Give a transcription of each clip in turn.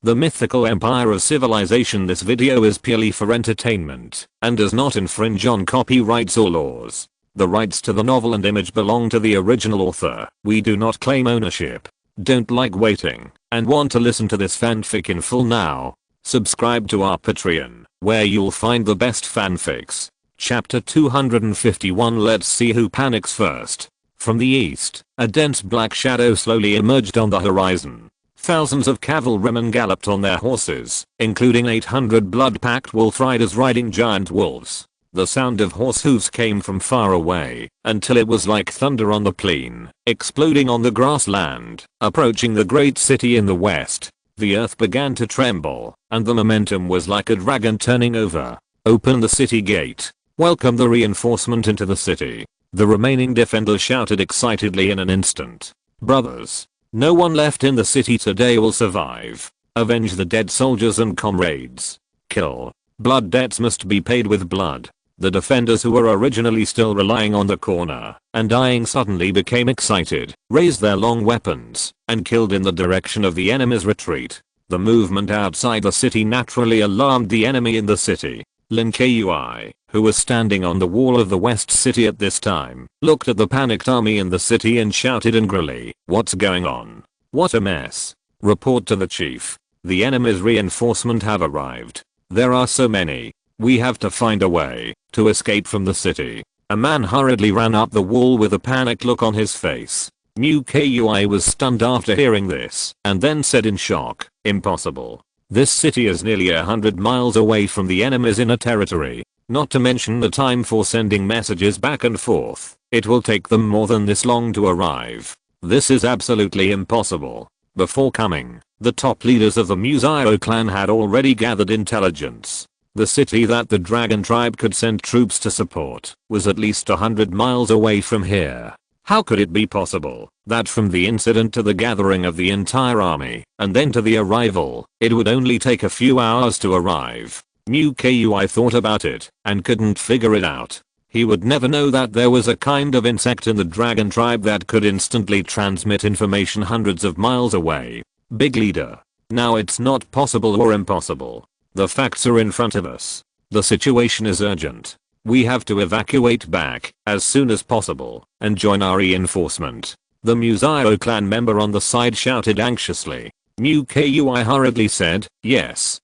The mythical empire of civilization. This video is purely for entertainment and does not infringe on copyrights or laws. The rights to the novel and image belong to the original author. We do not claim ownership. Don't like waiting and want to listen to this fanfic in full now? Subscribe to our Patreon, where you'll find the best fanfics. Chapter 251. Let's see who panics first. From the east, a dense black shadow slowly emerged on the horizon. Thousands of cavalrymen galloped on their horses, including 800 blood-packed wolf riders riding giant wolves. The sound of horse hooves came from far away, until it was like thunder on the plain, exploding on the grassland. Approaching the great city in the west, the earth began to tremble, and the momentum was like a dragon turning over. Open the city gate. Welcome the reinforcement into the city. The remaining defenders shouted excitedly in an instant. Brothers, no one left in the city today will survive. Avenge the dead soldiers and comrades. Kill. Blood debts must be paid with blood. The defenders who were originally still relying on the corner and dying suddenly became excited, raised their long weapons, and killed in the direction of the enemy's retreat. The movement outside the city naturally alarmed the enemy in the city. Qin Yu, who was standing on the wall of the west city at this time, looked at the panicked army in the city and shouted angrily, "What's going on? What a mess. Report to the chief. The enemy's reinforcement have arrived. There are so many. We have to find a way to escape from the city." A man hurriedly ran up the wall with a panicked look on his face. Qin Yu was stunned after hearing this, and then said in shock, "Impossible. This city is nearly 100 miles away from the enemy's inner territory. Not to mention the time for sending messages back and forth. It will take them more than this long to arrive. This is absolutely impossible." Before coming, the top leaders of the Mythical clan had already gathered intelligence. The city that the dragon tribe could send troops to support was at least 100 miles away from here. How could it be possible that from the incident to the gathering of the entire army, and then to the arrival, it would only take a few hours to arrive? Qin Yu thought about it and couldn't figure it out. He would never know that there was a kind of insect in the dragon tribe that could instantly transmit information hundreds of miles away. Big leader. Now it's not possible or impossible. The facts are in front of us. The situation is urgent. We have to evacuate back as soon as possible and join our reinforcement. The Mythical clan member on the side shouted anxiously. Qin Yu hurriedly said, yes,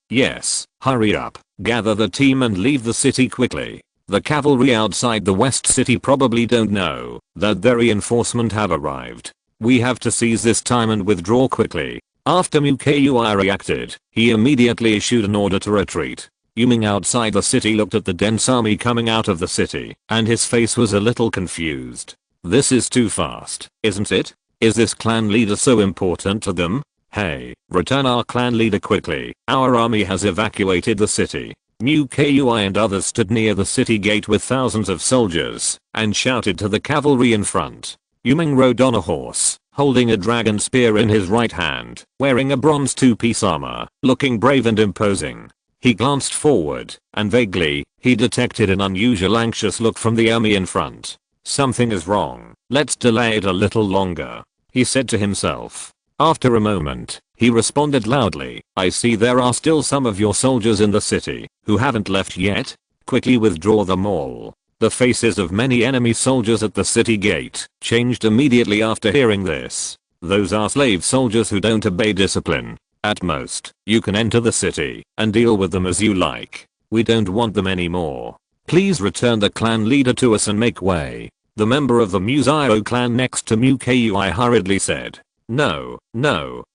hurry up, gather the team and leave the city quickly. The cavalry outside the west city probably don't know that their reinforcement have arrived. We have to seize this time and withdraw quickly. After Qin Yu reacted, he immediately issued an order to retreat. Yu outside the city looked at the dense army coming out of the city, and his face was a little confused. This is too fast, isn't it? Is this clan leader so important to them? Hey, return our clan leader quickly. Our army has evacuated the city. Qin Yu and others stood near the city gate with thousands of soldiers and shouted to the cavalry in front. Yu rode on a horse, holding a dragon spear in his right hand, wearing a bronze two-piece armor, looking brave and imposing. He glanced forward, and vaguely, he detected an unusual anxious look from the army in front. Something is wrong. Let's delay it a little longer, he said to himself. After a moment, he responded loudly, I see there are still some of your soldiers in the city who haven't left yet. Quickly withdraw them all. The faces of many enemy soldiers at the city gate changed immediately after hearing this. Those are slave soldiers who don't obey discipline. At most, you can enter the city and deal with them as you like. We don't want them anymore. Please return the clan leader to us and make way. The member of the Mythical clan next to Qin Yu hurriedly said. No,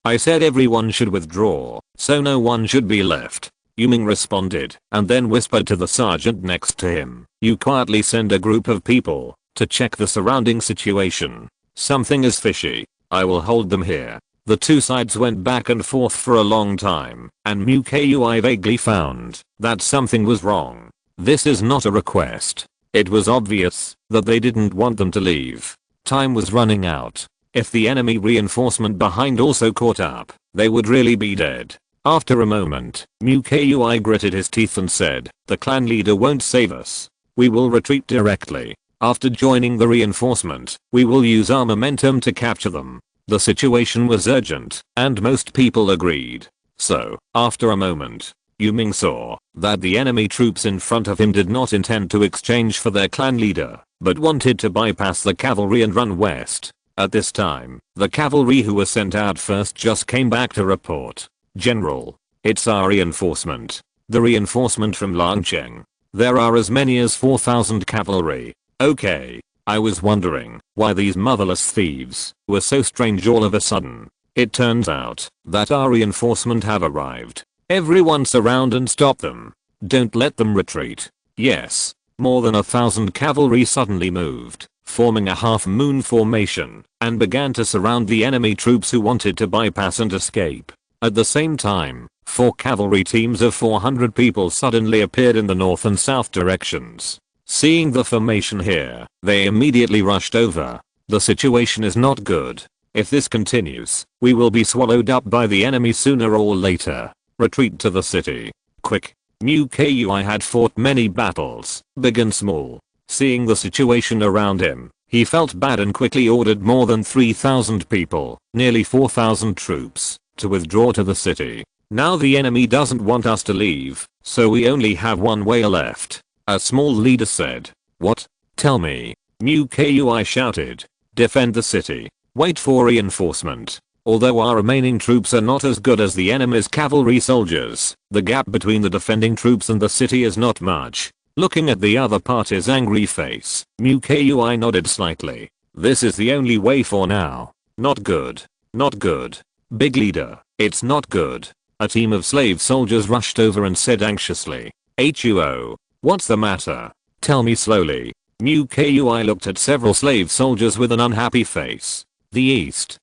I said everyone should withdraw, so no one should be left. Yu responded and then whispered to the sergeant next to him. You quietly send a group of people to check the surrounding situation. Something is fishy. I will hold them here. The two sides went back and forth for a long time, and Qin Yu vaguely found that something was wrong. This is not a request. It was obvious that they didn't want them to leave. Time was running out. If the enemy reinforcement behind also caught up, they would really be dead. After a moment, Qin Yu gritted his teeth and said, the clan leader won't save us. We will retreat directly. After joining the reinforcement, we will use our momentum to capture them. The situation was urgent, and most people agreed. So, after a moment, Yu Ming saw that the enemy troops in front of him did not intend to exchange for their clan leader, but wanted to bypass the cavalry and run west. At this time, the cavalry who were sent out first just came back to report. General, it's our reinforcement. The reinforcement from Langcheng. There are as many as 4,000 cavalry. Okay. I was wondering why these motherless thieves were so strange all of a sudden. It turns out that our reinforcement have arrived. Everyone surround and stop them. Don't let them retreat. Yes. More than 1,000 cavalry suddenly moved, forming a half-moon formation, and began to surround the enemy troops who wanted to bypass and escape. At the same time, 4 cavalry teams of 400 people suddenly appeared in the north and south directions. Seeing the formation here, they immediately rushed over. The situation is not good. If this continues, we will be swallowed up by the enemy sooner or later. Retreat to the city. Quick. Qin had fought many battles, big and small. Seeing the situation around him, he felt bad and quickly ordered more than 3,000 people, nearly 4,000 troops, to withdraw to the city. Now the enemy doesn't want us to leave, so we only have one way left. A small leader said. What? Tell me. Qin shouted. Defend the city. Wait for reinforcement. Although our remaining troops are not as good as the enemy's cavalry soldiers, the gap between the defending troops and the city is not much. Looking at the other party's angry face, Qin nodded slightly. This is the only way for now. Not good. Not good. Big leader, it's not good. A team of slave soldiers rushed over and said anxiously. Huo. What's the matter? Tell me slowly. Qin looked at several slave soldiers with an unhappy face. The east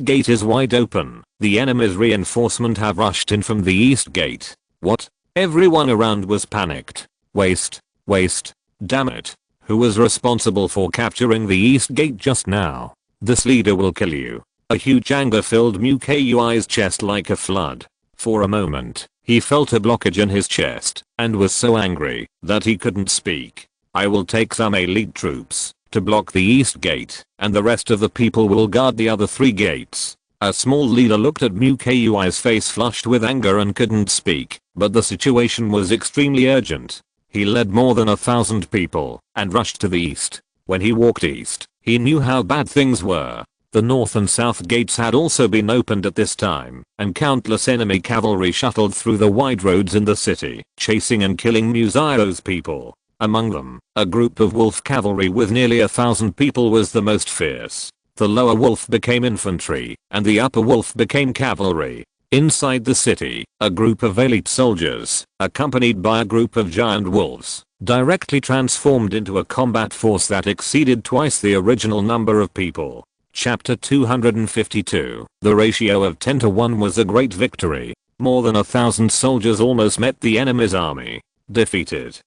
gate is wide open. The enemy's reinforcement have rushed in from the east gate. What? Everyone around was panicked. Waste. Damn it. Who was responsible for capturing the east gate just now? This leader will kill you. A huge anger filled Qin's chest like a flood. For a moment, he felt a blockage in his chest and was so angry that he couldn't speak. I will take some elite troops to block the east gate, and the rest of the people will guard the other 3 gates. A small leader looked at Qin's face flushed with anger and couldn't speak, but the situation was extremely urgent. He led more than 1,000 people and rushed to the east. When he walked east, he knew how bad things were. The north and south gates had also been opened at this time, and countless enemy cavalry shuttled through the wide roads in the city, chasing and killing Musayo's people. Among them, a group of wolf cavalry with nearly 1,000 people was the most fierce. The lower wolf became infantry, and the upper wolf became cavalry. Inside the city, a group of elite soldiers, accompanied by a group of giant wolves, directly transformed into a combat force that exceeded twice the original number of people. Chapter 252. The ratio of 10 to 1 was a great victory. More than 1,000 soldiers almost met the enemy's army. Defeat.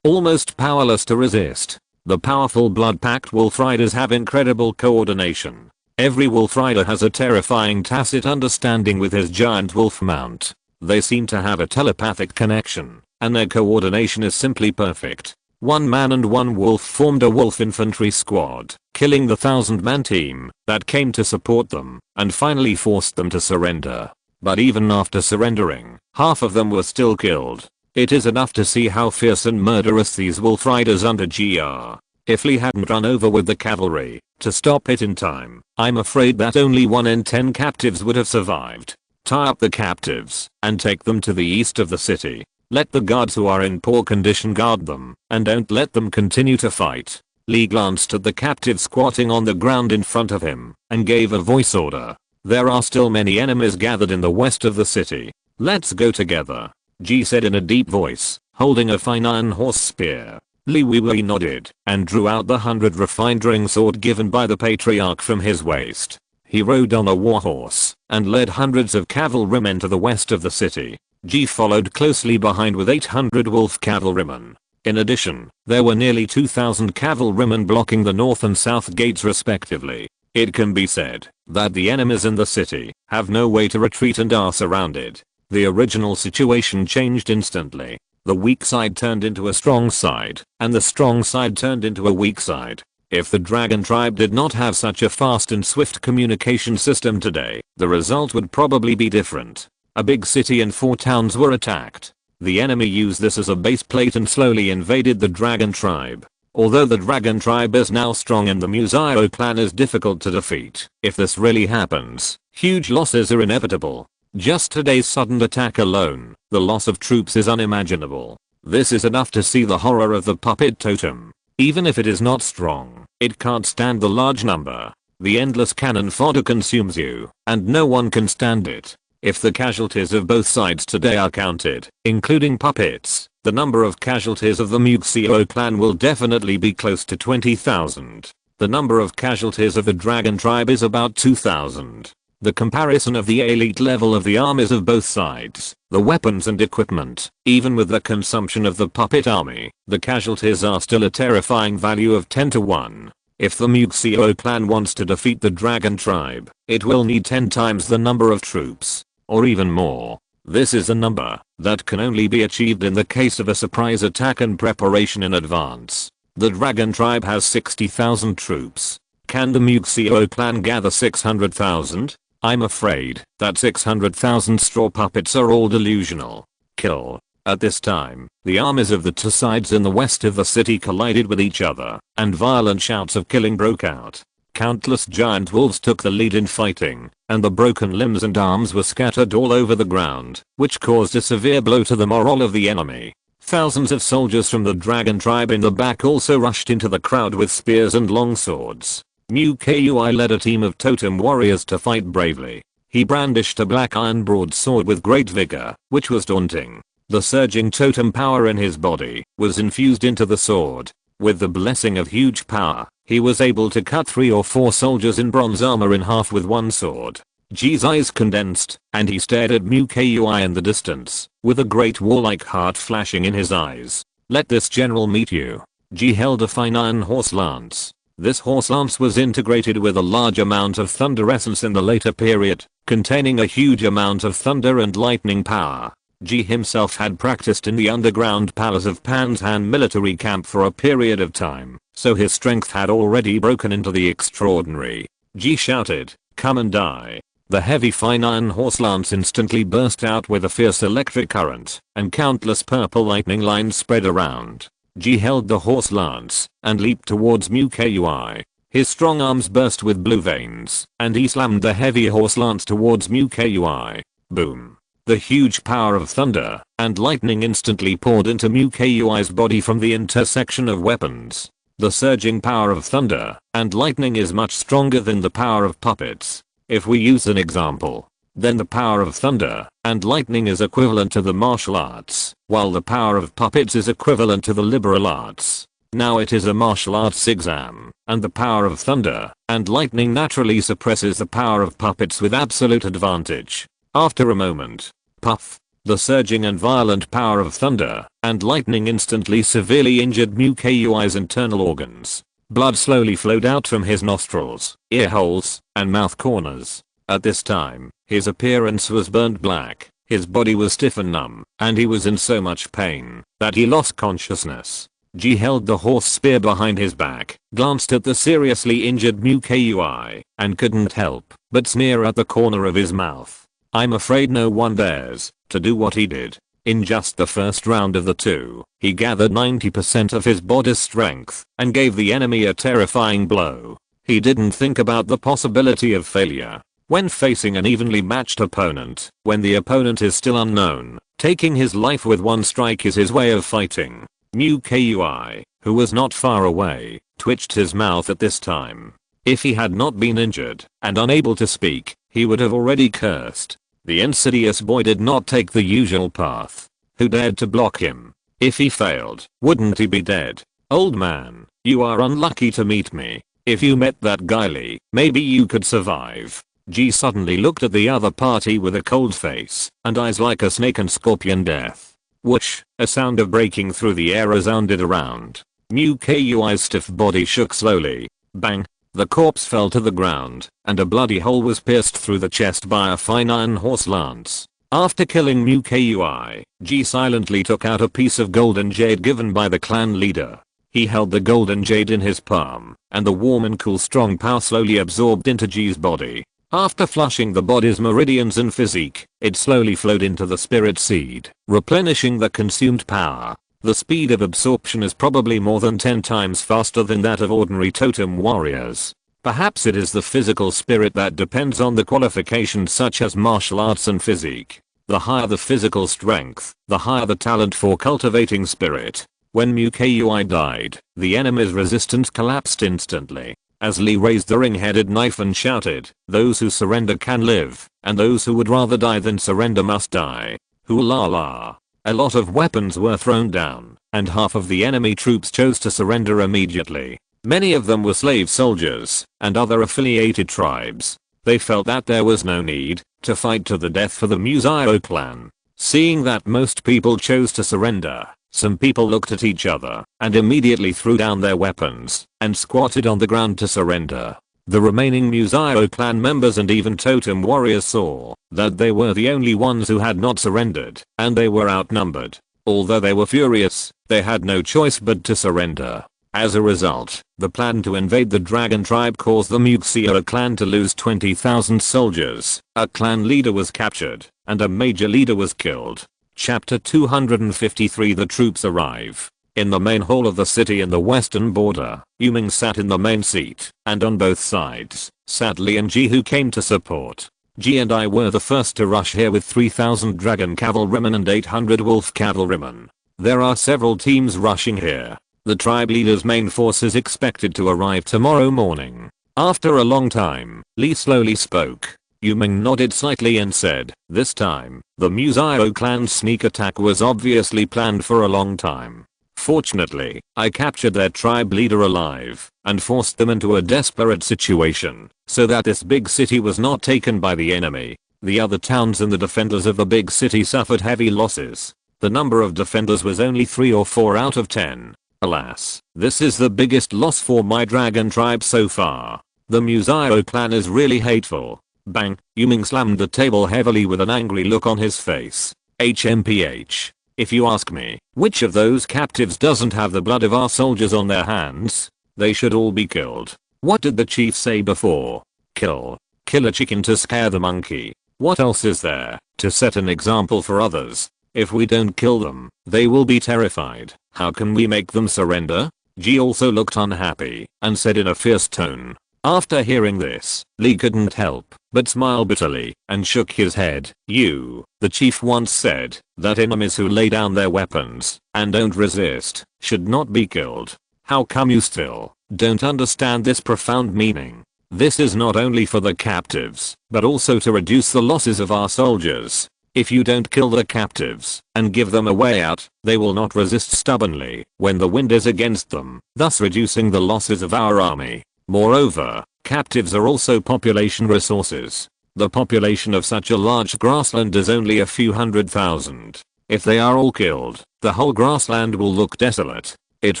Almost powerless to resist. The powerful blood-packed wolf riders have incredible coordination. Every wolf rider has a terrifying tacit understanding with his giant wolf mount. They seem to have a telepathic connection, and their coordination is simply perfect. One man and one wolf formed a wolf infantry squad, killing the 1,000-man team that came to support them, and finally forced them to surrender. But even after surrendering, half of them were still killed. It is enough to see how fierce and murderous these wolf riders under are. If Lee hadn't run over with the cavalry to stop it in time, I'm afraid that only 1 in 10 captives would have survived. Tie up the captives and take them to the east of the city. Let the guards who are in poor condition guard them, and don't let them continue to fight. Lee glanced at the captives squatting on the ground in front of him and gave a voice order. There are still many enemies gathered in the west of the city. Let's go together. Ji said in a deep voice, holding a fine iron horse spear. Li Weiwei nodded and drew out the 100 refined ring sword given by the patriarch from his waist. He rode on a warhorse and led hundreds of cavalrymen to the west of the city. Ji followed closely behind with 800 wolf cavalrymen. In addition, there were nearly 2,000 cavalrymen blocking the north and south gates respectively. It can be said that the enemies in the city have no way to retreat and are surrounded. The original situation changed instantly. The weak side turned into a strong side, and the strong side turned into a weak side. If the dragon tribe did not have such a fast and swift communication system today, the result would probably be different. A big city and 4 towns were attacked. The enemy used this as a base plate and slowly invaded the dragon tribe. Although the dragon tribe is now strong and the Museo clan is difficult to defeat, if this really happens, huge losses are inevitable. Just today's sudden attack alone, the loss of troops is unimaginable. This is enough to see the horror of the puppet totem. Even if it is not strong, it can't stand the large number. The endless cannon fodder consumes you, and no one can stand it. If the casualties of both sides today are counted, including puppets, the number of casualties of the Museo clan will definitely be close to 20,000. The number of casualties of the dragon tribe is about 2,000. The comparison of the elite level of the armies of both sides, the weapons and equipment, even with the consumption of the puppet army, the casualties are still a terrifying value of 10 to 1. If the Museo clan wants to defeat the dragon tribe, it will need 10 times the number of troops, or even more. This is a number that can only be achieved in the case of a surprise attack and preparation in advance. The dragon tribe has 60,000 troops. Can the Museo clan gather 600,000? I'm afraid that 600,000 straw puppets are all delusional. Kill. At this time, the armies of the two sides in the west of the city collided with each other, and violent shouts of killing broke out. Countless giant wolves took the lead in fighting, and the broken limbs and arms were scattered all over the ground, which caused a severe blow to the morale of the enemy. Thousands of soldiers from the dragon tribe in the back also rushed into the crowd with spears and long swords. Qin led a team of totem warriors to fight bravely. He brandished a black iron broadsword with great vigor, which was daunting. The surging totem power in his body was infused into the sword. With the blessing of huge power, he was able to cut 3 or 4 soldiers in bronze armor in half with one sword. Ji's eyes condensed, and he stared at Qin in the distance, with a great warlike heart flashing in his eyes. Let this general meet you. Ji held a fine iron horse lance. This horse lance was integrated with a large amount of thunder essence in the later period, containing a huge amount of thunder and lightning power. Ji himself had practiced in the underground palace of Pan's Han military camp for a period of time, so his strength had already broken into the extraordinary. Ji shouted, "Come and die." The heavy fine iron horse lance instantly burst out with a fierce electric current, and countless purple lightning lines spread around. Ji held the horse lance and leaped towards Qin. His strong arms burst with blue veins, and he slammed the heavy horse lance towards Qin. Boom. The huge power of thunder and lightning instantly poured into Qin's body from the intersection of weapons. The surging power of thunder and lightning is much stronger than the power of puppets. If we use an example, then the power of thunder and lightning is equivalent to the martial arts, while the power of puppets is equivalent to the liberal arts. Now it is a martial arts exam, and the power of thunder and lightning naturally suppresses the power of puppets with absolute advantage. After a moment, puff, the surging and violent power of thunder and lightning instantly severely injured Qin's internal organs. Blood slowly flowed out from his nostrils, ear holes, and mouth corners. At this time, his appearance was burnt black, his body was stiff and numb, and he was in so much pain that he lost consciousness. Ji held the horse spear behind his back, glanced at the seriously injured Qin, and couldn't help but sneer at the corner of his mouth. I'm afraid no one dares to do what he did. In just the first round of the two, he gathered 90% of his body's strength and gave the enemy a terrifying blow. He didn't think about the possibility of failure. When facing an evenly matched opponent, when the opponent is still unknown, taking his life with one strike is his way of fighting. Qin, who was not far away, twitched his mouth at this time. If he had not been injured and unable to speak, he would have already cursed. The insidious boy did not take the usual path. Who dared to block him? If he failed, wouldn't he be dead? Old man, you are unlucky to meet me. If you met that Guile, maybe you could survive. Ji suddenly looked at the other party with a cold face and eyes like a snake and scorpion death. Whoosh, a sound of breaking through the air resounded around. Qin's stiff body shook slowly. Bang. The corpse fell to the ground, and a bloody hole was pierced through the chest by a fine iron horse lance. After killing Qin, Ji silently took out a piece of golden jade given by the clan leader. He held the golden jade in his palm, and the warm and cool strong power slowly absorbed into Ji's body. After flushing the body's meridians and physique, it slowly flowed into the spirit seed, replenishing the consumed power. The speed of absorption is probably more than 10 times faster than that of ordinary totem warriors. Perhaps it is the physical spirit that depends on the qualifications such as martial arts and physique. The higher the physical strength, the higher the talent for cultivating spirit. When Mythical died, the enemy's resistance collapsed instantly. As Lee raised the ring-headed knife and shouted, "Those who surrender can live, and those who would rather die than surrender must die." Hoo-la la. A lot of weapons were thrown down, and half of the enemy troops chose to surrender immediately. Many of them were slave soldiers and other affiliated tribes. They felt that there was no need to fight to the death for the Mythical clan. Seeing that most people chose to surrender, some people looked at each other and immediately threw down their weapons and squatted on the ground to surrender. The remaining Mythical clan members and even totem warriors saw that they were the only ones who had not surrendered, and they were outnumbered. Although they were furious, they had no choice but to surrender. As a result, the plan to invade the dragon tribe caused the Mythical clan to lose 20,000 soldiers. A clan leader was captured, and a major leader was killed. Chapter 253. The troops arrive. In the main hall of the city in the western border, Yuming sat in the main seat, and on both sides sat Li and Ji, who came to support. Ji and I were the first to rush here with 3,000 dragon cavalrymen and 800 wolf cavalrymen. There are several teams rushing here. The tribe leader's main force is expected to arrive tomorrow morning. After a long time, Li slowly spoke. Yuming nodded slightly and said, "This time, the Mythical clan's sneak attack was obviously planned for a long time. Fortunately, I captured their tribe leader alive and forced them into a desperate situation so that this big city was not taken by the enemy. The other towns and the defenders of the big city suffered heavy losses. The number of defenders was only 3 or 4 out of 10. Alas, this is the biggest loss for my dragon tribe so far. The Mythical clan is really hateful." Bang, Yuming slammed the table heavily with an angry look on his face. HMPH. If you ask me, which of those captives doesn't have the blood of our soldiers on their hands? They should all be killed. What did the chief say before? Kill. Kill a chicken to scare the monkey. What else is there? To set an example for others. If we don't kill them, they will be terrified. How can we make them surrender? Ji also looked unhappy and said in a fierce tone. After hearing this, Li couldn't help but smile bitterly and shook his head. The chief once said that enemies who lay down their weapons and don't resist should not be killed. How come you still don't understand this profound meaning? This is not only for the captives, but also to reduce the losses of our soldiers. If you don't kill the captives and give them a way out, they will not resist stubbornly when the wind is against them, thus reducing the losses of our army. Moreover, captives are also population resources. The population of such a large grassland is only a few 100,000. If they are all killed, the whole grassland will look desolate. It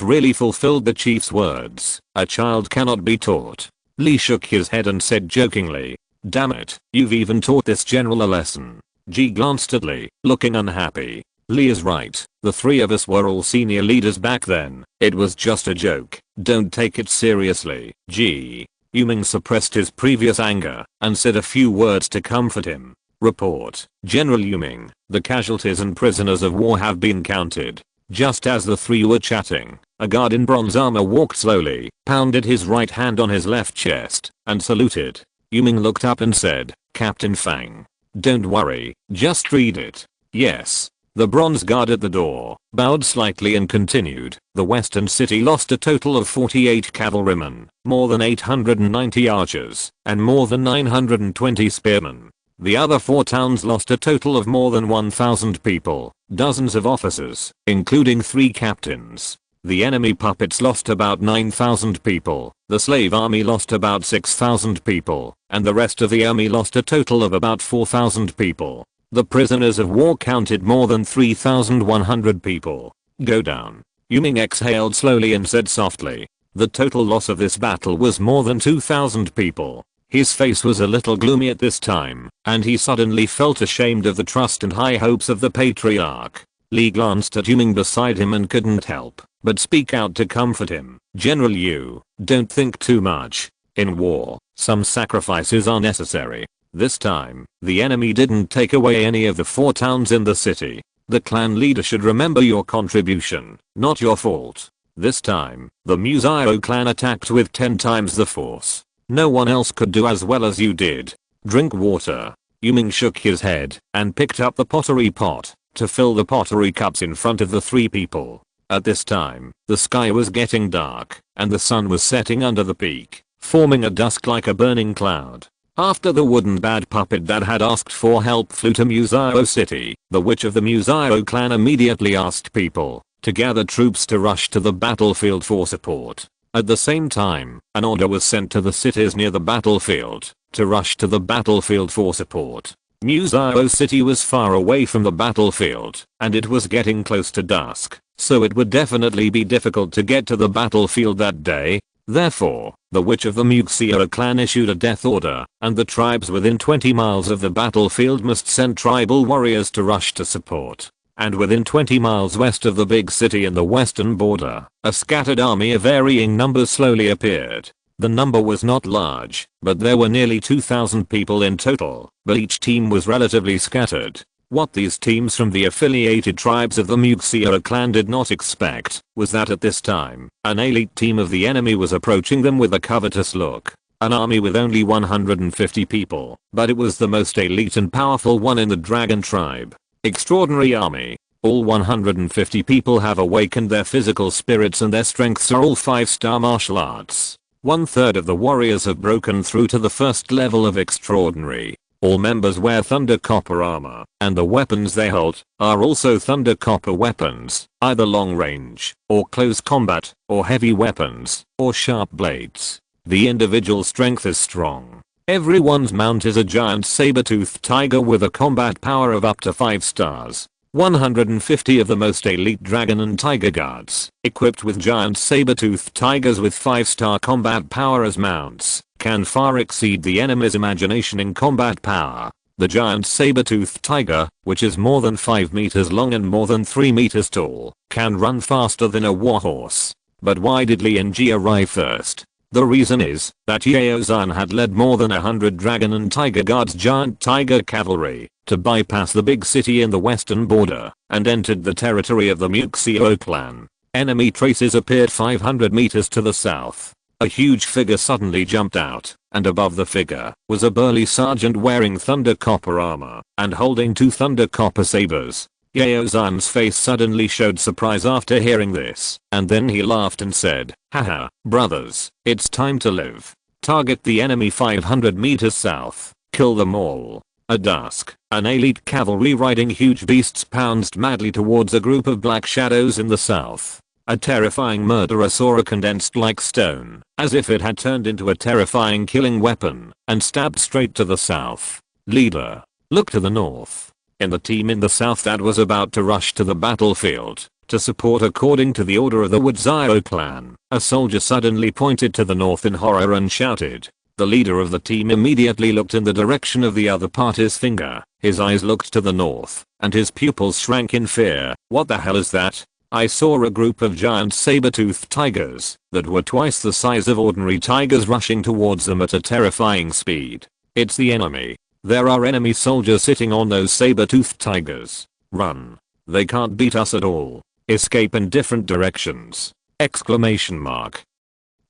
really fulfilled the chief's words. A child cannot be taught. Li shook his head and said jokingly, "Damn it, you've even taught this general a lesson." Ji glanced at Li, looking unhappy. Li is right. The 3 of us were all senior leaders back then. It was just a joke. Don't take it seriously, Ji. Yuming suppressed his previous anger and said a few words to comfort him. Report, General Yuming, the casualties and prisoners of war have been counted. Just as the 3 were chatting, a guard in bronze armor walked slowly, pounded his right hand on his left chest, and saluted. Yuming looked up and said, "Captain Fang. Don't worry, just read it." "Yes." The bronze guard at the door bowed slightly and continued. The western city lost a total of 48 cavalrymen, more than 890 archers, and more than 920 spearmen. The other 4 towns lost a total of more than 1,000 people, dozens of officers, including 3 captains. The enemy puppets lost about 9,000 people, the slave army lost about 6,000 people, and the rest of the army lost a total of about 4,000 people. The prisoners of war counted more than 3,100 people. Go down. Yuming exhaled slowly and said softly, "The total loss of this battle was more than 2,000 people." His face was a little gloomy at this time, and he suddenly felt ashamed of the trust and high hopes of the patriarch. Li glanced at Yuming beside him and couldn't help but speak out to comfort him. "General Yu, don't think too much. In war, some sacrifices are necessary. This time, the enemy didn't take away any of the 4 towns in the city. The clan leader should remember your contribution, not your fault. This time, the Mythical clan attacked with 10 times the force. No one else could do as well as you did. Drink water. Yuming shook his head and picked up the pottery pot to fill the pottery cups in front of the 3 people. At this time, the sky was getting dark and the sun was setting under the peak, forming a dusk like a burning cloud. After the wooden bad puppet that had asked for help flew to Mythical City, the witch of the Mythical clan immediately asked people to gather troops to rush to the battlefield for support. At the same time, an order was sent to the cities near the battlefield to rush to the battlefield for support. Mythical City was far away from the battlefield, and it was getting close to dusk, so it would definitely be difficult to get to the battlefield that day. Therefore, the witch of the Mythical clan issued a death order, and the tribes within 20 miles of the battlefield must send tribal warriors to rush to support. And within 20 miles west of the big city in the western border, a scattered army of varying numbers slowly appeared. The number was not large, but there were nearly 2,000 people in total, but each team was relatively scattered. What these teams from the affiliated tribes of the Mythical clan did not expect was that at this time, an elite team of the enemy was approaching them with a covetous look. An army with only 150 people, but it was the most elite and powerful one in the dragon tribe. Extraordinary army. All 150 people have awakened their physical spirits and their strengths are all 5-star martial arts. 1/3 of the warriors have broken through to the first level of extraordinary. All members wear thunder copper armor, and the weapons they hold are also thunder copper weapons, either long range, or close combat, or heavy weapons, or sharp blades. The individual strength is strong. Everyone's mount is a giant saber-toothed tiger with a combat power of up to 5 stars. 150 of the most elite dragon and tiger guards, equipped with giant saber-toothed tigers with 5-star combat power as mounts, can far exceed the enemy's imagination in combat power. The giant saber-toothed tiger, which is more than 5 meters long and more than 3 meters tall, can run faster than a warhorse. But why did Li and Ji arrive first? The reason is that Yaozan had led more than 100 dragon and tiger guards giant tiger cavalry to bypass the big city in the western border and entered the territory of the Mythical clan. Enemy traces appeared 500 meters to the south. A huge figure suddenly jumped out, and above the figure was a burly sergeant wearing thunder copper armor and holding 2 thunder copper sabers. Yaozan's face suddenly showed surprise after hearing this, and then he laughed and said, "Haha, brothers, it's time to live. Target the enemy 500 meters south, kill them all." At dusk, an elite cavalry riding huge beasts pounced madly towards a group of black shadows in the south. A terrifying murderer saw a condensed like stone, as if it had turned into a terrifying killing weapon, and stabbed straight to the south. "Leader, look to the north." In the team in the south that was about to rush to the battlefield to support according to the order of the Mythical clan, a soldier suddenly pointed to the north in horror and shouted. The leader of the team immediately looked in the direction of the other party's finger. His eyes looked to the north, and his pupils shrank in fear. "What the hell is that?" I saw a group of giant saber-toothed tigers that were twice the size of ordinary tigers rushing towards them at a terrifying speed. "It's the enemy. There are enemy soldiers sitting on those saber-toothed tigers. Run. They can't beat us at all. Escape in different directions." Exclamation mark.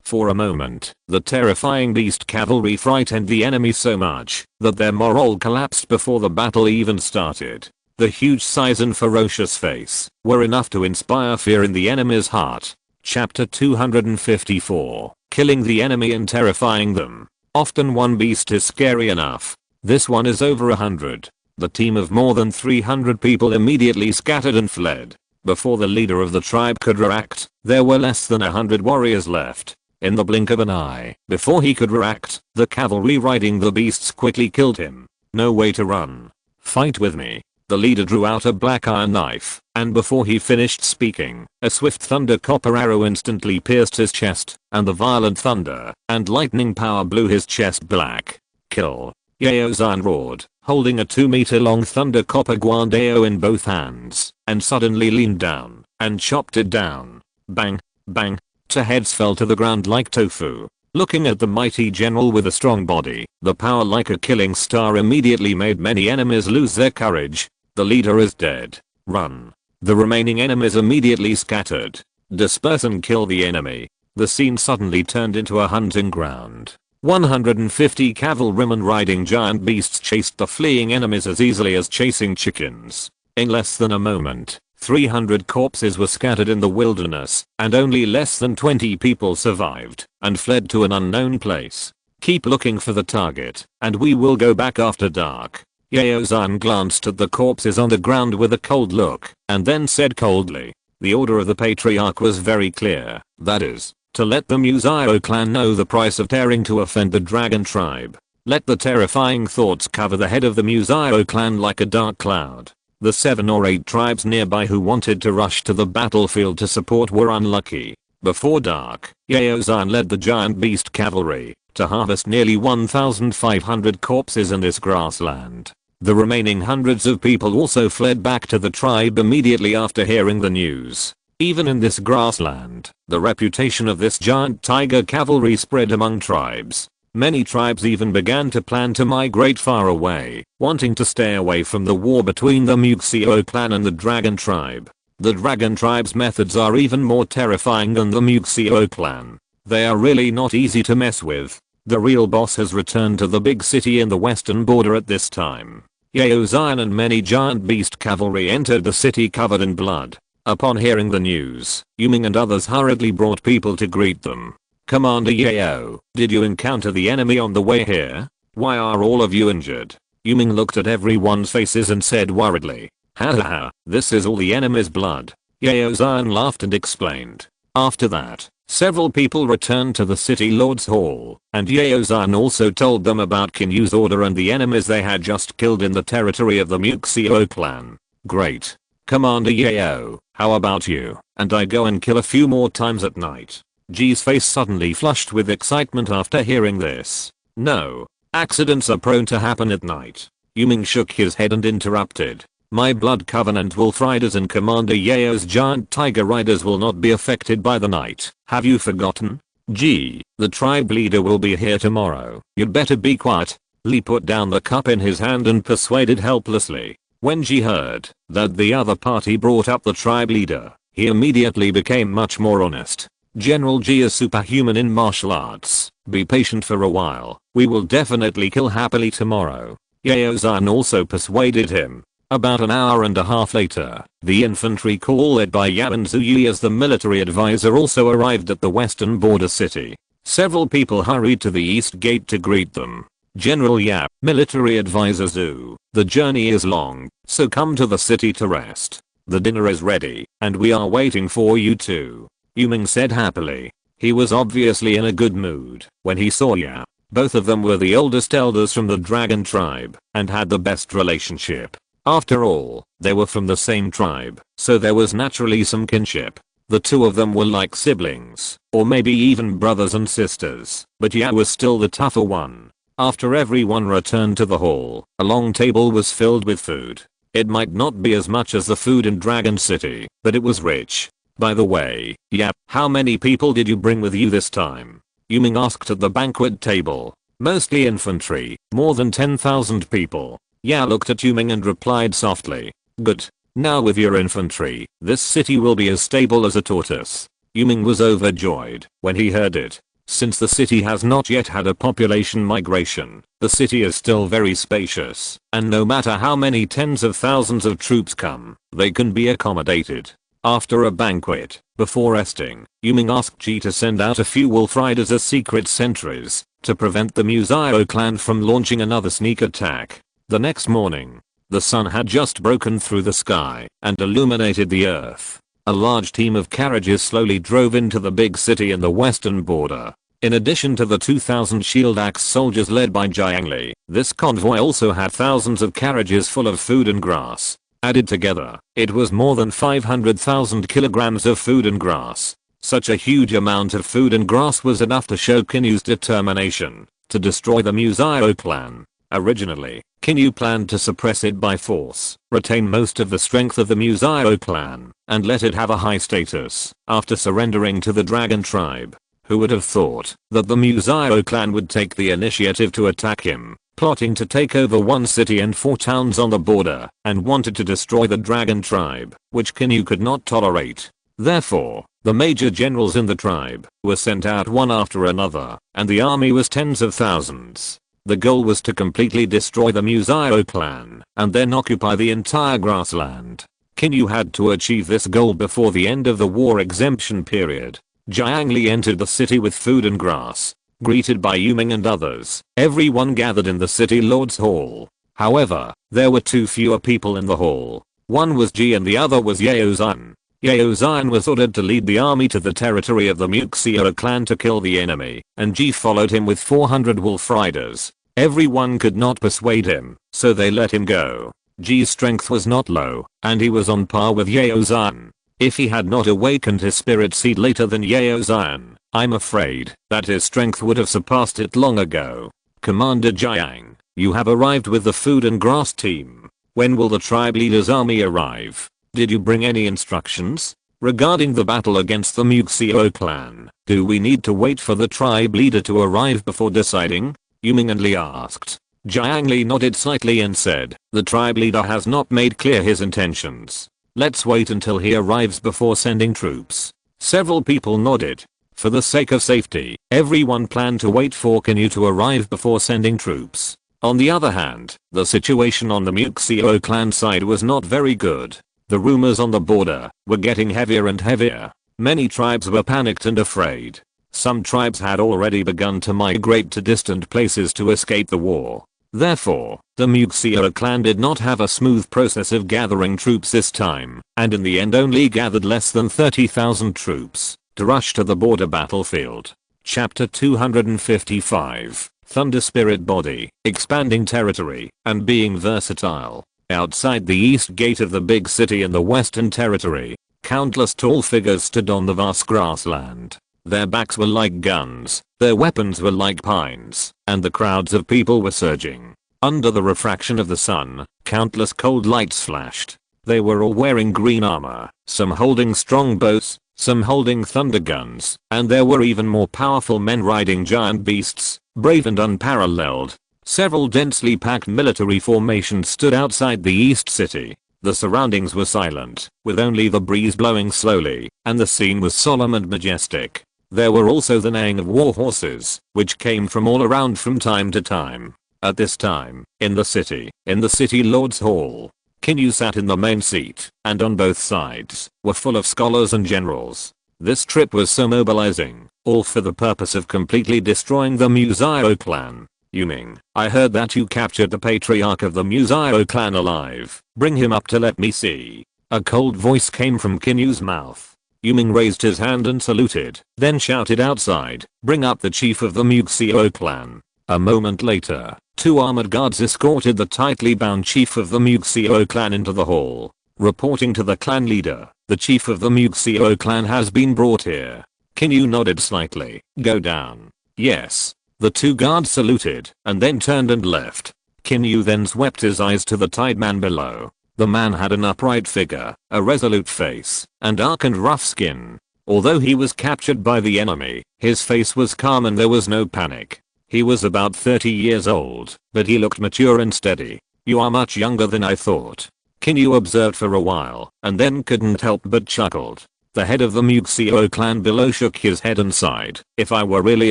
For a moment, the terrifying beast cavalry frightened the enemy so much that their morale collapsed before the battle even started. The huge size and ferocious face were enough to inspire fear in the enemy's heart. Chapter 254. Killing the enemy and terrifying them. Often one beast is scary enough. This one is over 100. The team of more than 300 people immediately scattered and fled. Before the leader of the tribe could react, there were less than 100 warriors left. In the blink of an eye, before he could react, the cavalry riding the beasts quickly killed him. No way to run. "Fight with me." The leader drew out a black iron knife, and before he finished speaking, a swift thunder copper arrow instantly pierced his chest, and the violent thunder and lightning power blew his chest black. "Kill." Yaozan roared, holding a 2-meter long thunder copper guandao in both hands, and suddenly leaned down and chopped it down. Bang, bang. 2 heads fell to the ground like tofu. Looking at the mighty general with a strong body, the power like a killing star immediately made many enemies lose their courage. The leader is dead. Run. The remaining enemies immediately scattered. Disperse and kill the enemy. The scene suddenly turned into a hunting ground. 150 cavalrymen riding giant beasts chased the fleeing enemies as easily as chasing chickens. In less than a moment, 300 corpses were scattered in the wilderness, and only less than 20 people survived and fled to an unknown place. Keep looking for the target, and we will go back after dark. Yaozan glanced at the corpses on the ground with a cold look, and then said coldly, the order of the patriarch was very clear, that is, to let the Museo clan know the price of daring to offend the dragon tribe. Let the terrifying thoughts cover the head of the Museo clan like a dark cloud. The 7 or 8 tribes nearby who wanted to rush to the battlefield to support were unlucky. Before dark, Yaozan led the giant beast cavalry to harvest nearly 1,500 corpses in this grassland. The remaining hundreds of people also fled back to the tribe immediately after hearing the news. Even in this grassland, the reputation of this giant tiger cavalry spread among tribes. Many tribes even began to plan to migrate far away, wanting to stay away from the war between the Museo clan and the dragon tribe. The dragon tribe's methods are even more terrifying than the Museo clan. They are really not easy to mess with. The real boss has returned to the big city in the western border at this time. Yaozan and many giant beast cavalry entered the city covered in blood. Upon hearing the news, Yuming and others hurriedly brought people to greet them. Commander Yao, did you encounter the enemy on the way here? Why are all of you injured? Yuming looked at everyone's faces and said worriedly, ha ha ha, this is all the enemy's blood. Yaozan laughed and explained. After that, several people returned to the city lord's hall, and Yaozan also told them about Qin Yu's order and the enemies they had just killed in the territory of the Museo clan. Great. Commander Yao, how about you? And I go and kill a few more times at night. Ji's face suddenly flushed with excitement after hearing this. No. Accidents are prone to happen at night. Yuming shook his head and interrupted. My blood covenant wolf riders and Commander Yao's giant tiger riders will not be affected by the night. Have you forgotten? Ji, the tribe leader will be here tomorrow. You'd better be quiet. Li put down the cup in his hand and persuaded helplessly. When Ji heard that the other party brought up the tribe leader, he immediately became much more honest. General Ji is superhuman in martial arts. Be patient for a while. We will definitely kill happily tomorrow. Yaozan also persuaded him. About an hour and a half later, the infantry corps led by Yap and Zuyui as the military advisor also arrived at the western border city. Several people hurried to the east gate to greet them. General Yap, military advisor Zhu, the journey is long, so come to the city to rest. The dinner is ready, and we are waiting for you too. Yuming said happily. He was obviously in a good mood when he saw Yap. Both of them were the oldest elders from the dragon tribe and had the best relationship. After all, they were from the same tribe, so there was naturally some kinship. The two of them were like siblings, or maybe even brothers and sisters, but Yap was still the tougher one. After everyone returned to the hall, a long table was filled with food. It might not be as much as the food in Dragon City, but it was rich. By the way, Yap, how many people did you bring with you this time? Yuming asked at the banquet table. Mostly infantry, more than 10,000 people. Ya looked at Yuming and replied softly. Good. Now with your infantry, this city will be as stable as a tortoise. Yuming was overjoyed when he heard it. Since the city has not yet had a population migration, the city is still very spacious, and no matter how many tens of thousands of troops come, they can be accommodated. After a banquet, before resting, Yuming asked Ji to send out a few wolf riders as secret sentries to prevent the Museo clan from launching another sneak attack. The next morning, the sun had just broken through the sky and illuminated the earth. A large team of carriages slowly drove into the big city in the western border. In addition to the 2,000 shield axe soldiers led by Jiangli, this convoy also had thousands of carriages full of food and grass. Added together, it was more than 500,000 kilograms of food and grass. Such a huge amount of food and grass was enough to show Qin Yu's determination to destroy the Museo clan. Originally, Qin Yu planned to suppress it by force, retain most of the strength of the Museo clan, and let it have a high status after surrendering to the dragon tribe. Who would have thought that the Museo clan would take the initiative to attack him, plotting to take over one city and 4 towns on the border, and wanted to destroy the dragon tribe, which Qin Yu could not tolerate. Therefore, the major generals in the tribe were sent out one after another, and the army was tens of thousands. The goal was to completely destroy the Museo clan and then occupy the entire grassland. Qin Yu had to achieve this goal before the end of the war exemption period. Jiang Li entered the city with food and grass. Greeted by Yuming and others, everyone gathered in the city lord's hall. However, there were 2 fewer people in the hall. One was Ji and the other was Yao Zan. Yao Zan was ordered to lead the army to the territory of the Museo clan to kill the enemy, and Ji followed him with 400 wolf riders. Everyone could not persuade him, so they let him go. Ji's strength was not low, and he was on par with Yao Zan. If he had not awakened his spirit seed later than Yao Zan, I'm afraid that his strength would have surpassed it long ago. Commander Jiang, you have arrived with the food and grass team. When will the tribe leader's army arrive? Did you bring any instructions? Regarding the battle against the Museo clan, do we need to wait for the tribe leader to arrive before deciding? Yuming and Li asked. Jiang Li nodded slightly and said, the tribe leader has not made clear his intentions. Let's wait until he arrives before sending troops. Several people nodded. For the sake of safety, everyone planned to wait for Qin Yu to arrive before sending troops. On the other hand, the situation on the Museo clan side was not very good. The rumors on the border were getting heavier and heavier. Many tribes were panicked and afraid. Some tribes had already begun to migrate to distant places to escape the war. Therefore, the Museo clan did not have a smooth process of gathering troops this time, and in the end only gathered less than 30,000 troops to rush to the border battlefield. Chapter 255, Thunder Spirit Body, Expanding Territory, and Being Versatile. Outside the east gate of the big city in the Western Territory, countless tall figures stood on the vast grassland. Their backs were like guns, their weapons were like pines, and the crowds of people were surging. Under the refraction of the sun, countless cold lights flashed. They were all wearing green armor, some holding strong bows, some holding thunder guns, and there were even more powerful men riding giant beasts, brave and unparalleled. Several densely packed military formations stood outside the east city. The surroundings were silent, with only the breeze blowing slowly, and the scene was solemn and majestic. There were also the neighing of war horses, which came from all around from time to time. At this time, in the city Lord's Hall, Qin Yu sat in the main seat, and on both sides were full of scholars and generals. This trip was so mobilizing, all for the purpose of completely destroying the Museo clan. Yuming, I heard that you captured the patriarch of the Museo clan alive. Bring him up to let me see. A cold voice came from Qin Yu's mouth. Yuming raised his hand and saluted, then shouted outside, bring up the chief of the Museo clan. A moment later, 2 armored guards escorted the tightly bound chief of the Museo clan into the hall. Reporting to the clan leader, the chief of the Museo clan has been brought here. Qin Yu nodded slightly. Go down. Yes. The 2 guards saluted and then turned and left. Qin Yu then swept his eyes to the tied man below. The man had an upright figure, a resolute face, and dark and rough skin. Although he was captured by the enemy, his face was calm and there was no panic. He was about 30 years old, but he looked mature and steady. You are much younger than I thought. Qin Yu observed for a while, and then couldn't help but chuckled. The head of the Museo clan below shook his head and sighed. If I were really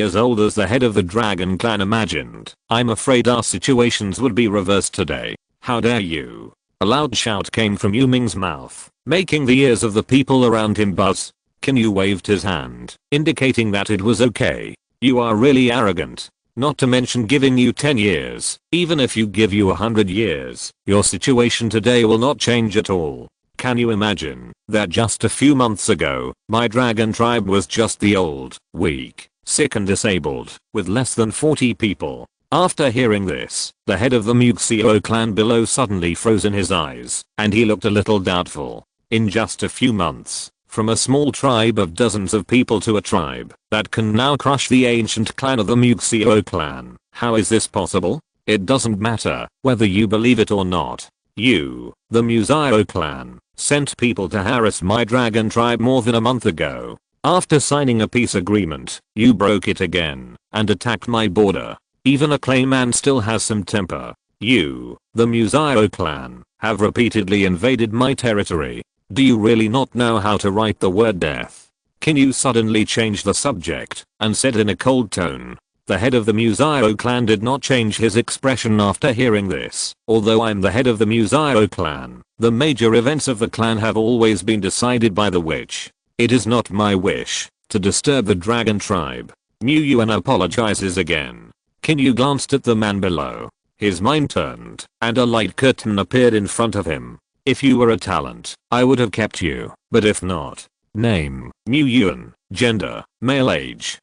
as old as the head of the dragon clan imagined, I'm afraid our situations would be reversed today. How dare you? A loud shout came from Yuming's mouth, making the ears of the people around him buzz. Qin Yu waved his hand, indicating that it was okay. You are really arrogant. Not to mention giving you 10 years. Even if you give you 100 years, your situation today will not change at all. Can you imagine that just a few months ago, my dragon tribe was just the old, weak, sick and disabled, with less than 40 people. After hearing this, the head of the Museo clan below suddenly froze in his eyes, and he looked a little doubtful. In just a few months, from a small tribe of dozens of people to a tribe that can now crush the ancient clan of the Museo clan. How is this possible? It doesn't matter whether you believe it or not. You, the Museo clan, sent people to harass my dragon tribe more than a month ago. After signing a peace agreement, you broke it again and attacked my border. Even a clayman still has some temper. You, the Musayo clan, have repeatedly invaded my territory. Do you really not know how to write the word death? Qin Yu suddenly changed the subject and said in a cold tone. The head of the Musayo clan did not change his expression after hearing this. Although I'm the head of the Musayo clan, the major events of the clan have always been decided by the witch. It is not my wish to disturb the dragon tribe. Mu Yuan apologizes again. Qin Yu glanced at the man below. His mind turned, and a light curtain appeared in front of him. If you were a talent, I would have kept you, but if not. Name, Mu Yuan. Gender, male. Age,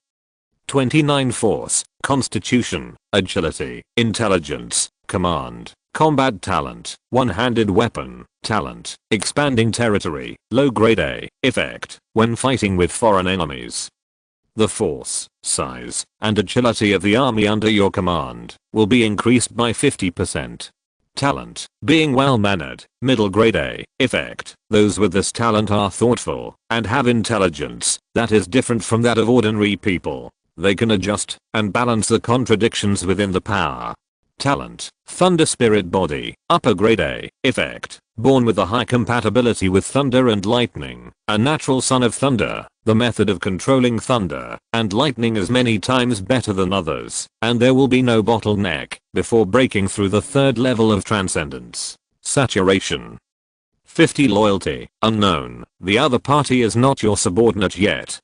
29. Force, Constitution, Agility, Intelligence, Command, Combat Talent, One-handed Weapon, Talent, Expanding Territory, Low Grade A, Effect, when fighting with foreign enemies. The force, size, and agility of the army under your command will be increased by 50%. Talent, being well-mannered, middle grade A. Effect, those with this talent are thoughtful and have intelligence that is different from that of ordinary people. They can adjust and balance the contradictions within the power. Talent, Thunder Spirit Body, upper grade A. Effect, born with a high compatibility with thunder and lightning, a natural son of thunder. The method of controlling thunder and lightning is many times better than others, and there will be no bottleneck before breaking through the third level of transcendence. Saturation. 50. Loyalty, unknown. The other party is not your subordinate yet.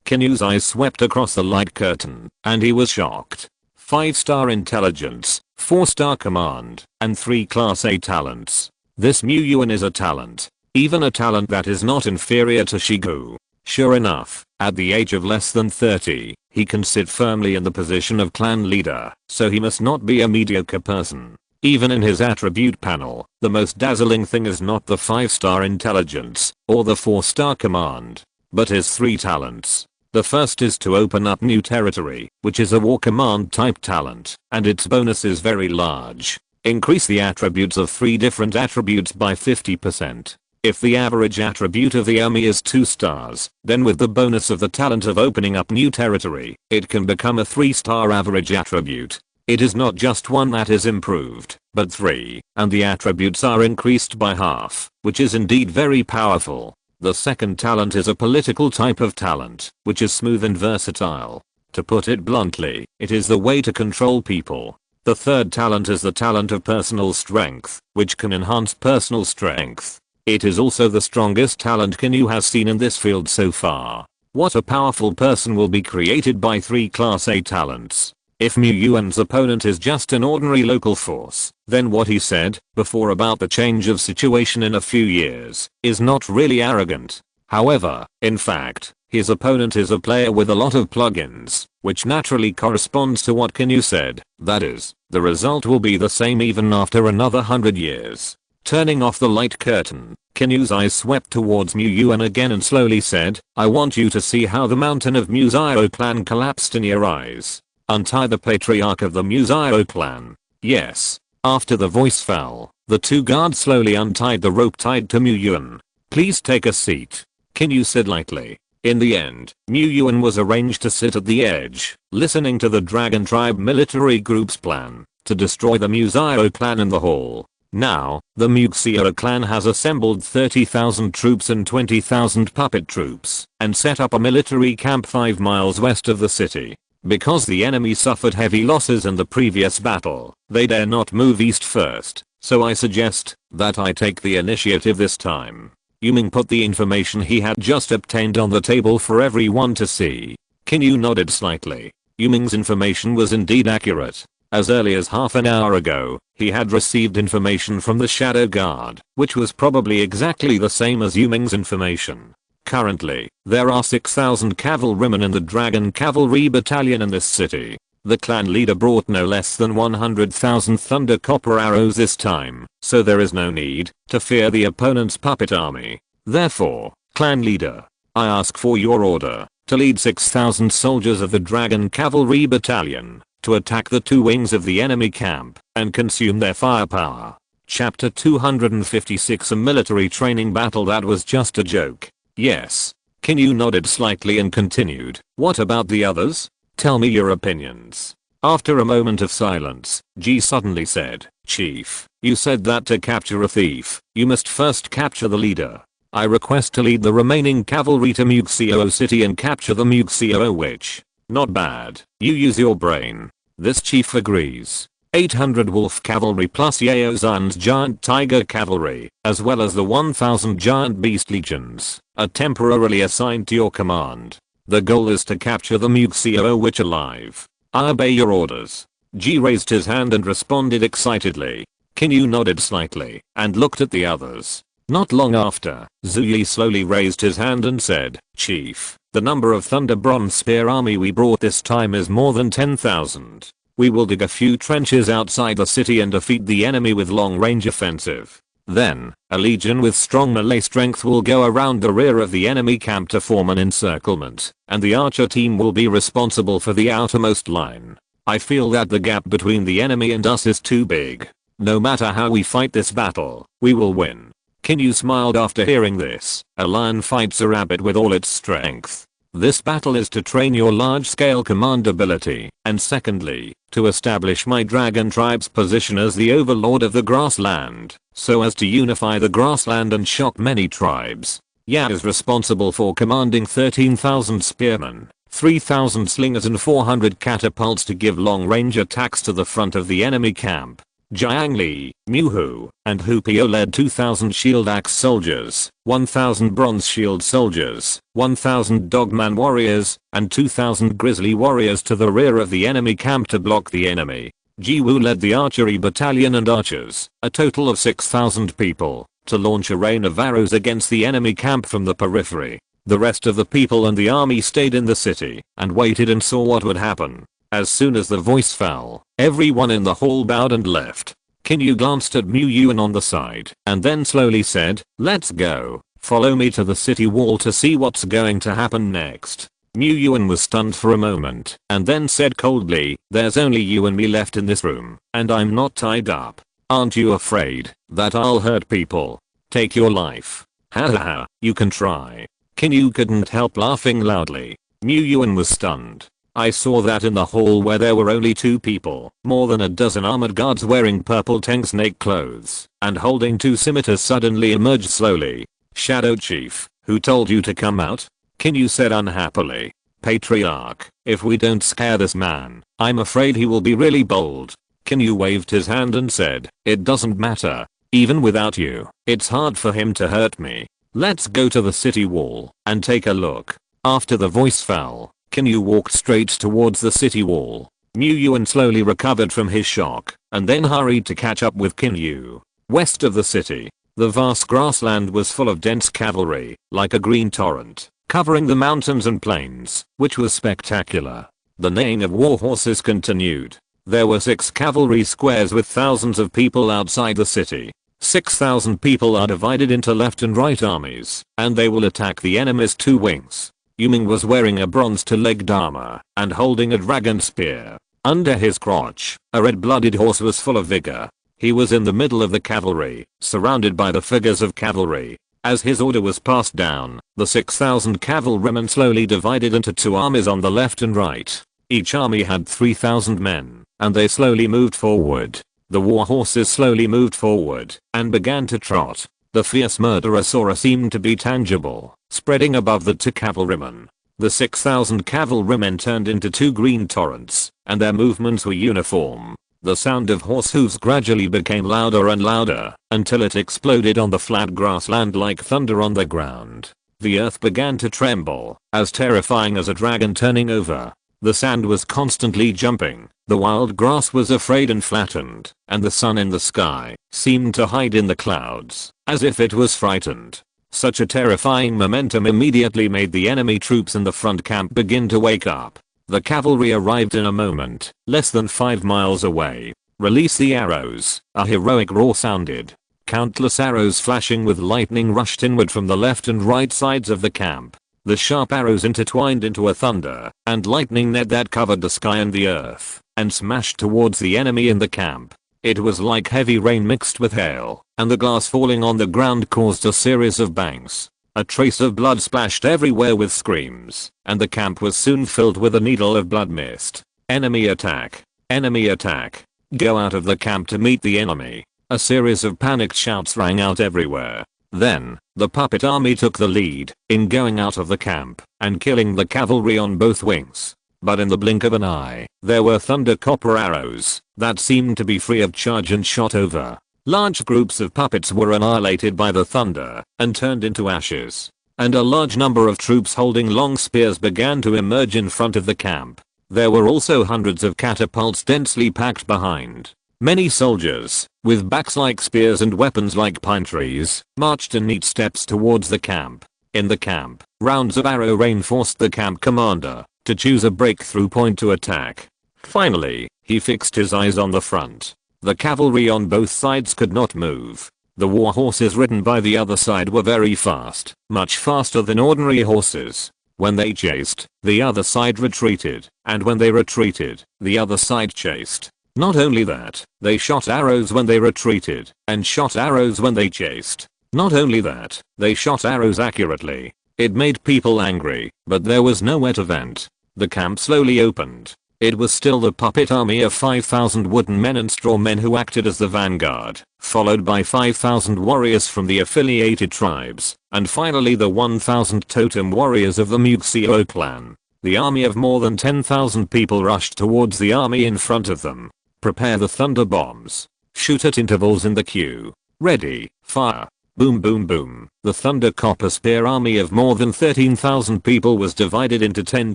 Qin Yu's eyes swept across the light curtain, and he was shocked. 5-star intelligence, 4-star command, and 3 class A talents. This Mu Yuan is a talent. Even a talent that is not inferior to Shigu. Sure enough, at the age of less than 30, he can sit firmly in the position of clan leader, so he must not be a mediocre person. Even in his attribute panel, the most dazzling thing is not the 5-star intelligence or the 4-star command, but his 3 talents. The first is to open up new territory, which is a war command type talent, and its bonus is very large. Increase the attributes of 3 different attributes by 50%. If the average attribute of the army is 2 stars, then with the bonus of the talent of opening up new territory, it can become a 3-star average attribute. It is not just 1 that is improved, but 3, and the attributes are increased by half, which is indeed very powerful. The second talent is a political type of talent, which is smooth and versatile. To put it bluntly, it is the way to control people. The third talent is the talent of personal strength, which can enhance personal strength. It is also the strongest talent Qin Yu has seen in this field so far. What a powerful person will be created by 3 class A talents. If Mu Yuan's opponent is just an ordinary local force, then what he said before about the change of situation in a few years is not really arrogant. However, in fact, his opponent is a player with a lot of plugins, which naturally corresponds to what Qin Yu said. That is, the result will be the same even after another 100 years. Turning off the light curtain, Qin Yu's eyes swept towards Mu Yuan again and slowly said, I want you to see how the mountain of Musayo clan collapsed in your eyes. Untie the patriarch of the Musayo clan. Yes. After the voice fell, the 2 guards slowly untied the rope tied to Mu Yuan. Please take a seat, Qin Yu said lightly. In the end, Mu Yuan was arranged to sit at the edge, listening to the Dragon Tribe military group's plan to destroy the Musayo clan in the hall. Now, the Musayo clan has assembled 30,000 troops and 20,000 puppet troops and set up a military camp 5 miles west of the city. Because the enemy suffered heavy losses in the previous battle, they dare not move east first, so I suggest that I take the initiative this time. Yuming put the information he had just obtained on the table for everyone to see. Qin Yu nodded slightly. Yuming's information was indeed accurate. As early as half an hour ago, he had received information from the Shadow Guard, which was probably exactly the same as Yuming's information. Currently, there are 6,000 cavalrymen in the Dragon Cavalry Battalion in this city. The clan leader brought no less than 100,000 Thunder Copper arrows this time, so there is no need to fear the opponent's puppet army. Therefore, clan leader, I ask for your order to lead 6,000 soldiers of the Dragon Cavalry Battalion to attack the 2 wings of the enemy camp and consume their firepower. Chapter 256. A military training battle that was just a joke. Yes. Qin Yu nodded slightly and continued, "What about the others? Tell me your opinions." After a moment of silence, Ji suddenly said, "Chief, you said that to capture a thief, you must first capture the leader. I request to lead the remaining cavalry to Muxio City and capture the Muxio witch." "Not bad, you use your brain." This chief agrees. 800 wolf cavalry plus Yao Zan's giant tiger cavalry, as well as the 1000 giant beast legions, are temporarily assigned to your command. The goal is to capture the Muxio witch alive. I obey your orders. Ji raised his hand and responded excitedly. Qin Yu nodded slightly and looked at the others. Not long after, Zuyi slowly raised his hand and said, "Chief, the number of Thunder Bronze Spear army we brought this time is more than 10,000. We will dig a few trenches outside the city and defeat the enemy with long-range offensive. Then, a legion with strong melee strength will go around the rear of the enemy camp to form an encirclement, and the archer team will be responsible for the outermost line. I feel that the gap between the enemy and us is too big. No matter how we fight this battle, we will win." Qin Yu smiled after hearing this. A lion fights a rabbit with all its strength. This battle is to train your large-scale command ability, and secondly, to establish my dragon tribe's position as the overlord of the grassland, so as to unify the grassland and shock many tribes. Ya is responsible for commanding 13,000 spearmen, 3,000 slingers and 400 catapults to give long-range attacks to the front of the enemy camp. Jiang Li, Mu Hu, and Hu Pio led 2,000 shield axe soldiers, 1,000 bronze shield soldiers, 1,000 dogman warriors, and 2,000 grizzly warriors to the rear of the enemy camp to block the enemy. Ji Wu led the archery battalion and archers, a total of 6,000 people, to launch a rain of arrows against the enemy camp from the periphery. The rest of the people and the army stayed in the city and waited and saw what would happen. As soon as the voice fell, everyone in the hall bowed and left. Qin Yu glanced at Mu Yuan on the side and then slowly said, "Let's go. Follow me to the city wall to see what's going to happen next." Mu Yuan was stunned for a moment and then said coldly, "There's only you and me left in this room, and I'm not tied up. Aren't you afraid that I'll hurt people? Take your life." "Ha ha ha, you can try." Qin Yu couldn't help laughing loudly. Mu Yuan was stunned. "I saw that in the hall where there were only 2 people, more than a dozen armored guards wearing purple tank snake clothes, and holding 2 scimitars suddenly emerged slowly." "Shadow Chief, who told you to come out?" Qin Yu said unhappily. "Patriarch, if we don't scare this man, I'm afraid he will be really bold." Qin Yu waved his hand and said, "It doesn't matter. Even without you, it's hard for him to hurt me. Let's go to the city wall and take a look." After the voice fell, Qin Yu walked straight towards the city wall. Mu Yuan slowly recovered from his shock and then hurried to catch up with Qin Yu. West of the city, the vast grassland was full of dense cavalry, like a green torrent, covering the mountains and plains, which was spectacular. The neighing of war horses continued. There were 6 cavalry squares with thousands of people outside the city. 6,000 people are divided into left and right armies, and they will attack the enemy's 2 wings. Yuming was wearing a bronze-to-legged armor and holding a dragon spear. Under his crotch, a red-blooded horse was full of vigor. He was in the middle of the cavalry, surrounded by the figures of cavalry. As his order was passed down, the 6,000 cavalrymen slowly divided into 2 armies on the left and right. Each army had 3,000 men, and they slowly moved forward. The war horses slowly moved forward and began to trot. The fierce murderer Sora seemed to be tangible, spreading above the 2 cavalrymen. The 6,000 cavalrymen turned into 2 green torrents, and their movements were uniform. The sound of horse hooves gradually became louder and louder, until it exploded on the flat grassland like thunder on the ground. The earth began to tremble, as terrifying as a dragon turning over. The sand was constantly jumping, the wild grass was afraid and flattened, and the sun in the sky seemed to hide in the clouds, as if it was frightened. Such a terrifying momentum immediately made the enemy troops in the front camp begin to wake up. The cavalry arrived in a moment, less than 5 miles away. "Release the arrows," a heroic roar sounded. Countless arrows flashing with lightning rushed inward from the left and right sides of the camp. The sharp arrows intertwined into a thunder and lightning net that covered the sky and the earth and smashed towards the enemy in the camp. It was like heavy rain mixed with hail, and the glass falling on the ground caused a series of bangs. A trace of blood splashed everywhere with screams, and the camp was soon filled with a needle of blood mist. Enemy attack. Enemy attack. Go out of the camp to meet the enemy. A series of panicked shouts rang out everywhere. Then, the puppet army took the lead in going out of the camp and killing the cavalry on both wings. But in the blink of an eye, there were thunder copper arrows that seemed to be free of charge and shot over. Large groups of puppets were annihilated by the thunder and turned into ashes. And a large number of troops holding long spears began to emerge in front of the camp. There were also hundreds of catapults densely packed behind. Many soldiers, with backs like spears and weapons like pine trees, marched in neat steps towards the camp. In the camp, rounds of arrow rain forced the camp commander to choose a breakthrough point to attack. Finally, he fixed his eyes on the front. The cavalry on both sides could not move. The war horses ridden by the other side were very fast, much faster than ordinary horses. When they chased, the other side retreated, and when they retreated, the other side chased. Not only that, they shot arrows when they retreated, and shot arrows when they chased. Not only that, they shot arrows accurately. It made people angry, but there was nowhere to vent. The camp slowly opened. It was still the puppet army of 5,000 wooden men and straw men who acted as the vanguard, followed by 5,000 warriors from the affiliated tribes, and finally the 1,000 totem warriors of the Mythical clan. The army of more than 10,000 people rushed towards the army in front of them. Prepare the thunder bombs. Shoot at intervals in the queue. Ready, fire. Boom boom boom. The thunder copper spear army of more than 13,000 people was divided into 10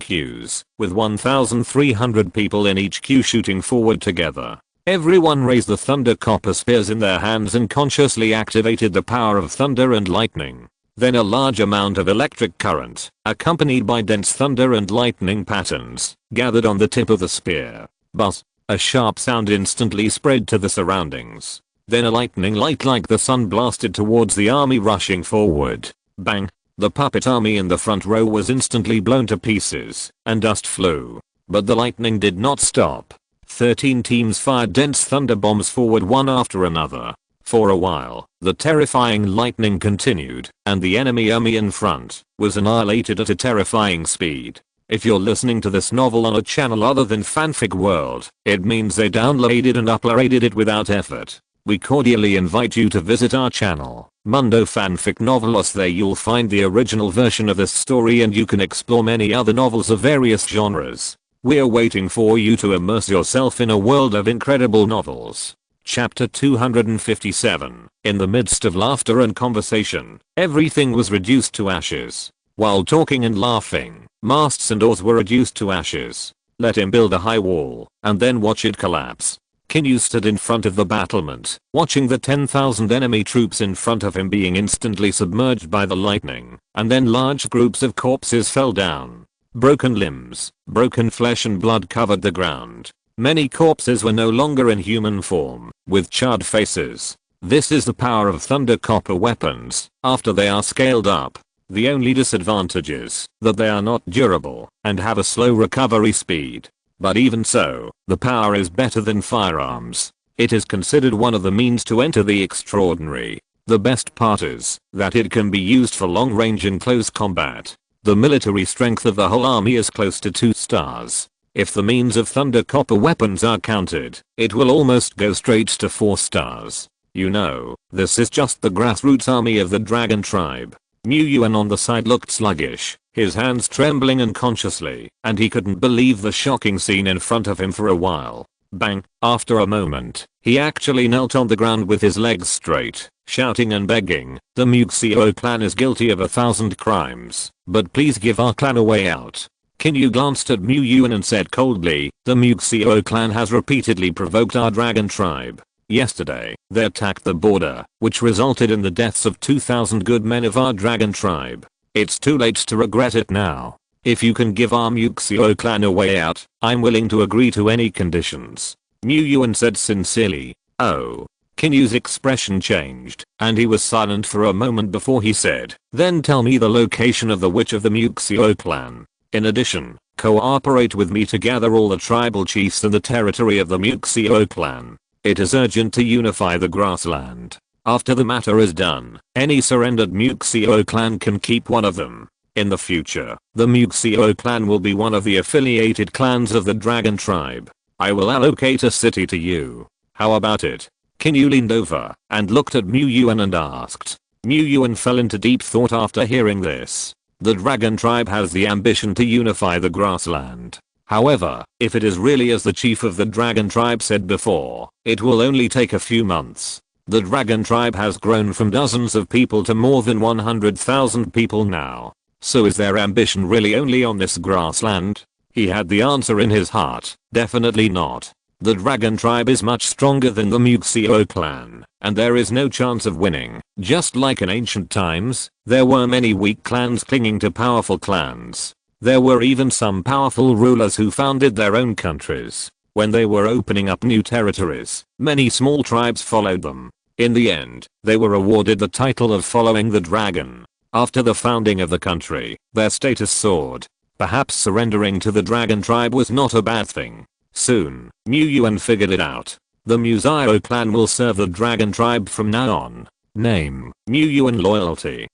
queues, with 1,300 people in each queue shooting forward together. Everyone raised the thunder copper spears in their hands and consciously activated the power of thunder and lightning. Then a large amount of electric current, accompanied by dense thunder and lightning patterns, gathered on the tip of the spear. Buzz. A sharp sound instantly spread to the surroundings. Then a lightning light like the sun blasted towards the army rushing forward. Bang! The puppet army in the front row was instantly blown to pieces, and dust flew. But the lightning did not stop. 13 teams fired dense thunder bombs forward one after another. For a while, the terrifying lightning continued, and the enemy army in front was annihilated at a terrifying speed. If you're listening to this novel on a channel other than Fanfic World, it means they downloaded and uploaded it without effort. We cordially invite you to visit our channel, Mundo Fanfic Novelos. There you'll find the original version of this story and you can explore many other novels of various genres. We're waiting for you to immerse yourself in a world of incredible novels. Chapter 257. In the midst of laughter and conversation, everything was reduced to ashes. While talking and laughing, masts and oars were reduced to ashes. Let him build a high wall, and then watch it collapse. Qin Yu stood in front of the battlement, watching the 10,000 enemy troops in front of him being instantly submerged by the lightning, and then large groups of corpses fell down. Broken limbs, broken flesh and blood covered the ground. Many corpses were no longer in human form, with charred faces. This is the power of thunder copper weapons, after they are scaled up. The only disadvantage is that they are not durable and have a slow recovery speed. But even so, the power is better than firearms. It is considered one of the means to enter the extraordinary. The best part is that it can be used for long range and close combat. The military strength of the whole army is close to 2 stars. If the means of thunder copper weapons are counted, it will almost go straight to 4 stars. You know, this is just the grassroots army of the dragon tribe. Nguyen on the side looked sluggish, his hands trembling unconsciously, and he couldn't believe the shocking scene in front of him for a while. Bang! After a moment, he actually knelt on the ground with his legs straight, shouting and begging, "The Mythical clan is guilty of 1,000 crimes, but please give our clan a way out." Qin Yu glanced at Nguyen and said coldly, "The Mythical clan has repeatedly provoked our dragon tribe. Yesterday, they attacked the border, which resulted in the deaths of 2,000 good men of our dragon tribe. It's too late to regret it now. If you can give our Mythical clan a way out, I'm willing to agree to any conditions." Nguyen said sincerely. "Oh." Qin Yu's expression changed, and he was silent for a moment before he said, "Then tell me the location of the witch of the Mythical clan. In addition, cooperate with me to gather all the tribal chiefs in the territory of the Mythical clan. It is urgent to unify the grassland." After the matter is done, any surrendered Mythical clan can keep one of them. In the future, the Mythical clan will be one of the affiliated clans of the dragon tribe. I will allocate a city to you. How about it? Qin Yu leaned over and looked at Mu Yuan and asked. Mu Yuan fell into deep thought after hearing this. The dragon tribe has the ambition to unify the grassland. However, if it is really as the chief of the dragon tribe said before, it will only take a few months. The dragon tribe has grown from dozens of people to more than 100,000 people now. So is their ambition really only on this grassland? He had the answer in his heart. Definitely not. The dragon tribe is much stronger than the Mythical clan, and there is no chance of winning. Just like in ancient times, there were many weak clans clinging to powerful clans. There were even some powerful rulers who founded their own countries. When they were opening up new territories, many small tribes followed them. In the end, they were awarded the title of following the dragon. After the founding of the country, their status soared. Perhaps surrendering to the dragon tribe was not a bad thing. Soon, Mu Yuan figured it out. The Mythical clan will serve the dragon tribe from now on. Name, Mu Yuan loyalty.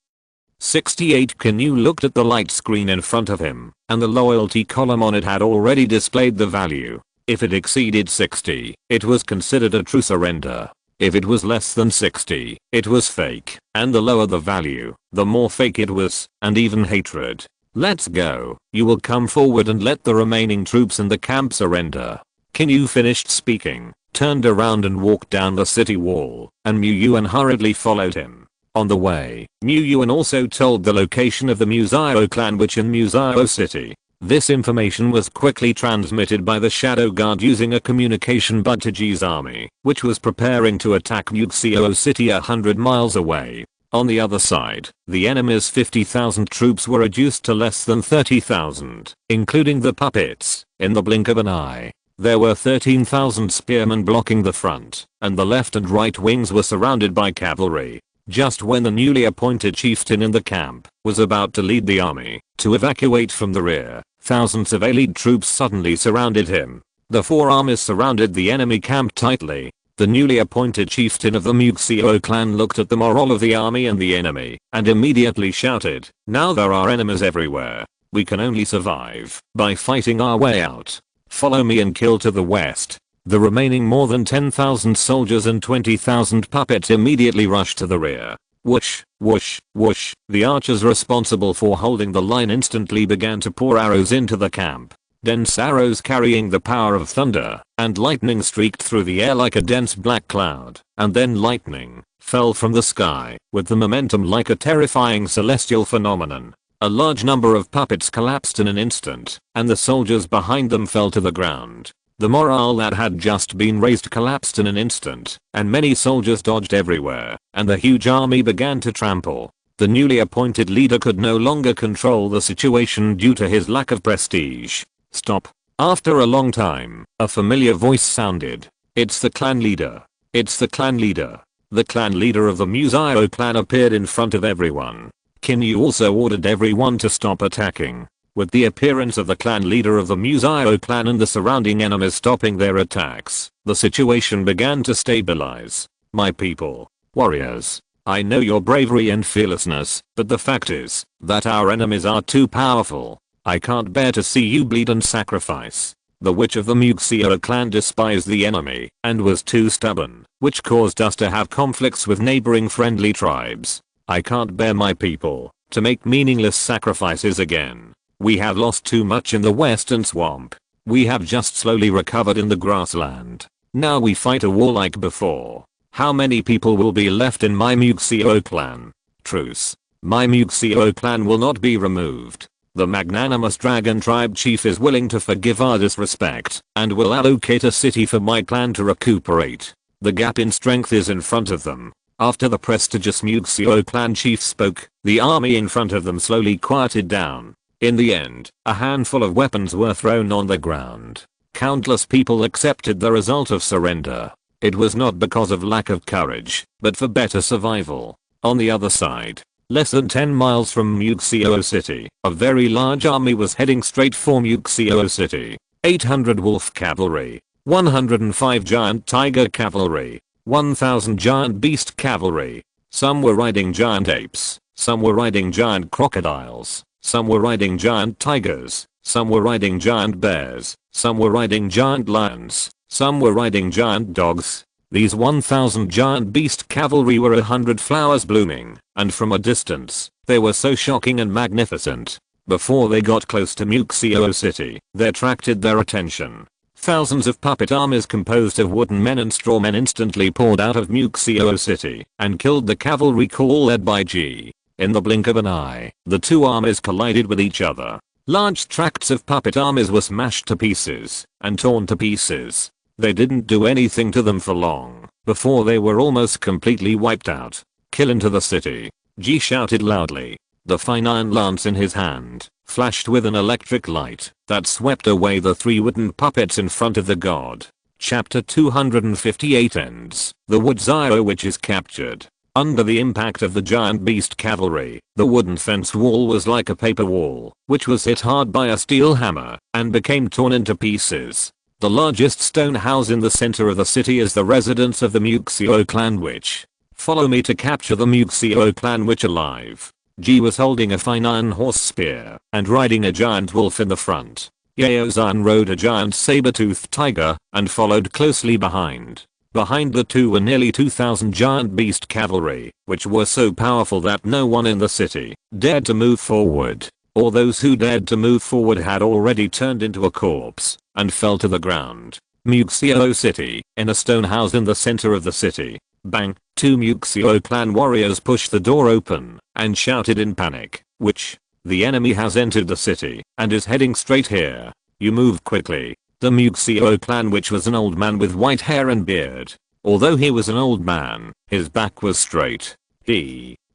68 Qin Yu looked at the light screen in front of him, and the loyalty column on it had already displayed the value. If it exceeded 60, it was considered a true surrender. If it was less than 60, it was fake, and the lower the value, the more fake it was, and even hatred. Let's go. You will come forward and let the remaining troops in the camp surrender. Qin Yu finished speaking, turned around and walked down the city wall, and Mu Yuan hurriedly followed him. On the way, Mu Yuan also told the location of the Mythical clan which in Mythical City. This information was quickly transmitted by the Shadow Guard using a communication bud to Ji's army, which was preparing to attack Mythical City 100 miles away. On the other side, the enemy's 50,000 troops were reduced to less than 30,000, including the puppets. In the blink of an eye, there were 13,000 spearmen blocking the front, and the left and right wings were surrounded by cavalry. Just when the newly appointed chieftain in the camp was about to lead the army to evacuate from the rear, thousands of allied troops suddenly surrounded him. The four armies surrounded the enemy camp tightly. The newly appointed chieftain of the Mythical clan looked at the morale of the army and the enemy, and immediately shouted, "Now there are enemies everywhere. We can only survive by fighting our way out. Follow me and kill to the west." The remaining more than 10,000 soldiers and 20,000 puppets immediately rushed to the rear. Whoosh, whoosh, whoosh. The archers responsible for holding the line instantly began to pour arrows into the camp. Dense arrows carrying the power of thunder and lightning streaked through the air like a dense black cloud, and then lightning fell from the sky with the momentum like a terrifying celestial phenomenon. A large number of puppets collapsed in an instant, and the soldiers behind them fell to the ground. The morale that had just been raised collapsed in an instant, and many soldiers dodged everywhere, and the huge army began to trample. The newly appointed leader could no longer control the situation due to his lack of prestige. Stop. After a long time, a familiar voice sounded. It's the clan leader. It's the clan leader. The clan leader of the Mythical clan appeared in front of everyone. Qin Yu also ordered everyone to stop attacking. With the appearance of the clan leader of the Mythical clan and the surrounding enemies stopping their attacks, the situation began to stabilize. My people, warriors, I know your bravery and fearlessness, but the fact is that our enemies are too powerful. I can't bear to see you bleed and sacrifice. The witch of the Mythical clan despised the enemy and was too stubborn, which caused us to have conflicts with neighboring friendly tribes. I can't bear my people to make meaningless sacrifices again. We have lost too much in the western swamp. We have just slowly recovered in the grassland. Now we fight a war like before. How many people will be left in my Mythical clan? Truce. My Mythical clan will not be removed. The magnanimous dragon tribe chief is willing to forgive our disrespect and will allocate a city for my clan to recuperate. The gap in strength is in front of them. After the prestigious Mythical clan chief spoke, the army in front of them slowly quieted down. In the end, a handful of weapons were thrown on the ground. Countless people accepted the result of surrender. It was not because of lack of courage, but for better survival. On the other side, less than 10 miles from Mythical City, a very large army was heading straight for Mythical City. 800 wolf cavalry, 105 giant tiger cavalry, 1,000 giant beast cavalry. Some were riding giant apes, some were riding giant crocodiles, some were riding giant tigers, some were riding giant bears, some were riding giant lions, some were riding giant dogs. These 1,000 giant beast cavalry were 100 flowers blooming, and from a distance, they were so shocking and magnificent. Before they got close to Mythical city, they attracted their attention. Thousands of puppet armies composed of wooden men and straw men instantly poured out of Mythical city and killed the cavalry corps led by G. In the blink of an eye, the two armies collided with each other. Large tracts of puppet armies were smashed to pieces and torn to pieces. They didn't do anything to them for long before they were almost completely wiped out. Kill into the city. G shouted loudly. The fine iron lance in his hand flashed with an electric light that swept away the three wooden puppets in front of the god. Chapter 258 ends. The Wood Zyro Witch is captured. Under the impact of the giant beast cavalry, the wooden fence wall was like a paper wall, which was hit hard by a steel hammer and became torn into pieces. The largest stone house in the center of the city is the residence of the Mythical clan witch. Follow me to capture the Mythical clan witch alive. G was holding a fine iron horse spear and riding a giant wolf in the front. Yaozan rode a giant saber-toothed tiger and followed closely behind. Behind the two were nearly 2,000 giant beast cavalry, which were so powerful that no one in the city dared to move forward, or those who dared to move forward had already turned into a corpse and fell to the ground. Mythical city, in a stone house in the center of the city. Bang! Two Mythical clan warriors pushed the door open and shouted in panic, "Witch! The enemy has entered the city and is heading straight here. You move quickly." The Mythical clan witch was an old man with white hair and beard. Although he was an old man, his back was straight.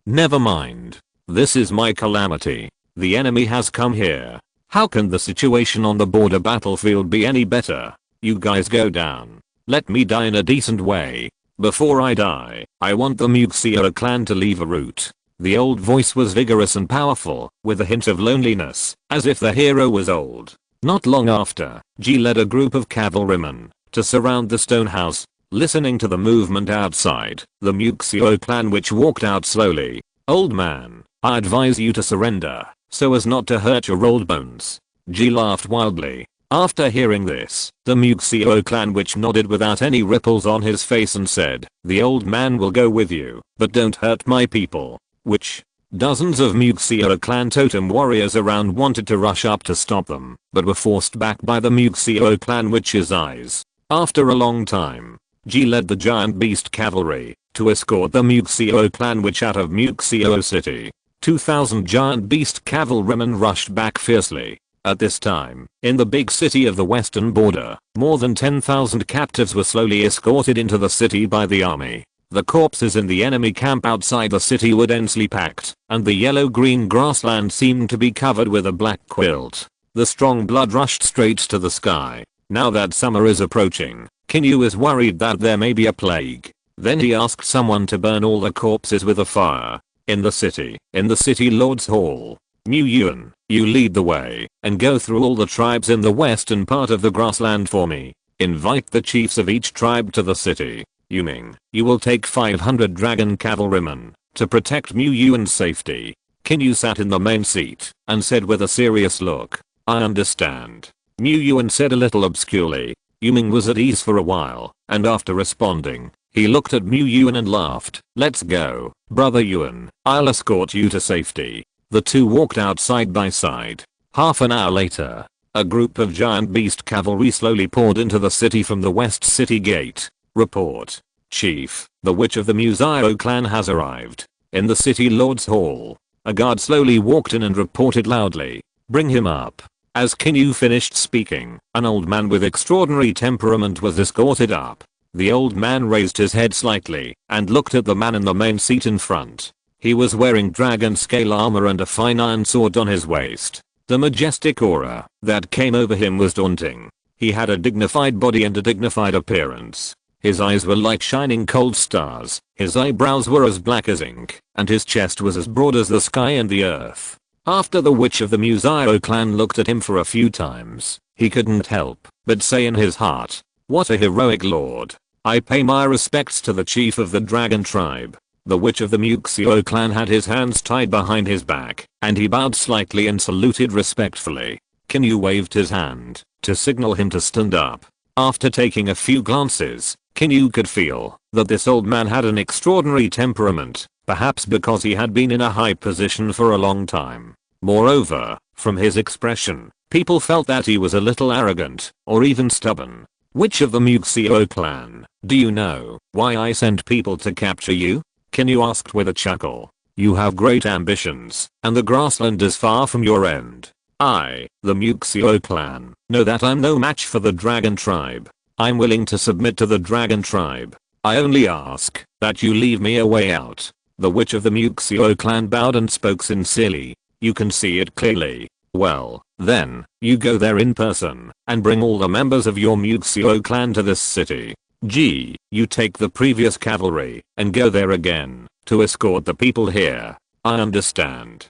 Never mind. This is my calamity. The enemy has come here. How can the situation on the border battlefield be any better? You guys go down. Let me die in a decent way. Before I die, I want the Mythical clan to leave a route. The old voice was vigorous and powerful, with a hint of loneliness, as if the hero was old. Not long after, G led a group of cavalrymen to surround the stone house. Listening to the movement outside, the Mythical clan witch walked out slowly. "Old man, I advise you to surrender, so as not to hurt your old bones." G laughed wildly. After hearing this, the Mythical clan witch nodded without any ripples on his face and said, "The old man will go with you, but don't hurt my people." Which? Dozens of Mythical clan totem warriors around wanted to rush up to stop them, but were forced back by the Mythical clan witch's eyes. After a long time, G led the giant beast cavalry to escort the Mythical clan witch out of Mythical city. 2,000 giant beast cavalrymen rushed back fiercely. At this time, in the big city of the western border, more than 10,000 captives were slowly escorted into the city by the army. The corpses in the enemy camp outside the city were densely packed, and the yellow-green grassland seemed to be covered with a black quilt. The strong blood rushed straight to the sky. Now that summer is approaching, Qin Yu is worried that there may be a plague. Then he asked someone to burn all the corpses with a fire. In the city Lord's Hall. Yuan, you lead the way, and go through all the tribes in the western part of the grassland for me. Invite the chiefs of each tribe to the city. Yuming, you will take 500 dragon cavalrymen to protect Yuan's safety. Qin Yu sat in the main seat and said with a serious look, "I understand." Yuan said a little obscurely. Yuming was at ease for a while, and after responding, he looked at Yuan and laughed. "Let's go, brother Yuan, I'll escort you to safety." The two walked out side by side. Half an hour later, a group of giant beast cavalry slowly poured into the city from the west city gate. Report. Chief, the witch of the Mythical clan has arrived. In the city Lord's Hall. A guard slowly walked in and reported loudly. "Bring him up." As Qin Yu finished speaking, an old man with extraordinary temperament was escorted up. The old man raised his head slightly and looked at the man in the main seat in front. He was wearing dragon scale armor and a fine iron sword on his waist. The majestic aura that came over him was daunting. He had a dignified body and a dignified appearance. His eyes were like shining cold stars, his eyebrows were as black as ink, and his chest was as broad as the sky and the earth. After the witch of the Mythical clan looked at him for a few times, he couldn't help but say in his heart, "What a heroic lord." I pay my respects to the chief of the dragon tribe. The witch of the Mythical clan had his hands tied behind his back, and he bowed slightly and saluted respectfully. Qin Yu waved his hand to signal him to stand up. After taking a few glances, Qin Yu could feel that this old man had an extraordinary temperament, perhaps because he had been in a high position for a long time. Moreover, from his expression, people felt that he was a little arrogant, or even stubborn. Witch of the Mythical clan, do you know why I sent people to capture you? Qin Yu asked with a chuckle. You have great ambitions, and the grassland is far from your end. I, the Mythical clan, know that I'm no match for the dragon tribe. I'm willing to submit to the dragon tribe. I only ask that you leave me a way out. The witch of the Mythical clan bowed and spoke sincerely. You can see it clearly. Well, then, you go there in person, and bring all the members of your Mythical clan to this city. You take the previous cavalry, and go there again, to escort the people here. I understand.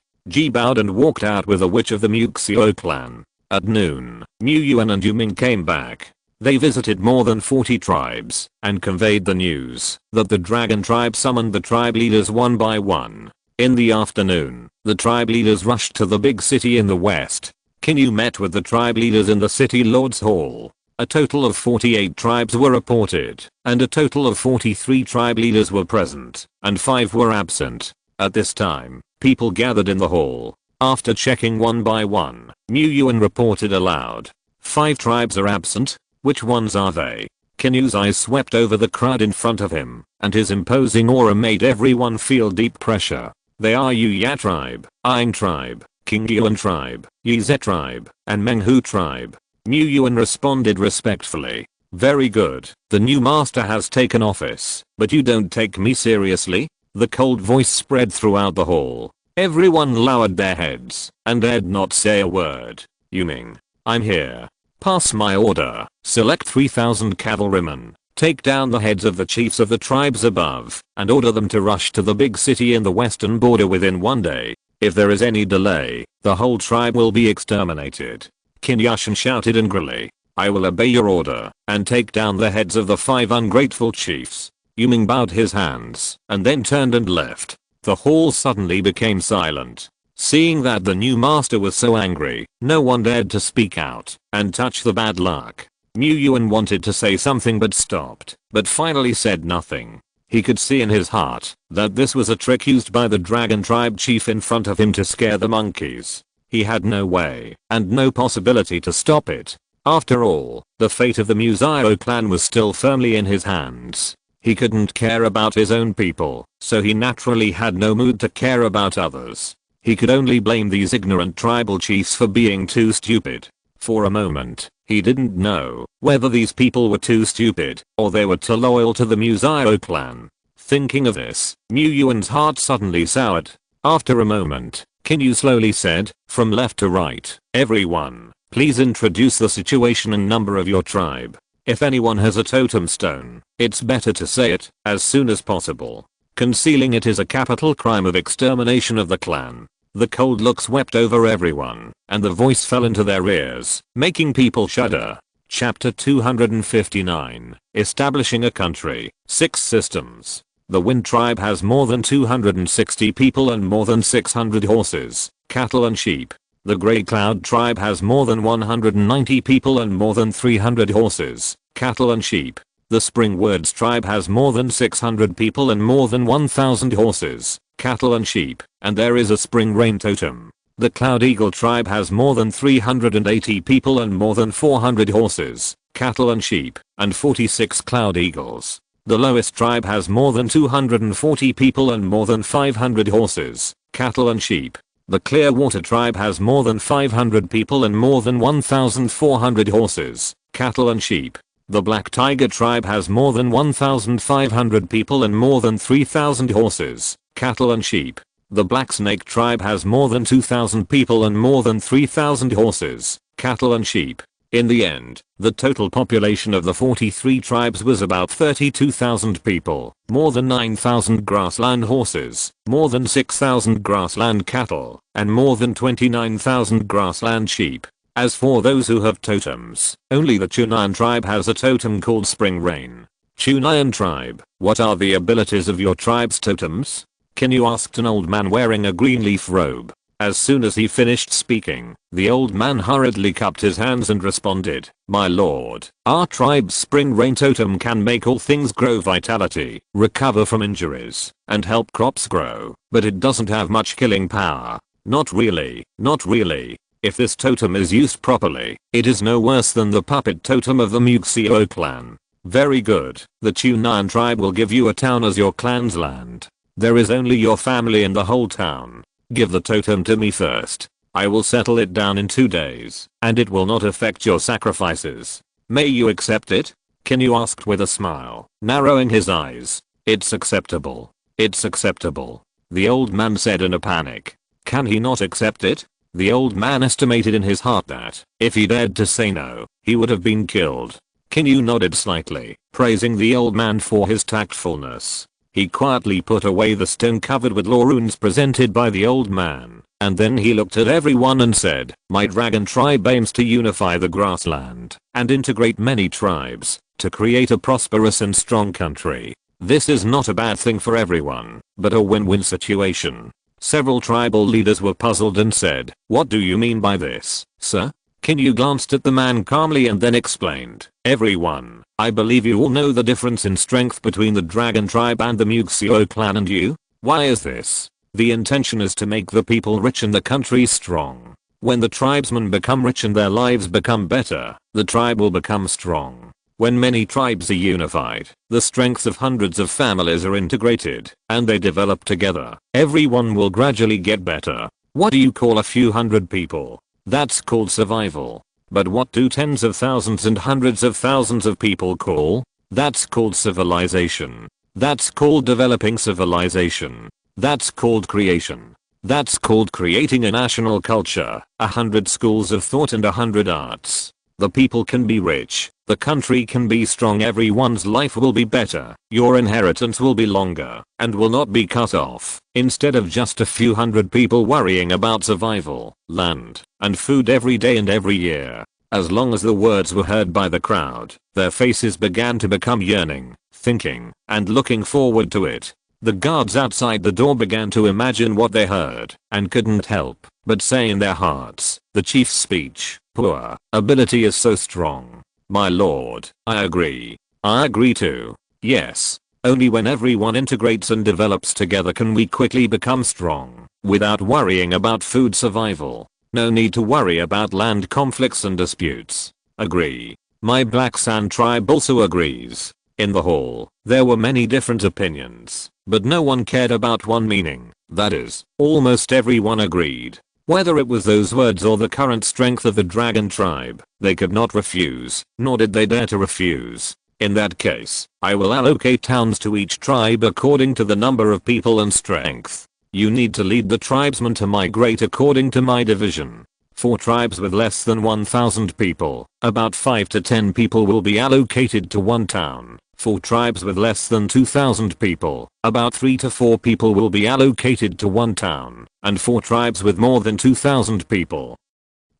Bowed and walked out with the witch of the Mythical clan. At noon, Mu Yuan and Yuming came back. They visited more than 40 tribes, and conveyed the news that the dragon tribe summoned the tribe leaders one by one. In the afternoon, the tribe leaders rushed to the big city in the west. Qin Yu met with the tribe leaders in the city lord's hall. A total of 48 tribes were reported, and a total of 43 tribe leaders were present, and 5 were absent. At this time, people gathered in the hall. After checking one by one, Mu Yuan reported aloud. 5 tribes are absent. Which ones are they? Qin Yu's eyes swept over the crowd in front of him, and his imposing aura made everyone feel deep pressure. They are Yu Ya tribe, Aing tribe, Qin Yuan tribe, Yize tribe, and Menghu tribe. Mu Yuan responded respectfully. Very good. The new master has taken office, but you don't take me seriously? The cold voice spread throughout the hall. Everyone lowered their heads, and dared not say a word. Yuming, I'm here. Pass my order. Select 3,000 cavalrymen. Take down the heads of the chiefs of the tribes above, and order them to rush to the big city in the western border within 1 day. If there is any delay, the whole tribe will be exterminated. Qin Yushan shouted angrily. I will obey your order, and take down the heads of the 5 ungrateful chiefs. Yuming bowed his hands, and then turned and left. The hall suddenly became silent. Seeing that the new master was so angry, no one dared to speak out and touch the bad luck. Mu Yuan wanted to say something but stopped, but finally said nothing. He could see in his heart that this was a trick used by the dragon tribe chief in front of him to scare the monkeys. He had no way and no possibility to stop it. After all, the fate of the Mythical clan was still firmly in his hands. He couldn't care about his own people, so he naturally had no mood to care about others. He could only blame these ignorant tribal chiefs for being too stupid. For a moment, he didn't know whether these people were too stupid or they were too loyal to the Mythical clan. Thinking of this, Mu Yuan's heart suddenly soured. After a moment, Qin Yu slowly said, from left to right, everyone, please introduce the situation and number of your tribe. If anyone has a totem stone, it's better to say it as soon as possible. Concealing it is a capital crime of extermination of the clan. The cold look swept over everyone, and the voice fell into their ears, making people shudder. Chapter 259, Establishing a Country, 6 Systems. The Wind Tribe has more than 260 people and more than 600 horses, cattle and sheep. The Grey Cloud Tribe has more than 190 people and more than 300 horses, cattle and sheep. The Spring Words Tribe has more than 600 people and more than 1,000 horses, cattle and sheep, and there is a Spring Rain Totem. The Cloud Eagle Tribe has more than 380 people and more than 400 horses, cattle and sheep, and 46 Cloud Eagles. The Lowest Tribe has more than 240 people and more than 500 horses, cattle and sheep. The Clearwater Tribe has more than 500 people and more than 1,400 horses, cattle and sheep. The Black Tiger Tribe has more than 1,500 people and more than 3,000 horses, cattle and sheep. The Black Snake Tribe has more than 2,000 people and more than 3,000 horses, cattle and sheep. In the end, the total population of the 43 tribes was about 32,000 people, more than 9,000 grassland horses, more than 6,000 grassland cattle, and more than 29,000 grassland sheep. As for those who have totems, only the Chunan tribe has a totem called Spring Rain. Chunayan tribe, what are the abilities of your tribe's totems? Qin Yu asked an old man wearing a green leaf robe. As soon as he finished speaking, the old man hurriedly cupped his hands and responded, "My lord, our tribe's spring rain totem can make all things grow vitality, recover from injuries, and help crops grow, but it doesn't have much killing power. Not really, not really. If this totem is used properly, it is no worse than the puppet totem of the Multi-sequential clan." "Very good. The Chunayan tribe will give you a town as your clan's land. There is only your family in the whole town. Give the totem to me first. I will settle it down in 2 days, and it will not affect your sacrifices. May you accept it?" Qin Yu asked with a smile, narrowing his eyes. "It's acceptable. It's acceptable," the old man said in a panic. Can he not accept it? The old man estimated in his heart that, if he dared to say no, he would have been killed. Qin Yu nodded slightly, praising the old man for his tactfulness. He quietly put away the stone covered with law runes presented by the old man, and then he looked at everyone and said, "My dragon tribe aims to unify the grassland and integrate many tribes to create a prosperous and strong country. This is not a bad thing for everyone, but a win-win situation." Several tribal leaders were puzzled and said, "What do you mean by this, sir?" Qin Yu glanced at the man calmly and then explained, "Everyone, I believe you all know the difference in strength between the dragon tribe and the Multi-sequential clan and you. Why is this? The intention is to make the people rich and the country strong. When the tribesmen become rich and their lives become better, the tribe will become strong. When many tribes are unified, the strengths of hundreds of families are integrated, and they develop together. Everyone will gradually get better. What do you call a few hundred people? That's called survival. But what do tens of thousands and hundreds of thousands of people call? That's called civilization. That's called developing civilization. That's called creation. That's called creating a national culture, 100 schools of thought and 100 arts. The people can be rich, the country can be strong, everyone's life will be better, your inheritance will be longer, and will not be cut off, instead of just a few hundred people worrying about survival, land, and food every day and every year." As long as the words were heard by the crowd, their faces began to become yearning, thinking, and looking forward to it. The guards outside the door began to imagine what they heard, and couldn't help but say in their hearts, "The chief's speech, poor ability is so strong. My lord, I agree. I agree too. Yes. Only when everyone integrates and develops together can we quickly become strong, without worrying about food survival. No need to worry about land conflicts and disputes. Agree. My Black Sand tribe also agrees." In the hall, there were many different opinions, but no one cared about one meaning, that is, almost everyone agreed. Whether it was those words or the current strength of the dragon tribe, they could not refuse, nor did they dare to refuse. "In that case, I will allocate towns to each tribe according to the number of people and strength. You need to lead the tribesmen to migrate according to my division. For tribes with less than 1,000 people, about 5 to 10 people will be allocated to one town. For tribes with less than 2,000 people, about 3 to 4 people will be allocated to one town, and for tribes with more than 2,000 people,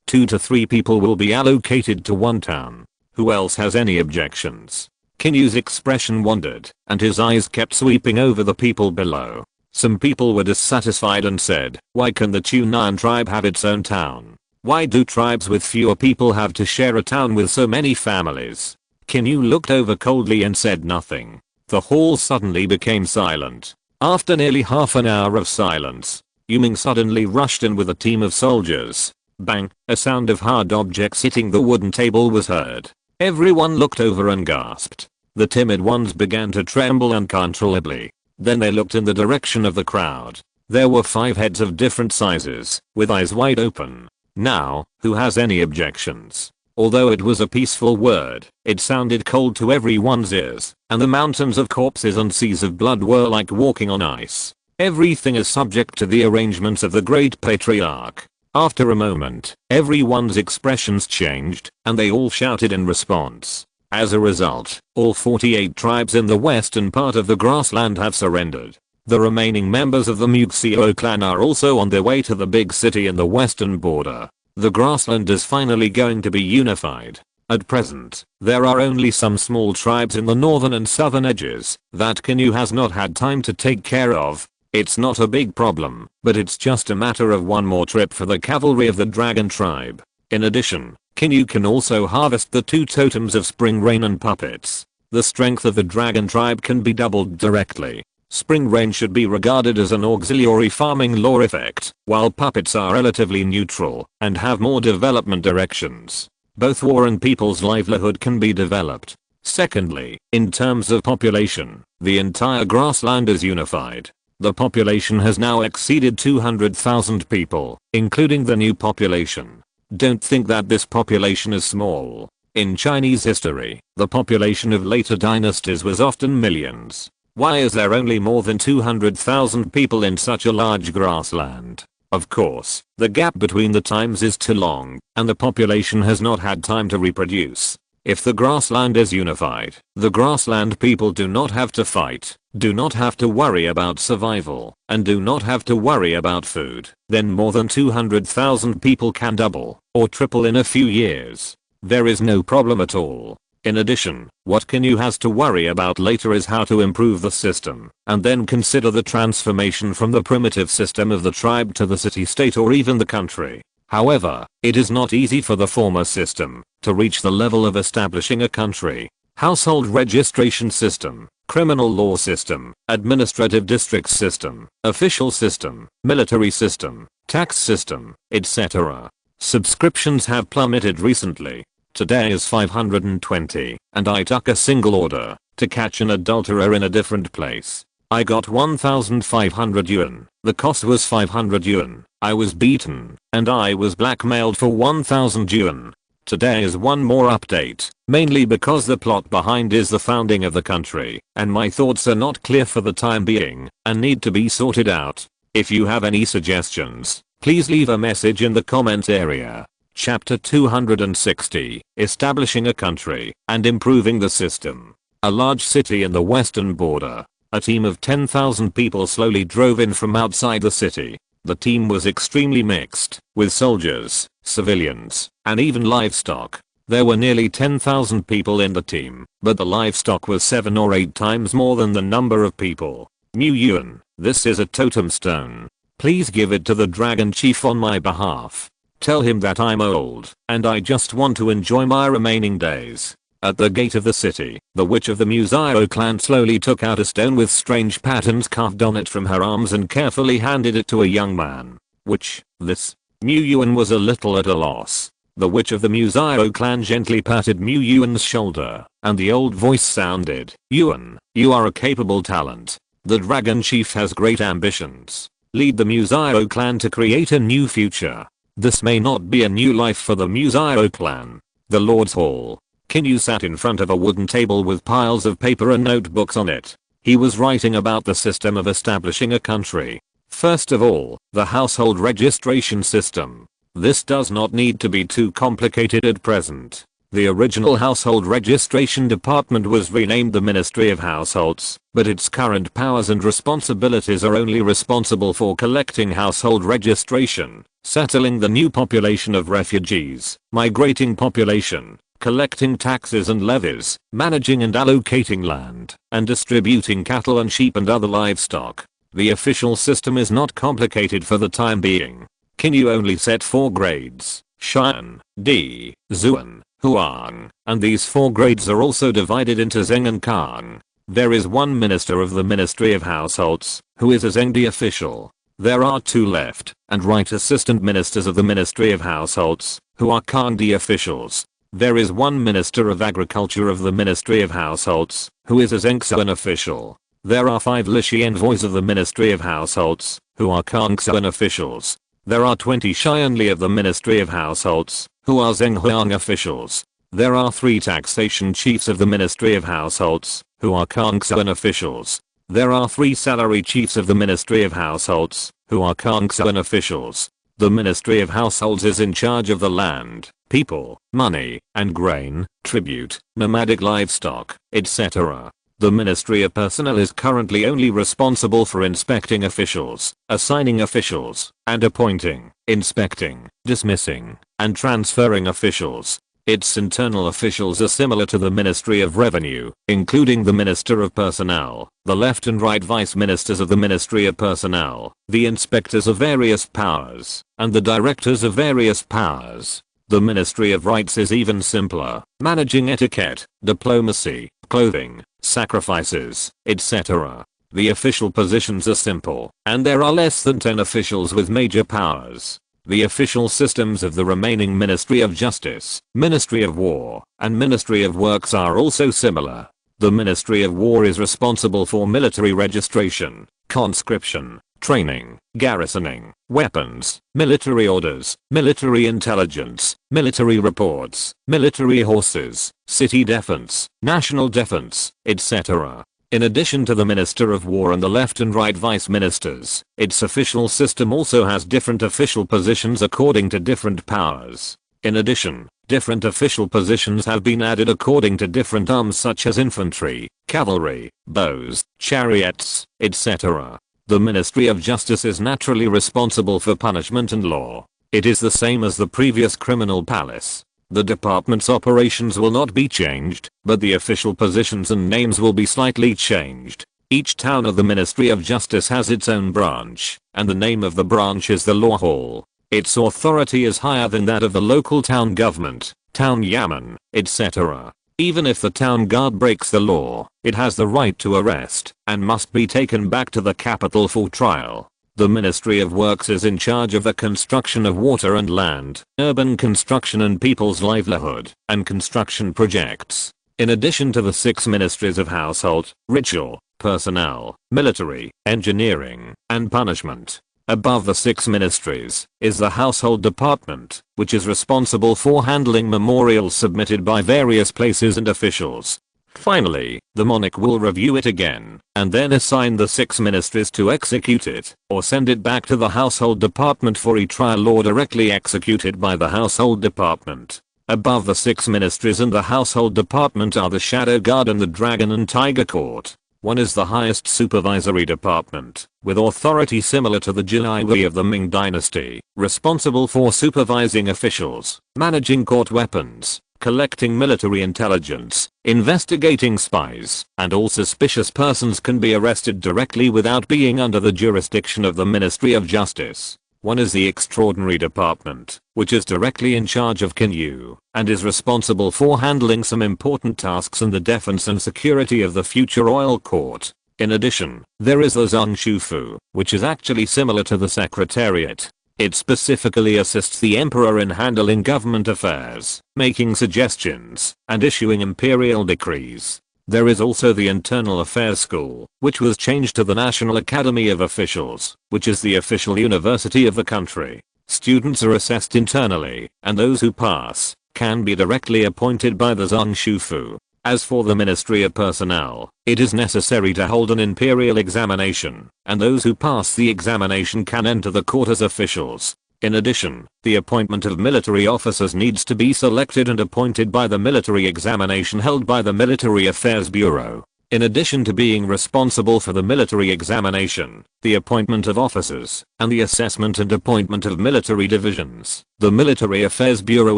2 to 3 people will be allocated to one town. Who else has any objections?" Qin Yu's expression wandered, and his eyes kept sweeping over the people below. Some people were dissatisfied and said, "Why can the Chunayan tribe have its own town? Why do tribes with fewer people have to share a town with so many families?" Qin Yu looked over coldly and said nothing. The hall suddenly became silent. After nearly half an hour of silence, Yuming suddenly rushed in with a team of soldiers. Bang! A sound of hard objects hitting the wooden table was heard. Everyone looked over and gasped. The timid ones began to tremble uncontrollably. Then they looked in the direction of the crowd. There were 5 heads of different sizes, with eyes wide open. "Now, who has any objections?" Although it was a peaceful word, it sounded cold to everyone's ears, and the mountains of corpses and seas of blood were like walking on ice. Everything is subject to the arrangements of the great patriarch. After a moment, everyone's expressions changed, and they all shouted in response. As a result, all 48 tribes in the western part of the grassland have surrendered. The remaining members of the Multi-sequential clan are also on their way to the big city in the western border. The grassland is finally going to be unified. At present, there are only some small tribes in the northern and southern edges that Qin Yu has not had time to take care of. It's not a big problem, but it's just a matter of one more trip for the cavalry of the dragon tribe. In addition, Qin Yu can also harvest the 2 totems of Spring Rain and Puppets. The strength of the dragon tribe can be doubled directly. Spring Rain should be regarded as an auxiliary farming lore effect, while Puppets are relatively neutral and have more development directions. Both war and people's livelihood can be developed. Secondly, in terms of population, the entire grassland is unified. The population has now exceeded 200,000 people, including the new population. Don't think that this population is small. In Chinese history, the population of later dynasties was often millions. Why is there only more than 200,000 people in such a large grassland? Of course, the gap between the times is too long, and the population has not had time to reproduce. If the grassland is unified, the grassland people do not have to fight, do not have to worry about survival, and do not have to worry about food, then more than 200,000 people can double or triple in a few years. There is no problem at all. In addition, what Qin Yu has to worry about later is how to improve the system, and then consider the transformation from the primitive system of the tribe to the city-state or even the country. However, it is not easy for the former system to reach the level of establishing a country. Household registration system, criminal law system, administrative district system, official system, military system, tax system, etc. Subscriptions have plummeted recently. Today is 520, and I took a single order to catch an adulterer in a different place. I got 1,500 yuan. The cost was 500 yuan. I was beaten, and I was blackmailed for 1,000 yuan. Today is one more update, mainly because the plot behind is the founding of the country, and my thoughts are not clear for the time being, and need to be sorted out. If you have any suggestions, please leave a message in the comment area. Chapter 260, Establishing a Country and Improving the System. A large city in the western border. A team of 10,000 people slowly drove in from outside the city. The team was extremely mixed, with soldiers, civilians, and even livestock. There were nearly 10,000 people in the team, but the livestock was 7 or 8 times more than the number of people. Mu Yuan, this is a totem stone. Please give it to the dragon chief on my behalf. Tell him that I'm old, and I just want to enjoy my remaining days. At the gate of the city, the witch of the Mythical clan slowly took out a stone with strange patterns carved on it from her arms and carefully handed it to a young man. Which, this? Mu Yuan was a little at a loss. The witch of the Mythical clan gently patted Mu Yuan's shoulder, and the old voice sounded, Yuan, you are a capable talent. The dragon chief has great ambitions. Lead the Mythical clan to create a new future. This may not be a new life for the Mythical clan. The Lord's Hall. Qin Yu sat in front of a wooden table with piles of paper and notebooks on it. He was writing about the system of establishing a country. First of all, the household registration system. This does not need to be too complicated at present. The original household registration department was renamed the Ministry of Households, but its current powers and responsibilities are only responsible for collecting household registration, settling the new population of refugees, migrating population, collecting taxes and levies, managing and allocating land, and distributing cattle and sheep and other livestock. The official system is not complicated for the time being. Qin Yu only set 4 grades, Xian, Di, Zuan, Huang, and these 4 grades are also divided into Zeng and Kang. There is one minister of the Ministry of Households, who is a Zengdi official. There are 2 left and right assistant ministers of the Ministry of Households, who are Kangdi officials. There is one minister of agriculture of the Ministry of Households, who is a Zengxuan official. There are 5 Lishi envoys of the Ministry of Households, who are Kangxuan officials. There are 20 Xianli of the Ministry of Households, who are Zenghuang officials. There are 3 taxation chiefs of the Ministry of Households, who are Kangxuan officials. There are 3 salary chiefs of the Ministry of Households, who are Kangxuan officials. The Ministry of Households is in charge of the land, people, money, and grain, tribute, nomadic livestock, etc. The Ministry of Personnel is currently only responsible for inspecting officials, assigning officials, and appointing, inspecting, dismissing, and transferring officials. Its internal officials are similar to the Ministry of Revenue, including the Minister of Personnel, the left and right vice ministers of the Ministry of Personnel, the inspectors of various powers, and the directors of various powers. The Ministry of Rights is even simpler, managing etiquette, diplomacy, clothing, sacrifices, etc. The official positions are simple, and there are less than 10 officials with major powers. The official systems of the remaining Ministry of Justice, Ministry of War, and Ministry of Works are also similar. The Ministry of War is responsible for military registration, conscription, training, garrisoning, weapons, military orders, military intelligence, military reports, military horses, city defense, national defense, etc. In addition to the Minister of War and the left and right vice ministers, its official system also has different official positions according to different powers. In addition, different official positions have been added according to different arms such as infantry, cavalry, bows, chariots, etc. The Ministry of Justice is naturally responsible for punishment and law. It is the same as the previous criminal palace. The department's operations will not be changed, but the official positions and names will be slightly changed. Each town of the Ministry of Justice has its own branch, and the name of the branch is the Law Hall. Its authority is higher than that of the local town government, town yamen, etc. Even if the town guard breaks the law, it has the right to arrest, and must be taken back to the capital for trial. The Ministry of Works is in charge of the construction of water and land, urban construction and people's livelihood, and construction projects. In addition to the 6 ministries of household, ritual, personnel, military, engineering, and punishment. Above the 6 ministries is the household department, which is responsible for handling memorials submitted by various places and officials. Finally, the monarch will review it again, and then assign the 6 ministries to execute it, or send it back to the household department for retrial or directly executed by the household department. Above the 6 ministries and the household department are the Shadow Guard and the Dragon and Tiger Court. One is the highest supervisory department, with authority similar to the Jinaiwi of the Ming Dynasty, responsible for supervising officials, managing court weapons, collecting military intelligence, investigating spies, and all suspicious persons can be arrested directly without being under the jurisdiction of the Ministry of Justice. One is the Extraordinary Department, which is directly in charge of Qin Yu, and is responsible for handling some important tasks in the defense and security of the future oil court. In addition, there is the Zongshufu, which is actually similar to the Secretariat. It specifically assists the emperor in handling government affairs, making suggestions, and issuing imperial decrees. There is also the Internal Affairs School, which was changed to the National Academy of Officials, which is the official university of the country. Students are assessed internally, and those who pass can be directly appointed by the Zongshufu. As for the Ministry of Personnel, it is necessary to hold an imperial examination, and those who pass the examination can enter the court as officials. In addition, the appointment of military officers needs to be selected and appointed by the military examination held by the Military Affairs Bureau. In addition to being responsible for the military examination, the appointment of officers, and the assessment and appointment of military divisions, the Military Affairs Bureau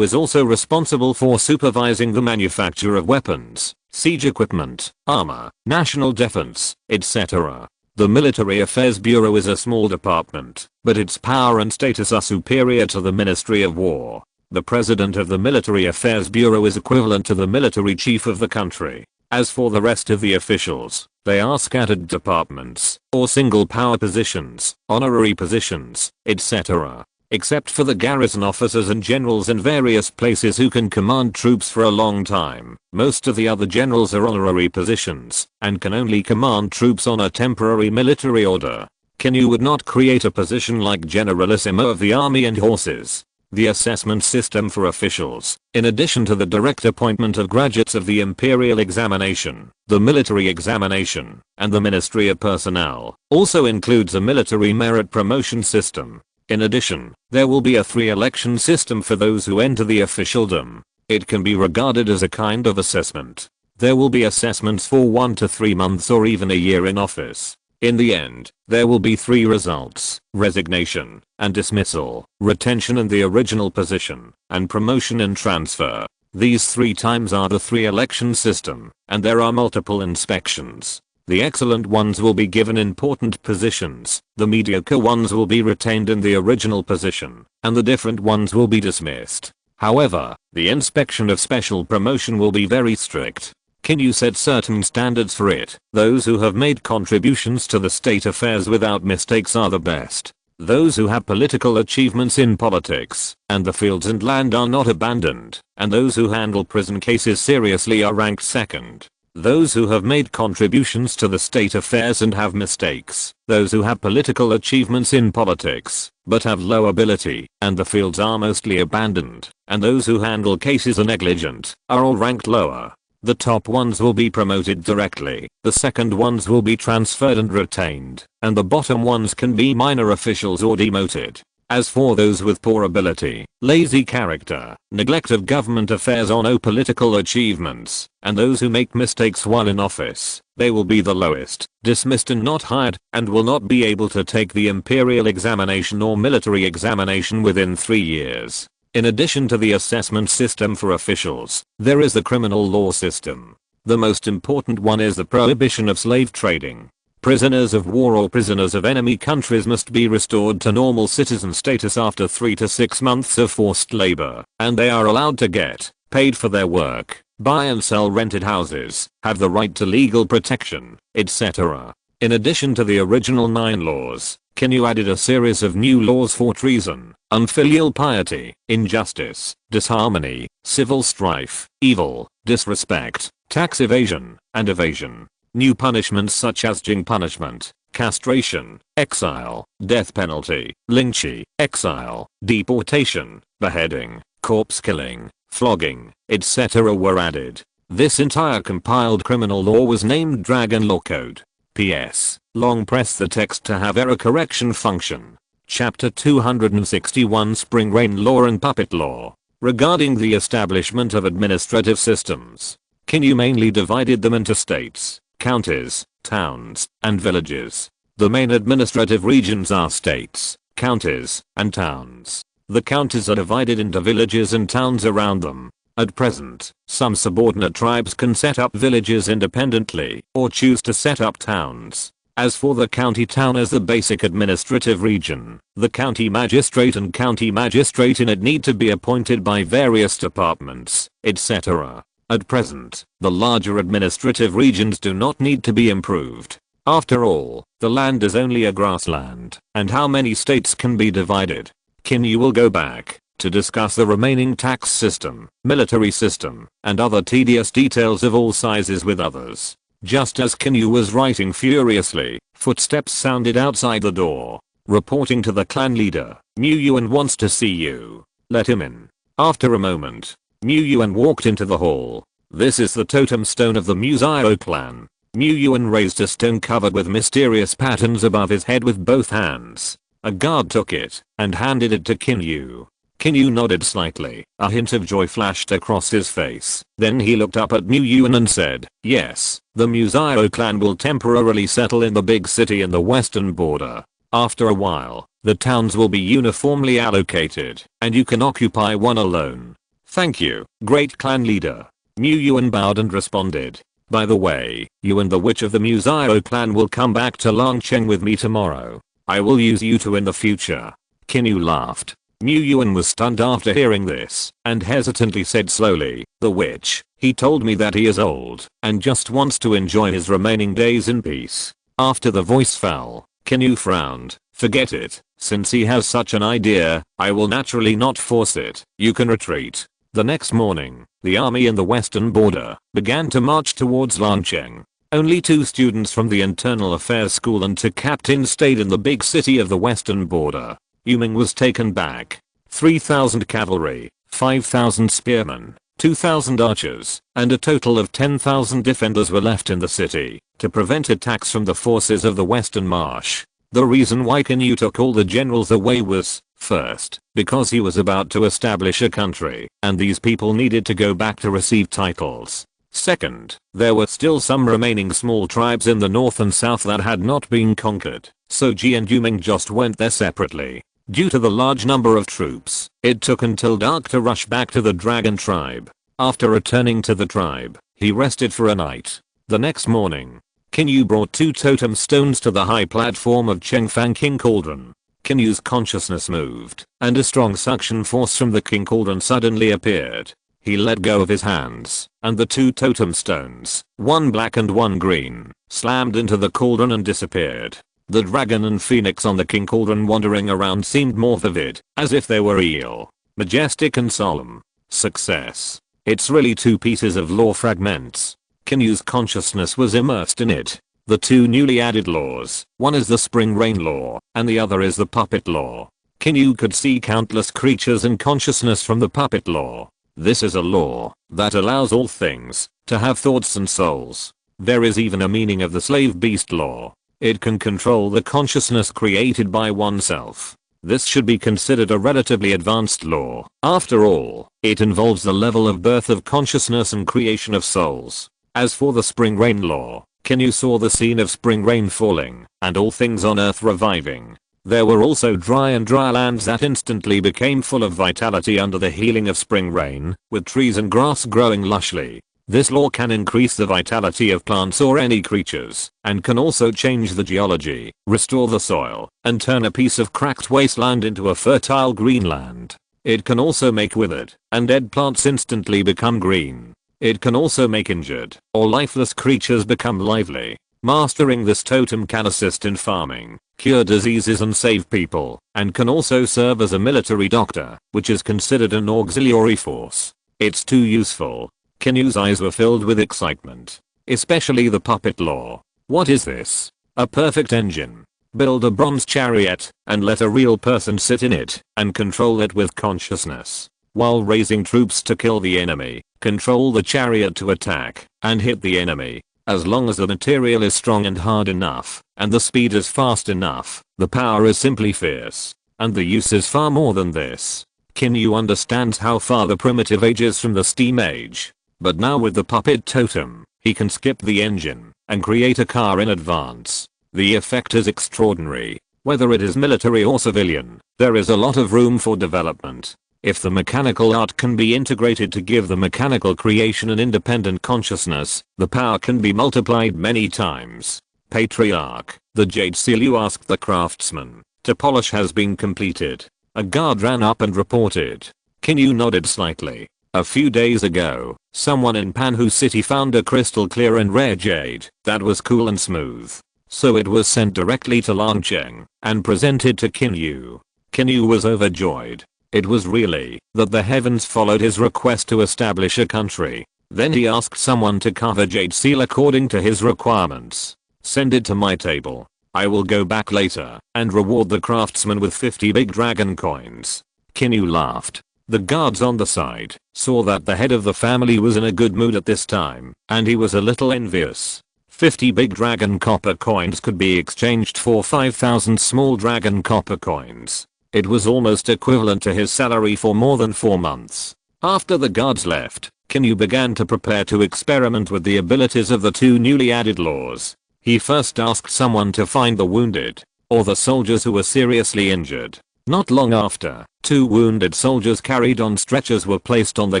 is also responsible for supervising the manufacture of weapons, siege equipment, armor, national defense, etc. The Military Affairs Bureau is a small department, but its power and status are superior to the Ministry of War. The President of the Military Affairs Bureau is equivalent to the military chief of the country. As for the rest of the officials, they are scattered departments, or single power positions, honorary positions, etc. Except for the garrison officers and generals in various places who can command troops for a long time, most of the other generals are honorary positions, and can only command troops on a temporary military order. Qin Yu would not create a position like Generalissimo of the army and horses. The assessment system for officials, in addition to the direct appointment of graduates of the imperial examination, the military examination, and the Ministry of Personnel, also includes a military merit promotion system. In addition, there will be a 3-election system for those who enter the officialdom. It can be regarded as a kind of assessment. There will be assessments for 1 to 3 months or even a year in office. In the end, there will be 3 results: resignation and dismissal, retention in the original position, and promotion and transfer. These 3 times are the 3 election system, and there are multiple inspections. The excellent ones will be given important positions, the mediocre ones will be retained in the original position, and the different ones will be dismissed. However, the inspection of special promotion will be very strict. Qin Yu set certain standards for it. Those who have made contributions to the state affairs without mistakes are the best. Those who have political achievements in politics, and the fields and land are not abandoned, and those who handle prison cases seriously are ranked second. Those who have made contributions to the state affairs and have mistakes, those who have political achievements in politics, but have low ability, and the fields are mostly abandoned, and those who handle cases are negligent, are all ranked lower. The top ones will be promoted directly, the second ones will be transferred and retained, and the bottom ones can be minor officials or demoted. As for those with poor ability, lazy character, neglect of government affairs or no political achievements, and those who make mistakes while in office, they will be the lowest, dismissed and not hired, and will not be able to take the imperial examination or military examination within 3 years. In addition to the assessment system for officials, there is the criminal law system. The most important one is the prohibition of slave trading. Prisoners of war or prisoners of enemy countries must be restored to normal citizen status after 3 to 6 months of forced labor, and they are allowed to get paid for their work, buy and sell rented houses, have the right to legal protection, etc. In addition to the original 9 laws, Qin Yu added a series of new laws for treason, unfilial piety, injustice, disharmony, civil strife, evil, disrespect, tax evasion, and evasion. New punishments such as Jing punishment, castration, exile, death penalty, lynching, exile, deportation, beheading, corpse killing, flogging, etc. were added. This entire compiled criminal law was named Dragon Law Code. PS. Long press the text to have error correction function. Chapter 261 Spring Rain Law and Puppet Law. Regarding the establishment of administrative systems, Qin Yu mainly divided them into states, counties, towns, and villages. The main administrative regions are states, counties, and towns. The counties are divided into villages and towns around them. At present, some subordinate tribes can set up villages independently or choose to set up towns. As for the county town as the basic administrative region, the county magistrate and county magistrate in it need to be appointed by various departments, etc. At present, the larger administrative regions do not need to be improved. After all, the land is only a grassland, and how many states can be divided? Qin Yu will go back to discuss the remaining tax system, military system, and other tedious details of all sizes with others. Just as Qin Yu was writing furiously, footsteps sounded outside the door. Reporting to the clan leader, Mu Yuan wants to see you. Let him in. After a moment, Mu Yuan walked into the hall. This is the totem stone of the Mythical clan. Mu Yuan raised a stone covered with mysterious patterns above his head with both hands. A guard took it and handed it to Qin Yu. Qin Yu nodded slightly. A hint of joy flashed across his face. Then he looked up at Mu Yuan and said, yes, the Mythical clan will temporarily settle in the big city in the western border. After a while, the towns will be uniformly allocated, and you can occupy one alone. Thank you, great clan leader. Mu Yuan bowed and responded. By the way, you and the witch of the Mythical clan will come back to Longcheng with me tomorrow. I will use you two in the future. Qin Yu laughed. Mu Yuan was stunned after hearing this, and hesitantly said slowly, the witch, he told me that he is old, and just wants to enjoy his remaining days in peace. After the voice fell, Qin Yu frowned. Forget it, since he has such an idea, I will naturally not force it. You can retreat. The next morning, the army in the western border began to march towards Longcheng. Only 2 students from the Internal Affairs School and 2 captains stayed in the big city of the western border. Yuming was taken back. 3,000 cavalry, 5,000 spearmen, 2,000 archers, and a total of 10,000 defenders were left in the city to prevent attacks from the forces of the Western March. The reason why Qin Yu took all the generals away was, first, because he was about to establish a country, and these people needed to go back to receive titles. Second, there were still some remaining small tribes in the north and south that had not been conquered, so Ji and Yuming just went there separately. Due to the large number of troops, it took until dark to rush back to the dragon tribe. After returning to the tribe, he rested for a night. The next morning, Qin Yu brought 2 totem stones to the high platform of Chengfang King Cauldron. Qin Yu's consciousness moved, and a strong suction force from the King Cauldron suddenly appeared. He let go of his hands, and the 2 totem stones, one black and one green, slammed into the cauldron and disappeared. The dragon and phoenix on the King Cauldron wandering around seemed more vivid, as if they were real, majestic and solemn. Success. It's really 2 pieces of lore fragments. Qin Yu's consciousness was immersed in it. The 2 newly added laws, one is the spring rain law, and the other is the puppet law. Qin Yu could see countless creatures in consciousness from the puppet law. This is a law that allows all things to have thoughts and souls. There is even a meaning of the slave beast law. It can control the consciousness created by oneself. This should be considered a relatively advanced law. After all, it involves the level of birth of consciousness and creation of souls. As for the spring rain law, Qin Yu saw the scene of spring rain falling, and all things on earth reviving. There were also dry lands that instantly became full of vitality under the healing of spring rain, with trees and grass growing lushly. This law can increase the vitality of plants or any creatures, and can also change the geology, restore the soil, and turn a piece of cracked wasteland into a fertile green land. It can also make withered and dead plants instantly become green. It can also make injured or lifeless creatures become lively. Mastering this totem can assist in farming, cure diseases and save people, and can also serve as a military doctor, which is considered an auxiliary force. It's too useful. Qin Yu's eyes were filled with excitement. Especially the puppet law. What is this? A perfect engine. Build a bronze chariot, and let a real person sit in it, and control it with consciousness. While raising troops to kill the enemy, control the chariot to attack, and hit the enemy. As long as the material is strong and hard enough, and the speed is fast enough, the power is simply fierce. And the use is far more than this. Qin Yu understands how far the primitive age is from the steam age. But now with the puppet totem, he can skip the engine and create a car in advance. The effect is extraordinary. Whether it is military or civilian, there is a lot of room for development. If the mechanical art can be integrated to give the mechanical creation an independent consciousness, the power can be multiplied many times. Patriarch, the jade seal you asked the craftsman to polish has been completed. A guard ran up and reported. Qin Yu nodded slightly. A few days ago, someone in Panhu City found a crystal clear and rare jade that was cool and smooth. So it was sent directly to Langcheng and presented to Qin Yu. Qin Yu was overjoyed. It was really that the heavens followed his request to establish a country. Then he asked someone to carve a jade seal according to his requirements. Send it to my table. I will go back later and reward the craftsman with 50 big dragon coins. Qin Yu laughed. The guards on the side saw that the head of the family was in a good mood at this time, and he was a little envious. 50 big dragon copper coins could be exchanged for 5,000 small dragon copper coins. It was almost equivalent to his salary for more than 4 months. After the guards left, Qin Yu began to prepare to experiment with the abilities of the 2 newly added laws. He first asked someone to find the wounded, or the soldiers who were seriously injured. Not long after, 2 wounded soldiers carried on stretchers were placed on the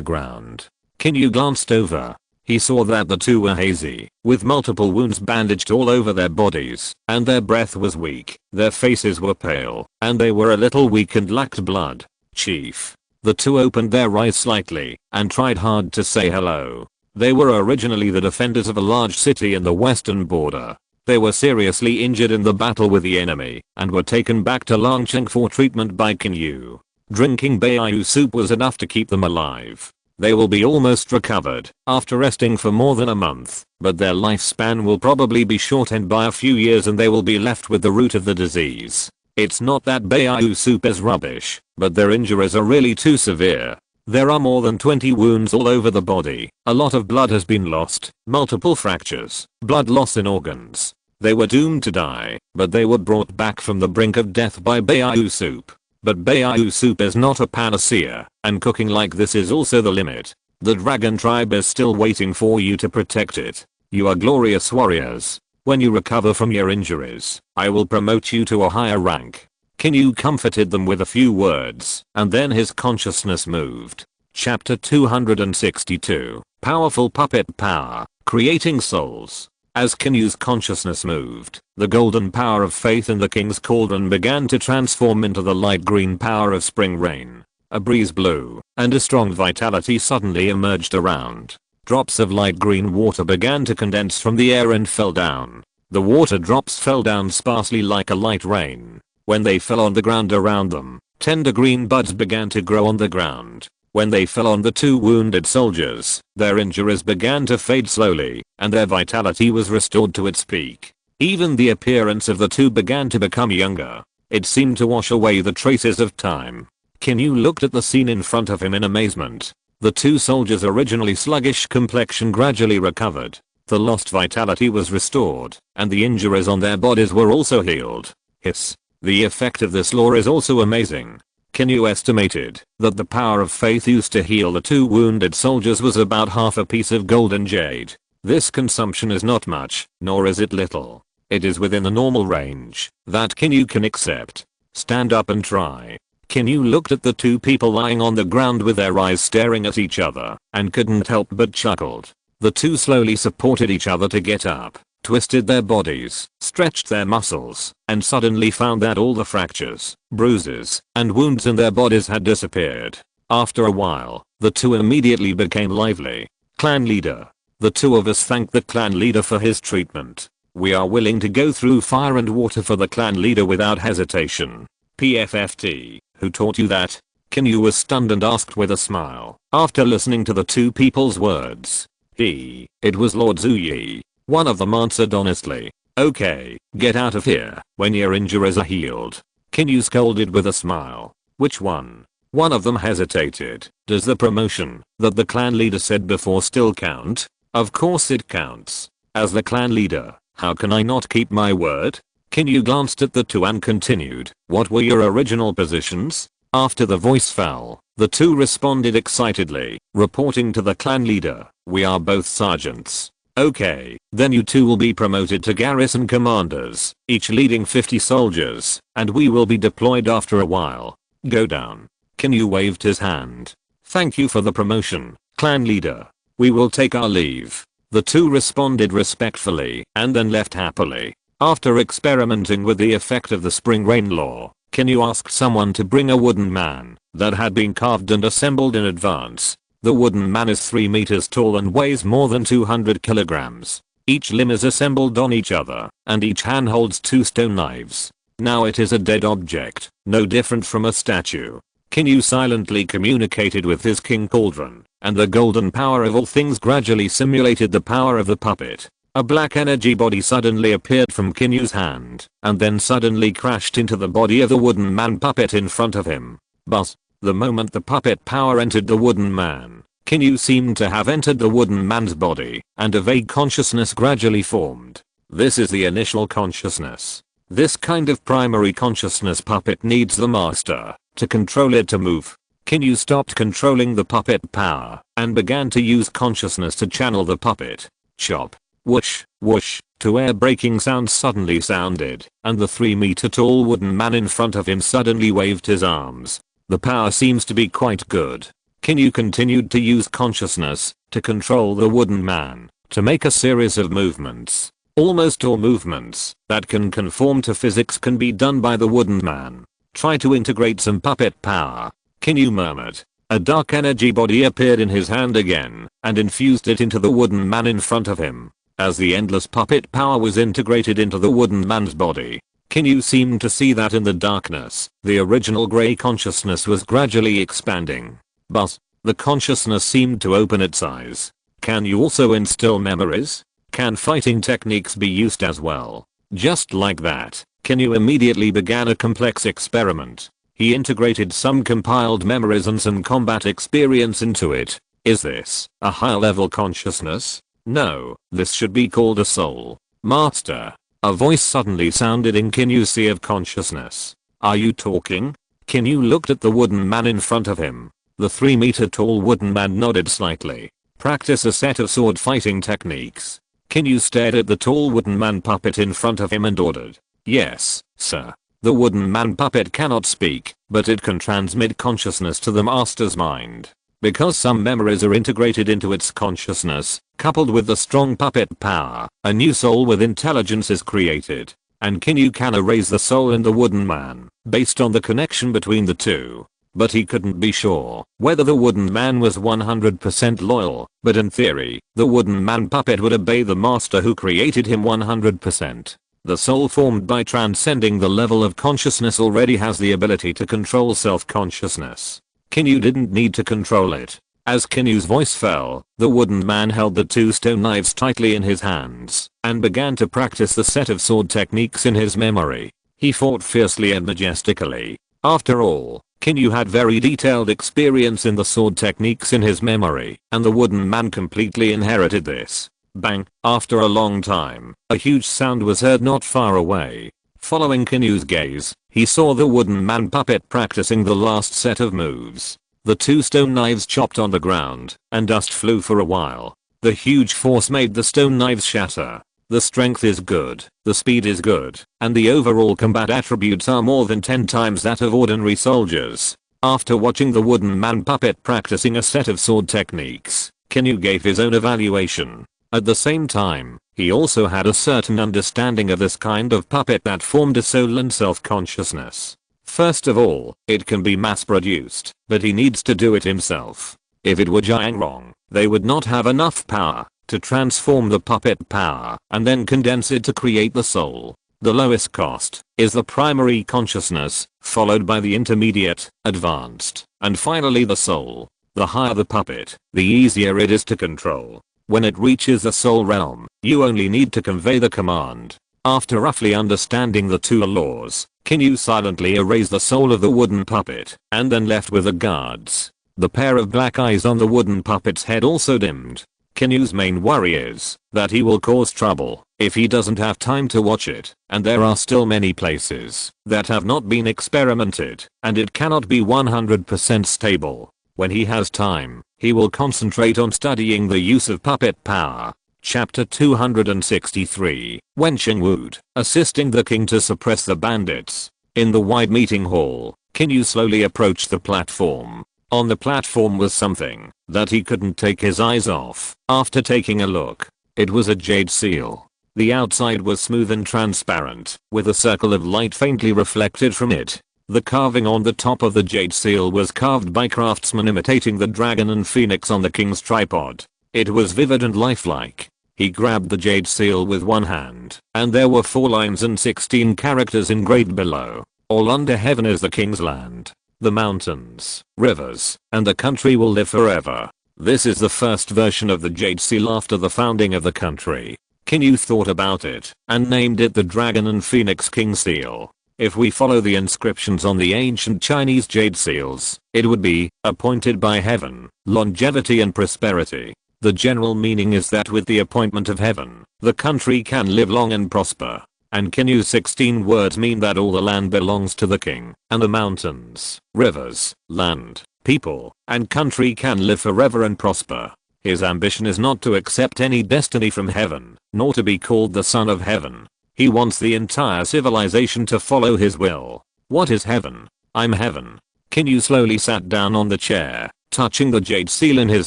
ground. Qin Yu glanced over. He saw that the 2 were hazy, with multiple wounds bandaged all over their bodies, and their breath was weak, their faces were pale, and they were a little weak and lacked blood. Chief. The 2 opened their eyes slightly, and tried hard to say hello. They were originally the defenders of a large city in the western border. They were seriously injured in the battle with the enemy, and were taken back to Langcheng for treatment by Qin Yu. Drinking Baiyu soup was enough to keep them alive. They will be almost recovered after resting for more than a month, but their lifespan will probably be shortened by a few years and they will be left with the root of the disease. It's not that Baiyu soup is rubbish, but their injuries are really too severe. There are more than 20 wounds all over the body, a lot of blood has been lost, multiple fractures, blood loss in organs. They were doomed to die, but they were brought back from the brink of death by Baiyu soup. But Baiyu soup is not a panacea, and cooking like this is also the limit. The dragon tribe is still waiting for you to protect it. You are glorious warriors. When you recover from your injuries, I will promote you to a higher rank. Qin Yu comforted them with a few words, and then his consciousness moved. Chapter 262. Powerful puppet power, creating souls. As Qin Yu's consciousness moved, the golden power of faith in the king's cauldron began to transform into the light green power of spring rain. A breeze blew, and a strong vitality suddenly emerged around. Drops of light green water began to condense from the air and fell down. The water drops fell down sparsely like a light rain. When they fell on the ground around them, tender green buds began to grow on the ground. When they fell on the two wounded soldiers, their injuries began to fade slowly, and their vitality was restored to its peak. Even the appearance of the two began to become younger. It seemed to wash away the traces of time. Qin Yu looked at the scene in front of him in amazement. The two soldiers' originally sluggish complexion gradually recovered. The lost vitality was restored, and the injuries on their bodies were also healed. Hiss. The effect of this law is also amazing. Qin Yu estimated that the power of faith used to heal the two wounded soldiers was about half a piece of golden jade. This consumption is not much, nor is it little. It is within the normal range that Qin Yu can accept. Stand up and try. Qin Yu looked at the two people lying on the ground with their eyes staring at each other, and couldn't help but chuckled. The two slowly supported each other to get up, twisted their bodies, stretched their muscles, and suddenly found that all the fractures, bruises, and wounds in their bodies had disappeared. After a while, the two immediately became lively. Clan leader. The two of us thank the clan leader for his treatment. We are willing to go through fire and water for the clan leader without hesitation. PFFT, who taught you that? Qin Yu was stunned and asked with a smile. After listening to the two people's words. It was Lord Zuyi. One of them answered honestly. Okay, get out of here when your injuries are healed. Qin Yu scolded with a smile. Which one? One of them hesitated. Does the promotion that the clan leader said before still count? Of course it counts. As the clan leader, how can I not keep my word? Qin Yu glanced at the two and continued. What were your original positions? After the voice fell, the two responded excitedly, reporting to the clan leader. We are both sergeants. Okay, then you two will be promoted to garrison commanders, each leading 50 soldiers, and we will be deployed after a while. Go down. Qin Yu waved his hand. Thank you for the promotion, clan leader. We will take our leave. The two responded respectfully and then left happily. After experimenting with the effect of the spring rain law, Qin Yu asked someone to bring a wooden man that had been carved and assembled in advance. The wooden man is 3 meters tall and weighs more than 200 kilograms. Each limb is assembled on each other, and each hand holds 2 stone knives. Now it is a dead object, no different from a statue. Qin Yu silently communicated with his king cauldron, and the golden power of all things gradually simulated the power of the puppet. A black energy body suddenly appeared from Qin Yu's hand, and then suddenly crashed into the body of the wooden man puppet in front of him. But the moment the puppet power entered the wooden man, Qin Yu seemed to have entered the wooden man's body, and a vague consciousness gradually formed. This is the initial consciousness. This kind of primary consciousness puppet needs the master to control it to move. Qin Yu stopped controlling the puppet power and began to use consciousness to channel the puppet. Chop. Whoosh, whoosh. 2 air-breaking sounds suddenly sounded, and the 3-meter tall wooden man in front of him suddenly waved his arms. The power seems to be quite good. Qin Yu continued to use consciousness to control the wooden man, to make a series of movements. Almost all movements that can conform to physics can be done by the wooden man. Try to integrate some puppet power. Qin Yu murmured. A dark energy body appeared in his hand again, and infused it into the wooden man in front of him. As the endless puppet power was integrated into the wooden man's body, Qin Yu seemed to see that in the darkness, the original grey consciousness was gradually expanding. But the consciousness seemed to open its eyes. Can you also instill memories? Can fighting techniques be used as well? Just like that, Qin Yu immediately began a complex experiment. He integrated some compiled memories and some combat experience into it. Is this a higher level consciousness? No, this should be called a soul. Master. A voice suddenly sounded in Qin Yu's sea of consciousness. Are you talking? Qin Yu looked at the wooden man in front of him. The 3-meter tall wooden man nodded slightly. Practice a set of sword fighting techniques. Qin Yu stared at the tall wooden man puppet in front of him and ordered. Yes, sir. The wooden man puppet cannot speak, but it can transmit consciousness to the master's mind. Because some memories are integrated into its consciousness, coupled with the strong puppet power, a new soul with intelligence is created. And Qin Yu can erase the soul in the wooden man, based on the connection between the two. But he couldn't be sure whether the wooden man was 100% loyal, but in theory, the wooden man puppet would obey the master who created him 100%. The soul formed by transcending the level of consciousness already has the ability to control self-consciousness. Qin Yu didn't need to control it. As Qin Yu's voice fell, the wooden man held the two stone knives tightly in his hands and began to practice the set of sword techniques in his memory. He fought fiercely and majestically. After all, Qin Yu had very detailed experience in the sword techniques in his memory, and the wooden man completely inherited this. Bang! After a long time, a huge sound was heard not far away. Following Qin Yu's gaze, he saw the wooden man puppet practicing the last set of moves. The two stone knives chopped on the ground, and dust flew for a while. The huge force made the stone knives shatter. The strength is good, the speed is good, and the overall combat attributes are more than 10 times that of ordinary soldiers. After watching the wooden man puppet practicing a set of sword techniques, Qin Yu gave his own evaluation. At the same time, he also had a certain understanding of this kind of puppet that formed a soul and self-consciousness. First of all, it can be mass-produced, but he needs to do it himself. If it were Jiangrong, they would not have enough power to transform the puppet power and then condense it to create the soul. The lowest cost is the primary consciousness, followed by the intermediate, advanced, and finally the soul. The higher the puppet, the easier it is to control. When it reaches the soul realm, you only need to convey the command. After roughly understanding the two laws, Qin Yu silently erased the soul of the wooden puppet, and then left with the guards. The pair of black eyes on the wooden puppet's head also dimmed. Qin Yu's main worry is that he will cause trouble if he doesn't have time to watch it, and there are still many places that have not been experimented, and it cannot be 100% stable. When he has time, he will concentrate on studying the use of puppet power. Chapter 263, Wen Qingwud, assisting the king to suppress the bandits. In the wide meeting hall, Qin Yu slowly approached the platform. On the platform was something that he couldn't take his eyes off. After taking a look, it was a jade seal. The outside was smooth and transparent, with a circle of light faintly reflected from it. The carving on the top of the jade seal was carved by craftsmen imitating the dragon and phoenix on the king's tripod. It was vivid and lifelike. He grabbed the jade seal with one hand, and there were 4 lines and 16 characters engraved below. All under heaven is the king's land. The mountains, rivers, and the country will live forever. This is the first version of the jade seal after the founding of the country. Qin Yu thought about it, and named it the Dragon and Phoenix King Seal. If we follow the inscriptions on the ancient Chinese jade seals, it would be, appointed by heaven, longevity and prosperity. The general meaning is that with the appointment of heaven, the country can live long and prosper. And Qin Yu's 16 words mean that all the land belongs to the king, and the mountains, rivers, land, people, and country can live forever and prosper. His ambition is not to accept any destiny from heaven, nor to be called the son of heaven. He wants the entire civilization to follow his will. What is heaven? I'm heaven. Qin Yu slowly sat down on the chair, touching the jade seal in his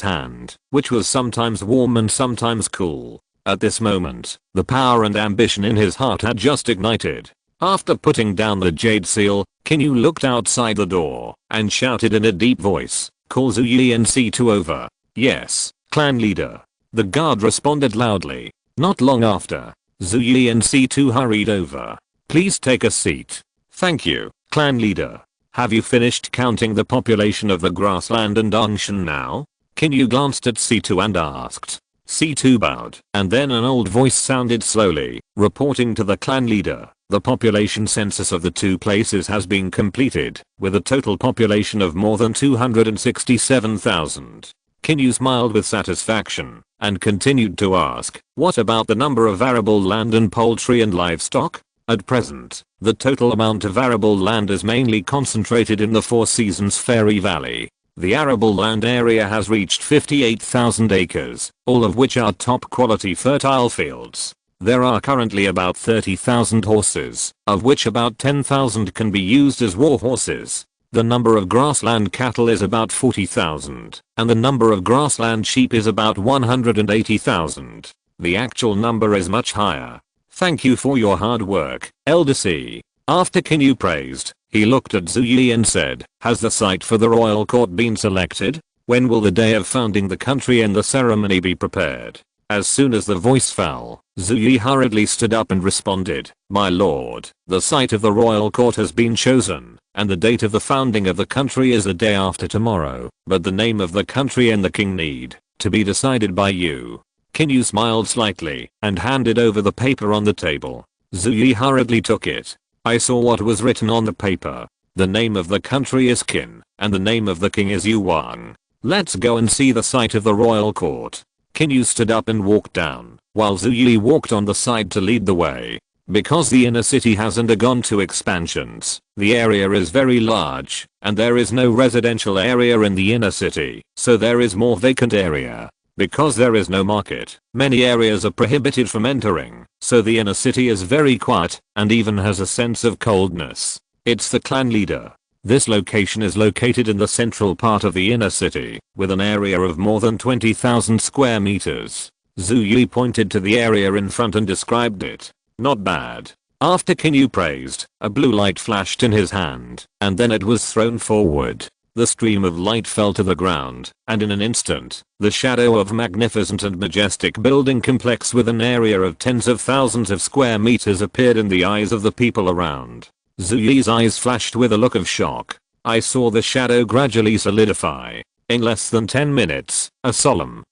hand, which was sometimes warm and sometimes cool. At this moment, the power and ambition in his heart had just ignited. After putting down the jade seal, Qin Yu looked outside the door and shouted in a deep voice, "Call Zhu Yi and C2 over." "Yes, clan leader." The guard responded loudly. Not long after, Zhu Yi and C2 hurried over. "Please take a seat." "Thank you, clan leader. Have you finished counting the population of the grassland and Angshan now?" Qin Yu glanced at C2 and asked. C2 bowed, and then an old voice sounded slowly, reporting to the clan leader. The population census of the two places has been completed, with a total population of more than 267,000. Qin Yu smiled with satisfaction, and continued to ask, "What about the number of arable land and poultry and livestock?" At present, the total amount of arable land is mainly concentrated in the Four Seasons Fairy Valley. The arable land area has reached 58,000 acres, all of which are top quality fertile fields. There are currently about 30,000 horses, of which about 10,000 can be used as war horses. The number of grassland cattle is about 40,000, and the number of grassland sheep is about 180,000. The actual number is much higher. Thank you for your hard work, Elder C. After Qin Yu praised, he looked at Zhu Yi and said, has the site for the royal court been selected? When will the day of founding the country and the ceremony be prepared? As soon as the voice fell, Zhu Yi hurriedly stood up and responded, my lord, the site of the royal court has been chosen, and the date of the founding of the country is the day after tomorrow, but the name of the country and the king need to be decided by you. Qin Yu smiled slightly and handed over the paper on the table. Zhu Yi hurriedly took it. I saw what was written on the paper. The name of the country is Qin, and the name of the king is Yuan. Let's go and see the site of the royal court. Qin Yu stood up and walked down, while Zhu Yi walked on the side to lead the way. Because the inner city has undergone 2 expansions, the area is very large, and there is no residential area in the inner city, so there is more vacant area. Because there is no market, many areas are prohibited from entering, so the inner city is very quiet and even has a sense of coldness. It's the clan leader. This location is located in the central part of the inner city, with an area of more than 20,000 square meters. Zhu Yi pointed to the area in front and described it. Not bad. After Qin Yu praised, a blue light flashed in his hand, and then it was thrown forward. The stream of light fell to the ground, and in an instant, the shadow of a magnificent and majestic building complex with an area of tens of thousands of square meters appeared in the eyes of the people around. Zhu Yi's eyes flashed with a look of shock. I saw the shadow gradually solidify. In less than 10 minutes, a solemn,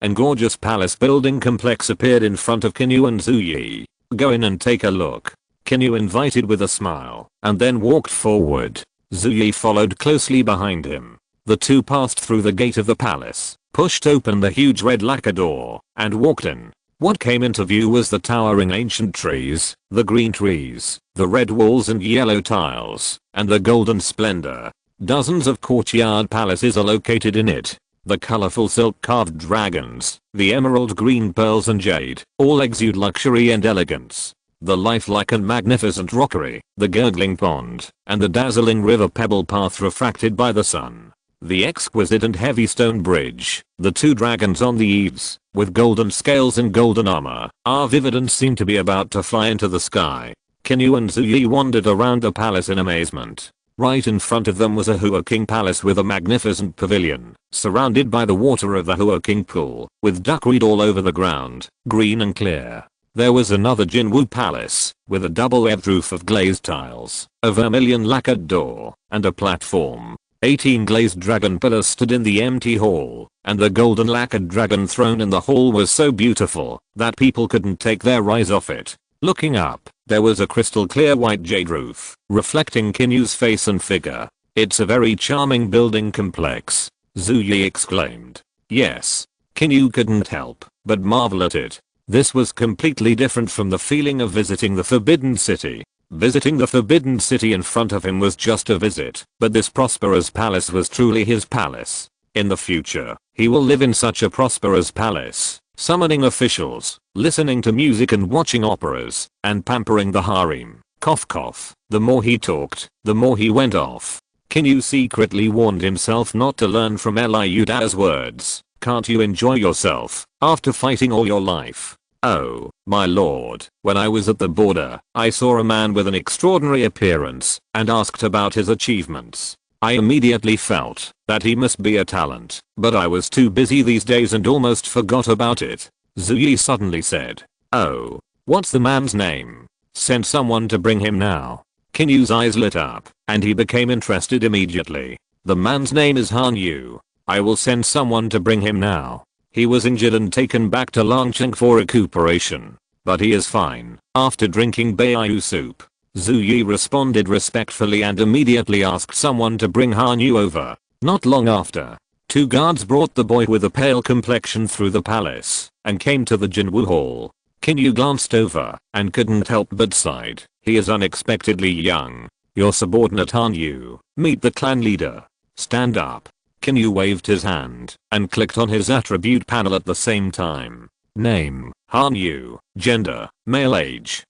and gorgeous palace building complex appeared in front of Qin Yu and Zhu Yi. Go in and take a look. Qin Yu invited with a smile, and then walked forward. Zhu Yi followed closely behind him. The two passed through the gate of the palace, pushed open the huge red lacquer door, and walked in. What came into view was the towering ancient trees, the green trees, the red walls and yellow tiles, and the golden splendor. Dozens of courtyard palaces are located in it. The colorful silk-carved dragons, the emerald green pearls and jade, all exude luxury and elegance. The lifelike and magnificent rockery, the gurgling pond, and the dazzling river pebble path refracted by the sun. The exquisite and heavy stone bridge, the 2 dragons on the eaves, with golden scales and golden armor, are vivid and seem to be about to fly into the sky. Qin Yu and Zhu Yi wandered around the palace in amazement. Right in front of them was a Hua King palace with a magnificent pavilion, surrounded by the water of the Hua King pool, with duckweed all over the ground, green and clear. There was another Qin Yu palace, with a double-edged roof of glazed tiles, a vermilion lacquered door, and a platform. 18 glazed dragon pillars stood in the empty hall, and the golden lacquered dragon throne in the hall was so beautiful that people couldn't take their eyes off it. Looking up, there was a crystal clear white jade roof, reflecting Qin Yu's face and figure. It's a very charming building complex, Zhu Yi exclaimed. Yes. Qin Yu couldn't help but marvel at it. This was completely different from the feeling of visiting the Forbidden City. Visiting the Forbidden City in front of him was just a visit, but this prosperous palace was truly his palace. In the future, he will live in such a prosperous palace, summoning officials, listening to music and watching operas, and pampering the harem. Cough cough. The more he talked, the more he went off. Qin Yu secretly warned himself not to learn from Liu Da's words. Can't you enjoy yourself after fighting all your life? Oh, my lord, when I was at the border, I saw a man with an extraordinary appearance and asked about his achievements. I immediately felt that he must be a talent, but I was too busy these days and almost forgot about it. Zhu Yi suddenly said, oh, what's the man's name? Send someone to bring him now. Qin Yu's eyes lit up, and he became interested immediately. The man's name is Han Yu. I will send someone to bring him now. He was injured and taken back to Longcheng for recuperation. But he is fine, after drinking Baiyu soup. Zhu Yi responded respectfully and immediately asked someone to bring Han Yu over. Not long after, 2 guards brought the boy with a pale complexion through the palace, and came to the Jinwu Hall. Qin Yu glanced over, and couldn't help but sighed. He is unexpectedly young. Your subordinate Han Yu. Meet the clan leader. Stand up. Qin Yu waved his hand and clicked on his attribute panel at the same time. Name, Han Yu. Gender, male. Age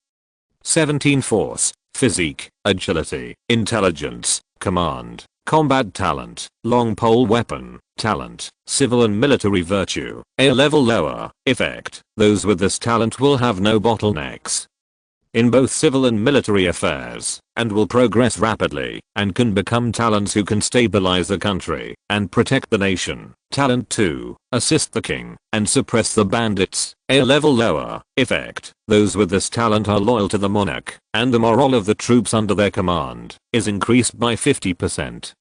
17. Force, physique, agility, intelligence, command, combat talent, long pole weapon, talent, civil and military virtue, a level lower, effect. Those with this talent will have no bottlenecks in both civil and military affairs, and will progress rapidly, and can become talents who can stabilize the country, and protect the nation. Talent 2, assist the king, and suppress the bandits, a level lower, effect. Those with this talent are loyal to the monarch, and the morale of the troops under their command is increased by 50%.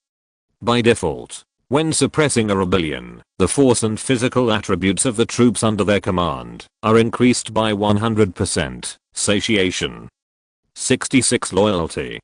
By default, when suppressing a rebellion, the force and physical attributes of the troops under their command are increased by 100%. Satiation. 66 loyalty.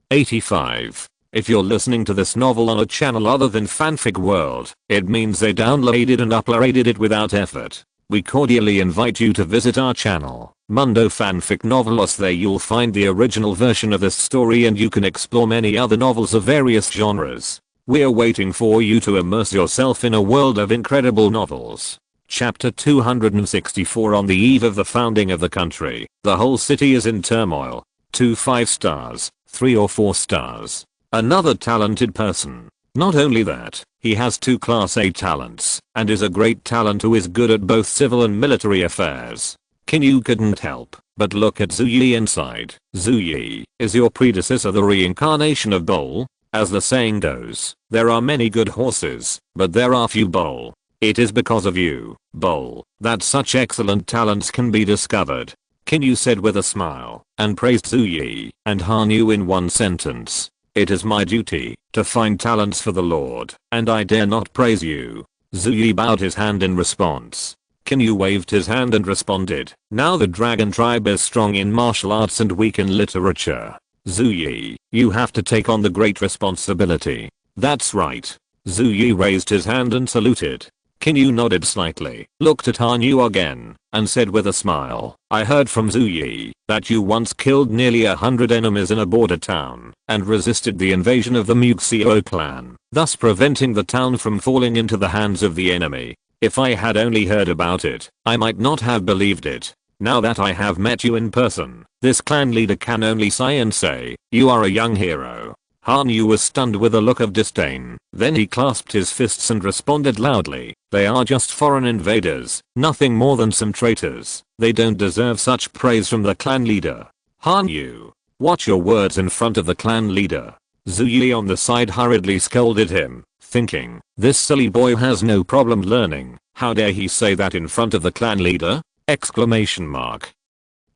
85. If you're listening to this novel on a channel other than Fanfic World, it means they downloaded and uploaded it without effort. We cordially invite you to visit our channel, Mundo Fanfic Novelos. There you'll find the original version of this story and you can explore many other novels of various genres. We're waiting for you to immerse yourself in a world of incredible novels. Chapter 264. On the eve of the founding of the country, the whole city is in turmoil. 2 5 stars, 3 or 4 stars. Another talented person. Not only that, he has 2 class A talents, and is a great talent who is good at both civil and military affairs. Qin Yu couldn't help but look at Zhu Yi inside. Zhu Yi, is your predecessor the reincarnation of Bull? As the saying goes, there are many good horses, but there are few Bull. It is because of you, Bull, that such excellent talents can be discovered. Qin Yu said with a smile, and praised Zhu Yi and Han Yu in one sentence. It is my duty to find talents for the Lord, and I dare not praise you. Zhu Yi bowed his hand in response. Qin Yu waved his hand and responded. Now the dragon tribe is strong in martial arts and weak in literature. Zhu Yi, you have to take on the great responsibility. That's right. Zhu Yi raised his hand and saluted. Qin Yu nodded slightly, looked at Han Yu again, and said with a smile, I heard from Zhu Yi that you once killed nearly 100 enemies in a border town, and resisted the invasion of the Muxio clan, thus preventing the town from falling into the hands of the enemy. If I had only heard about it, I might not have believed it. Now that I have met you in person, this clan leader can only sigh and say, you are a young hero. Han Yu was stunned with a look of disdain. Then he clasped his fists and responded loudly, they are just foreign invaders, nothing more than some traitors. They don't deserve such praise from the clan leader. Han Yu, watch your words in front of the clan leader. Zhu Yi on the side hurriedly scolded him, thinking, this silly boy has no problem learning. How dare he say that in front of the clan leader? Exclamation mark.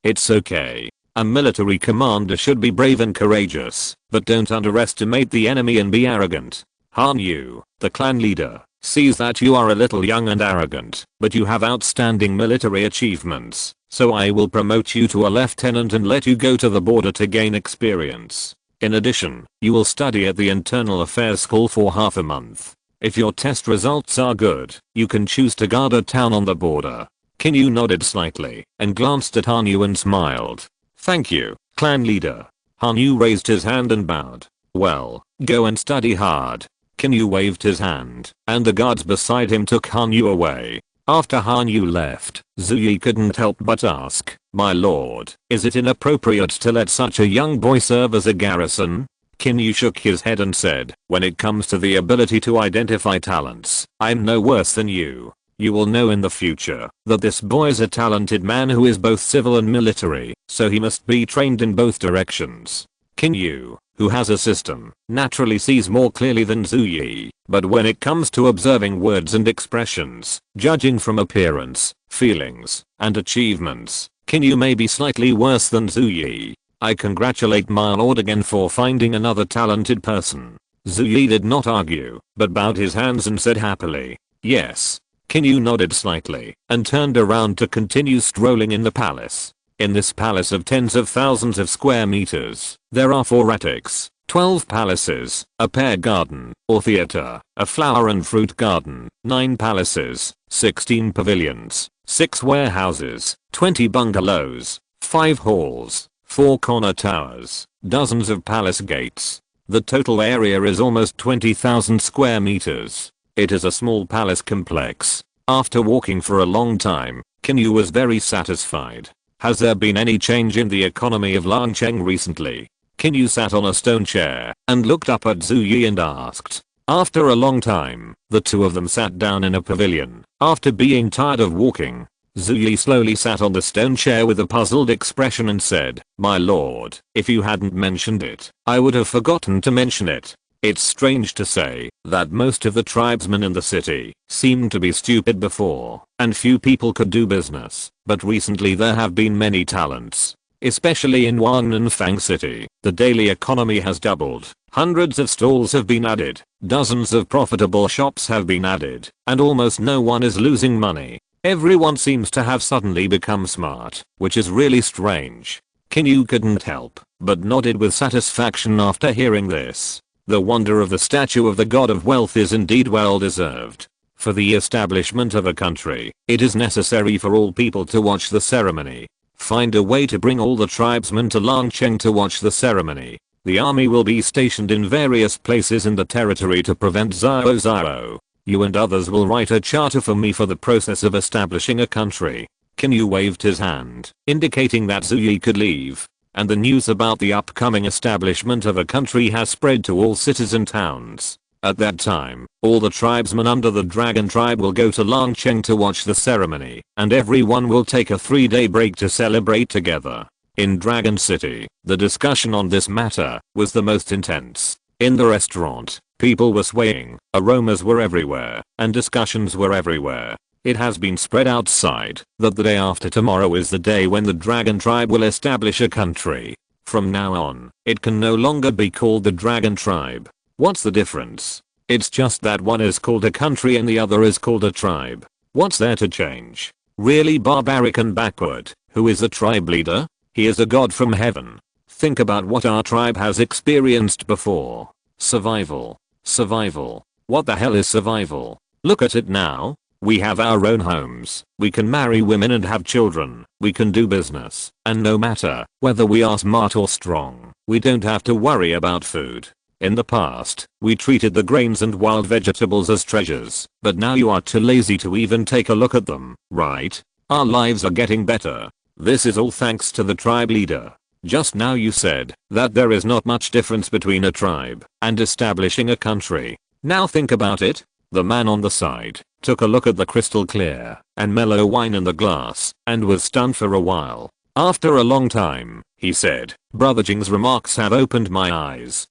It's okay. A military commander should be brave and courageous, but don't underestimate the enemy and be arrogant. Han Yu, the clan leader, sees that you are a little young and arrogant, but you have outstanding military achievements, so I will promote you to a lieutenant and let you go to the border to gain experience. In addition, you will study at the Internal Affairs School for half a month. If your test results are good, you can choose to guard a town on the border. Qin Yu nodded slightly, and glanced at Han Yu and smiled. Thank you, clan leader. Han Yu raised his hand and bowed. Well, go and study hard. Qin Yu waved his hand, and the guards beside him took Han Yu away. After Han Yu left, Zhu Yi couldn't help but ask, my lord, is it inappropriate to let such a young boy serve as a garrison? Qin Yu shook his head and said, when it comes to the ability to identify talents, I'm no worse than you. You will know in the future that this boy is a talented man who is both civil and military, so he must be trained in both directions. Qin Yu, who has a system, naturally sees more clearly than Zhu Yi, but when it comes to observing words and expressions, judging from appearance, feelings, and achievements, Qin Yu may be slightly worse than Zhu Yi. I congratulate my lord again for finding another talented person. Zhu Yi did not argue, but bowed his hands and said happily, yes. Qin Yu nodded slightly, and turned around to continue strolling in the palace. In this palace of tens of thousands of square meters, there are 4 attics, 12 palaces, a pear garden, or theater, a flower and fruit garden, 9 palaces, 16 pavilions, 6 warehouses, 20 bungalows, 5 halls, 4 corner towers, dozens of palace gates. The total area is almost 20,000 square meters. It is a small palace complex. After walking for a long time, Qin Yu was very satisfied. Has there been any change in the economy of Langcheng recently? Qin Yu sat on a stone chair and looked up at Zhu Yi and asked. After a long time, the two of them sat down in a pavilion. After being tired of walking, Zhu Yi slowly sat on the stone chair with a puzzled expression and said, "My lord, if you hadn't mentioned it, I would have forgotten to mention it. It's strange to say that most of the tribesmen in the city seemed to be stupid before, and few people could do business, but recently there have been many talents. Especially in Wangnanfang City, the daily economy has doubled. Hundreds of stalls have been added, dozens of profitable shops have been added, and almost no one is losing money. Everyone seems to have suddenly become smart, which is really strange." Qin Yu couldn't help but nodded with satisfaction after hearing this. The wonder of the statue of the god of wealth is indeed well deserved. For the establishment of a country, it is necessary for all people to watch the ceremony. Find a way to bring all the tribesmen to Langcheng to watch the ceremony. The army will be stationed in various places in the territory to prevent Zhao. You and others will write a charter for me for the process of establishing a country." Qin Yu waved his hand, indicating that Zhu Yi could leave, and the news about the upcoming establishment of a country has spread to all cities and towns. At that time, all the tribesmen under the Dragon Tribe will go to Langcheng to watch the ceremony, and everyone will take a 3-day break to celebrate together. In Dragon City, the discussion on this matter was the most intense. In the restaurant, people were swaying, aromas were everywhere, and discussions were everywhere. It has been spread outside that the day after tomorrow is the day when the Dragon Tribe will establish a country. From now on, it can no longer be called the Dragon Tribe. What's the difference? It's just that one is called a country and the other is called a tribe. What's there to change? Really barbaric and backward. Who is the tribe leader? He is a god from heaven. Think about what our tribe has experienced before. Survival. Survival. What the hell is survival? Look at it now. We have our own homes. We can marry women and have children. We can do business. And no matter whether we are smart or strong, we don't have to worry about food. In the past, we treated the grains and wild vegetables as treasures, but now you are too lazy to even take a look at them, right? Our lives are getting better. This is all thanks to the tribe leader. Just now you said that there is not much difference between a tribe and establishing a country. Now think about it. The man on the side took a look at the crystal clear and mellow wine in the glass and was stunned for a while. After a long time, he said, "Brother Jing's remarks have opened my eyes.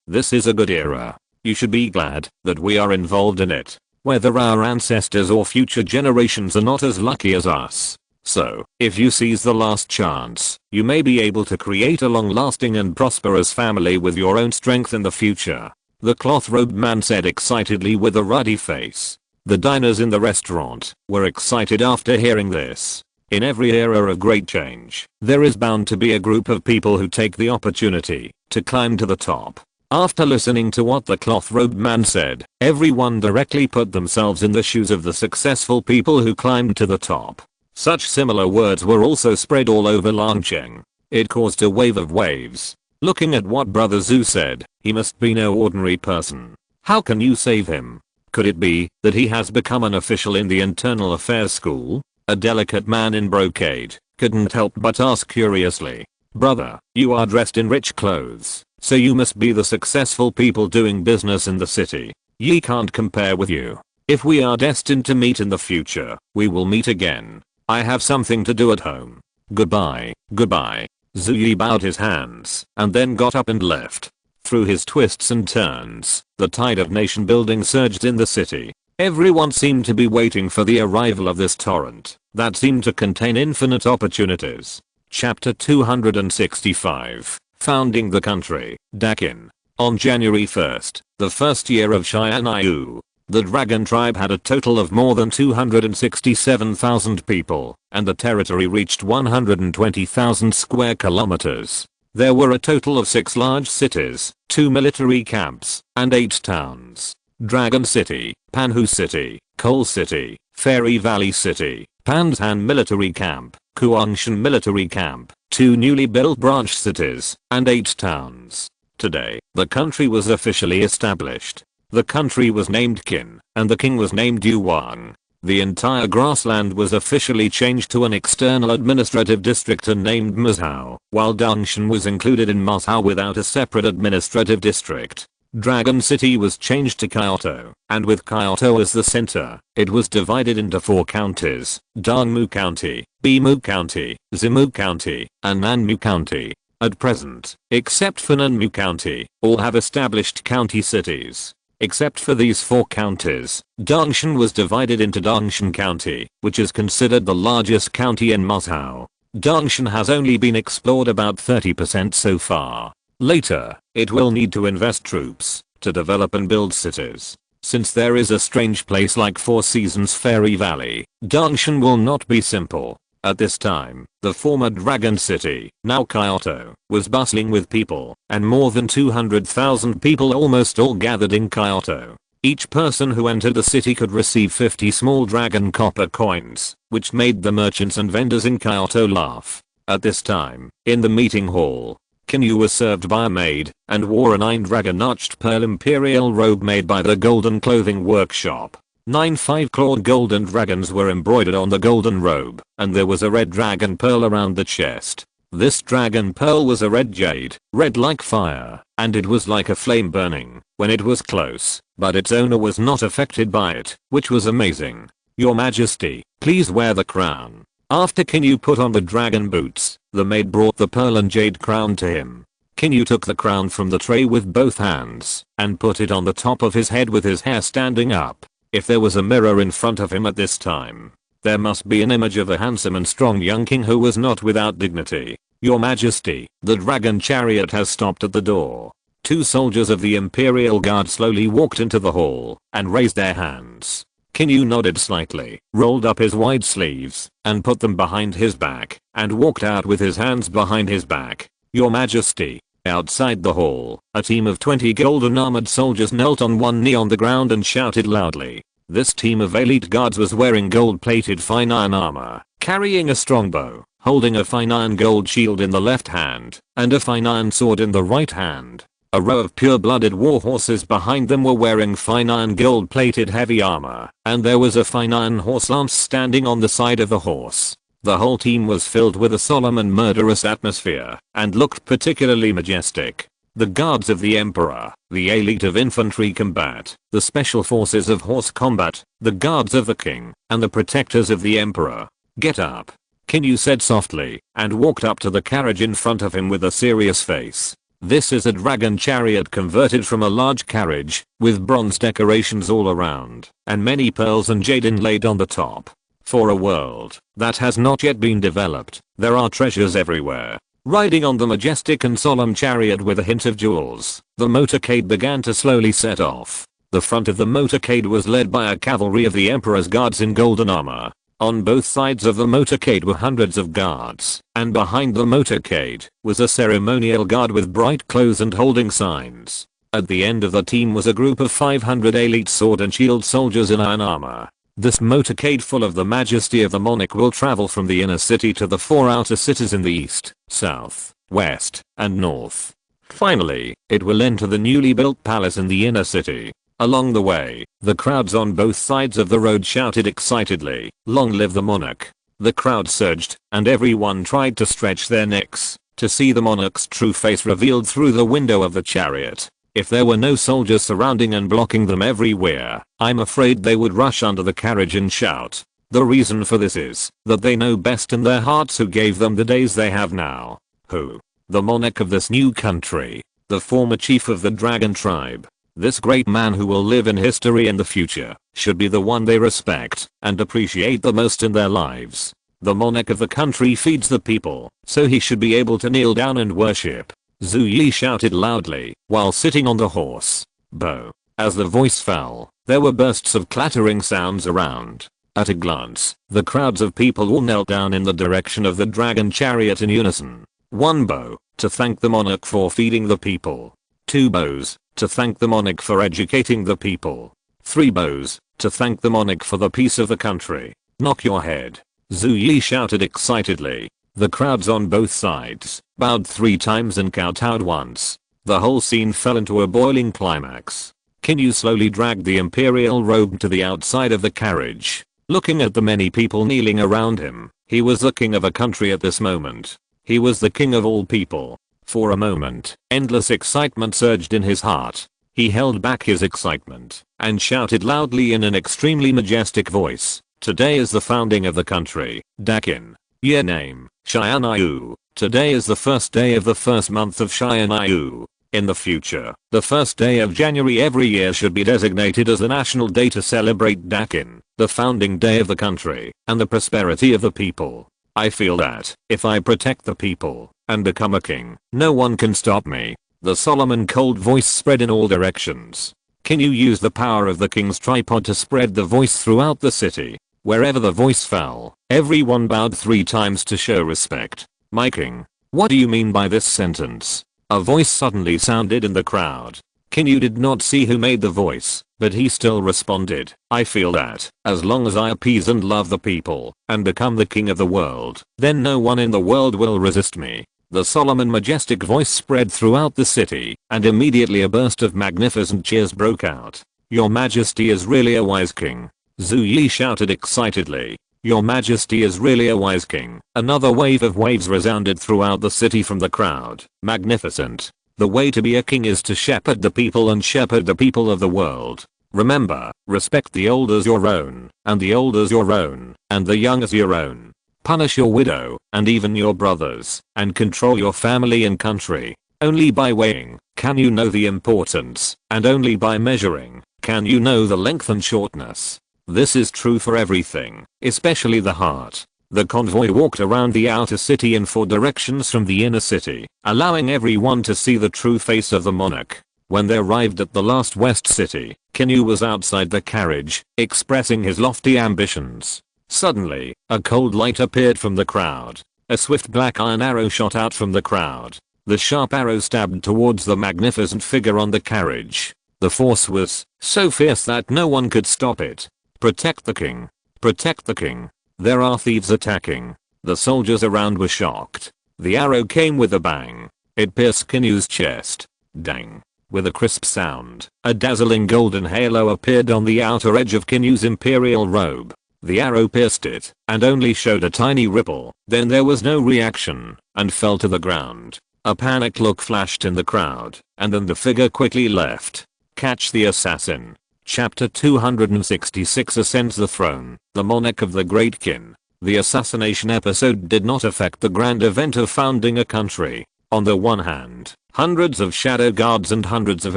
This is a good era. You should be glad that we are involved in it. Whether our ancestors or future generations are not as lucky as us. So, if you seize the last chance, you may be able to create a long-lasting and prosperous family with your own strength in the future." The cloth-robed man said excitedly with a ruddy face. The diners in the restaurant were excited after hearing this. In every era of great change, there is bound to be a group of people who take the opportunity to climb to the top. After listening to what the cloth-robed man said, everyone directly put themselves in the shoes of the successful people who climbed to the top. Such similar words were also spread all over Langcheng. It caused a wave of waves. Looking at what Brother Zhu said, he must be no ordinary person. How can you save him? Could it be that he has become an official in the Internal Affairs School? A delicate man in brocade couldn't help but ask curiously. "Brother, you are dressed in rich clothes, so you must be the successful people doing business in the city. Ye can't compare with you. If we are destined to meet in the future, we will meet again. I have something to do at home. Goodbye, goodbye." Zhu Yi bowed his hands and then got up and left. Through his twists and turns, the tide of nation building surged in the city. Everyone seemed to be waiting for the arrival of this torrent that seemed to contain infinite opportunities. Chapter 265. Founding the country, Dakin. On January 1st, the first year of Qin Yu, the Dragon Tribe had a total of more than 267,000 people, and the territory reached 120,000 square kilometers. There were a total of 6 large cities, 2 military camps, and 8 towns. Dragon City, Panhu City, Coal City, Fairy Valley City, Panshan Military Camp, Kuangshan Military Camp, 2 newly built branch cities, and 8 towns. Today, the country was officially established. The country was named Qin, and the king was named Yu Wang. The entire grassland was officially changed to an external administrative district and named Muzhou, while Dangshan was included in Muzhou without a separate administrative district. Dragon City was changed to Kyoto, and with Kyoto as the center, it was divided into 4 counties: Dongmu County, Bimu County, Zimu County, and Nanmu County. At present, except for Nanmu County, all have established county cities. Except for these 4 counties, Dangshan was divided into Dangshan County, which is considered the largest county in Muzhou. Dangshan has only been explored about 30% so far. Later, it will need to invest troops to develop and build cities. Since there is a strange place like Four Seasons Fairy Valley, Dangshan will not be simple. At this time, the former Dragon City, now Kyoto, was bustling with people, and more than 200,000 people almost all gathered in Kyoto. Each person who entered the city could receive 50 small dragon copper coins, which made the merchants and vendors in Kyoto laugh. At this time, in the meeting hall, Qin Yu was served by a maid, and wore a 9-dragon arched pearl imperial robe made by the Golden Clothing Workshop. 9 5-clawed golden dragons were embroidered on the golden robe, and there was a red dragon pearl around the chest. This dragon pearl was a red jade, red like fire, and it was like a flame burning when it was close, but its owner was not affected by it, which was amazing. Your Majesty, please wear the crown. After Qin Yu put on the dragon boots, the maid brought the pearl and jade crown to him. Qin Yu took the crown from the tray with both hands, and put it on the top of his head with his hair standing up. If there was a mirror in front of him at this time, there must be an image of a handsome and strong young king who was not without dignity. Your Majesty, the dragon chariot has stopped at the door. 2 soldiers of the Imperial Guard slowly walked into the hall and raised their hands. Qin Yu nodded slightly, rolled up his wide sleeves, and put them behind his back, and walked out with his hands behind his back. Your Majesty. Outside the hall, a team of 20 golden armored soldiers knelt on one knee on the ground and shouted loudly. This team of elite guards was wearing gold-plated fine iron armor, carrying a strong bow, holding a fine iron gold shield in the left hand, and a fine iron sword in the right hand. A row of pure-blooded war horses behind them were wearing fine iron gold-plated heavy armor, and there was a fine iron horse lance standing on the side of the horse. The whole team was filled with a solemn and murderous atmosphere, and looked particularly majestic. The guards of the Emperor, the elite of infantry combat, the special forces of horse combat, the guards of the king, and the protectors of the Emperor. Get up. Qin Yu said softly, and walked up to the carriage in front of him with a serious face. This is a dragon chariot converted from a large carriage, with bronze decorations all around, and many pearls and jade inlaid on the top. For a world that has not yet been developed, there are treasures everywhere. Riding on the majestic and solemn chariot with a hint of jewels, the motorcade began to slowly set off. The front of the motorcade was led by a cavalry of the Emperor's guards in golden armor. On both sides of the motorcade were hundreds of guards, and behind the motorcade was a ceremonial guard with bright clothes and holding signs. At the end of the team was a group of 500 elite sword and shield soldiers in iron armor. This motorcade full of the majesty of the monarch will travel from the inner city to the 4 outer cities in the east, south, west, and north. Finally, it will enter the newly built palace in the inner city. Along the way, the crowds on both sides of the road shouted excitedly, "Long live the monarch!" The crowd surged, and everyone tried to stretch their necks to see the monarch's true face revealed through the window of the chariot. If there were no soldiers surrounding and blocking them everywhere, I'm afraid they would rush under the carriage and shout. The reason for this is that they know best in their hearts who gave them the days they have now. Who? The monarch of this new country. The former chief of the dragon tribe. This great man who will live in history in the future should be the one they respect and appreciate the most in their lives. The monarch of the country feeds the people, so he should be able to kneel down and worship. Zhu Yi shouted loudly while sitting on the horse. Bo. As the voice fell, there were bursts of clattering sounds around. At a glance, the crowds of people all knelt down in the direction of the dragon chariot in unison. 1 bow, to thank the monarch for feeding the people. 2 bows, to thank the monarch for educating the people. 3 bows, to thank the monarch for the peace of the country. Knock your head. Zhu Yi shouted excitedly. The crowds on both sides bowed 3 times and kowtowed once. The whole scene fell into a boiling climax. Qin Yu slowly dragged the imperial robe to the outside of the carriage. Looking at the many people kneeling around him, he was the king of a country at this moment. He was the king of all people. For a moment, endless excitement surged in his heart. He held back his excitement and shouted loudly in an extremely majestic voice, "Today is the founding of the country, Dakin. Year name, Qin Yu. Today is the first day of the first month of Qin Yu. In the future, the first day of January every year should be designated as the national day to celebrate Dakin, the founding day of the country, and the prosperity of the people. I feel that, if I protect the people, and become a king, no one can stop me." The solemn and cold voice spread in all directions. Qin Yu used the power of the king's tripod to spread the voice throughout the city. Wherever the voice fell, everyone bowed 3 times to show respect. "My king, what do you mean by this sentence?" A voice suddenly sounded in the crowd. Qin Yu did not see who made the voice, but he still responded, "I feel that, as long as I appease and love the people, and become the king of the world, then no one in the world will resist me." The solemn and majestic voice spread throughout the city, and immediately a burst of magnificent cheers broke out. "Your Majesty is really a wise king," Zhu Yi shouted excitedly. "Your Majesty is really a wise king." Another wave of waves resounded throughout the city from the crowd. "Magnificent. The way to be a king is to shepherd the people and shepherd the people of the world. Remember, respect the old as your own, and the old as your own, and the young as your own. Punish your widow, and even your brothers, and control your family and country. Only by weighing can you know the importance, and only by measuring can you know the length and shortness. This is true for everything, especially the heart." The convoy walked around the outer city in 4 directions from the inner city, allowing everyone to see the true face of the monarch. When they arrived at the last west city, Qin Yu was outside the carriage, expressing his lofty ambitions. Suddenly, a cold light appeared from the crowd. A swift black iron arrow shot out from the crowd. The sharp arrow stabbed towards the magnificent figure on the carriage. The force was so fierce that no one could stop it. "Protect the king. Protect the king. There are thieves attacking." The soldiers around were shocked. The arrow came with a bang. It pierced Qin Yu's chest. Dang. With a crisp sound, a dazzling golden halo appeared on the outer edge of Qin Yu's imperial robe. The arrow pierced it, and only showed a tiny ripple. Then there was no reaction, and fell to the ground. A panicked look flashed in the crowd, and then the figure quickly left. Catch the assassin. Chapter 266 ascends the throne, the monarch of the Great Qin. The assassination episode did not affect the grand event of founding a country. On the one hand, hundreds of shadow guards and hundreds of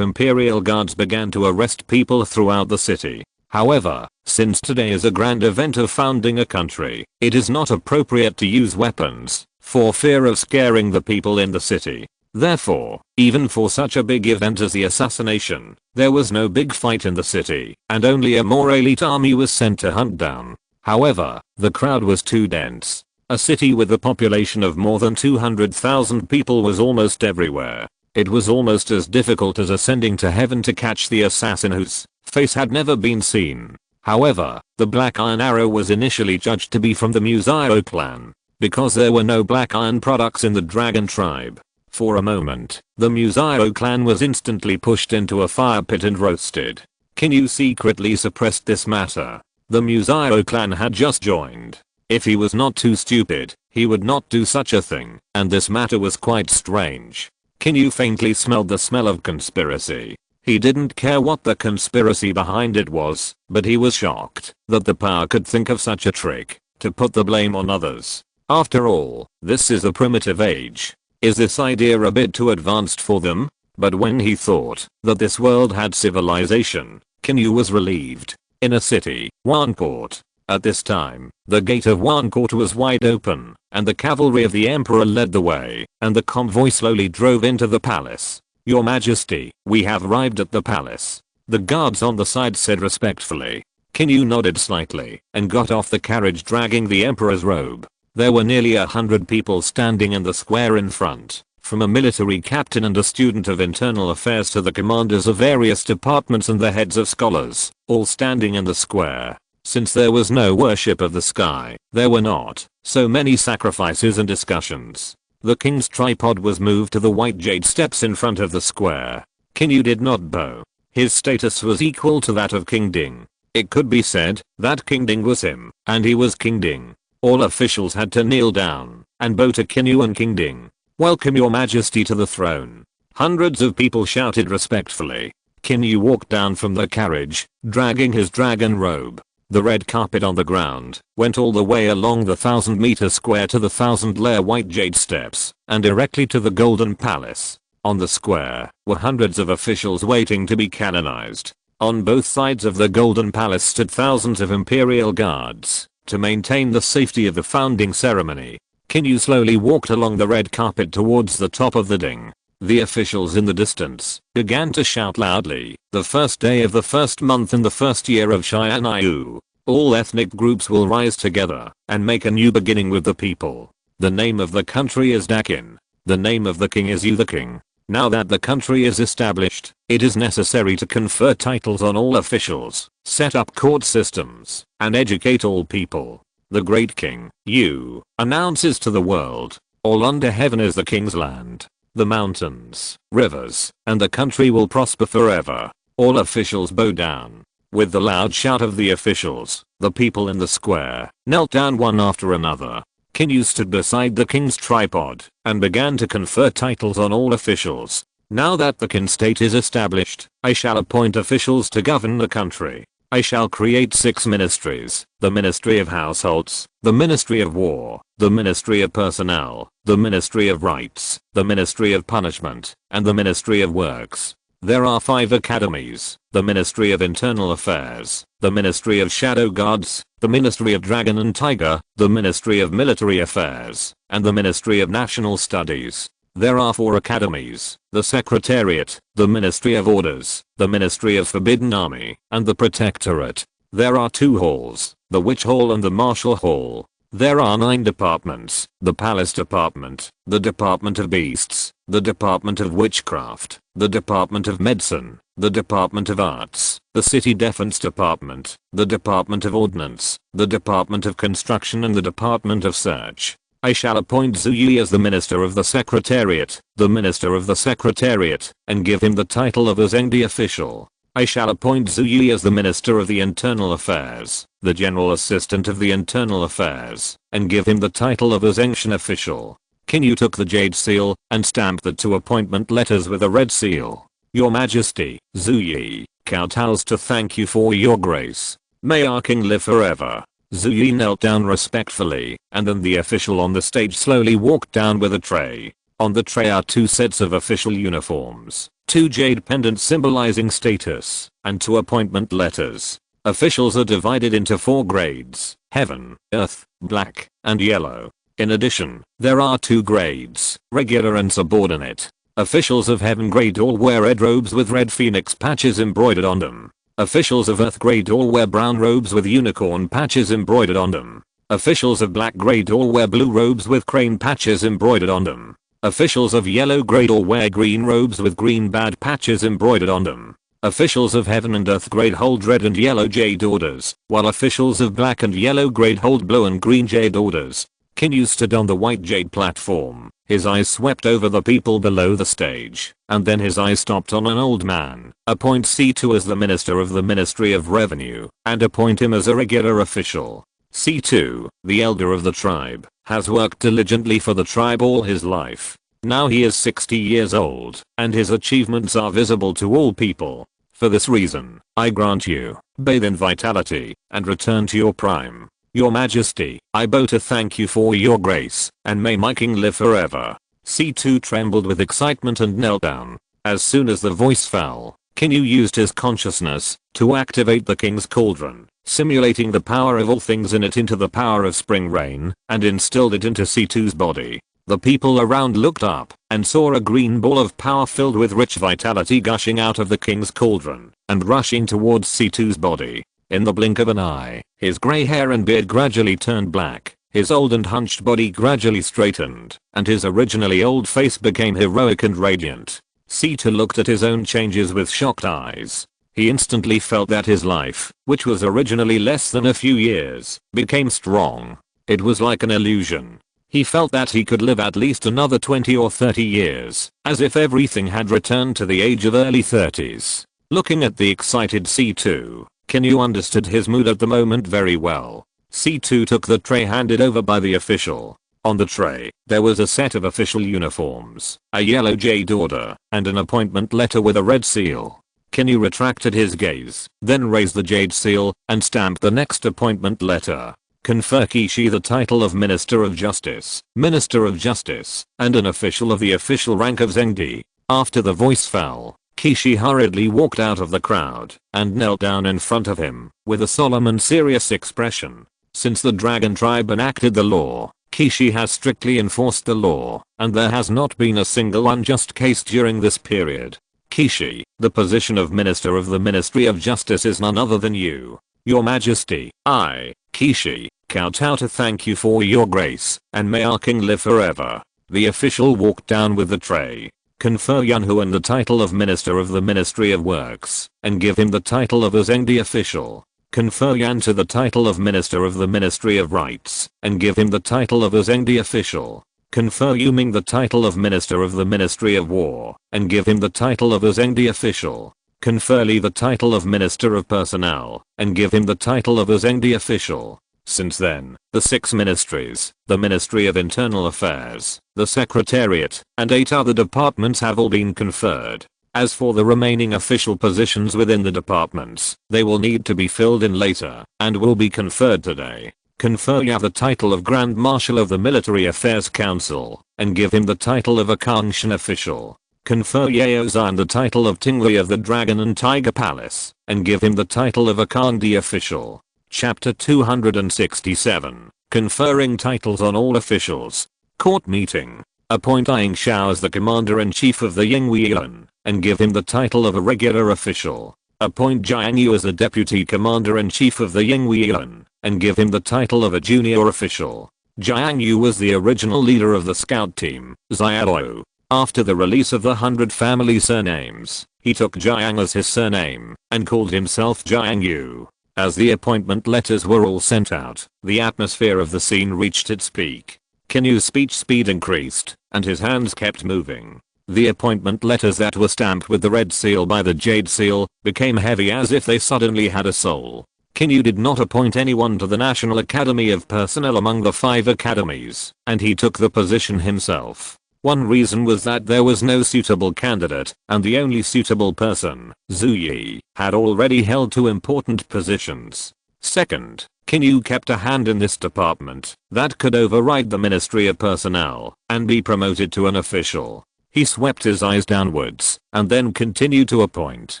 imperial guards began to arrest people throughout the city. However, since today is a grand event of founding a country, it is not appropriate to use weapons, for fear of scaring the people in the city. Therefore, even for such a big event as the assassination, there was no big fight in the city, and only a more elite army was sent to hunt down. However, the crowd was too dense. A city with a population of more than 200,000 people was almost everywhere. It was almost as difficult as ascending to heaven to catch the assassin whose face had never been seen. However, the black iron arrow was initially judged to be from the Mythical clan, because there were no black iron products in the dragon tribe. For a moment, the Mythical clan was instantly pushed into a fire pit and roasted. Qin Yu secretly suppressed this matter. The Mythical clan had just joined. If he was not too stupid, he would not do such a thing, and this matter was quite strange. Qin Yu faintly smelled the smell of conspiracy. He didn't care what the conspiracy behind it was, but he was shocked that the power could think of such a trick to put the blame on others. After all, this is a primitive age. Is this idea a bit too advanced for them? But when he thought that this world had civilization, Qin Yu was relieved. In a city, Wancourt. At this time, the gate of Wancourt was wide open, and the cavalry of the emperor led the way, and the convoy slowly drove into the palace. "Your Majesty, we have arrived at the palace," the guards on the side said respectfully. Qin Yu nodded slightly, and got off the carriage dragging the emperor's robe. There were nearly 100 people standing in the square in front, from a military captain and a student of internal affairs to the commanders of various departments and the heads of scholars, all standing in the square. Since there was no worship of the sky, there were not so many sacrifices and discussions. The king's tripod was moved to the white jade steps in front of the square. Qin Yu did not bow. His status was equal to that of King Ding. It could be said that King Ding was him, and he was King Ding. All officials had to kneel down and bow to Qin Yu and King Ding. "Welcome your majesty to the throne." Hundreds of people shouted respectfully. Qin Yu walked down from the carriage, dragging his dragon robe. The red carpet on the ground went all the way along the 1,000-meter square to the 1,000-layer white jade steps and directly to the Golden Palace. On the square were hundreds of officials waiting to be canonized. On both sides of the Golden Palace stood thousands of imperial guards to maintain the safety of the founding ceremony. Qin Yu slowly walked along the red carpet towards the top of the ding. The officials in the distance began to shout loudly, "The first day of the first month in the first year of Qin Yu. All ethnic groups will rise together and make a new beginning with the people. The name of the country is Dakin. The name of the king is Yu the king. Now that the country is established, it is necessary to confer titles on all officials, set up court systems, and educate all people. The great King Yu announces to the world, all under heaven is the king's land. The mountains, rivers, and the country will prosper forever." All officials bow down. With the loud shout of the officials, the people in the square knelt down one after another. Qin Yu stood beside the king's tripod and began to confer titles on all officials. "Now that the Qin state is established, I shall appoint officials to govern the country. I shall create 6 ministries, the Ministry of Households, the Ministry of War, the Ministry of Personnel, the Ministry of Rights, the Ministry of Punishment, and the Ministry of Works. There are 5 academies, the Ministry of Internal Affairs, the Ministry of Shadow Gods, the Ministry of Dragon and Tiger, the Ministry of Military Affairs, and the Ministry of National Studies. There are 4 academies, the Secretariat, the Ministry of Orders, the Ministry of Forbidden Army, and the Protectorate. There are 2 halls, the Witch Hall and the Martial Hall. There are 9 departments, the Palace Department, the Department of Beasts, the Department of Witchcraft, the Department of Medicine, the Department of Arts, the City Defense Department, the Department of Ordnance, the Department of Construction and the Department of Search. I shall appoint Zhu Yi as the Minister of the Secretariat, the Minister of the Secretariat, and give him the title of a Zengdi official. I shall appoint Zhu Yi as the Minister of the Internal Affairs, the General Assistant of the Internal Affairs, and give him the title of a Zengtian official." Qin Yu took the jade seal and stamped the 2 appointment letters with a red seal. "Your Majesty, Zhu Yi, kowtows to thank you for your grace. May our king live forever." Zhu Yi knelt down respectfully, and then the official on the stage slowly walked down with a tray. On the tray are 2 sets of official uniforms, 2 jade pendants symbolizing status, and 2 appointment letters. Officials are divided into 4 grades: heaven, earth, black, and yellow. In addition, there are 2 grades, regular and subordinate. Officials of heaven grade all wear red robes with red phoenix patches embroidered on them. Officials of earth grade all wear brown robes with unicorn patches embroidered on them. Officials of black grade all wear blue robes with crane patches embroidered on them. Officials of yellow grade all wear green robes with green bad patches embroidered on them. Officials of heaven and earth grade hold red and yellow jade orders, while officials of black and yellow grade hold blue and green jade orders. Qin Yu stood on the white jade platform. His eyes swept over the people below the stage, and then his eyes stopped on an old man. "Appoint C2 as the Minister of the Ministry of Revenue, and appoint him as a regular official. C2, the elder of the tribe, has worked diligently for the tribe all his life. Now he is 60 years old, and his achievements are visible to all people. For this reason, I grant you, bathe in vitality, and return to your prime. Your Majesty, I bow to thank you for your grace, and may my king live forever." C2 trembled with excitement and knelt down. As soon as the voice fell, Qin Yu used his consciousness to activate the king's cauldron, simulating the power of all things in it into the power of spring rain, and instilled it into C2's body. The people around looked up and saw a green ball of power filled with rich vitality gushing out of the king's cauldron and rushing towards C2's body. In the blink of an eye, his grey hair and beard gradually turned black, his old and hunched body gradually straightened, and his originally old face became heroic and radiant. C2 looked at his own changes with shocked eyes. He instantly felt that his life, which was originally less than a few years, became strong. It was like an illusion. He felt that he could live at least another 20 or 30 years, as if everything had returned to the age of early 30s. Looking at the excited C2, Qin Yu understood his mood at the moment very well. C2 took the tray handed over by the official. On the tray, there was a set of official uniforms, a yellow jade order, and an appointment letter with a red seal. Qin Yu retracted his gaze, then raised the jade seal, and stamped the next appointment letter. Confer Kishi the title of Minister of Justice, and an official of the official rank of Zengdi. After the voice fell, Kishi hurriedly walked out of the crowd, and knelt down in front of him, with a solemn and serious expression. Since the dragon tribe enacted the law, Kishi has strictly enforced the law, and there has not been a single unjust case during this period. Kishi, the position of Minister of the Ministry of Justice is none other than you. Your Majesty, I, Kishi, kowtow to thank you for your grace, and may our king live forever. The official walked down with the tray. Confer Yunhuan the title of Minister of the Ministry of Works, and give him the title of a Zengdi official. Confer Yantu the title of Minister of the Ministry of Rights, and give him the title of a Zengdi official. Confer Yuming the title of Minister of the Ministry of War, and give him the title of a Zengdi official. Confer Li the title of Minister of Personnel, and give him the title of a Zengdi official. Since then, the 6 ministries, the Ministry of Internal Affairs, the Secretariat, and 8 other departments have all been conferred. As for the remaining official positions within the departments, they will need to be filled in later, and will be conferred today. Confer Ya the title of Grand Marshal of the Military Affairs Council, and give him the title of a Kangshan official. Confer Yao Zan the title of Tingli of the Dragon and Tiger Palace, and give him the title of a Kandi official. Chapter 267, Conferring Titles on All Officials. Court Meeting. Appoint Ying Shao as the Commander-in-Chief of the Yinghui Yuan, and give him the title of a regular official. Appoint Jiang Yu as the Deputy Commander-in-Chief of the Yinghui Yuan, and give him the title of a junior official. Jiang Yu was the original leader of the scout team, Xiaoluo. After the release of the 100 family surnames, he took Jiang as his surname, and called himself Jiang Yu. As the appointment letters were all sent out, the atmosphere of the scene reached its peak. Qin Yu's speech speed increased, and his hands kept moving. The appointment letters that were stamped with the red seal by the jade seal became heavy as if they suddenly had a soul. Qin Yu did not appoint anyone to the National Academy of Personnel among the 5 academies, and he took the position himself. One reason was that there was no suitable candidate, and the only suitable person, Zhu Yi, had already held 2 important positions. Second, Qin Yu kept a hand in this department that could override the Ministry of Personnel and be promoted to an official. He swept his eyes downwards and then continued to appoint.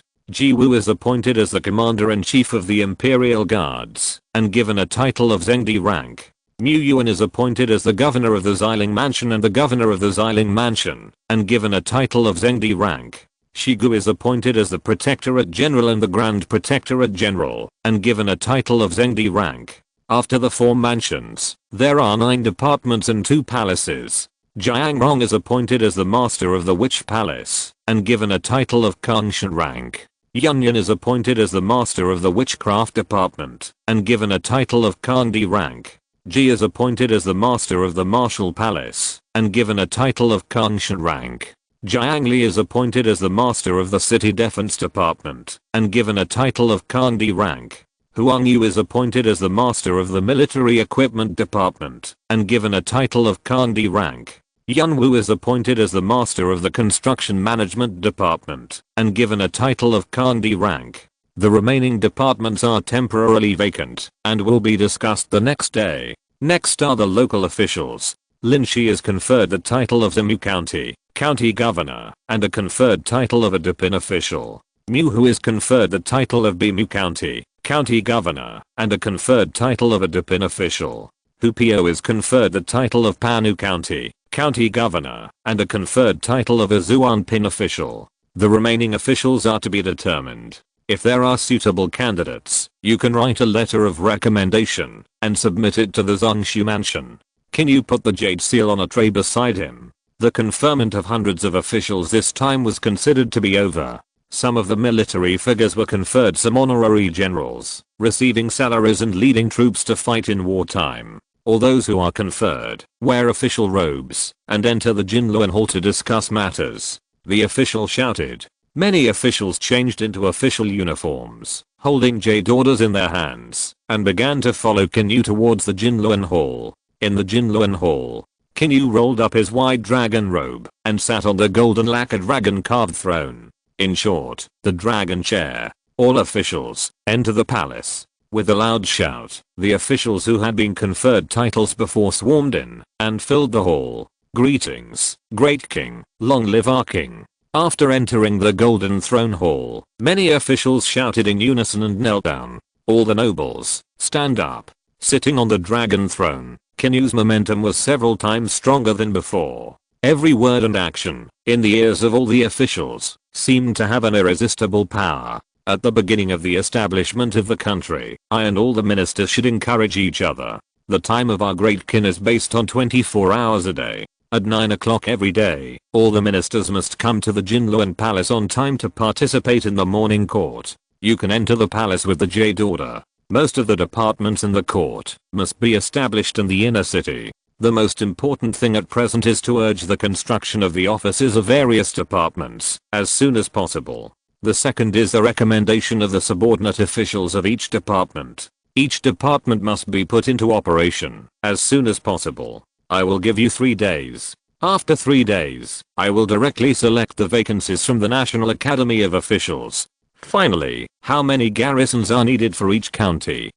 Ji Wu is appointed as the Commander-in-Chief of the Imperial Guards and given a title of Zengdi rank. Mu Yuan is appointed as the Governor of the Xiling Mansion and the Governor of the Xiling Mansion and given a title of Zengdi rank. Shigu is appointed as the Protectorate General and the Grand Protectorate General and given a title of Zengdi rank. After the 4 mansions, there are 9 departments and 2 palaces. Jiang Rong is appointed as the Master of the Witch Palace and given a title of Kangshan rank. Yunyan is appointed as the Master of the Witchcraft Department and given a title of Kandi rank. Ji is appointed as the Master of the Martial Palace and given a title of Kangshan rank. Jiang Li is appointed as the Master of the City Defense Department and given a title of Kandi rank. Huang Yu is appointed as the Master of the Military Equipment Department and given a title of Kandi rank. Yun Wu is appointed as the Master of the Construction Management Department and given a title of Kandi rank. The remaining departments are temporarily vacant and will be discussed the next day. Next are the local officials. Lin Shi is conferred the title of Zimu County Governor, and a conferred title of a Dipin official. Mu Hu is conferred the title of Bimu County Governor, and a conferred title of a Dipin official. Hu Pio is conferred the title of Panu County Governor, and a conferred title of a Zuan Pin official. The remaining officials are to be determined. If there are suitable candidates, you can write a letter of recommendation and submit it to the Zongshu Mansion. Qin Yu put the jade seal on a tray beside him. The conferment of hundreds of officials this time was considered to be over. Some of the military figures were conferred some honorary generals, receiving salaries and leading troops to fight in wartime. All those who are conferred wear official robes and enter the Jinluan Hall to discuss matters. The official shouted. Many officials changed into official uniforms holding jade orders in their hands, and began to follow Qin Yu towards the Jinluan Hall. In the Jinluan Hall, Qin Yu rolled up his white dragon robe and sat on the golden lacquered dragon carved throne. In short, the dragon chair. All officials enter the palace. With a loud shout, the officials who had been conferred titles before swarmed in and filled the hall. Greetings, great king, long live our king. After entering the golden throne hall, many officials shouted in unison and knelt down. All the nobles, stand up. Sitting on the dragon throne, Qin Yu's momentum was several times stronger than before. Every word and action, in the ears of all the officials, seemed to have an irresistible power. At the beginning of the establishment of the country, I and all the ministers should encourage each other. The time of our great kin is based on 24 hours a day. At 9 o'clock every day, all the ministers must come to the Jinluan Palace on time to participate in the morning court. You can enter the palace with the Jade Order. Most of the departments in the court must be established in the inner city. The most important thing at present is to urge the construction of the offices of various departments as soon as possible. The second is the recommendation of the subordinate officials of each department. Each department must be put into operation as soon as possible. I will give you 3 days. After 3 days, I will directly select the vacancies from the National Academy of Officials. Finally, how many garrisons are needed for each county,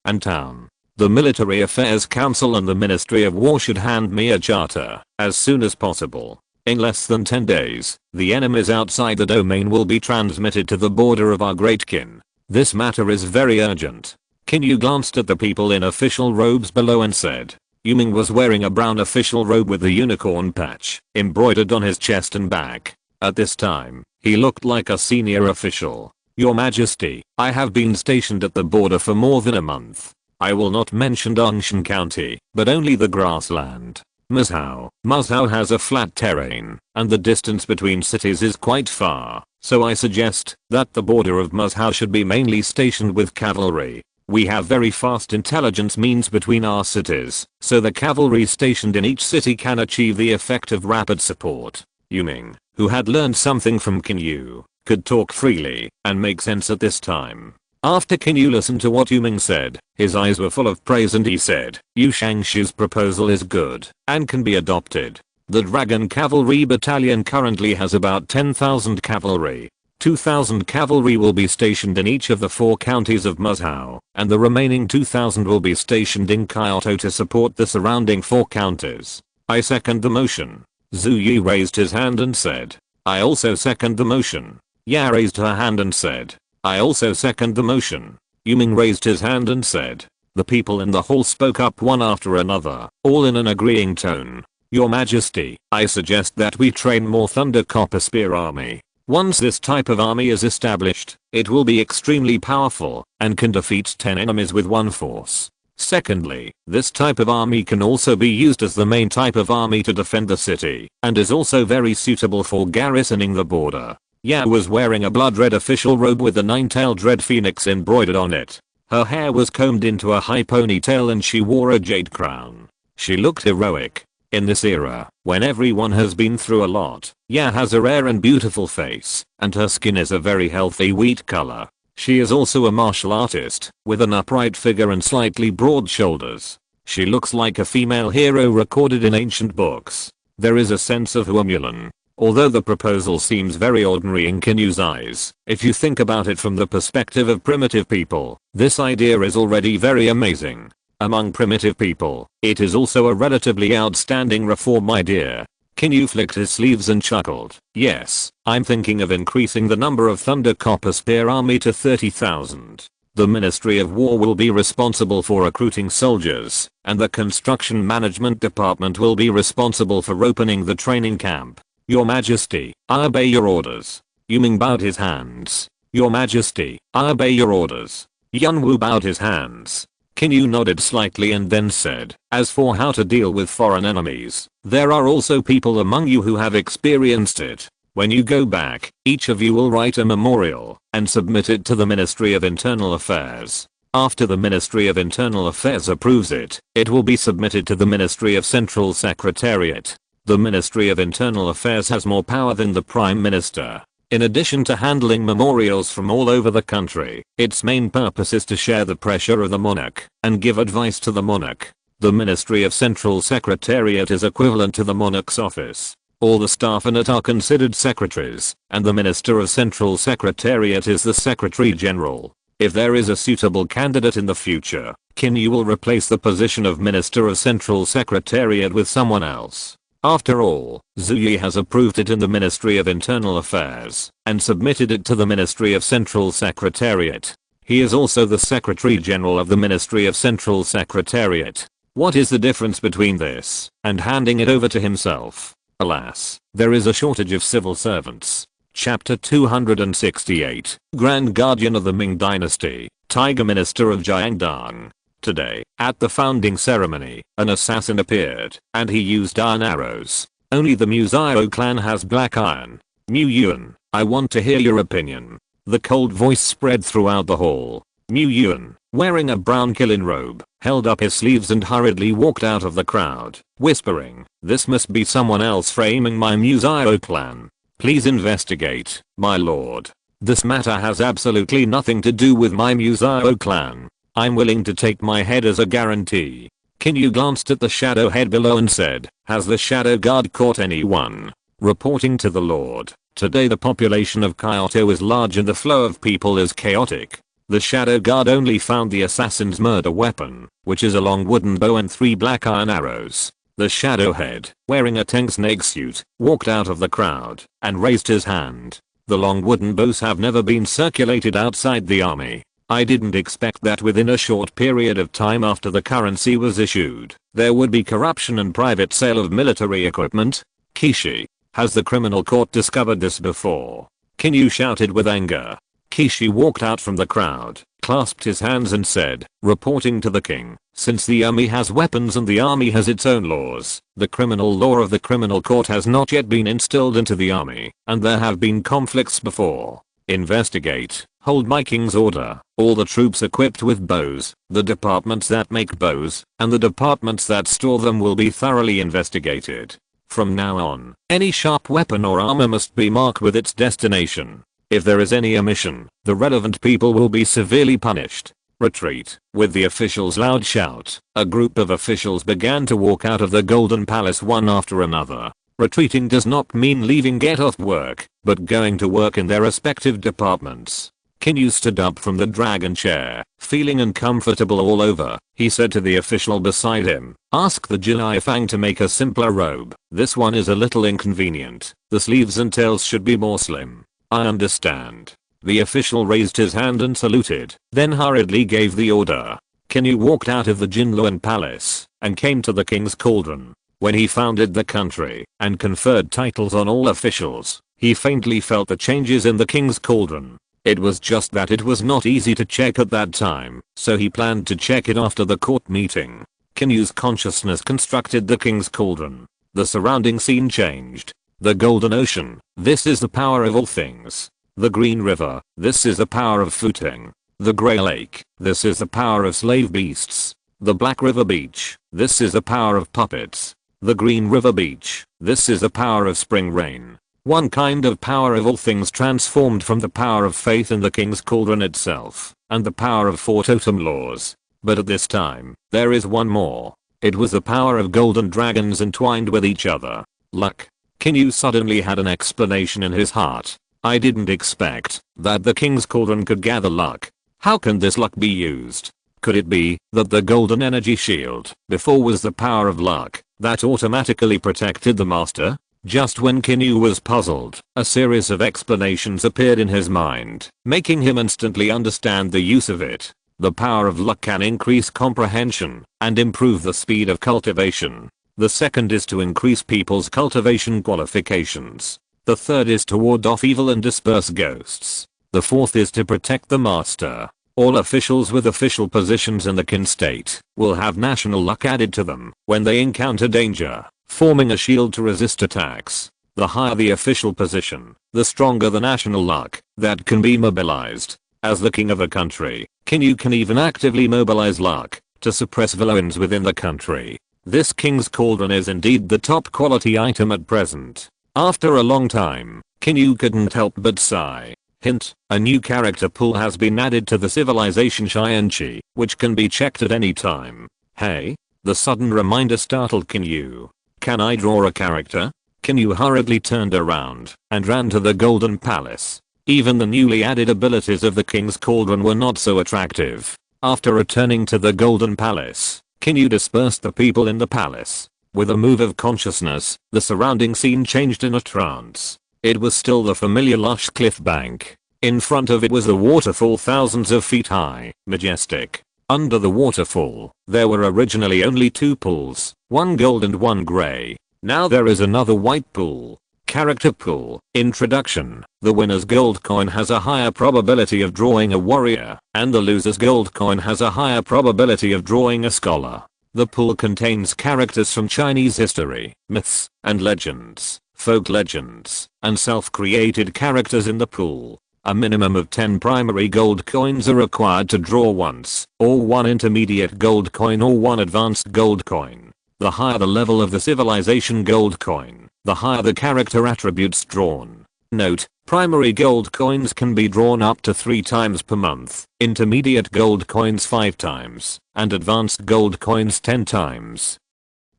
and town? The Military Affairs Council and the Ministry of War should hand me a charter as soon as possible. In less than 10 days, the enemies outside the domain will be transmitted to the border of our great kin. This matter is very urgent. Qin Yu glanced at the people in official robes below and said. Yuming was wearing a brown official robe with a unicorn patch embroidered on his chest and back. At this time, he looked like a senior official. Your Majesty, I have been stationed at the border for more than a month. I will not mention Dongshan County, but only the grassland. Muzhou has a flat terrain, and the distance between cities is quite far, so I suggest that the border of Muzhou should be mainly stationed with cavalry. We have very fast intelligence means between our cities, so the cavalry stationed in each city can achieve the effect of rapid support. Yuming, who had learned something from Qin Yu, could talk freely and make sense at this time. After Qin Yu listened to what Yuming said, his eyes were full of praise and he said, Yu Shangshu's proposal is good and can be adopted. The Dragon Cavalry Battalion currently has about 10,000 cavalry. 2,000 cavalry will be stationed in each of the 4 counties of Muzhou, and the remaining 2,000 will be stationed in Kyoto to support the surrounding 4 counties. I second the motion. Zhu Yi raised his hand and said. I also second the motion. Ya raised her hand and said. I also second the motion. Yuming raised his hand and said. The people in the hall spoke up one after another, all in an agreeing tone. Your Majesty, I suggest that we train more Thunder Copper Spear Army. Once this type of army is established, it will be extremely powerful and can defeat 10 enemies with one force. Secondly, this type of army can also be used as the main type of army to defend the city and is also very suitable for garrisoning the border. Ya was wearing a blood red official robe with the 9-tailed red phoenix embroidered on it. Her hair was combed into a high ponytail and she wore a jade crown. She looked heroic. In this era, when everyone has been through a lot, Ya has a rare and beautiful face, and her skin is a very healthy wheat color. She is also a martial artist, with an upright figure and slightly broad shoulders. She looks like a female hero recorded in ancient books. There is a sense of Huamulan. Although the proposal seems very ordinary in Qin Yu's eyes, if you think about it from the perspective of primitive people, this idea is already very amazing. Among primitive people, it is also a relatively outstanding reform idea. Qin Yu flicked his sleeves and chuckled. Yes, I'm thinking of increasing the number of Thunder Copper Spear Army to 30,000. The Ministry of War will be responsible for recruiting soldiers, and the Construction Management Department will be responsible for opening the training camp. Your Majesty, I obey your orders. Yuming bowed his hands. Your Majesty, I obey your orders. Yunwu bowed his hands. Qin Yu nodded slightly and then said, as for how to deal with foreign enemies, there are also people among you who have experienced it. When you go back, each of you will write a memorial and submit it to the Ministry of Internal Affairs. After the Ministry of Internal Affairs approves it, it will be submitted to the Ministry of Central Secretariat. The Ministry of Internal Affairs has more power than the Prime Minister. In addition to handling memorials from all over the country, its main purpose is to share the pressure of the monarch and give advice to the monarch. The Ministry of Central Secretariat is equivalent to the monarch's office. All the staff in it are considered secretaries, and the Minister of Central Secretariat is the Secretary General. If there is a suitable candidate in the future, Qin Yu will replace the position of Minister of Central Secretariat with someone else. After all, Zhu Yi has approved it in the Ministry of Internal Affairs and submitted it to the Ministry of Central Secretariat. He is also the Secretary General of the Ministry of Central Secretariat. What is the difference between this and handing it over to himself? Alas, there is a shortage of civil servants. Chapter 268, Grand Guardian of the Ming Dynasty, Tiger Minister of Jiangdong. Today, at the founding ceremony, an assassin appeared, and he used iron arrows. Only the Muzio clan has black iron. Mu Yuan, I want to hear your opinion. The cold voice spread throughout the hall. Mu Yuan, wearing a brown Qilin robe, held up his sleeves and hurriedly walked out of the crowd, whispering, "This must be someone else framing my Muzio clan. Please investigate, my lord. This matter has absolutely nothing to do with my Muzio clan. I'm willing to take my head as a guarantee." Qin Yu glanced at the shadow head below and said, "Has the shadow guard caught anyone?" Reporting to the lord, today the population of Kyoto is large and the flow of people is chaotic. The shadow guard only found the assassin's murder weapon, which is a long wooden bow and 3 black iron arrows. The shadow head, wearing a tank snake suit, walked out of the crowd and raised his hand. The long wooden bows have never been circulated outside the army. I didn't expect that within a short period of time after the currency was issued, there would be corruption and private sale of military equipment. Kishi, has the criminal court discovered this before? Qin Yu shouted with anger. Kishi walked out from the crowd, clasped his hands and said, reporting to the king, "Since the army has weapons and the army has its own laws, the criminal law of the criminal court has not yet been instilled into the army, and there have been conflicts before. Investigate, hold my king's order, all the troops equipped with bows, the departments that make bows, and the departments that store them will be thoroughly investigated. From now on, any sharp weapon or armor must be marked with its destination. If there is any omission, the relevant people will be severely punished. Retreat." With the officials' loud shout, a group of officials began to walk out of the Golden Palace one after another. Retreating does not mean leaving get off work, but going to work in their respective departments. Qin Yu stood up from the dragon chair, feeling uncomfortable all over. He said to the official beside him, "Ask the Jinai Fang to make a simpler robe. This one is a little inconvenient. The sleeves and tails should be more slim." "I understand." The official raised his hand and saluted, then hurriedly gave the order. Qin Yu walked out of the Jinluan Palace and came to the king's cauldron. When he founded the country and conferred titles on all officials, he faintly felt the changes in the king's cauldron. It was just that it was not easy to check at that time, so he planned to check it after the court meeting. Qin Yu's consciousness constructed the king's cauldron. The surrounding scene changed. The Golden Ocean, this is the power of all things. The Green River, this is the power of Futing. The Grey Lake, this is the power of slave beasts. The Black River Beach, this is the power of puppets. The Green River Beach, this is the power of spring rain. One kind of power of all things transformed from the power of faith in the king's cauldron itself, and the power of 4 totem laws. But at this time, there is one more. It was the power of golden dragons entwined with each other. Luck. Qin Yu suddenly had an explanation in his heart. I didn't expect that the king's cauldron could gather luck. How can this luck be used? Could it be that the golden energy shield before was the power of luck that automatically protected the master? Just when Qin Yu was puzzled, a series of explanations appeared in his mind, making him instantly understand the use of it. The power of luck can increase comprehension and improve the speed of cultivation. The second is to increase people's cultivation qualifications. The third is to ward off evil and disperse ghosts. The fourth is to protect the master. All officials with official positions in the Qin state will have national luck added to them when they encounter danger, forming a shield to resist attacks. The higher the official position, the stronger the national luck that can be mobilized. As the king of a country, Qin Yu can even actively mobilize luck to suppress villains within the country. This king's cauldron is indeed the top quality item at present. After a long time, Qin Yu couldn't help but sigh. Hint, a new character pool has been added to the civilization Qianqi, which can be checked at any time. Hey? The sudden reminder startled Qin Yu. Can I draw a character? Qin Yu hurriedly turned around and ran to the Golden Palace. Even the newly added abilities of the King's Cauldron were not so attractive. After returning to the Golden Palace, Qin Yu dispersed the people in the palace. With a move of consciousness, the surrounding scene changed in a trance. It was still the familiar lush cliff bank. In front of it was a waterfall thousands of feet high, majestic. Under the waterfall, there were originally only 2 pools, one gold and one grey. Now there is another white pool. Character pool. Introduction. The winner's gold coin has a higher probability of drawing a warrior, and the loser's gold coin has a higher probability of drawing a scholar. The pool contains characters from Chinese history, myths, and legends, folk legends, and self-created characters in the pool. A minimum of 10 primary gold coins are required to draw once, or 1 intermediate gold coin or 1 advanced gold coin. The higher the level of the civilization gold coin, the higher the character attributes drawn. Note, primary gold coins can be drawn up to 3 times per month, intermediate gold coins 5 times, and advanced gold coins 10 times.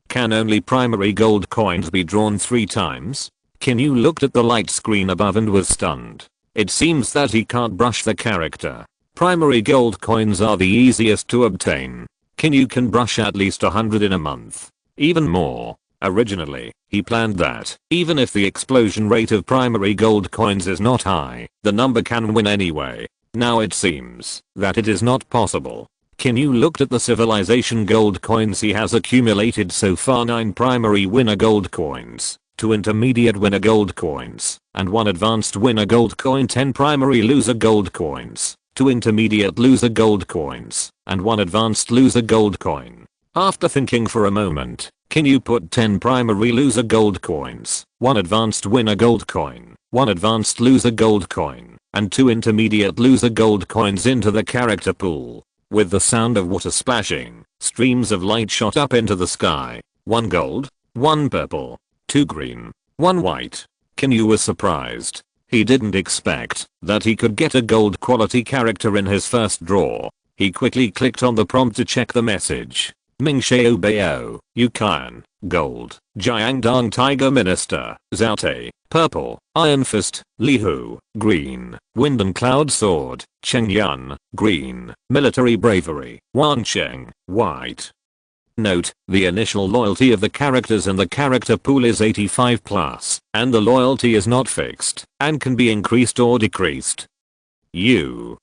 Can only primary gold coins be drawn 3 times? Qin Yu looked at the light screen above and was stunned. It seems that he can't brush the character. Primary gold coins are the easiest to obtain. Qin Yu can brush at least 100 in a month. Even more. Originally, he planned that, even if the explosion rate of primary gold coins is not high, the number can win anyway. Now it seems that it is not possible. Qin Yu looked at the civilization gold coins he has accumulated so far: 9 primary winner gold coins, 2 intermediate winner gold coins, and 1 advanced winner gold coin, 10 primary loser gold coins, 2 intermediate loser gold coins, and 1 advanced loser gold coin. After thinking for a moment, Qin Yu put 10 primary loser gold coins, 1 advanced winner gold coin, 1 advanced loser gold coin, and 2 intermediate loser gold coins into the character pool. With the sound of water splashing, streams of light shot up into the sky. 1 gold, 1 purple, 2 green, 1 white. Qin Yu was surprised. He didn't expect that he could get a gold quality character in his first draw. He quickly clicked on the prompt to check the message. Ming Xiao Bao, Yukan, gold, Jiangdong Tiger Minister, Zhaote, purple, Iron Fist, Li Hu, green, Wind and Cloud Sword, Cheng Yun, green, Military Bravery, Wan Cheng, white. Note, the initial loyalty of the characters in the character pool is 85+, and the loyalty is not fixed, and can be increased or decreased. Qin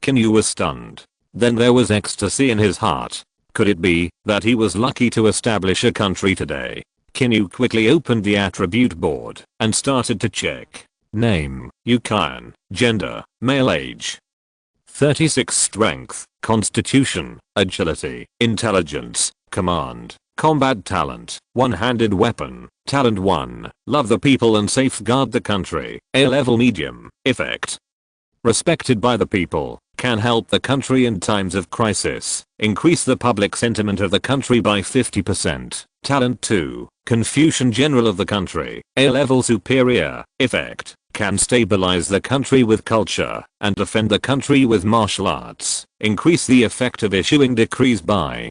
Yu was stunned. Then there was ecstasy in his heart. Could it be that he was lucky to establish a country today? Qin Yu quickly opened the attribute board and started to check. Name, Yukan. Gender, male. Age, 36. Strength, constitution, agility, intelligence, command, combat talent, one-handed weapon, talent 1, love the people and safeguard the country, A level medium, effect. Respected by the people, can help the country in times of crisis, increase the public sentiment of the country by 50%. Talent 2, Confucian general of the country, A level superior, effect. Can stabilize the country with culture and defend the country with martial arts, increase the effect of issuing decrees by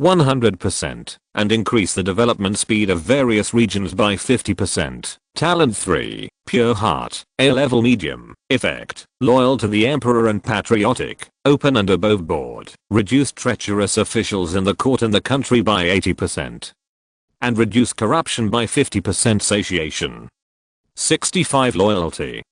100%, and increase the development speed of various regions by 50%. Talent 3, Pure Heart, A level medium, effect. Loyal to the emperor and patriotic, open and above board, reduce treacherous officials in the court and the country by 80%. And reduce corruption by 50%. Satiation. 65. Loyalty.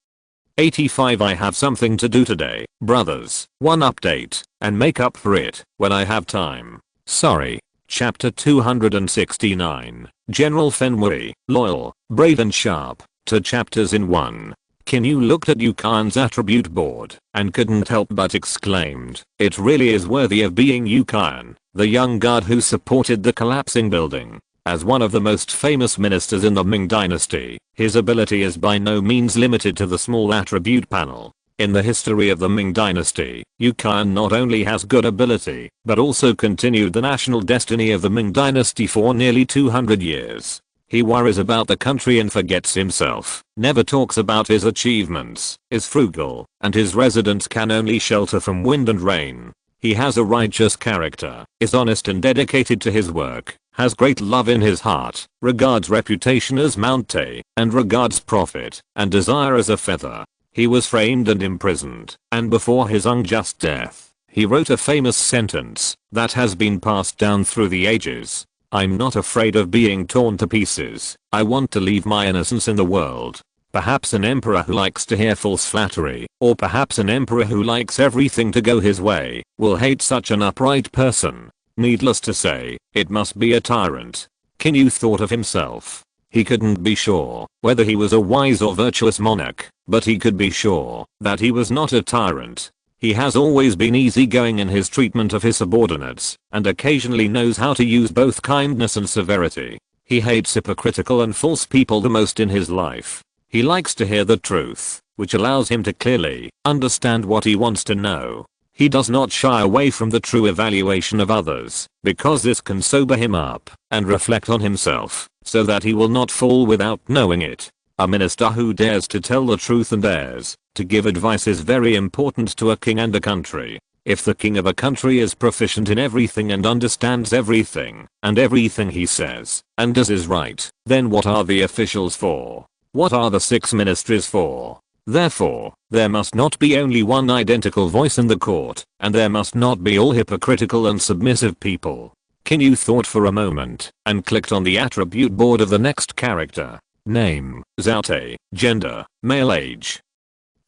85. I have something to do today, brothers. 1 update, and make up for it when I have time. Sorry. Chapter 269. General Fenway, loyal, brave and sharp. 2 chapters in 1. Qin Yu looked at Yukan's attribute board and couldn't help but exclaimed, it really is worthy of being Yukan, the young guard who supported the collapsing building. As one of the most famous ministers in the Ming dynasty, his ability is by no means limited to the small attribute panel. In the history of the Ming dynasty, Yukan not only has good ability, but also continued the national destiny of the Ming dynasty for nearly 200 years. He worries about the country and forgets himself, never talks about his achievements, is frugal, and his residents can only shelter from wind and rain. He has a righteous character, is honest and dedicated to his work, has great love in his heart, regards reputation as Mounte, and regards profit and desire as a feather. He was framed and imprisoned, and before his unjust death, he wrote a famous sentence that has been passed down through the ages. I'm not afraid of being torn to pieces. I want to leave my innocence in the world. Perhaps an emperor who likes to hear false flattery, or perhaps an emperor who likes everything to go his way, will hate such an upright person. Needless to say, it must be a tyrant. Qin Yu thought of himself. He couldn't be sure whether he was a wise or virtuous monarch, but he could be sure that he was not a tyrant. He has always been easygoing in his treatment of his subordinates, and occasionally knows how to use both kindness and severity. He hates hypocritical and false people the most in his life. He likes to hear the truth, which allows him to clearly understand what he wants to know. He does not shy away from the true evaluation of others, because this can sober him up and reflect on himself, so that he will not fall without knowing it. A minister who dares to tell the truth and dares to give advice is very important to a king and a country. If the king of a country is proficient in everything and understands everything, and everything he says and does is right, then what are the officials for? What are the 6 ministries for? Therefore, there must not be only one identical voice in the court, and there must not be all hypocritical and submissive people. Qin Yu thought for a moment, and clicked on the attribute board of the next character. Name, Zaute, gender, male age.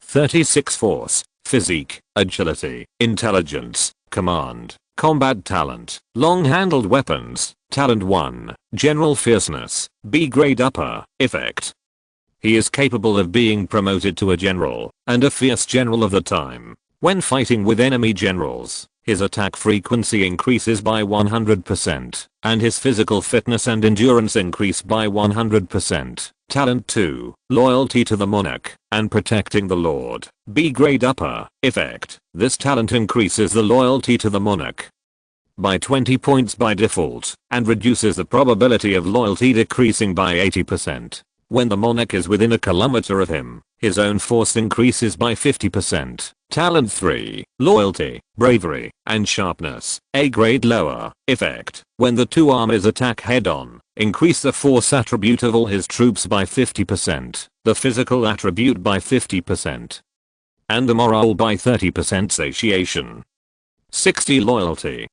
36 force, physique, agility, intelligence, command, combat talent, long-handled weapons, talent 1, general fierceness, B grade upper, effect. He is capable of being promoted to a general, and a fierce general of the time. When fighting with enemy generals, his attack frequency increases by 100%, and his physical fitness and endurance increase by 100%. Talent 2, loyalty to the monarch, and protecting the lord, B grade upper, effect. This talent increases the loyalty to the monarch by 20 points by default, and reduces the probability of loyalty decreasing by 80%. When the monarch is within a kilometer of him, his own force increases by 50%. Talent 3, loyalty, bravery, and sharpness, A grade lower, effect. When the 2 armies attack head-on, increase the force attribute of all his troops by 50%, the physical attribute by 50%, and the morale by 30% satiation. 60 loyalty.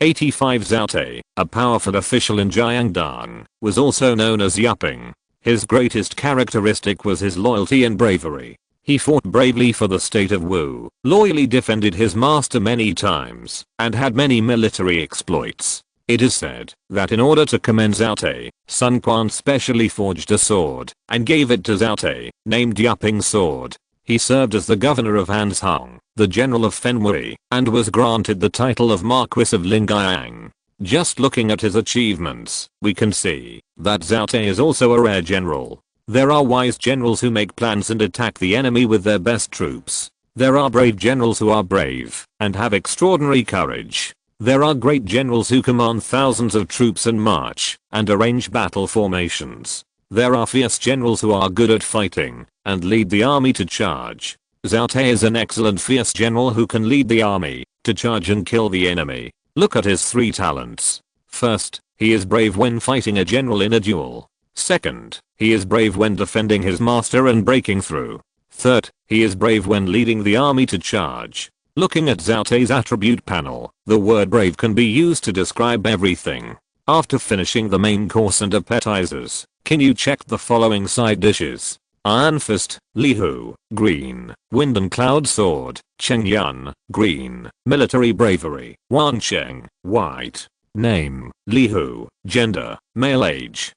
85 Zaute, a powerful official in Jiangdong, was also known as Yuping. His greatest characteristic was his loyalty and bravery. He fought bravely for the state of Wu, loyally defended his master many times, and had many military exploits. It is said that in order to commend Zaute, Sun Quan specially forged a sword and gave it to Zaute, named Yuping Sword. He served as the governor of Hanzhong, the general of Fenwei, and was granted the title of Marquis of Lingyang. Just looking at his achievements, we can see that Zaute is also a rare general. There are wise generals who make plans and attack the enemy with their best troops. There are brave generals who are brave and have extraordinary courage. There are great generals who command thousands of troops and march and arrange battle formations. There are fierce generals who are good at fighting and lead the army to charge. Zaute is an excellent fierce general who can lead the army to charge and kill the enemy. Look at his 3 talents. First, he is brave when fighting a general in a duel. Second, he is brave when defending his master and breaking through. Third, he is brave when leading the army to charge. Looking at Zaute's attribute panel, the word brave can be used to describe everything. After finishing the main course and appetizers, Qin Yu checked the following side dishes. Iron Fist, Lihu, green. Wind and Cloud Sword, Chengyun, green. Military Bravery, Wancheng, white. Name, Lihu. Gender, male age.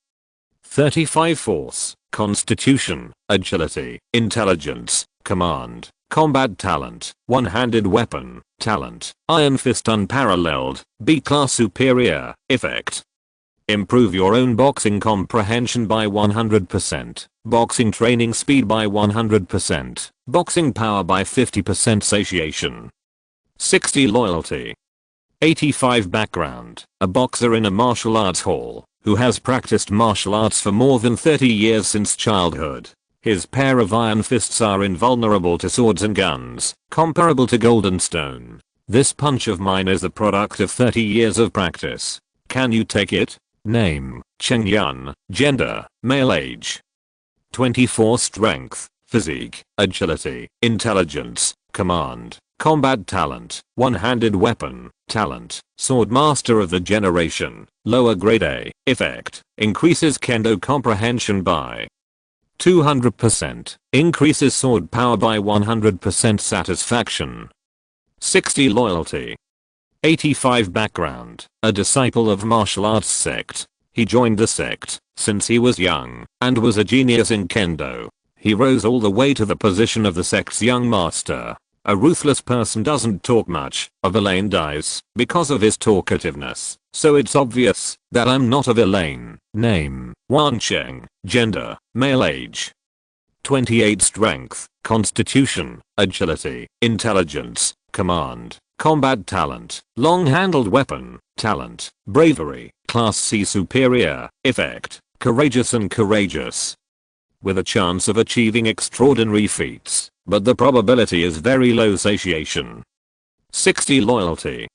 35 Force, Constitution, Agility, Intelligence, Command, Combat Talent, One-Handed Weapon, Talent, Iron Fist Unparalleled, B-Class Superior, Effect. Improve your own boxing comprehension by 100%, boxing training speed by 100%, boxing power by 50% satiation. 60 Loyalty. 85 Background, a boxer in a martial arts hall, who has practiced martial arts for more than 30 years since childhood. His pair of iron fists are invulnerable to swords and guns, comparable to gold and stone. This punch of mine is the product of 30 years of practice. Can you take it? Name, Cheng Yun. Gender, male. Age, 24. Strength, physique, agility, intelligence, command, combat talent, one-handed weapon, talent, sword master of the generation, lower grade A. Effect, increases kendo comprehension by 200%, increases sword power by 100%. Satisfaction, 60. Loyalty, 85. Background, a disciple of martial arts sect. He joined the sect since he was young and was a genius in kendo. He rose all the way to the position of the sect's young master. A ruthless person doesn't talk much. A villain dies because of his talkativeness, so it's obvious that I'm not a villain. Name, Wan Cheng. Gender, male. Age, 28. Strength, constitution, agility, intelligence, command, combat talent, long-handled weapon, talent, bravery, class C. Superior. Effect, courageous and courageous, with a chance of achieving extraordinary feats, but the probability is very low. Satiation, 60. Loyalty,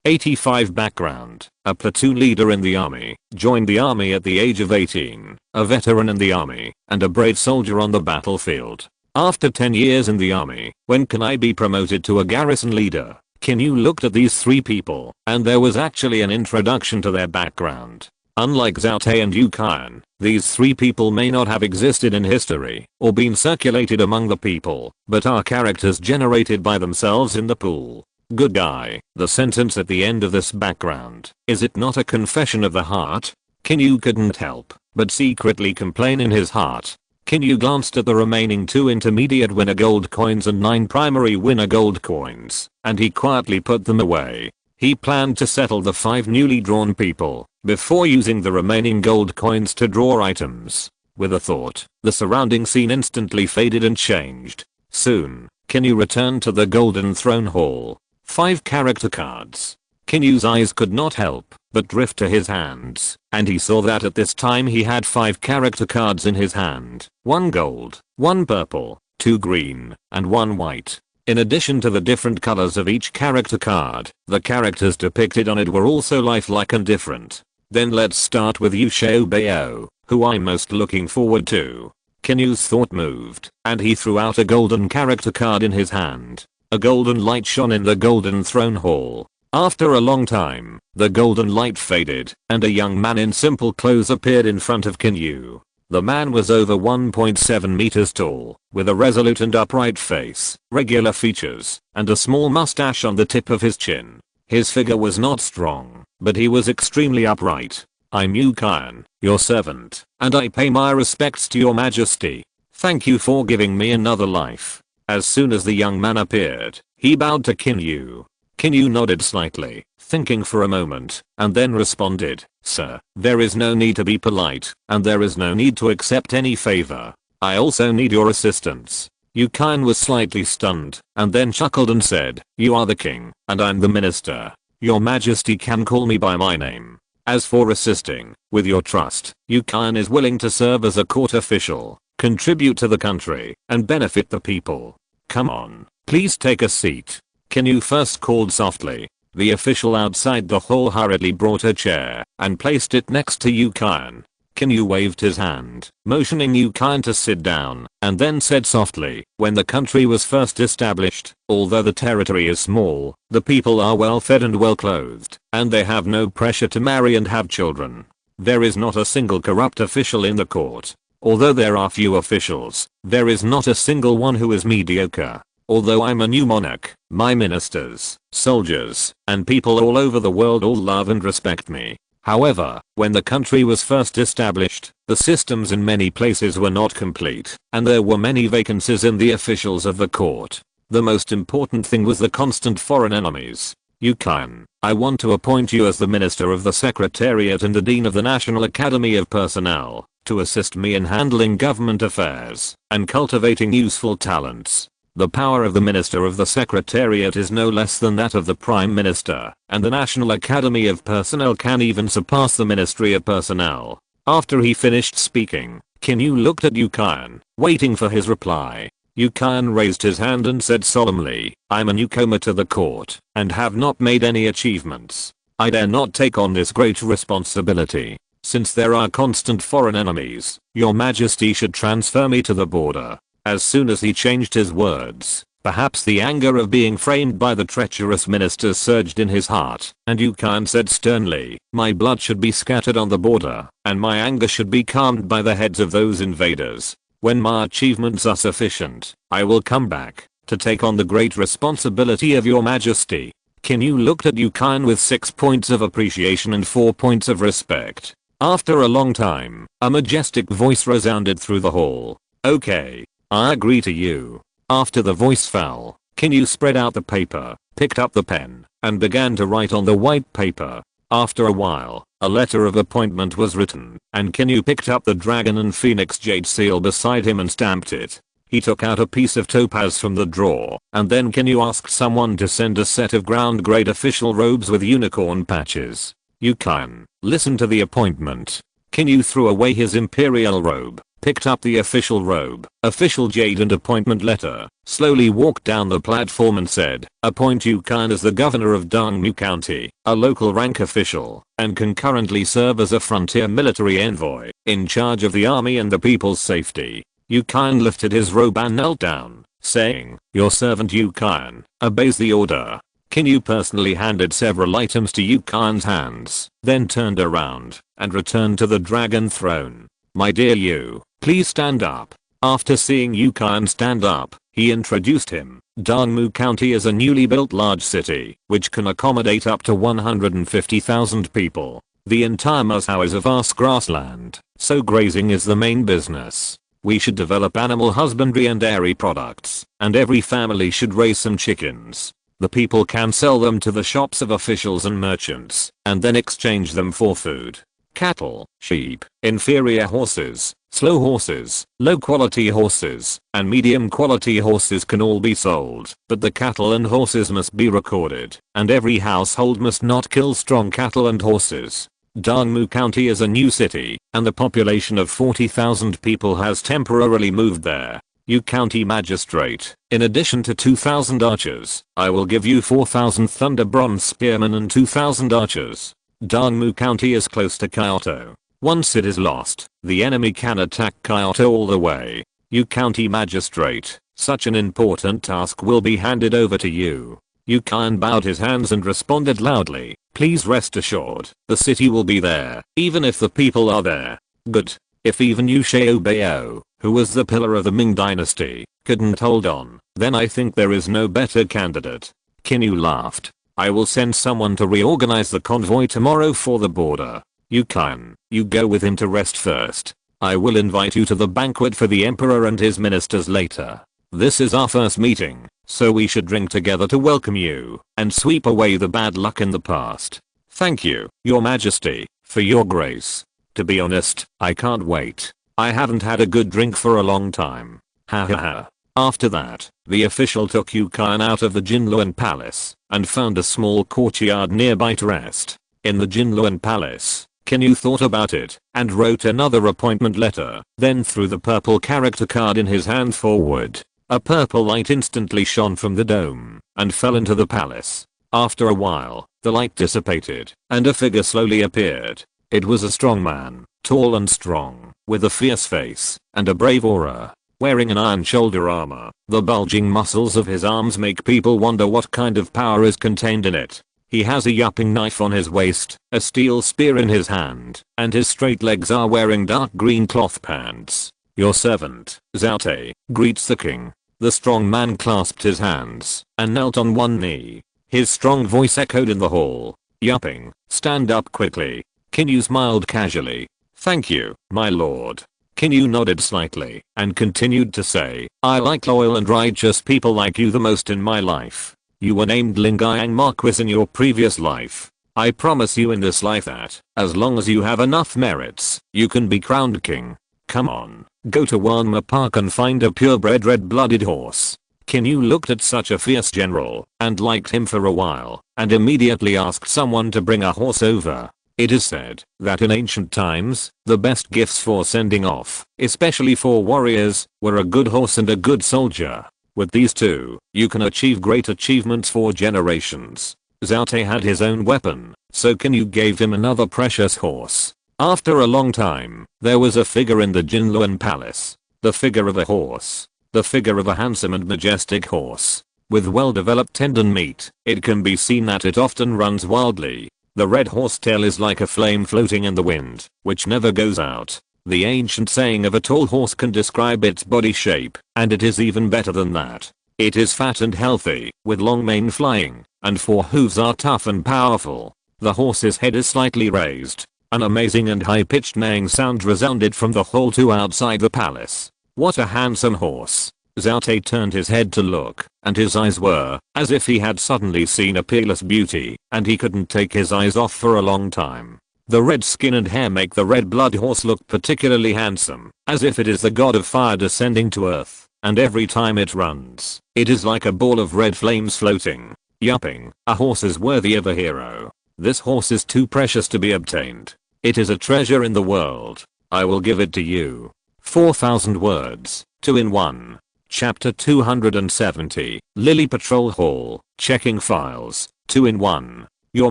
85. Background, a platoon leader in the army, joined the army at the age of 18, a veteran in the army, and a brave soldier on the battlefield. After 10 years in the army, when can I be promoted to a garrison leader? Qin Yu looked at these three people, and there was actually an introduction to their background. Unlike Zhao Te and Yu Qian, these three people may not have existed in history or been circulated among the people, but are characters generated by themselves in the pool. Good guy. The sentence at the end of this background, is it not a confession of the heart? Qin Yu couldn't help but secretly complain in his heart. Qin Yu glanced at the remaining 2 intermediate winner gold coins and 9 primary winner gold coins, and he quietly put them away. He planned to settle the 5 newly drawn people before using the remaining gold coins to draw items. With a thought, the surrounding scene instantly faded and changed. Soon, Qin Yu returned to the Golden Throne Hall. 5 character cards. Qin Yu's eyes could not help but drift to his hands, and he saw that at this time he had 5 character cards in his hand. 1 gold, 1 purple, 2 green, and 1 white. In addition to the different colors of each character card, the characters depicted on it were also lifelike and different. Then let's start with Yu Xiaobao, who I'm most looking forward to. Qin Yu's thought moved, and he threw out a golden character card in his hand. A golden light shone in the Golden Throne Hall. After a long time, the golden light faded, and a young man in simple clothes appeared in front of Qin Yu. The man was over 1.7 meters tall, with a resolute and upright face, regular features, and a small mustache on the tip of his chin. His figure was not strong, but he was extremely upright. I'm Yu Qian, your servant, and I pay my respects to your majesty. Thank you for giving me another life. As soon as the young man appeared, he bowed to Qin Yu. Qin Yu nodded slightly, thinking for a moment, and then responded, "Sir, there is no need to be polite, and there is no need to accept any favor. I also need your assistance." Yu Qian was slightly stunned, and then chuckled and said, "You are the king, and I'm the minister. Your majesty can call me by my name. As for assisting, with your trust, Yu Qian is willing to serve as a court official, contribute to the country, and benefit the people. Come on, please take a seat." Qin Yu first called softly. The official outside the hall hurriedly brought a chair and placed it next to Yu Qian. Qin Yu waved his hand, motioning Yu Qian to sit down, and then said softly, "When the country was first established, although the territory is small, the people are well fed and well clothed, and they have no pressure to marry and have children. There is not a single corrupt official in the court. Although there are few officials, there is not a single one who is mediocre. Although I'm a new monarch, my ministers, soldiers, and people all over the world all love and respect me. However, when the country was first established, the systems in many places were not complete, and there were many vacancies in the officials of the court. The most important thing was the constant foreign enemies. Yu Qian, I want to appoint you as the Minister of the Secretariat and the Dean of the National Academy of Personnel, to assist me in handling government affairs and cultivating useful talents. The power of the Minister of the Secretariat is no less than that of the Prime Minister, and the National Academy of Personnel can even surpass the Ministry of Personnel. After he finished speaking, Qin Yu looked at Yukian, waiting for his reply. Yukian raised his hand and said solemnly, I'm a newcomer to the court, and have not made any achievements. I dare not take on this great responsibility. Since there are constant foreign enemies, your majesty should transfer me to the border. As soon as he changed his words, perhaps the anger of being framed by the treacherous ministers surged in his heart, and Yukian said sternly, my blood should be scattered on the border, and my anger should be calmed by the heads of those invaders. When my achievements are sufficient, I will come back to take on the great responsibility of your majesty. Qin Yu looked at Yukian with 6 points of appreciation and 4 points of respect. After a long time, a majestic voice resounded through the hall. Okay, I agree to you. After the voice fell, Qin Yu spread out the paper, picked up the pen, and began to write on the white paper. After a while, a letter of appointment was written, and Qin Yu picked up the dragon and phoenix jade seal beside him and stamped it. He took out a piece of topaz from the drawer, and then Qin Yu asked someone to send a set of ground grade official robes with unicorn patches. Yukian, listen to the appointment. Qin Yu threw away his imperial robe, picked up the official robe, official jade and appointment letter, slowly walked down the platform and said, appoint Yukian as the governor of Dongmu County, a local rank official, and can currently serve as a frontier military envoy, in charge of the army and the people's safety. Yukian lifted his robe and knelt down, saying, your servant Yukian obeys the order. Qin Yu personally handed several items to Yukian's hands, then turned around and returned to the dragon throne. My dear Yu, please stand up. After seeing Yukian stand up, he introduced him. Dongmu County is a newly built large city, which can accommodate up to 150,000 people. The entire Moscow is a vast grassland, so grazing is the main business. We should develop animal husbandry and dairy products, and every family should raise some chickens. The people can sell them to the shops of officials and merchants, and then exchange them for food. Cattle, sheep, inferior horses, slow horses, low quality horses, and medium quality horses can all be sold, but the cattle and horses must be recorded, and every household must not kill strong cattle and horses. Dongmu County is a new city, and the population of 40,000 people has temporarily moved there. You county magistrate, in addition to 2,000 archers, I will give you 4,000 thunder bronze spearmen and 2,000 archers. Dongmu County is close to Kyoto. Once it is lost, the enemy can attack Kyoto all the way. You county magistrate, such an important task will be handed over to you. Yukian bowed his hands and responded loudly, please rest assured, the city will be there, even if the people are there. Good. If even Yu Xiaobao, who was the pillar of the Ming dynasty, couldn't hold on, then I think there is no better candidate. Qin Yu laughed. I will send someone to reorganize the convoy tomorrow for the border. Yukian, you go with him to rest first. I will invite you to the banquet for the emperor and his ministers later. This is our first meeting, so we should drink together to welcome you and sweep away the bad luck in the past. Thank you, your majesty, for your grace. To be honest, I can't wait. I haven't had a good drink for a long time. Ha ha ha. After that, the official took Yukian out of the Jinluan Palace and found a small courtyard nearby to rest. In the Jinluan Palace, Qin Yu thought about it and wrote another appointment letter, then threw the purple character card in his hand forward. A purple light instantly shone from the dome and fell into the palace. After a while, the light dissipated and a figure slowly appeared. It was a strong man, tall and strong, with a fierce face and a brave aura. Wearing an iron shoulder armor, the bulging muscles of his arms make people wonder what kind of power is contained in it. He has a yapping knife on his waist, a steel spear in his hand, and his straight legs are wearing dark green cloth pants. Your servant, Zaute, greets the king. The strong man clasped his hands and knelt on one knee. His strong voice echoed in the hall. Yapping, stand up quickly. Qin Yu smiled casually. Thank you, my lord. Qin Yu nodded slightly and continued to say, I like loyal and righteous people like you the most in my life. You were named Lingyang Marquis in your previous life. I promise you in this life that, as long as you have enough merits, you can be crowned king. Come on, go to Wanma Park and find a purebred red-blooded horse. Qin Yu looked at such a fierce general and liked him for a while and immediately asked someone to bring a horse over. It is said that in ancient times, the best gifts for sending off, especially for warriors, were a good horse and a good soldier. With these two, you can achieve great achievements for generations. Zhao Te had his own weapon, so Qin Yu gave him another precious horse. After a long time, there was a figure in the Jinluan palace. The figure of a horse. The figure of a handsome and majestic horse. With well-developed tendon meat, it can be seen that it often runs wildly. The red horse tail is like a flame floating in the wind, which never goes out. The ancient saying of a tall horse can describe its body shape, and it is even better than that. It is fat and healthy, with long mane flying, and four hooves are tough and powerful. The horse's head is slightly raised. An amazing and high-pitched neighing sound resounded from the hall to outside the palace. What a handsome horse. Zhao Te turned his head to look, and his eyes were as if he had suddenly seen a peerless beauty, and he couldn't take his eyes off for a long time. The red skin and hair make the red blood horse look particularly handsome, as if it is the god of fire descending to earth, and every time it runs, it is like a ball of red flames floating. Yupping, a horse is worthy of a hero. This horse is too precious to be obtained. It is a treasure in the world. I will give it to you. 4,000 words, 2 in 1. Chapter 270, Lily Patrol Hall, checking files, 2 in 1. Your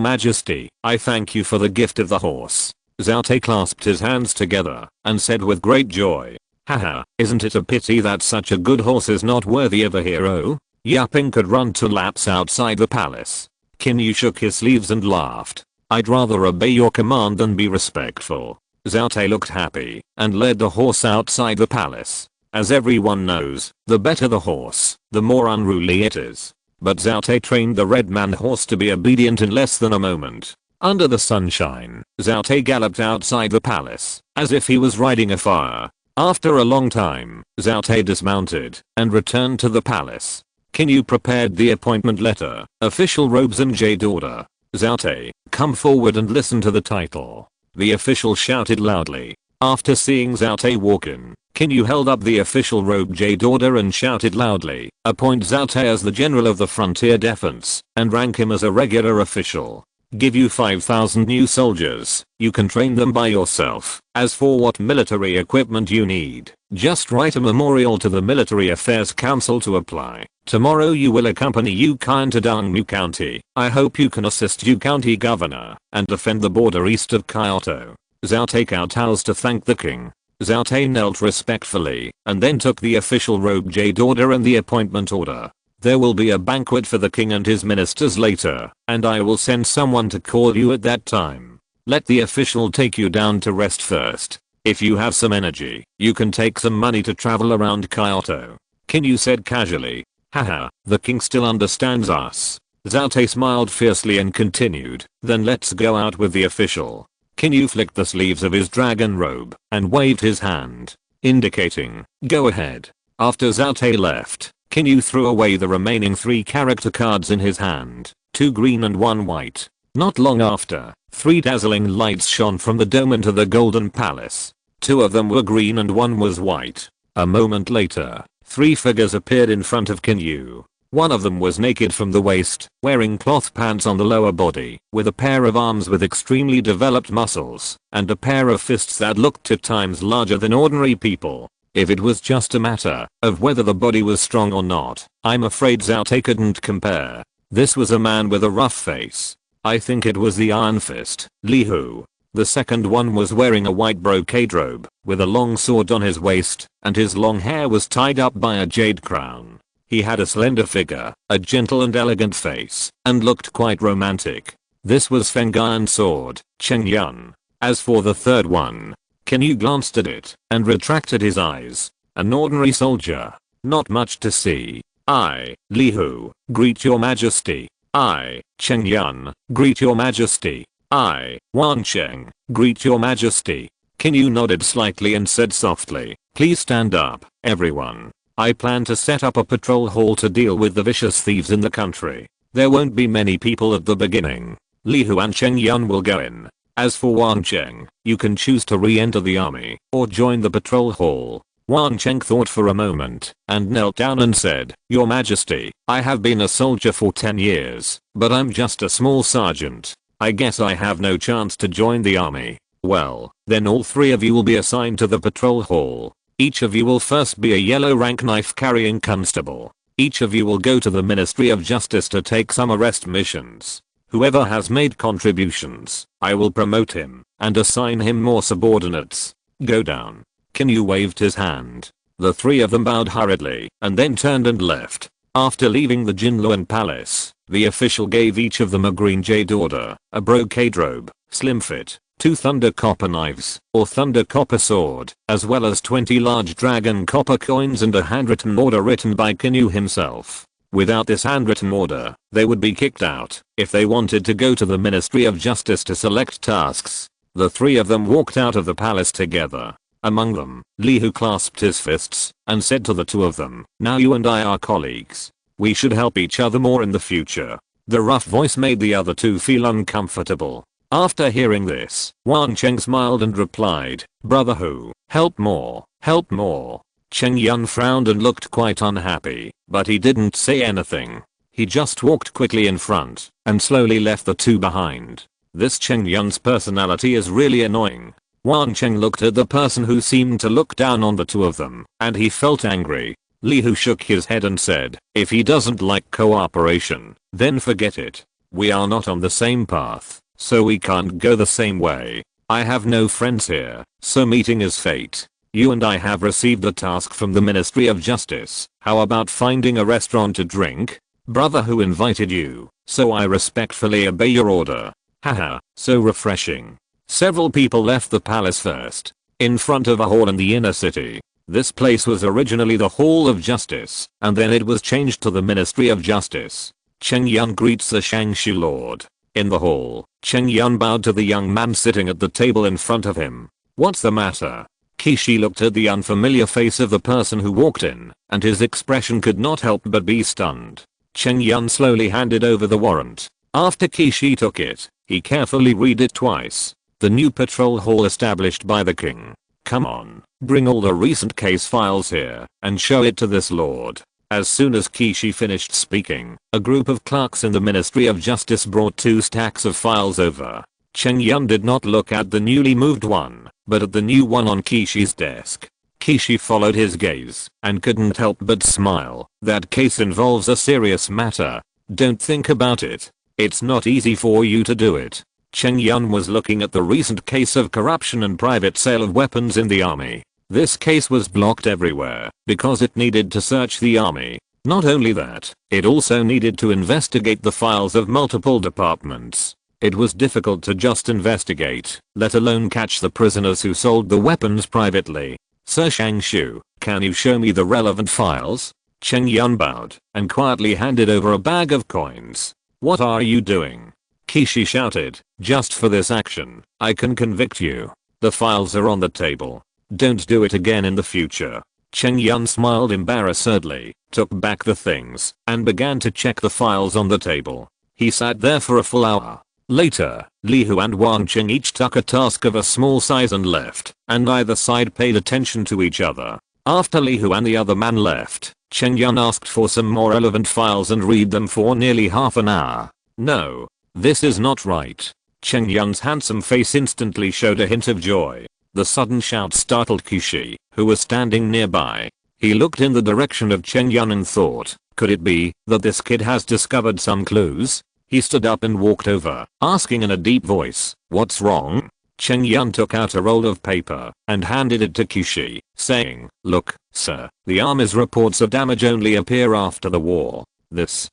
Majesty, I thank you for the gift of the horse. Zhao Te clasped his hands together and said with great joy. Haha, isn't it a pity that such a good horse is not worthy of a hero? Yapping could run 2 laps outside the palace. Qin Yu shook his sleeves and laughed. I'd rather obey your command than be respectful. Zhao Te looked happy and led the horse outside the palace. As everyone knows, the better the horse, the more unruly it is. But Zhao Te trained the red man horse to be obedient in less than a moment. Under the sunshine, Zhao Te galloped outside the palace, as if he was riding a fire. After a long time, Zhao Te dismounted and returned to the palace. Qin Yu prepared the appointment letter, official robes and jade order. Zhao Te, come forward and listen to the title. The official shouted loudly. After seeing Zhao Te walk in, Qin Yu held up the official robe jade order and shouted loudly, appoint Zhao Te as the general of the frontier defense, and rank him as a regular official. Give you 5,000 new soldiers, you can train them by yourself. As for what military equipment you need, just write a memorial to the Military Affairs Council to apply. Tomorrow you will accompany Yu Qian to Dongmu County. I hope you can assist Yu County Governor and defend the border east of Kyoto. Zhao Te kowtows to thank the king. Zhao Te knelt respectfully and then took the official robe jade order and the appointment order. There will be a banquet for the king and his ministers later, and I will send someone to call you at that time. Let the official take you down to rest first. If you have some energy, you can take some money to travel around Kyoto. Qin Yu said casually. Haha, the king still understands us. Zhao Te smiled fiercely and continued, then let's go out with the official. Qin Yu flicked the sleeves of his dragon robe and waved his hand, indicating, go ahead. After Zhao Te left, Qin Yu threw away the remaining 3 character cards in his hand, 2 green and 1 white. Not long after, 3 dazzling lights shone from the dome into the golden palace. 2 of them were green and 1 was white. A moment later, 3 figures appeared in front of Qin Yu. One of them was naked from the waist, wearing cloth pants on the lower body, with a pair of arms with extremely developed muscles, and a pair of fists that looked 2 times larger than ordinary people. If it was just a matter of whether the body was strong or not, I'm afraid Zhao Te couldn't compare. This was a man with a rough face. I think it was the Iron Fist, Li Hu. The second one was wearing a white brocade robe, with a long sword on his waist, and his long hair was tied up by a jade crown. He had a slender figure, a gentle and elegant face, and looked quite romantic. This was Feng Iron Sword, Cheng Yun. As for the third one, Qin Yu glanced at it and retracted his eyes. An ordinary soldier. Not much to see. I, Li Hu, greet your majesty. I, Cheng Yun, greet your majesty. I, Wan Cheng, greet your majesty. Qin Yu nodded slightly and said softly, please stand up, everyone. I plan to set up a patrol hall to deal with the vicious thieves in the country. There won't be many people at the beginning. Li Hu and Cheng Yun will go in. As for Wan Cheng, you can choose to re-enter the army or join the patrol hall. Wang Cheng thought for a moment and knelt down and said, "Your Majesty, I have been a soldier for 10 years, but I'm just a small sergeant. I guess I have no chance to join the army." "Well, then all 3 of you will be assigned to the patrol hall. Each of you will first be a yellow rank knife carrying constable. Each of you will go to the Ministry of Justice to take some arrest missions. Whoever has made contributions, I will promote him and assign him more subordinates. Go down." Qin Yu waved his hand. The 3 of them bowed hurriedly and then turned and left. After leaving the Jinluan Palace, the official gave each of them a green jade order, a brocade robe, slim fit, 2 thunder copper knives or thunder copper sword, as well as 20 large dragon copper coins and a handwritten order written by Qin Yu himself. Without this handwritten order, they would be kicked out if they wanted to go to the Ministry of Justice to select tasks. The 3 of them walked out of the palace together. Among them, Li Hu clasped his fists and said to the 2 of them, "Now you and I are colleagues. We should help each other more in the future." The rough voice made the other 2 feel uncomfortable. After hearing this, Wang Cheng smiled and replied, "Brother Hu, help more, help more." Cheng Yun frowned and looked quite unhappy, but he didn't say anything. He just walked quickly in front and slowly left the 2 behind. This Cheng Yun's personality is really annoying. Wang Cheng looked at the person who seemed to look down on the 2 of them, and he felt angry. Li Hu shook his head and said, "If he doesn't like cooperation, then forget it. We are not on the same path, so we can't go the same way. I have no friends here, so meeting is fate. You and I have received a task from the Ministry of Justice. How about finding a restaurant to drink? Brother Hu invited you, so I respectfully obey your order." Haha, so refreshing. Several people left the palace first. In front of a hall in the inner city. This place was originally the Hall of Justice, and then it was changed to the Ministry of Justice. Cheng Yun greets the Shangshu Lord. In the hall, Cheng Yun bowed to the young man sitting at the table in front of him. "What's the matter?" Kishi looked at the unfamiliar face of the person who walked in, and his expression could not help but be stunned. Cheng Yun slowly handed over the warrant. After Kishi took it, he carefully read it twice. "The new patrol hall established by the king. Come on, bring all the recent case files here and show it to this lord." As soon as Kishi finished speaking, a group of clerks in the Ministry of Justice brought 2 stacks of files over. Cheng Yun did not look at the newly moved one, but at the new one on Kishi's desk. Kishi followed his gaze and couldn't help but smile. "That case involves a serious matter. Don't think about it. It's not easy for you to do it." Cheng Yun was looking at the recent case of corruption and private sale of weapons in the army. This case was blocked everywhere because it needed to search the army. Not only that, it also needed to investigate the files of multiple departments. It was difficult to just investigate, let alone catch the prisoners who sold the weapons privately. "Sir Shangshu, can you show me the relevant files?" Cheng Yun bowed and quietly handed over a bag of coins. "What are you doing?" Kishi shouted, "Just for this action, I can convict you. The files are on the table. Don't do it again in the future." Cheng Yun smiled embarrassedly, took back the things, and began to check the files on the table. He sat there for a full hour. Later, Li Hu and Wang Cheng each took a task of a small size and left, and neither side paid attention to each other. After Li Hu and the other man left, Cheng Yun asked for some more relevant files and read them for nearly half an hour. "No. This is not right." Cheng Yun's handsome face instantly showed a hint of joy. The sudden shout startled Kishi, who was standing nearby. He looked in the direction of Cheng Yun and thought, could it be that this kid has discovered some clues? He stood up and walked over, asking in a deep voice, "What's wrong?" Cheng Yun took out a roll of paper and handed it to Kishi, saying, "Look, sir, the army's reports of damage only appear after the war. This,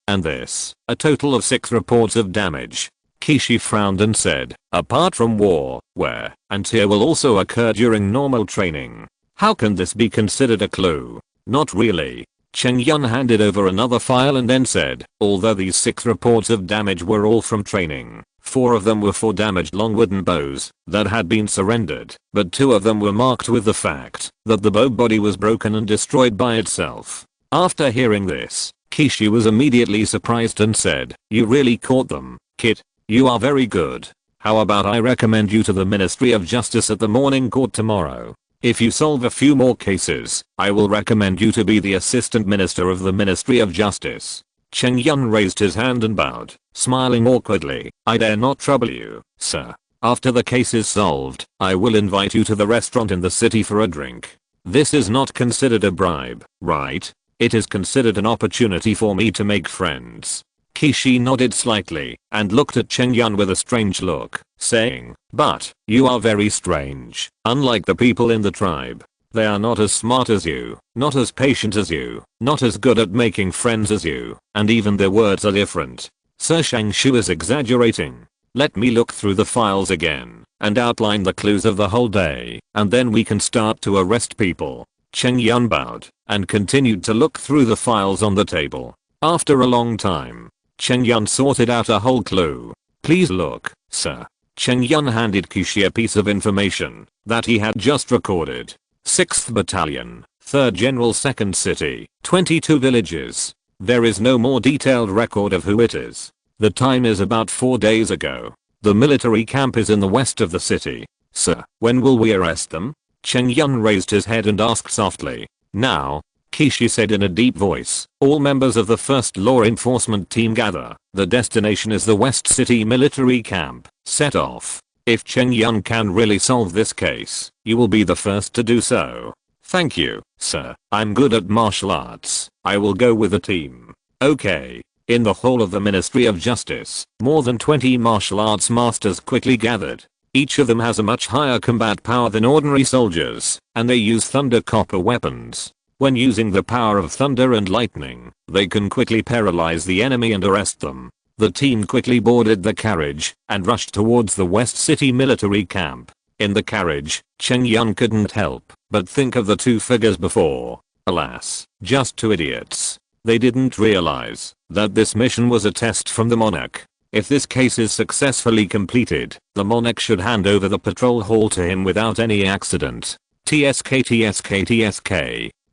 and this. A total of 6 reports of damage." Kishi frowned and said, "Apart from war, wear and tear will also occur during normal training. How can this be considered a clue?" "Not really." Cheng Yun handed over another file and then said, "Although these 6 reports of damage were all from training, 4 of them were for damaged long wooden bows that had been surrendered, but 2 of them were marked with the fact that the bow body was broken and destroyed by itself." After hearing this, Kishi was immediately surprised and said, "You really caught them, kid. You are very good. How about I recommend you to the Ministry of Justice at the morning court tomorrow?" If you solve a few more cases, I will recommend you to be the assistant minister of the Ministry of Justice. Cheng Yun raised his hand and bowed, smiling awkwardly. I dare not trouble you, sir. After the case is solved, I will invite you to the restaurant in the city for a drink. This is not considered a bribe, right? It is considered an opportunity for me to make friends. Kishi nodded slightly and looked at Cheng Yun with a strange look, saying, but, you are very strange. Unlike the people in the tribe. They are not as smart as you, not as patient as you, not as good at making friends as you, and even their words are different. Sir Shangshu is exaggerating. Let me look through the files again, and outline the clues of the whole day, and then we can start to arrest people. Cheng Yun bowed, and continued to look through the files on the table. After a long time, Cheng Yun sorted out a whole clue. Please look, sir. Cheng Yun handed Kishi a piece of information that he had just recorded. 6th Battalion, 3rd General 2nd City, 22 villages. There is no more detailed record of who it is. The time is about 4 days ago. The military camp is in the west of the city. Sir, when will we arrest them? Cheng Yun raised his head and asked softly. Now, Kishi said in a deep voice. All members of the 1st Law Enforcement Team gather. The destination is the West City military camp. Set off. If Cheng Yun can really solve this case, you will be the first to do so. Thank you, sir. I'm good at martial arts. I will go with the team. Okay. In the hall of the Ministry of Justice, more than 20 martial arts masters quickly gathered. Each of them has a much higher combat power than ordinary soldiers, and they use thunder copper weapons. When using the power of thunder and lightning, they can quickly paralyze the enemy and arrest them. The team quickly boarded the carriage and rushed towards the West City military camp. In the carriage, Cheng Yun couldn't help but think of the two figures before. Alas, just two idiots. They didn't realize that this mission was a test from the monarch. If this case is successfully completed, the monarch should hand over the patrol hall to him without any accident. TSK.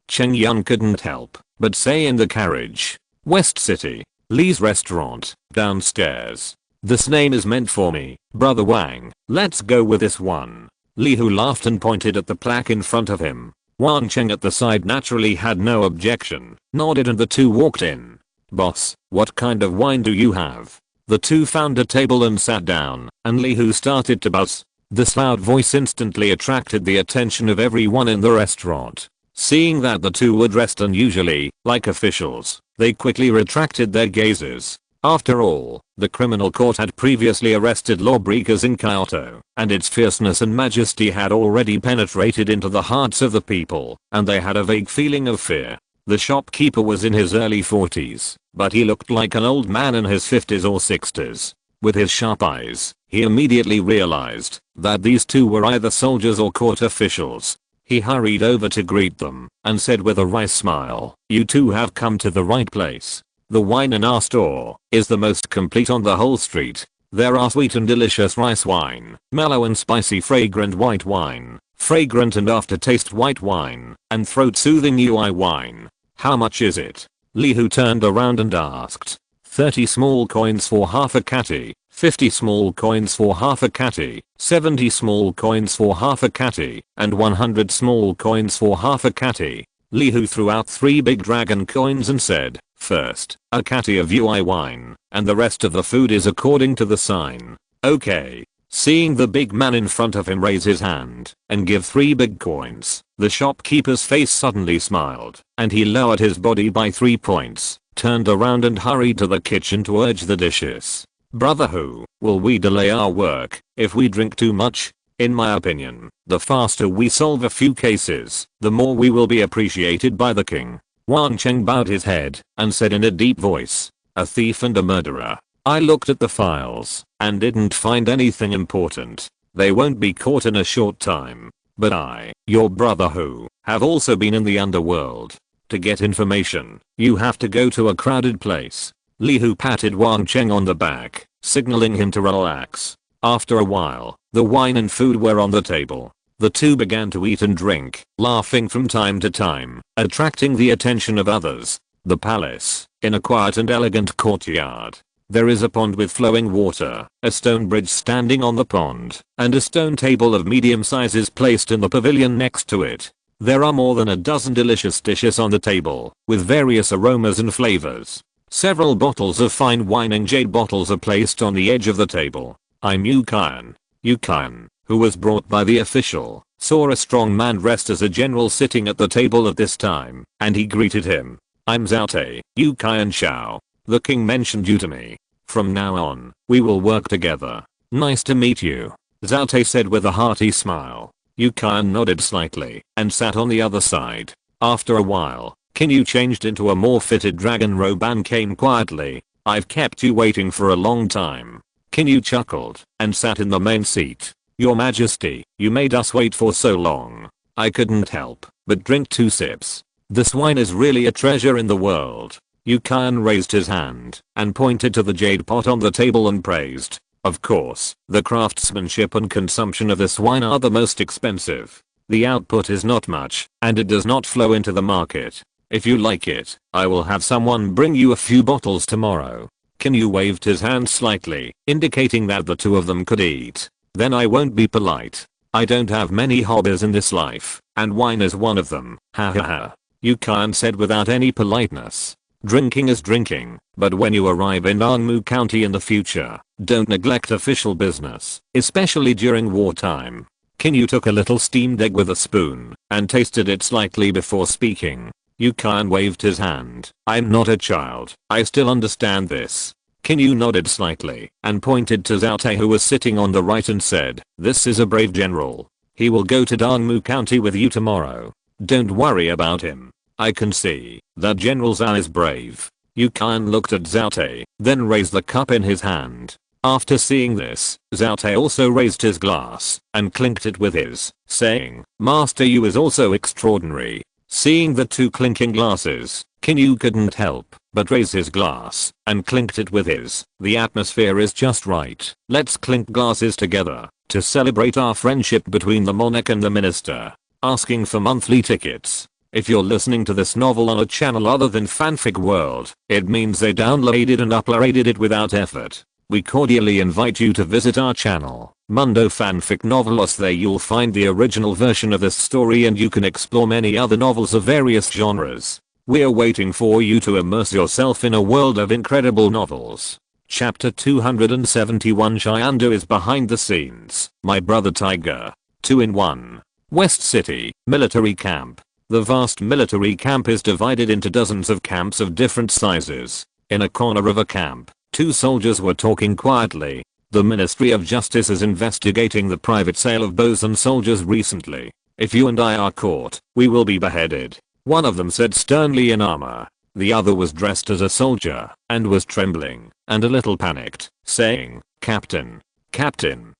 Cheng Yun couldn't help but say in the carriage. West City. Lee's restaurant, downstairs. This name is meant for me, Brother Wang. Let's go with this one. Li Hu laughed and pointed at the plaque in front of him. Wan Cheng at the side naturally had no objection, nodded and the two walked in. Boss, what kind of wine do you have? The two found a table and sat down, and Li Hu started to buzz. This loud voice instantly attracted the attention of everyone in the restaurant. Seeing that the two were dressed unusually, like officials, they quickly retracted their gazes. After all, the criminal court had previously arrested lawbreakers in Kyoto, and its fierceness and majesty had already penetrated into the hearts of the people, and they had a vague feeling of fear. The shopkeeper was in his early 40s, but he looked like an old man in his 50s or 60s. With his sharp eyes, he immediately realized that these two were either soldiers or court officials. He hurried over to greet them and said with a wry smile, "You two have come to the right place. The wine in our store is the most complete on the whole street. There are sweet and delicious rice wine, mellow and spicy fragrant white wine, fragrant and aftertaste white wine, and throat-soothing UI wine. How much is it?" Li Hu turned around and asked. 30 small coins for half a catty, 50 small coins for half a catty, 70 small coins for half a catty, and 100 small coins for half a catty. Li Hu threw out 3 big dragon coins and said, "First, a catty of UI wine, and the rest of the food is according to the sign." Okay. Seeing the big man in front of him raise his hand and give 3 big coins, the shopkeeper's face suddenly smiled, and he lowered his body by 3 points, turned around and hurried to the kitchen to urge the dishes. "Brother Hu, will we delay our work if we drink too much? In my opinion, the faster we solve a few cases, the more we will be appreciated by the king." Wan Cheng bowed his head and said in a deep voice, "A thief and a murderer. I looked at the files and didn't find anything important. They won't be caught in a short time. But I, your brother Hu, have also been in the underworld. To get information, you have to go to a crowded place." Li Hu patted Wan Cheng on the back, signaling him to relax. After a while, the wine and food were on the table. The two began to eat and drink, laughing from time to time, attracting the attention of others. The palace, in a quiet and elegant courtyard. There is a pond with flowing water, a stone bridge standing on the pond, and a stone table of medium sizes placed in the pavilion next to it. There are more than a dozen delicious dishes on the table, with various aromas and flavors. Several bottles of fine wine and jade bottles are placed on the edge of the table. I'm Yu Qian. Yu Qian, who was brought by the official, saw a strong man dressed as a general sitting at the table at this time, and he greeted him. I'm Zhaote, Yu Qian Xiao. The king mentioned you to me. From now on, we will work together. Nice to meet you, Zhaote said with a hearty smile. Yu Qian nodded slightly and sat on the other side. After a while, Qin Yu changed into a more fitted dragon robe and came quietly. I've kept you waiting for a long time. Qin Yu chuckled and sat in the main seat. Your Majesty, you made us wait for so long. I couldn't help but drink 2 sips. This wine is really a treasure in the world. Yu Qian raised his hand and pointed to the jade pot on the table and praised. Of course, the craftsmanship and consumption of this wine are the most expensive. The output is not much, and it does not flow into the market. If you like it, I will have someone bring you a few bottles tomorrow. Qin Yu waved his hand slightly, indicating that the two of them could eat. Then I won't be polite. I don't have many hobbies in this life, and wine is one of them. Ha ha ha. Yu Qian said without any politeness. Drinking is drinking, but when you arrive in Anmu County in the future, don't neglect official business, especially during wartime. Qin Yu took a little steamed egg with a spoon and tasted it slightly before speaking. Yu Qian waved his hand. I'm not a child, I still understand this. Qin Yu nodded slightly and pointed to Zhaote who was sitting on the right and said, this is a brave general. He will go to Dongmu County with you tomorrow. Don't worry about him. I can see that General Zhao is brave. Yu Qian looked at Zhaote, then raised the cup in his hand. After seeing this, Zhaote also raised his glass and clinked it with his, saying, Master Yu is also extraordinary. Seeing the two clinking glasses, Qin Yu couldn't help but raise his glass and clinked it with his. The atmosphere is just right. Let's clink glasses together to celebrate our friendship between the monarch and the minister. Asking for monthly tickets. If you're listening to this novel on a channel other than Fanfic World, it means they downloaded and uploaded it without effort. We cordially invite you to visit our channel, Mundo Fanfic Novelos. There you'll find the original version of this story and you can explore many other novels of various genres. We're waiting for you to immerse yourself in a world of incredible novels. Chapter 271 Xiandu is behind the scenes. My brother Tiger. 2 in 1. West City, military camp. The vast military camp is divided into dozens of camps of different sizes. In a corner of a camp, 2 soldiers were talking quietly. The Ministry of Justice is investigating the private sale of bows and soldiers recently. If you and I are caught, we will be beheaded. One of them said sternly in armor. The other was dressed as a soldier and was trembling and a little panicked, saying, Captain,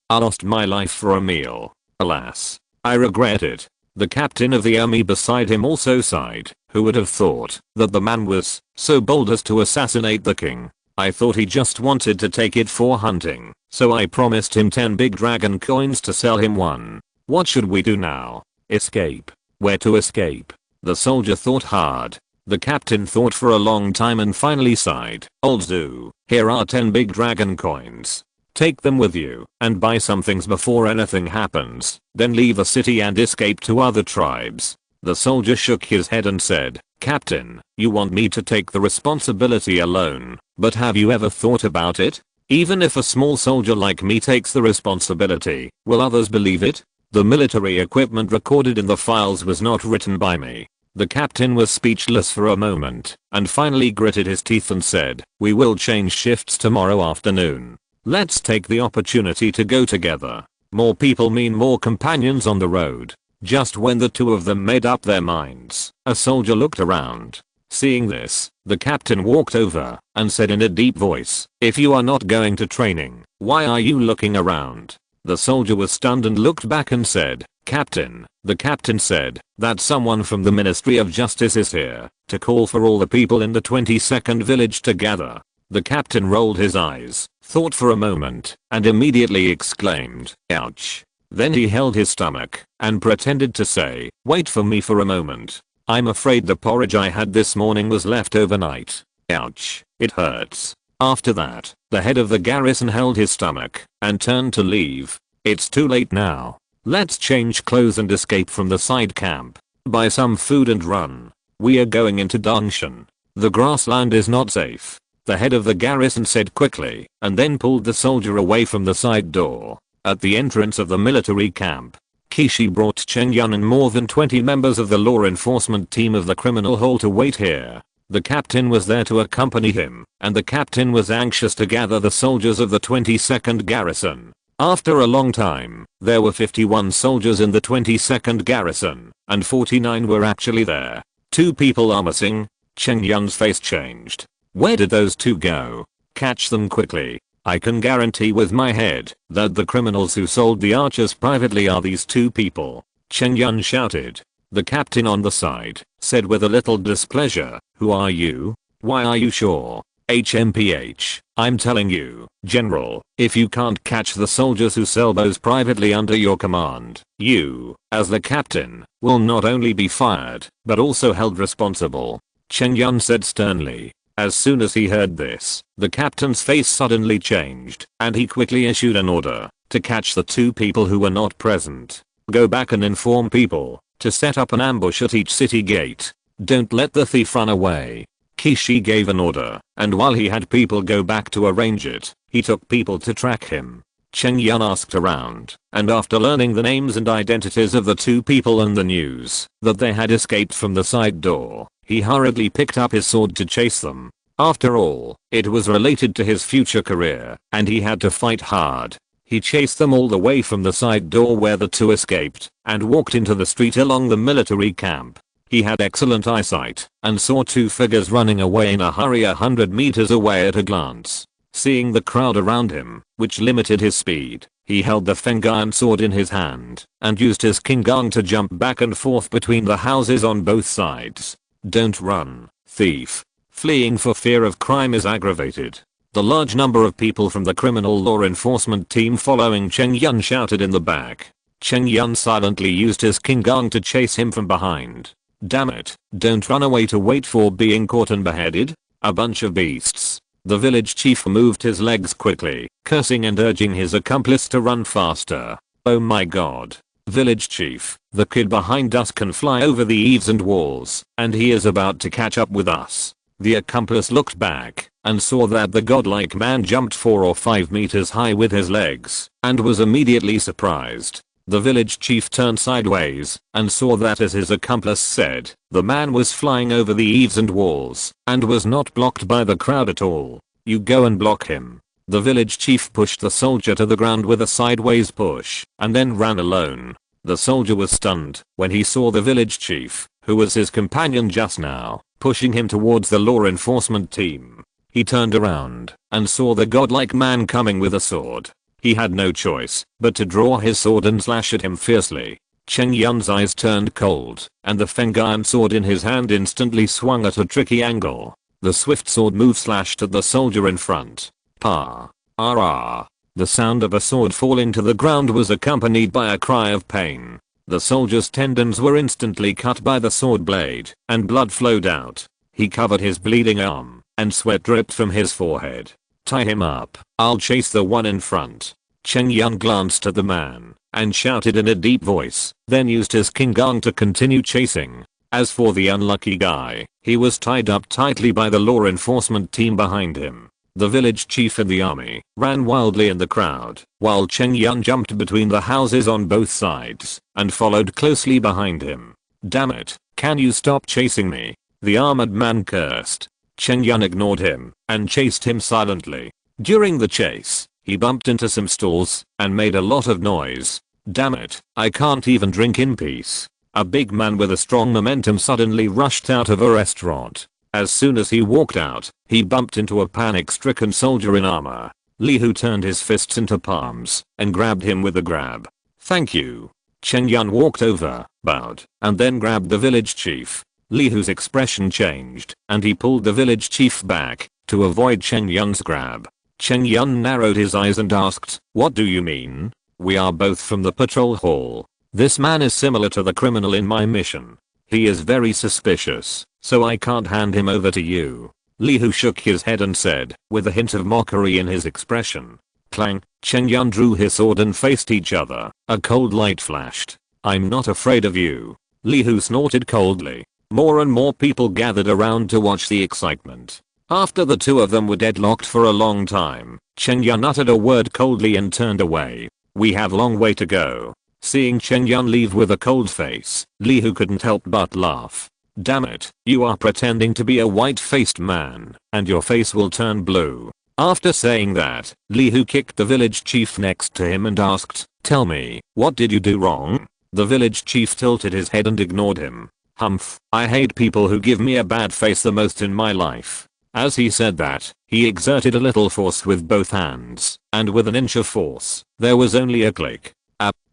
I lost my life for a meal. Alas, I regret it. The captain of the army beside him also sighed. Who would have thought that the man was so bold as to assassinate the king? I thought he just wanted to take it for hunting, so I promised him 10 big dragon coins to sell him one. What should we do now? Escape. Where to escape? The soldier thought hard. The captain thought for a long time and finally sighed. Old Zoo, here are 10 big dragon coins. Take them with you and buy some things before anything happens, then leave the city and escape to other tribes. The soldier shook his head and said, Captain, you want me to take the responsibility alone, but have you ever thought about it? Even if a small soldier like me takes the responsibility, will others believe it? The military equipment recorded in the files was not written by me. The captain was speechless for a moment and finally gritted his teeth and said, we will change shifts tomorrow afternoon. Let's take the opportunity to go together. More people mean more companions on the road. Just when the two of them made up their minds, a soldier looked around. Seeing this, the captain walked over and said in a deep voice, if you are not going to training, why are you looking around? The soldier was stunned and looked back and said, Captain, the captain said that someone from the Ministry of Justice is here to call for all the people in the 22nd village to gather. The captain rolled his eyes, thought for a moment, and immediately exclaimed, ouch. Then he held his stomach and pretended to say, wait for me for a moment. I'm afraid the porridge I had this morning was left overnight. Ouch, it hurts. After that, the head of the garrison held his stomach and turned to leave. It's too late now. Let's change clothes and escape from the side camp. Buy some food and run. We are going into Dongshan. The grassland is not safe, the head of the garrison said quickly, and then pulled the soldier away from the side door. At the entrance of the military camp, Kishi brought Chen Yun and more than 20 members of the law enforcement team of the criminal hall to wait here. The captain was there to accompany him, and the captain was anxious to gather the soldiers of the 22nd garrison. After a long time, there were 51 soldiers in the 22nd garrison, and 49 were actually there. 2 people are missing. Chen Yun's face changed. Where did those 2 go? Catch them quickly. I can guarantee with my head that the criminals who sold the archers privately are these 2 people. Chen Yun shouted. The captain on the side said with a little displeasure, who are you? Why are you sure? HMPH, I'm telling you, General, if you can't catch the soldiers who sell those privately under your command, you, as the captain, will not only be fired, but also held responsible. Chen Yun said sternly. As soon as he heard this, the captain's face suddenly changed, and he quickly issued an order to catch the 2 people who were not present. Go back and inform people to set up an ambush at each city gate. Don't let the thief run away. Kishi gave an order, and while he had people go back to arrange it, he took people to track him. Chen Yun asked around, and after learning the names and identities of the 2 people and the news that they had escaped from the side door, he hurriedly picked up his sword to chase them. After all, it was related to his future career, and he had to fight hard. He chased them all the way from the side door where the 2 escaped, and walked into the street along the military camp. He had excellent eyesight, and saw 2 figures running away in a hurry 100 meters away at a glance. Seeing the crowd around him, which limited his speed, he held the Feng'an sword in his hand, and used his Qinggong to jump back and forth between the houses on both sides. Don't run, thief. Fleeing for fear of crime is aggravated. The large number of people from the criminal law enforcement team following Chen Yun shouted in the back. Chen Yun silently used his Qinggong to chase him from behind. Damn it, don't run away to wait for being caught and beheaded. A bunch of beasts. The village chief moved his legs quickly, cursing and urging his accomplice to run faster. Oh my god. Village chief, the kid behind us can fly over the eaves and walls, and he is about to catch up with us. The accomplice looked back and saw that the godlike man jumped 4 or 5 meters high with his legs and was immediately surprised. The village chief turned sideways and saw that, as his accomplice said, the man was flying over the eaves and walls and was not blocked by the crowd at all. You go and block him. The village chief pushed the soldier to the ground with a sideways push and then ran alone. The soldier was stunned when he saw the village chief, who was his companion just now, pushing him towards the law enforcement team. He turned around and saw the godlike man coming with a sword. He had no choice but to draw his sword and slash at him fiercely. Chen Yun's eyes turned cold, and the Feng'an sword in his hand instantly swung at a tricky angle. The swift sword move slashed at the soldier in front. Pa. Ah. The sound of a sword falling to the ground was accompanied by a cry of pain. The soldier's tendons were instantly cut by the sword blade, and blood flowed out. He covered his bleeding arm, and sweat dripped from his forehead. Tie him up. I'll chase the one in front. Chen Yun glanced at the man and shouted in a deep voice, then used his Qinggong to continue chasing. As for the unlucky guy, he was tied up tightly by the law enforcement team behind him. The village chief and the army ran wildly in the crowd, while Chen Yun jumped between the houses on both sides and followed closely behind him. Damn it, can you stop chasing me? The armored man cursed. Chen Yun ignored him and chased him silently. During the chase, he bumped into some stalls and made a lot of noise. Damn it, I can't even drink in peace. A big man with a strong momentum suddenly rushed out of a restaurant. As soon as he walked out, he bumped into a panic-stricken soldier in armor. Li Hu turned his fists into palms and grabbed him with a grab. Thank you. Chen Yun walked over, bowed, and then grabbed the village chief. Li Hu's expression changed, and he pulled the village chief back to avoid Chen Yun's grab. Chen Yun narrowed his eyes and asked, "What do you mean? We are both from the patrol hall. This man is similar to the criminal in my mission. He is very suspicious, so I can't hand him over to you." Li Hu shook his head and said, with a hint of mockery in his expression. Clang, Chen Yun drew his sword and faced each other. A cold light flashed. I'm not afraid of you. Li Hu snorted coldly. More and more people gathered around to watch the excitement. After the two of them were deadlocked for a long time, Chen Yun uttered a word coldly and turned away. We have long way to go. Seeing Chen Yun leave with a cold face, Li Hu couldn't help but laugh. Damn it, you are pretending to be a white-faced man, and your face will turn blue. After saying that, Li Hu kicked the village chief next to him and asked, tell me, what did you do wrong? The village chief tilted his head and ignored him. Humph, I hate people who give me a bad face the most in my life. As he said that, he exerted a little force with both hands, and with an inch of force, there was only a click.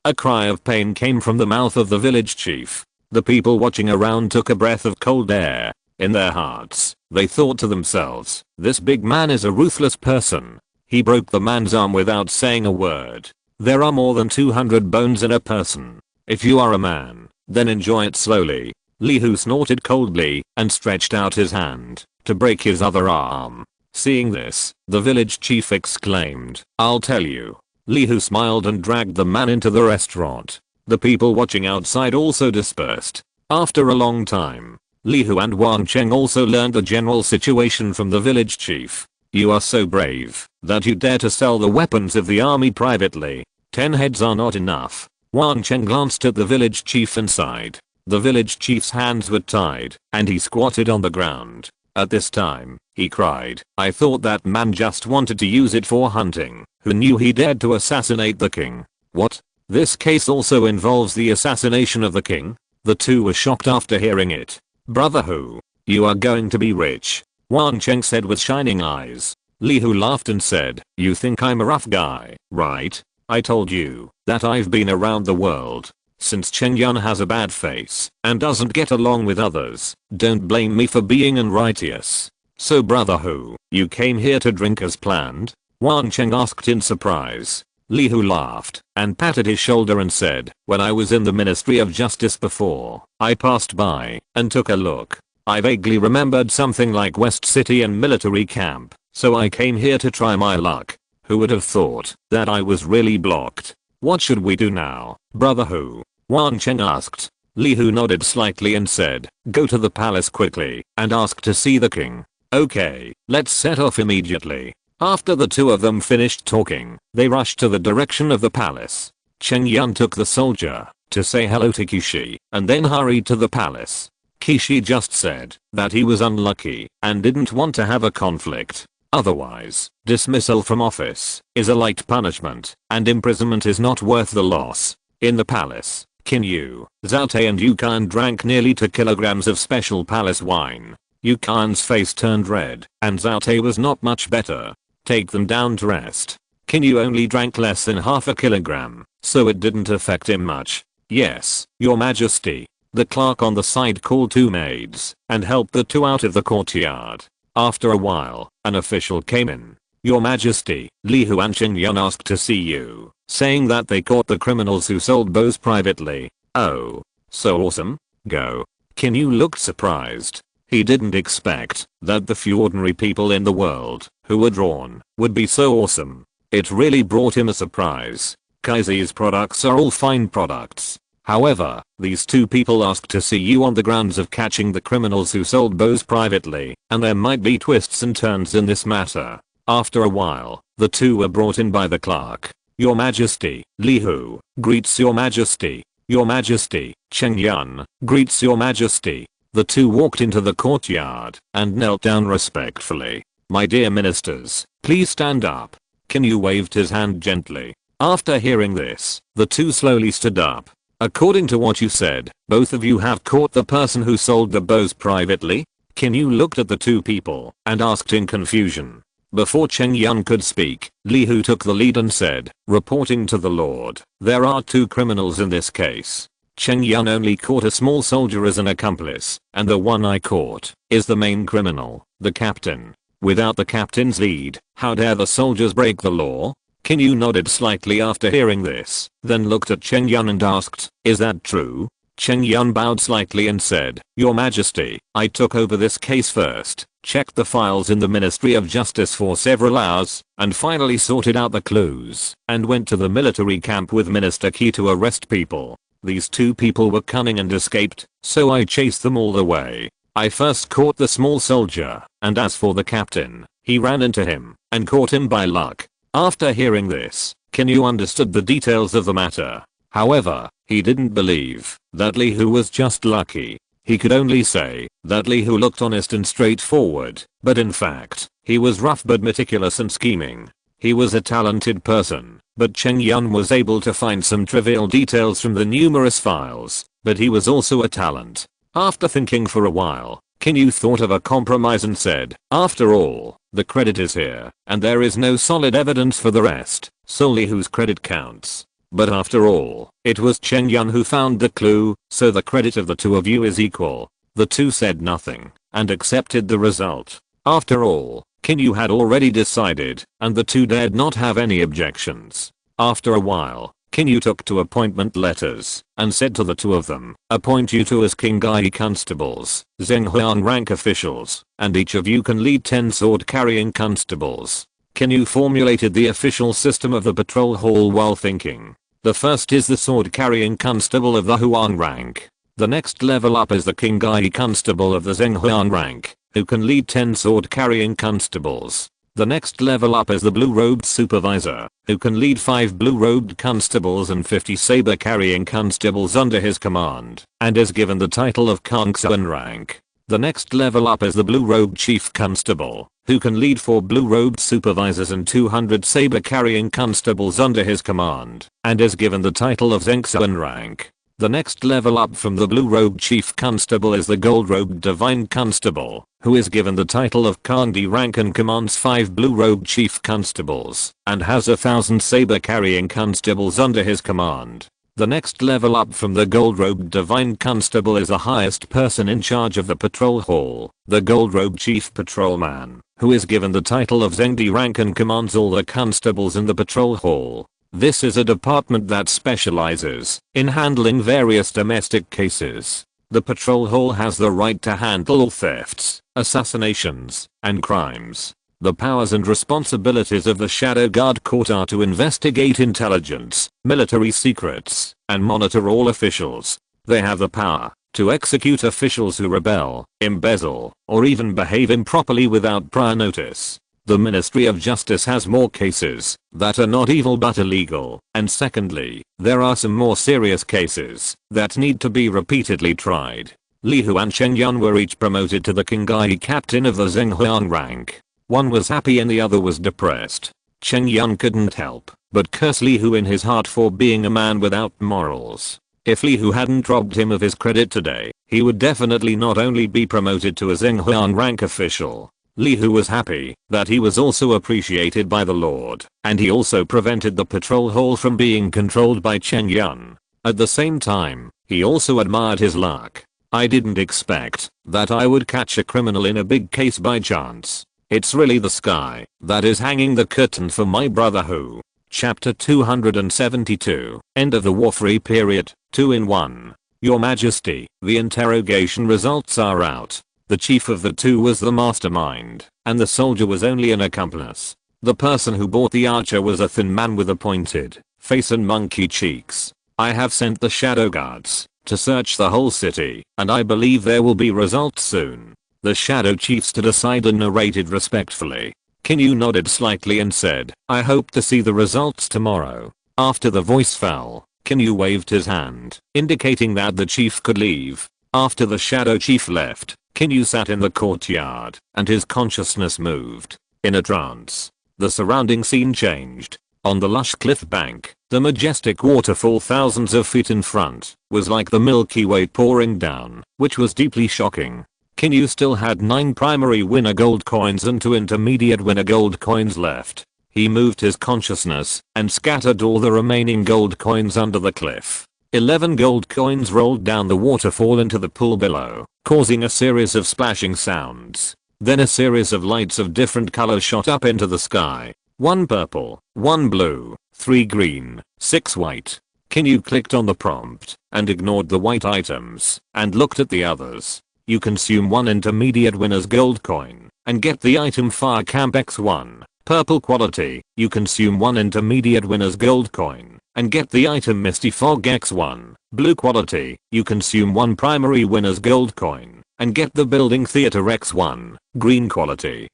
A cry of pain came from the mouth of the village chief. The people watching around took a breath of cold air. In their hearts, they thought to themselves, this big man is a ruthless person. He broke the man's arm without saying a word. There are more than 200 bones in a person. If you are a man, then enjoy it slowly. Li Hu snorted coldly and stretched out his hand to break his other arm. Seeing this, the village chief exclaimed, I'll tell you. Li Hu smiled and dragged the man into the restaurant. The people watching outside also dispersed. After a long time, Li Hu and Wang Cheng also learned the general situation from the village chief. You are so brave that you dare to sell the weapons of the army privately. 10 heads are not enough. Wang Cheng glanced at the village chief and sighed. The village chief's hands were tied, and he squatted on the ground. At this time, he cried, I thought that man just wanted to use it for hunting. Who knew he dared to assassinate the king? What? This case also involves the assassination of the king? The two were shocked after hearing it. Brother Hu, you are going to be rich. Wang Cheng said with shining eyes. Li Hu laughed and said, you think I'm a rough guy, right? I told you that I've been around the world. Since Chen Yun has a bad face and doesn't get along with others, don't blame me for being unrighteous. So Brother Hu, you came here to drink as planned? Wang Cheng asked in surprise. Li Hu laughed and patted his shoulder and said, when I was in the Ministry of Justice before, I passed by and took a look. I vaguely remembered something like West City and military camp, so I came here to try my luck. Who would have thought that I was really blocked? What should we do now, Brother Hu? Wang Cheng asked. Li Hu nodded slightly and said, go to the palace quickly and ask to see the king. Okay, let's set off immediately. After the two of them finished talking, they rushed to the direction of the palace. Chen Yun took the soldier to say hello to Kishi and then hurried to the palace. Kishi just said that he was unlucky and didn't want to have a conflict. Otherwise, dismissal from office is a light punishment, and imprisonment is not worth the loss. In the palace, Qin Yu, Zhao and Yu Qian drank nearly 2 kilograms of special palace wine. Yu Qian's face turned red, and Zhao was not much better. Take them down to rest. Qin Yu only drank less than half a kilogram, so it didn't affect him much. Yes, Your Majesty. The clerk on the side called 2 maids and helped the 2 out of the courtyard. After a while, an official came in. Your Majesty, Li Hu and Chen Yun asked to see you, saying that they caught the criminals who sold bows privately. Oh, so awesome. Go. Qin Yu looked surprised. He didn't expect that the few ordinary people in the world who were drawn would be so awesome. It really brought him a surprise. Kaiser's products are all fine products. However, these 2 people asked to see you on the grounds of catching the criminals who sold bows privately, and there might be twists and turns in this matter. After a while, the 2 were brought in by the clerk. Your Majesty, Li Hu, greets Your Majesty. Your Majesty, Chen Yun, greets Your Majesty. The 2 walked into the courtyard and knelt down respectfully. My dear ministers, please stand up. Qin Yu waved his hand gently. After hearing this, the 2 slowly stood up. According to what you said, both of you have caught the person who sold the bows privately? Qin Yu looked at the 2 people and asked in confusion. Before Chen Yun could speak, Li Hu took the lead and said, reporting to the Lord, there are 2 criminals in this case. Chen Yun only caught a small soldier as an accomplice, and the one I caught is the main criminal, the captain. Without the captain's lead, how dare the soldiers break the law? Qin Yu nodded slightly after hearing this, then looked at Chen Yun and asked, is that true? Chen Yun bowed slightly and said, Your Majesty, I took over this case first. checked the files in the Ministry of Justice for several hours, and finally sorted out the clues, and went to the military camp with Minister Qi to arrest people. These two people were cunning and escaped, so I chased them all the way. I first caught the small soldier, and as for the captain, he ran into him, and caught him by luck. After hearing this, Qin Yu understood the details of the matter. However, he didn't believe that Li Hu was just lucky. He could only say that Li Hu looked honest and straightforward, but in fact, he was rough but meticulous and scheming. He was a talented person, but Cheng Yun was able to find some trivial details from the numerous files, but he was also a talent. After thinking for a while, Qin Yu thought of a compromise and said, after all, the credit is here, and there is no solid evidence for the rest, so Li Hu's credit counts. But after all, it was Cheng Yun who found the clue, so the credit of the two of you is equal. The two said nothing, and accepted the result. After all, Qin Yu had already decided, and the two dared not have any objections. After a while, Qin Yu took two appointment letters, and said to the two of them, appoint you two as Qinghai constables, Zhenghuan rank officials, and each of you can lead 10 sword-carrying constables. Qin Yu formulated the official system of the patrol hall while thinking. The first is the sword-carrying constable of the Huang rank. The next level up is the Qinghai constable of the Zhenghuan rank, who can lead 10 sword-carrying constables. The next level up is the blue-robed supervisor, who can lead 5 blue-robed constables and 50 saber-carrying constables under his command, and is given the title of Kongsuan rank. The next level up is the blue-robed chief constable, who can lead 4 blue-robed supervisors and 200 saber-carrying constables under his command, and is given the title of Zhengsuan rank. The next level up from the blue-robed chief constable is the gold-robed divine constable, who is given the title of Kangdi rank and commands 5 blue-robed chief constables, and has 1,000 saber-carrying constables under his command. The next level up from the gold-robed divine constable is the highest person in charge of the patrol hall, the gold-robed chief patrolman, who is given the title of Zhengdi rank and commands all the constables in the patrol hall. This is a department that specializes in handling various domestic cases. The patrol hall has the right to handle all thefts, assassinations, and crimes. The powers and responsibilities of the Shadow Guard Court are to investigate intelligence, military secrets, and monitor all officials. They have the power to execute officials who rebel, embezzle, or even behave improperly without prior notice. The Ministry of Justice has more cases that are not evil but illegal, and secondly, there are some more serious cases that need to be repeatedly tried. Li Hu and Cheng Yun were each promoted to the Qinghai captain of the Zhenghuan rank. One was happy and the other was depressed. Cheng Yun couldn't help but curse Li Hu in his heart for being a man without morals. If Li Hu hadn't robbed him of his credit today, he would definitely not only be promoted to a Zhenghuan rank official. Li Hu was happy that he was also appreciated by the Lord, and he also prevented the patrol hall from being controlled by Cheng Yun. At the same time, he also admired his luck. I didn't expect that I would catch a criminal in a big case by chance. It's really the sky that is hanging the curtain for my brother Hu. Chapter 272, End of the War-Free Period, 2-in-1. Your Majesty, the interrogation results are out. The chief of the two was the mastermind, and the soldier was only an accomplice. The person who bought the archer was a thin man with a pointed face and monkey cheeks. I have sent the shadow guards to search the whole city, and I believe there will be results soon. The shadow chief stood aside and narrated respectfully. Qin Yu nodded slightly and said, I hope to see the results tomorrow. After the voice fell, Qin Yu waved his hand, indicating that the chief could leave. After the shadow chief left, Qin Yu sat in the courtyard, and his consciousness moved. In a trance, the surrounding scene changed. On the lush cliff bank, the majestic waterfall thousands of feet in front was like the Milky Way pouring down, which was deeply shocking. Qin Yu still had 9 primary winner gold coins and 2 intermediate winner gold coins left. He moved his consciousness and scattered all the remaining gold coins under the cliff. 11 gold coins rolled down the waterfall into the pool below, causing a series of splashing sounds. Then a series of lights of different colors shot up into the sky. 1 purple, 1 blue, 3 green, 6 white. Qin Yu clicked on the prompt and ignored the white items and looked at the others. You consume 1 intermediate winner's gold coin and get the item Fire Camp X1. Purple quality, you consume 1 intermediate winner's gold coin, and get the item Misty Fog X1. Blue quality, you consume 1 primary winner's gold coin, and get the building theater X1. Green quality,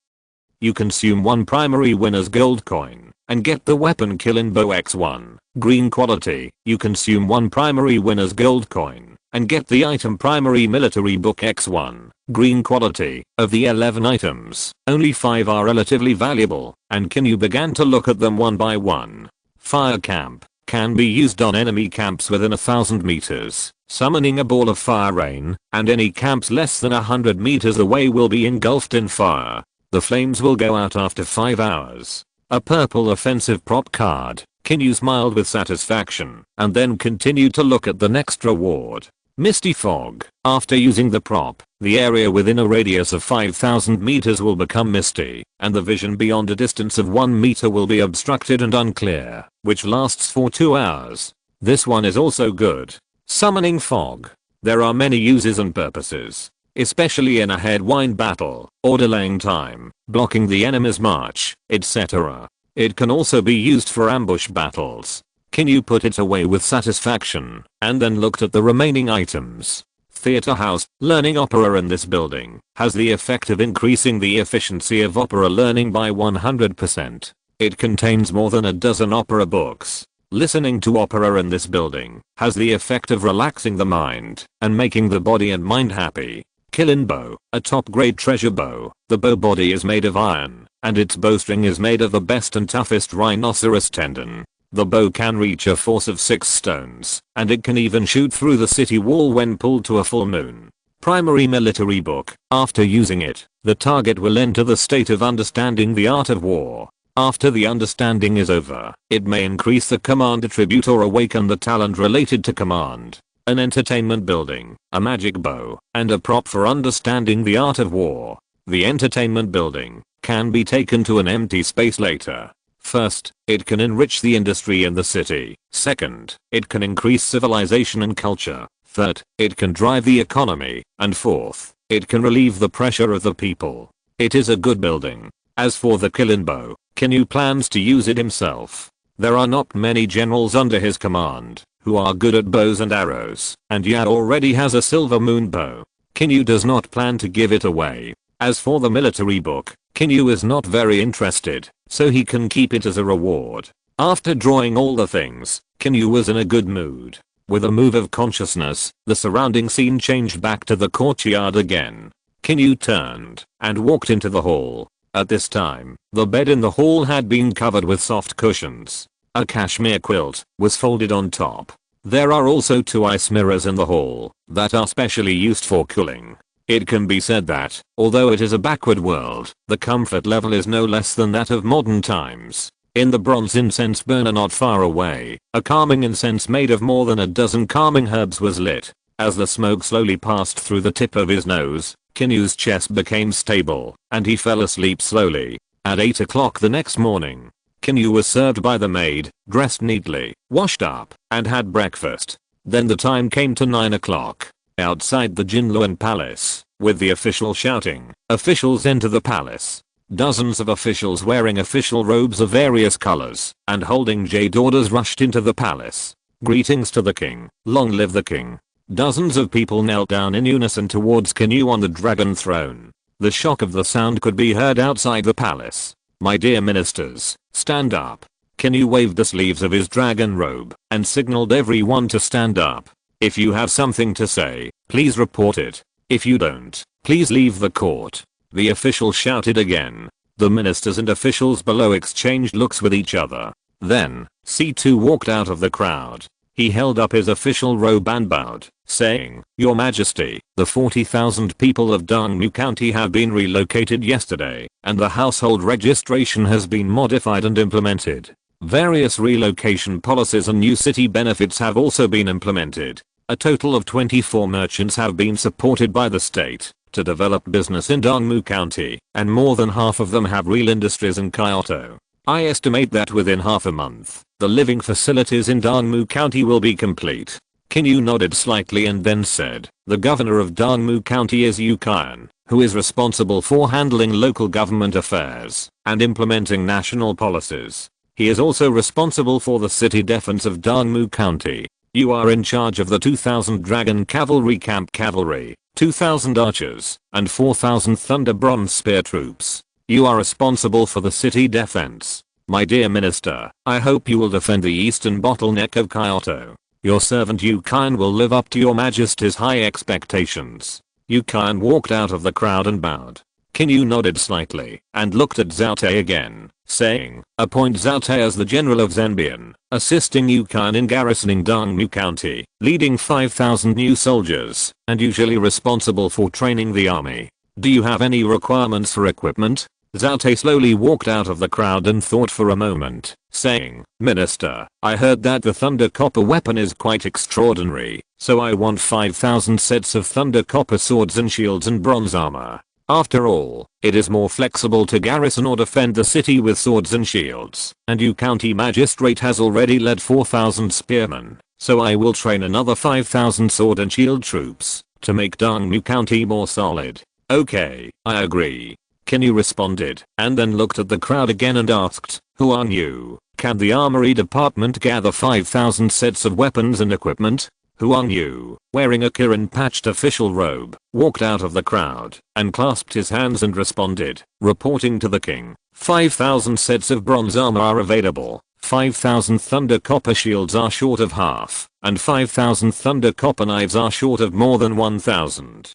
you consume 1 primary winner's gold coin, and get the weapon Qin Bow X1. Green quality, you consume 1 primary winner's gold coin, and get the item primary military book X1. Green quality, of the 11 items, only 5 are relatively valuable, and Qin Yu began to look at them one by one. Fire Camp can be used on enemy camps within 1,000 meters, summoning a ball of fire rain, and any camps less than 100 meters away will be engulfed in fire. The flames will go out after 5 hours. A purple offensive prop card. Qin Yu smiled with satisfaction, and then continued to look at the next reward. Misty Fog. After using the prop, the area within a radius of 5,000 meters will become misty, and the vision beyond a distance of 1 meter will be obstructed and unclear, which lasts for 2 hours. This one is also good. Summoning Fog. There are many uses and purposes, especially in a headwind battle, or delaying time, blocking the enemy's march, etc. It can also be used for ambush battles. Qin Yu put it away with satisfaction, and then looked at the remaining items. Theater House. Learning opera in this building has the effect of increasing the efficiency of opera learning by 100%. It contains more than a dozen opera books. Listening to opera in this building has the effect of relaxing the mind and making the body and mind happy. Qin Bow. A top grade treasure bow. The bow body is made of iron, and its bowstring is made of the best and toughest rhinoceros tendon. The bow can reach a force of 6 stones, and it can even shoot through the city wall when pulled to a full moon. Primary military book. After using it, the target will enter the state of understanding the art of war. After the understanding is over, it may increase the command attribute or awaken the talent related to command. An entertainment building, a magic bow, and a prop for understanding the art of war. The entertainment building can be taken to an empty space later. First, it can enrich the industry in the city. Second, it can increase civilization and culture. Third, it can drive the economy. And fourth, it can relieve the pressure of the people. It is a good building. As for the Qin Bow, Qin Yu plans to use it himself. There are not many generals under his command who are good at bows and arrows, and Yao already has a silver moon bow. Qin Yu does not plan to give it away. As for the military book, Qin Yu is not very interested, so he can keep it as a reward. After drawing all the things, Qin Yu was in a good mood. With a move of consciousness, the surrounding scene changed back to the courtyard again. Qin Yu turned and walked into the hall. At this time, the bed in the hall had been covered with soft cushions. A cashmere quilt was folded on top. There are also 2 ice mirrors in the hall that are specially used for cooling. It can be said that, although it is a backward world, the comfort level is no less than that of modern times. In the bronze incense burner not far away, a calming incense made of more than a dozen calming herbs was lit. As the smoke slowly passed through the tip of his nose, Qin Yu's chest became stable, and he fell asleep slowly. At 8 o'clock the next morning, Qin Yu was served by the maid, dressed neatly, washed up, and had breakfast. Then the time came to 9 o'clock. Outside the Jinluan Palace, with the official shouting, officials enter the palace. Dozens of officials wearing official robes of various colors and holding jade orders rushed into the palace. Greetings to the king, long live the king. Dozens of people knelt down in unison towards Qin Yu on the dragon throne. The shock of the sound could be heard outside the palace. My dear ministers, stand up. Qin Yu waved the sleeves of his dragon robe and signaled everyone to stand up. If you have something to say, please report it. If you don't, please leave the court. The official shouted again. The ministers and officials below exchanged looks with each other. Then, C2 walked out of the crowd. He held up his official robe and bowed, saying, Your Majesty, the 40,000 people of Dongmu County have been relocated yesterday, and the household registration has been modified and implemented. Various relocation policies and new city benefits have also been implemented. A total of 24 merchants have been supported by the state to develop business in Dongmu County, and more than half of them have real industries in Kyoto. I estimate that within half a month, the living facilities in Dongmu County will be complete. Qin Yu nodded slightly and then said, The governor of Dongmu County is Yu Qian. who is responsible for handling local government affairs and implementing national policies. He is also responsible for the city defense of Dongmu County. You are in charge of the 2,000 Dragon Cavalry Camp Cavalry, 2,000 archers, and 4,000 Thunder Bronze Spear troops. You are responsible for the city defense. My dear minister, I hope you will defend the eastern bottleneck of Kyoto. Your servant Yu Qin will live up to your majesty's high expectations. Yu Qin walked out of the crowd and bowed. Qin Yu nodded slightly and looked at Zhao Te again, saying, appoint Zhao Te as the general of Zenbian, assisting Yu Qin in garrisoning Dongmu County, leading 5,000 new soldiers, and usually responsible for training the army. Do you have any requirements for equipment? Zhao Te slowly walked out of the crowd and thought for a moment, saying, Minister, I heard that the Thunder Copper weapon is quite extraordinary, so I want 5,000 sets of Thunder Copper swords and shields and bronze armor. After all, it is more flexible to garrison or defend the city with swords and shields, and Yu County Magistrate has already led 4,000 spearmen, so I will train another 5,000 sword and shield troops to make Dongmu County more solid. Okay, I agree. Qin Yu responded, and then looked at the crowd again and asked, who are you? Can the armory department gather 5,000 sets of weapons and equipment? Huang Yu, wearing a Kirin-patched official robe, walked out of the crowd and clasped his hands and responded, reporting to the king, 5,000 sets of bronze armor are available, 5,000 thunder copper shields are short of half, and 5,000 thunder copper knives are short of more than 1,000.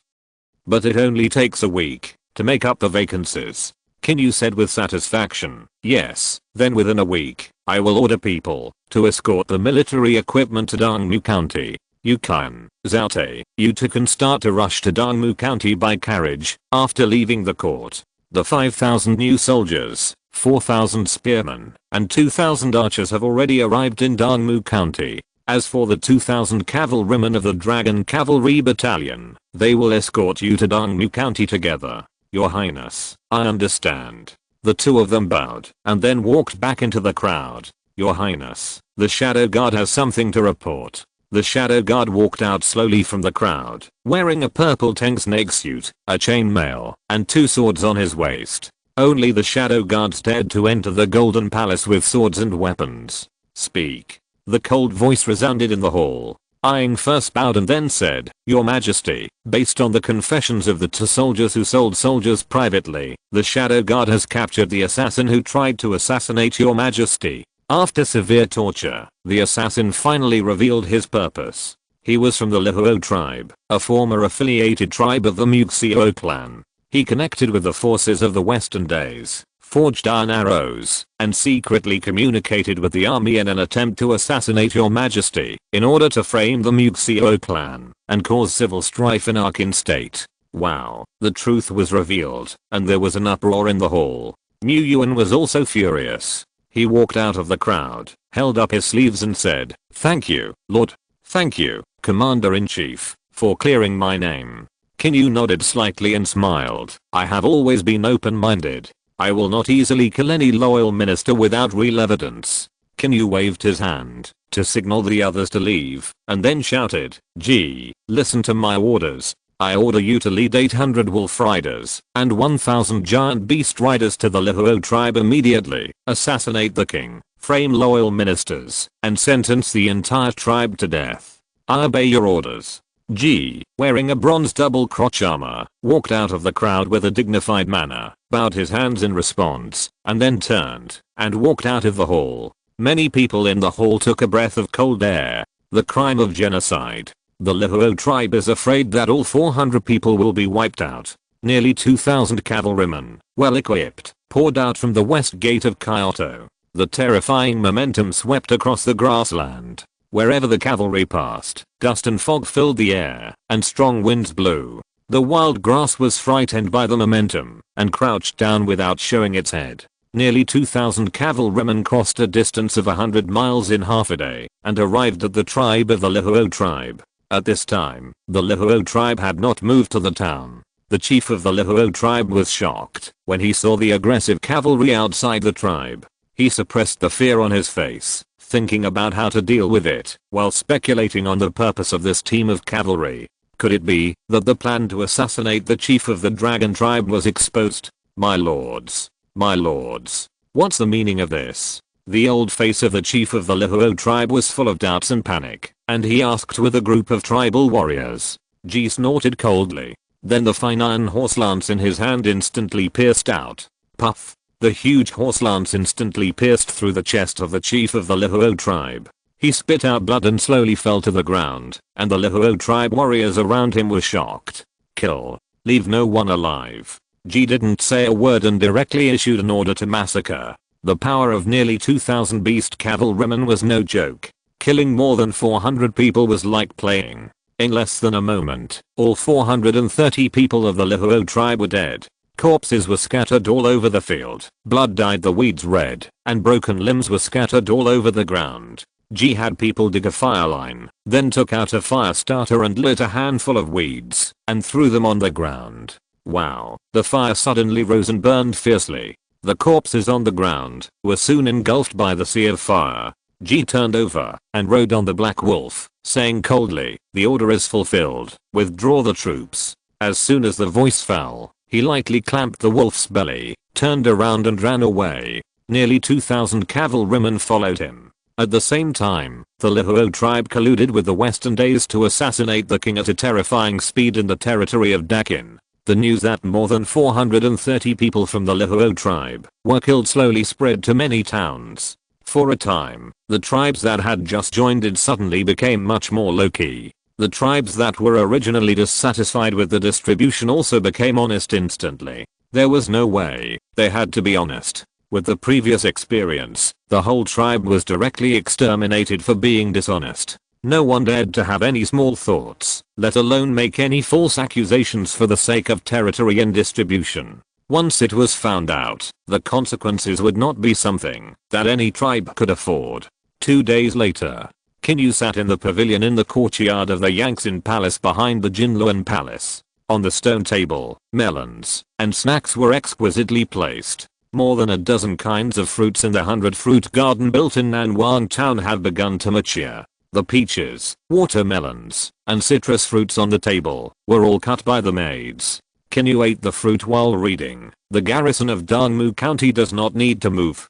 But it only takes a week to make up the vacancies. Qin Yu said with satisfaction, yes, then within a week, I will order people to escort the military equipment to Dongmu County. Yu Qin, Zhao Te, you two can start to rush to Dongmu County by carriage after leaving the court. The 5,000 new soldiers, 4,000 spearmen, and 2,000 archers have already arrived in Dongmu County. As for the 2,000 cavalrymen of the Dragon Cavalry Battalion, they will escort you to Dongmu County together. Your Highness, I understand. The two of them bowed and then walked back into the crowd. Your Highness, the Shadow Guard has something to report. The Shadow Guard walked out slowly from the crowd, wearing a purple tank snake suit, a chainmail, and 2 swords on his waist. Only the Shadow Guards dared to enter the Golden Palace with swords and weapons. Speak. The cold voice resounded in the hall. Aang first bowed and then said, Your Majesty, based on the confessions of the 2 soldiers who sold soldiers privately, the Shadow Guard has captured the assassin who tried to assassinate Your Majesty. After severe torture, the assassin finally revealed his purpose. He was from the Lihuo tribe, a former affiliated tribe of the Multi-sequential clan. He connected with the forces of the Western Days, forged iron arrows, and secretly communicated with the army in an attempt to assassinate Your Majesty, in order to frame the Multi-sequential clan and cause civil strife in our Qin state. Wow, the truth was revealed, and there was an uproar in the hall. Mu Yuan was also furious. He walked out of the crowd, held up his sleeves and said, Thank you, Lord. Thank you, Commander-in-Chief, for clearing my name. Qin Yu nodded slightly and smiled. I have always been open-minded. I will not easily kill any loyal minister without real evidence. Qin Yu waved his hand to signal the others to leave, and then shouted, Gee, listen to my orders. I order you to lead 800 wolf riders and 1,000 giant beast riders to the Lihuo tribe immediately, assassinate the king, frame loyal ministers, and sentence the entire tribe to death. I obey your orders. G, wearing a bronze double crotch armor, walked out of the crowd with a dignified manner, bowed his hands in response, and then turned and walked out of the hall. Many people in the hall took a breath of cold air. The crime of genocide. The Lihuo tribe is afraid that all 400 people will be wiped out. Nearly 2,000 cavalrymen, well equipped, poured out from the west gate of Kyoto. The terrifying momentum swept across the grassland. Wherever the cavalry passed, dust and fog filled the air, and strong winds blew. The wild grass was frightened by the momentum, and crouched down without showing its head. Nearly 2,000 cavalrymen crossed a distance of 100 miles in half a day, and arrived at the tribe of the Lihuo tribe. At this time, the Lihuo tribe had not moved to the town. The chief of the Lihuo tribe was shocked when he saw the aggressive cavalry outside the tribe. He suppressed the fear on his face, thinking about how to deal with it, while speculating on the purpose of this team of cavalry. Could it be that the plan to assassinate the chief of the dragon tribe was exposed? My lords. My lords. What's the meaning of this? The old face of the chief of the Lihuo tribe was full of doubts and panic, and he asked with a group of tribal warriors. Ji snorted coldly. Then the fine iron horse lance in his hand instantly pierced out. Puff. The huge horse lance instantly pierced through the chest of the chief of the Lihuo tribe. He spit out blood and slowly fell to the ground, and the Lihuo tribe warriors around him were shocked. Kill. Leave no one alive. Ji didn't say a word and directly issued an order to massacre. The power of nearly 2,000 beast cavalrymen was no joke. Killing more than 400 people was like playing. In less than a moment, all 430 people of the Lihuo tribe were dead. Corpses were scattered all over the field, blood dyed the weeds red, and broken limbs were scattered all over the ground. Ji had people dig a fire line, then took out a fire starter and lit a handful of weeds, and threw them on the ground. Wow, the fire suddenly rose and burned fiercely. The corpses on the ground were soon engulfed by the sea of fire. Ji turned over and rode on the black wolf, saying coldly, "The order is fulfilled, withdraw the troops." As soon as the voice fell, he lightly clamped the wolf's belly, turned around and ran away. Nearly 2,000 cavalrymen followed him. At the same time, the Lihuo tribe colluded with the Western Days to assassinate the king at a terrifying speed in the territory of Dakin. The news that more than 430 people from the Lihuo tribe were killed slowly spread to many towns. For a time, the tribes that had just joined it suddenly became much more low-key. The tribes that were originally dissatisfied with the distribution also became honest instantly. There was no way, they had to be honest. With the previous experience, the whole tribe was directly exterminated for being dishonest. No one dared to have any small thoughts, let alone make any false accusations for the sake of territory and distribution. Once it was found out, the consequences would not be something that any tribe could afford. 2 days later, Qin Yu sat in the pavilion in the courtyard of the Yangtze Palace behind the Jinluan Palace. On the stone table, melons and snacks were exquisitely placed. More than a dozen kinds of fruits in the 100-fruit garden built in Nanwang town had begun to mature. The peaches, watermelons, and citrus fruits on the table were all cut by the maids. Qin Yu ate the fruit while reading. The garrison of Dongmu County does not need to move.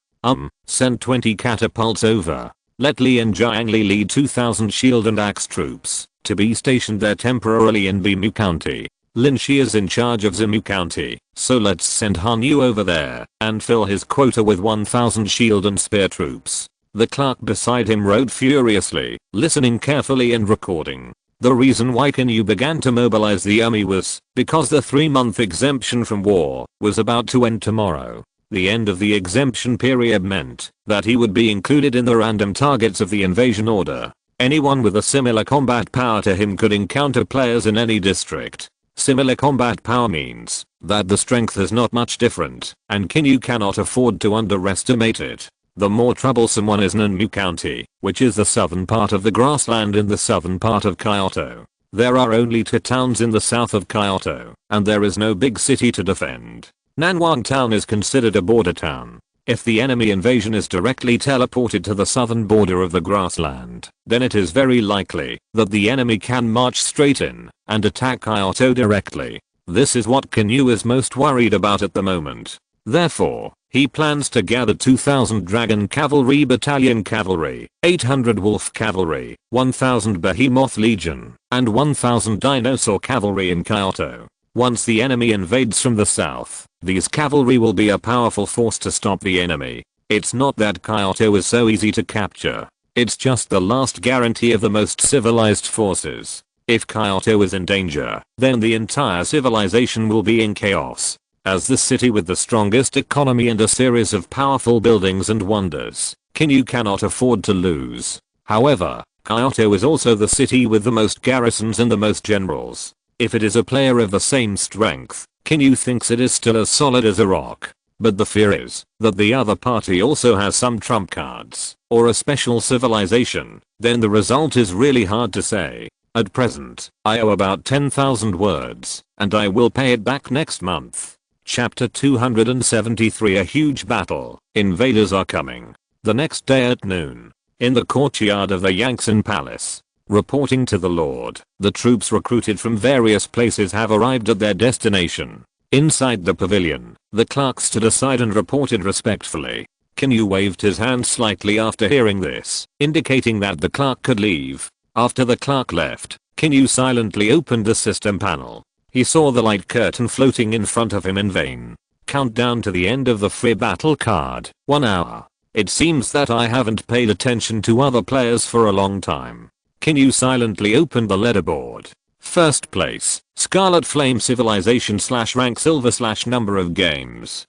Send 20 catapults over. Let Li and Jiang Li lead 2,000 shield and axe troops to be stationed there temporarily in Bimu County. Lin Shi is in charge of Zimu County, so let's send Han Yu over there and fill his quota with 1,000 shield and spear troops. The clerk beside him rode furiously, listening carefully and recording. The reason why Qin Yu began to mobilize the army was because the 3-month exemption from war was about to end tomorrow. The end of the exemption period meant that he would be included in the random targets of the invasion order. Anyone with a similar combat power to him could encounter players in any district. Similar combat power means that the strength is not much different, and Qin Yu cannot afford to underestimate it. The more troublesome one is Nanmu County, which is the southern part of the grassland in the southern part of Kyoto. There are only 2 towns in the south of Kyoto, and there is no big city to defend. Nanwang town is considered a border town. If the enemy invasion is directly teleported to the southern border of the grassland, then it is very likely that the enemy can march straight in and attack Kyoto directly. This is what Qin Yu is most worried about at the moment. Therefore, he plans to gather 2,000 Dragon Cavalry Battalion Cavalry, 800 Wolf Cavalry, 1,000 Behemoth Legion, and 1,000 Dinosaur Cavalry in Kyoto. Once the enemy invades from the south, these cavalry will be a powerful force to stop the enemy. It's not that Kyoto is so easy to capture. It's just the last guarantee of the most civilized forces. If Kyoto is in danger, then the entire civilization will be in chaos. As the city with the strongest economy and a series of powerful buildings and wonders, Qin Yu cannot afford to lose. However, Kyoto is also the city with the most garrisons and the most generals. If it is a player of the same strength, Qin Yu thinks it is still as solid as a rock. But the fear is that the other party also has some trump cards, or a special civilization. Then the result is really hard to say. At present, I owe about 10,000 words, and I will pay it back next month. Chapter 273 A huge battle. Invaders are coming. The next day at noon. In the courtyard of the Yangtze Palace. Reporting to the Lord, the troops recruited from various places have arrived at their destination. Inside the pavilion, the clerk stood aside and reported respectfully. Qin Yu waved his hand slightly after hearing this, indicating that the clerk could leave. After the clerk left, Qin Yu silently opened the system panel. He saw the light curtain floating in front of him in vain. Countdown to the end of the free battle card, 1 hour. It seems that I haven't paid attention to other players for a long time. Qin Yu silently opened the leaderboard. First place, Scarlet Flame Civilization / rank silver / number of games.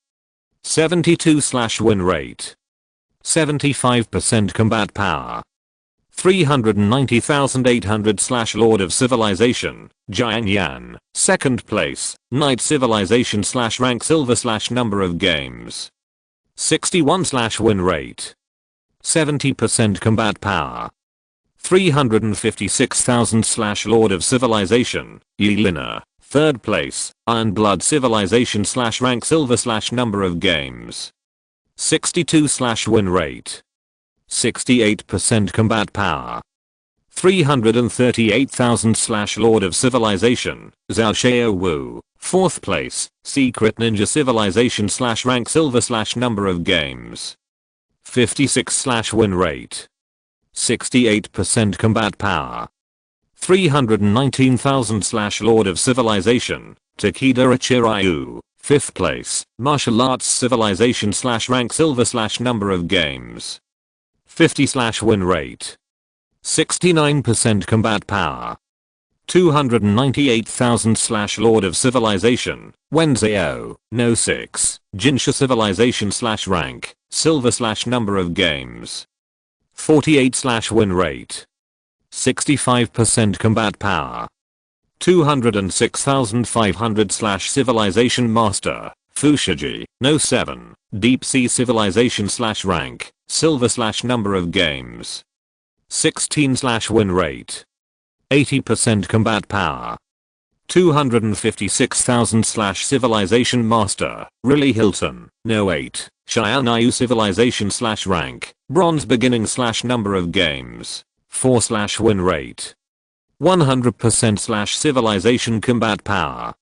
72 / win rate. 75% combat power. 390,800 / Lord of Civilization, Jian Yan. Second place, Knight Civilization / rank silver / number of games. 61 / win rate. 70% combat power. 356,000 / Lord of Civilization, Yi Liner. Third place, Iron Blood Civilization / rank silver / number of games. 62 / win rate. 68% combat power. 338,000 / Lord of Civilization, Zhao Xiao Wu. Fourth place, Secret Ninja Civilization / rank silver / number of games. 56 / win rate. 68% combat power. 319,000 / Lord of Civilization, Takeda Ichiryu. Fifth place, Martial Arts Civilization / rank silver / number of games. 50 / win rate. 69% combat power. 298,000 / Lord of Civilization, Wenzhou. No 6, Jinsha Civilization / rank, silver / number of games. 48 / win rate. 65% combat power. 206,500 / Civilization Master, Fushigi. No 7, Deep Sea Civilization / rank, silver / number of games. 16 / win rate. 80% combat power. 256,000 / Civilization Master, Riley Hilton. No 8, Xi'an Yu Civilization / rank, bronze beginning / number of games. 4 / win rate. 100% / Civilization combat power.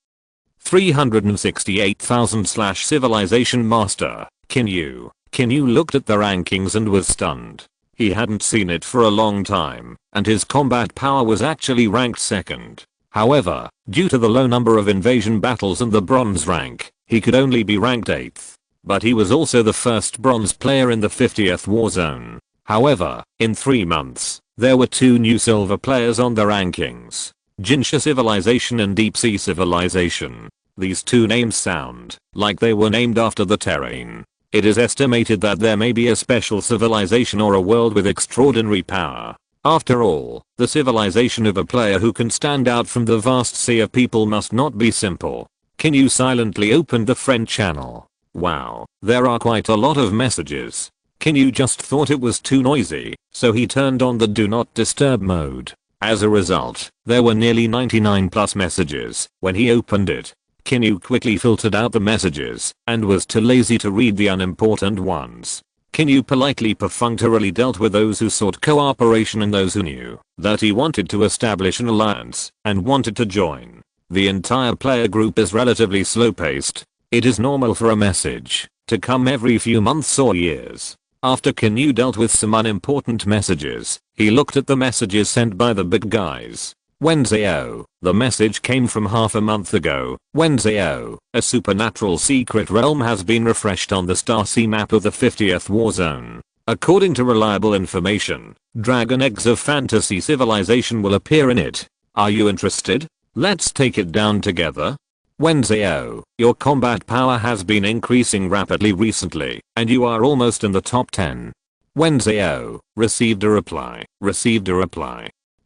368,000 / Civilization Master, Qin Yu. Qin Yu looked at the rankings and was stunned. He hadn't seen it for a long time, and his combat power was actually ranked second. However, due to the low number of invasion battles and the bronze rank, he could only be ranked 8th. But he was also the first bronze player in the 50th war zone. However, in 3 months, there were 2 new silver players on the rankings. Jinsha Civilization and Deep Sea Civilization. These 2 names sound like they were named after the terrain. It is estimated that there may be a special civilization or a world with extraordinary power. After all, the civilization of a player who can stand out from the vast sea of people must not be simple. Qin Yu silently opened the friend channel. Wow, there are quite a lot of messages. Qin Yu just thought it was too noisy, so he turned on the do not disturb mode. As a result, there were nearly 99 plus messages. When he opened it, Qin Yu quickly filtered out the messages and was too lazy to read the unimportant ones. Qin Yu politely perfunctorily dealt with those who sought cooperation and those who knew that he wanted to establish an alliance and wanted to join. The entire player group is relatively slow-paced. It is normal for a message to come every few months or years. After Qin Yu dealt with some unimportant messages, he looked at the messages sent by the big guys. Wenzhou, the message came from half a month ago. Wenzhou, a supernatural secret realm has been refreshed on the Starsea map of the 50th war zone. According to reliable information, dragon eggs of fantasy civilization will appear in it. Are you interested? Let's take it down together. Wenzhou, your combat power has been increasing rapidly recently, and you are almost in the top 10. Wenzhou, received a reply.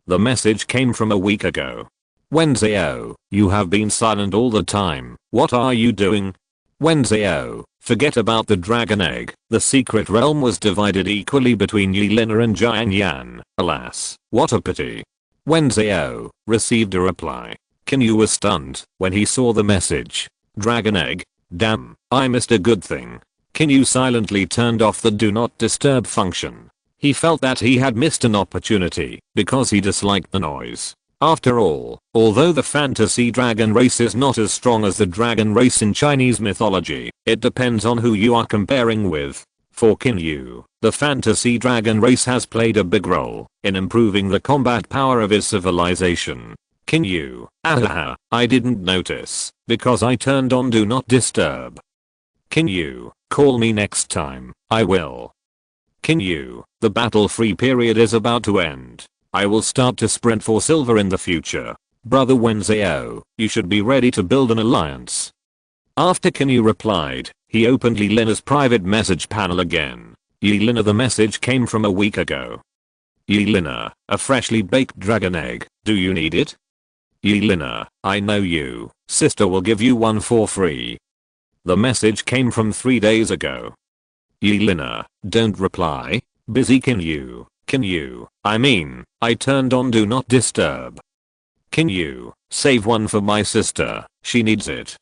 The message came from a week ago. Wenzhou, you have been silent all the time. What are you doing? Wenzhou, forget about the dragon egg. The secret realm was divided equally between Yi Liner and Jian Yan. Alas, what a pity. Wenzhou, received a reply. Qin Yu was stunned when he saw the message. Dragon egg? Damn, I missed a good thing. Qin Yu silently turned off the do not disturb function. He felt that he had missed an opportunity because he disliked the noise. After all, although the fantasy dragon race is not as strong as the dragon race in Chinese mythology, it depends on who you are comparing with. For Qin Yu, the fantasy dragon race has played a big role in improving the combat power of his civilization. Qin Yu, ahaha, I didn't notice because I turned on do not disturb. Qin Yu, call me next time, I will. Qin Yu, the battle-free period is about to end. I will start to sprint for silver in the future. Brother Wenzhao, you should be ready to build an alliance. After Qin Yu replied, he opened Yelena's private message panel again. Yelena, the message came from a week ago. Yelena, a freshly baked dragon egg, do you need it? Yelena, I know you, sister will give you one for free. The message came from 3 days ago. Yelena, don't reply. Busy Qin Yu. Qin Yu, I turned on do not disturb. Qin Yu, save one for my sister, she needs it.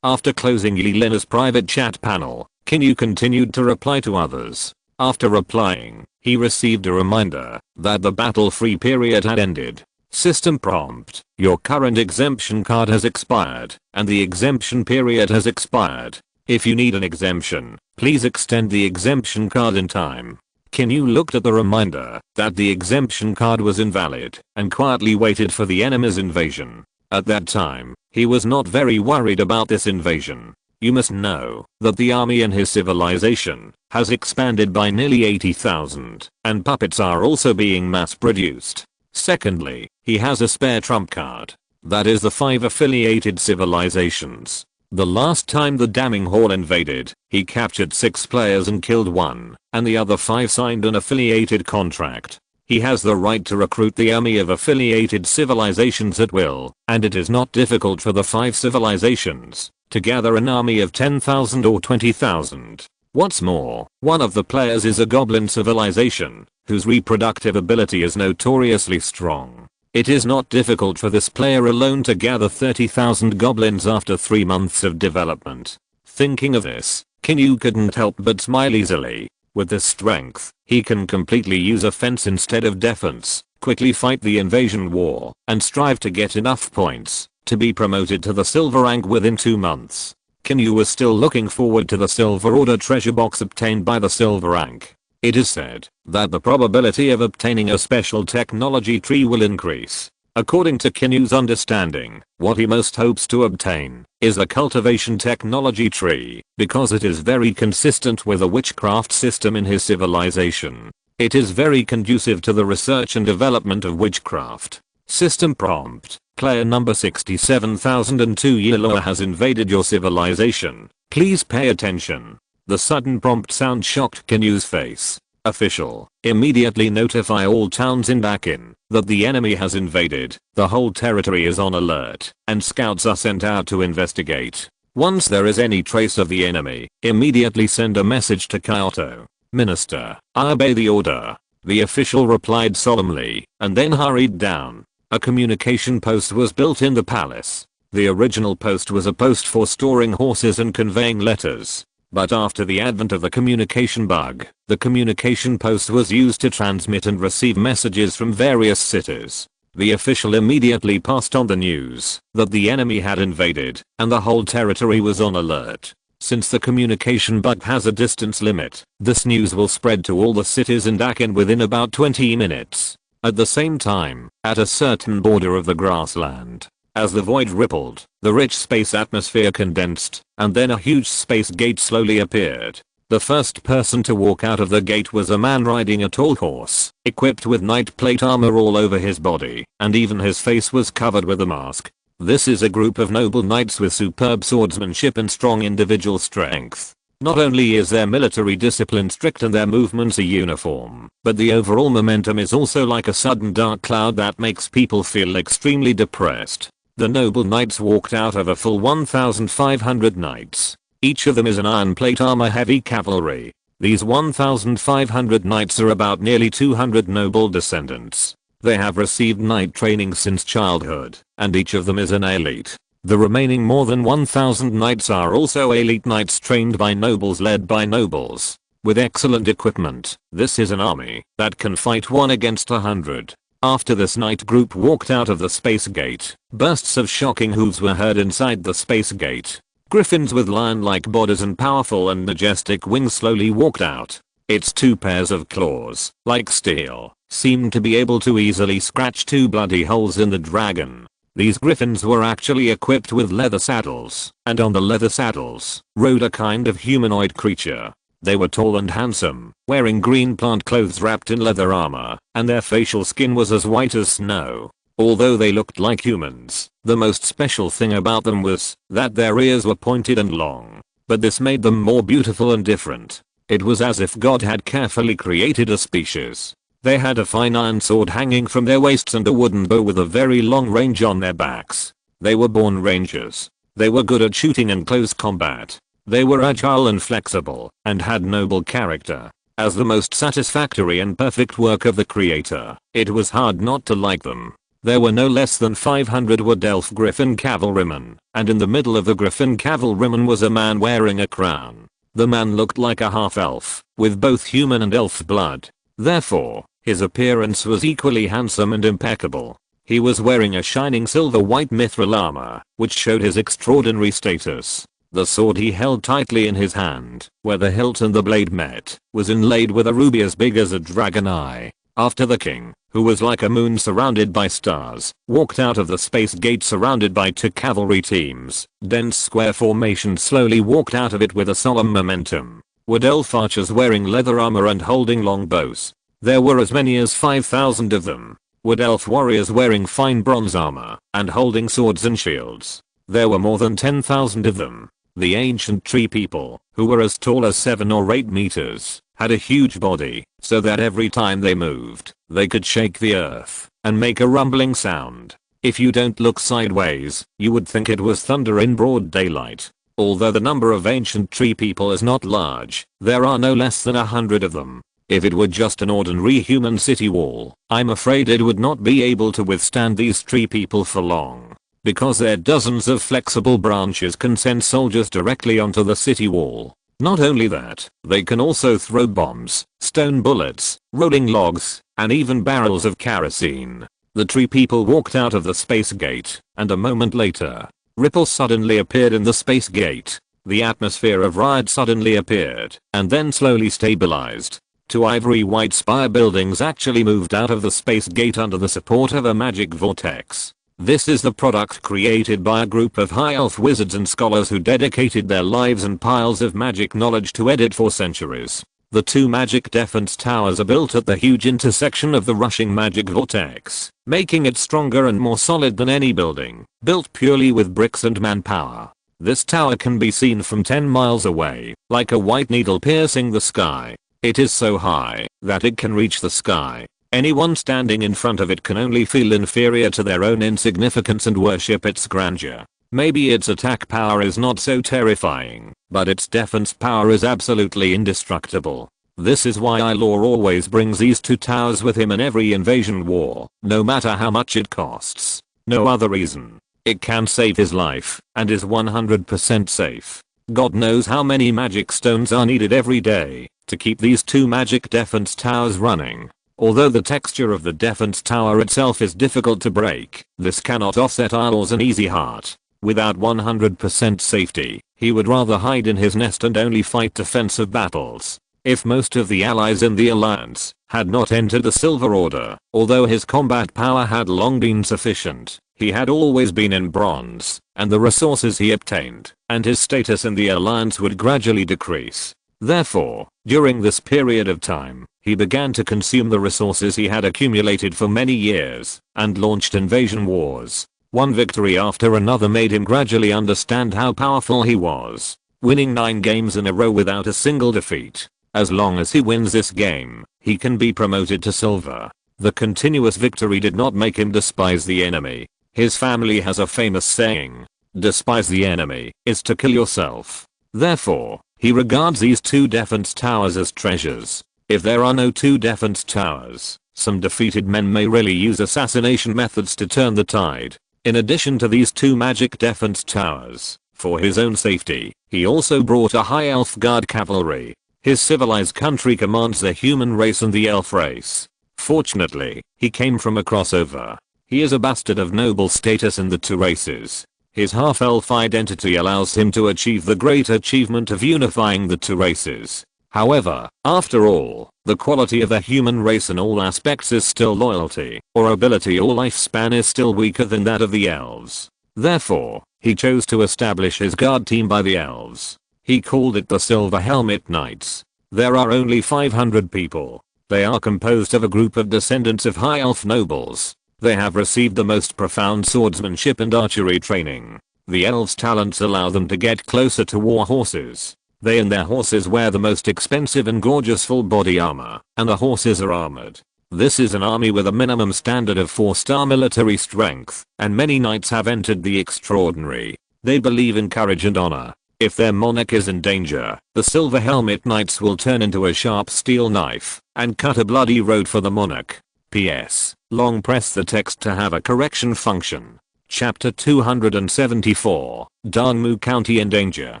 After closing Yelena's private chat panel, Qin Yu continued to reply to others. After replying, he received a reminder that the battle-free period had ended. System prompt, your current exemption card has expired, and the exemption period has expired. If you need an exemption, please extend the exemption card in time. Qin Yu looked at the reminder that the exemption card was invalid and quietly waited for the enemy's invasion. At that time, he was not very worried about this invasion. You must know that the army in his civilization has expanded by nearly 80,000 and puppets are also being mass produced. Secondly, he has a spare trump card. That is the 5 affiliated civilizations. The last time the Damning Hall invaded, he captured 6 players and killed 1, and the other 5 signed an affiliated contract. He has the right to recruit the army of affiliated civilizations at will, and it is not difficult for the 5 civilizations to gather an army of 10,000 or 20,000. What's more, one of the players is a goblin civilization, whose reproductive ability is notoriously strong. It is not difficult for this player alone to gather 30,000 goblins after 3 months of development. Thinking of this, Qin Yu couldn't help but smile easily. With this strength, he can completely use offense instead of defense, quickly fight the invasion war, and strive to get enough points to be promoted to the silver rank within 2 months. Qin Yu was still looking forward to the silver order treasure box obtained by the silver rank. It is said that the probability of obtaining a special technology tree will increase. According to Qin Yu's understanding, what he most hopes to obtain is the cultivation technology tree, because it is very consistent with the witchcraft system in his civilization. It is very conducive to the research and development of witchcraft. System prompt, player number 67002 Yellow has invaded your civilization. Please pay attention. The sudden prompt sound shocked Qin Yu's face. Official, immediately notify all towns in Dakin that the enemy has invaded. The whole territory is on alert, and scouts are sent out to investigate. Once there is any trace of the enemy, immediately send a message to Kyoto. Minister, I obey the order. The official replied solemnly, and then hurried down. A communication post was built in the palace. The original post was a post for storing horses and conveying letters. But after the advent of the communication bug, the communication post was used to transmit and receive messages from various cities. The official immediately passed on the news that the enemy had invaded, and the whole territory was on alert. Since the communication bug has a distance limit, this news will spread to all the cities in Dakin within about 20 minutes. At the same time, at a certain border of the grassland, as the void rippled, the rich space atmosphere condensed, and then a huge space gate slowly appeared. The first person to walk out of the gate was a man riding a tall horse, equipped with knight plate armor all over his body, and even his face was covered with a mask. This is a group of noble knights with superb swordsmanship and strong individual strength. Not only is their military discipline strict and their movements are uniform, but the overall momentum is also like a sudden dark cloud that makes people feel extremely depressed. The noble knights walked out of a full 1,500 knights. Each of them is an iron plate armor heavy cavalry. These 1,500 knights are about nearly 200 noble descendants. They have received knight training since childhood, and each of them is an elite. The remaining more than 1,000 knights are also elite knights trained by nobles led by nobles. with excellent equipment. This is an army that can fight 1 against 100. After this knight group walked out of the space gate, bursts of shocking hooves were heard inside the space gate. Griffins with lion-like bodies and powerful and majestic wings slowly walked out. Its 2 pairs of claws, like steel, seemed to be able to easily scratch 2 bloody holes in the dragon. These griffins were actually equipped with leather saddles, and on the leather saddles rode a kind of humanoid creature. They were tall and handsome, wearing green plant clothes wrapped in leather armor, and their facial skin was as white as snow. Although they looked like humans, the most special thing about them was that their ears were pointed and long. But this made them more beautiful and different. It was as if God had carefully created a species. They had a fine iron sword hanging from their waists and a wooden bow with a very long range on their backs. They were born rangers. They were good at shooting and close combat. They were agile and flexible, and had noble character. As the most satisfactory and perfect work of the creator, it was hard not to like them. There were no less than 500 wood elf griffin cavalrymen, and in the middle of the griffin cavalrymen was a man wearing a crown. The man looked like a half-elf, with both human and elf blood. Therefore, his appearance was equally handsome and impeccable. He was wearing a shining silver-white mithril armor, which showed his extraordinary status. The sword he held tightly in his hand, where the hilt and the blade met, was inlaid with a ruby as big as a dragon eye. After the king, who was like a moon surrounded by stars, walked out of the space gate surrounded by 2 cavalry teams, dense square formation slowly walked out of it with a solemn momentum. Wood elf archers wearing leather armor and holding long bows. There were as many as 5,000 of them. Wood elf warriors wearing fine bronze armor and holding swords and shields. There were more than 10,000 of them. The ancient tree people, who were as tall as 7 or 8 meters, had a huge body, so that every time they moved, they could shake the earth and make a rumbling sound. If you don't look sideways, you would think it was thunder in broad daylight. Although the number of ancient tree people is not large, there are no less than 100 of them. If it were just an ordinary human city wall, I'm afraid it would not be able to withstand these tree people for long. Because their dozens of flexible branches can send soldiers directly onto the city wall. Not only that, they can also throw bombs, stone bullets, rolling logs, and even barrels of kerosene. The tree people walked out of the space gate, and a moment later, ripples suddenly appeared in the space gate. The atmosphere of riot suddenly appeared, and then slowly stabilized. 2 ivory white spire buildings actually moved out of the space gate under the support of a magic vortex. This is the product created by a group of high elf wizards and scholars who dedicated their lives and piles of magic knowledge to it for centuries. The 2 magic defense towers are built at the huge intersection of the rushing magic vortex, making it stronger and more solid than any building, built purely with bricks and manpower. This tower can be seen from 10 miles away, like a white needle piercing the sky. It is so high that it can reach the sky. Anyone standing in front of it can only feel inferior to their own insignificance and worship its grandeur. Maybe its attack power is not so terrifying, but its defense power is absolutely indestructible. This is why Ilor always brings these 2 towers with him in every invasion war, no matter how much it costs. No other reason. It can save his life, and is 100% safe. God knows how many magic stones are needed every day to keep these 2 magic defense towers running. Although the texture of the defense tower itself is difficult to break, this cannot offset Ilor's uneasy heart. Without 100% safety, he would rather hide in his nest and only fight defensive battles. If most of the allies in the alliance had not entered the Silver Order, although his combat power had long been sufficient, he had always been in bronze, and the resources he obtained, and his status in the alliance would gradually decrease. Therefore, during this period of time, he began to consume the resources he had accumulated for many years, and launched invasion wars. One victory after another made him gradually understand how powerful he was, winning 9 games in a row without a single defeat. As long as he wins this game, he can be promoted to silver. The continuous victory did not make him despise the enemy. His family has a famous saying, "Despise the enemy is to kill yourself." Therefore, he regards these 2 defense towers as treasures. If there are no 2 defense towers, some defeated men may really use assassination methods to turn the tide. In addition to these 2 magic defense towers, for his own safety, he also brought a high elf guard cavalry. His civilized country commands the human race and the elf race. Fortunately, he came from a crossover. He is a bastard of noble status in the two races. His half-elf identity allows him to achieve the great achievement of unifying the two races. However, after all, the quality of the human race in all aspects is still loyalty, or ability or lifespan is still weaker than that of the elves. Therefore, he chose to establish his guard team by the elves. He called it the Silver Helmet Knights. There are only 500 people. They are composed of a group of descendants of high elf nobles. They have received the most profound swordsmanship and archery training. The elves' talents allow them to get closer to war horses. They and their horses wear the most expensive and gorgeous full body armor, and the horses are armored. This is an army with a minimum standard of 4-star military strength, and many knights have entered the extraordinary. They believe in courage and honor. If their monarch is in danger, the Silver Helmet Knights will turn into a sharp steel knife and cut a bloody road for the monarch. PS. Long press the text to have a correction function. Chapter 274, Dangmu County in Danger,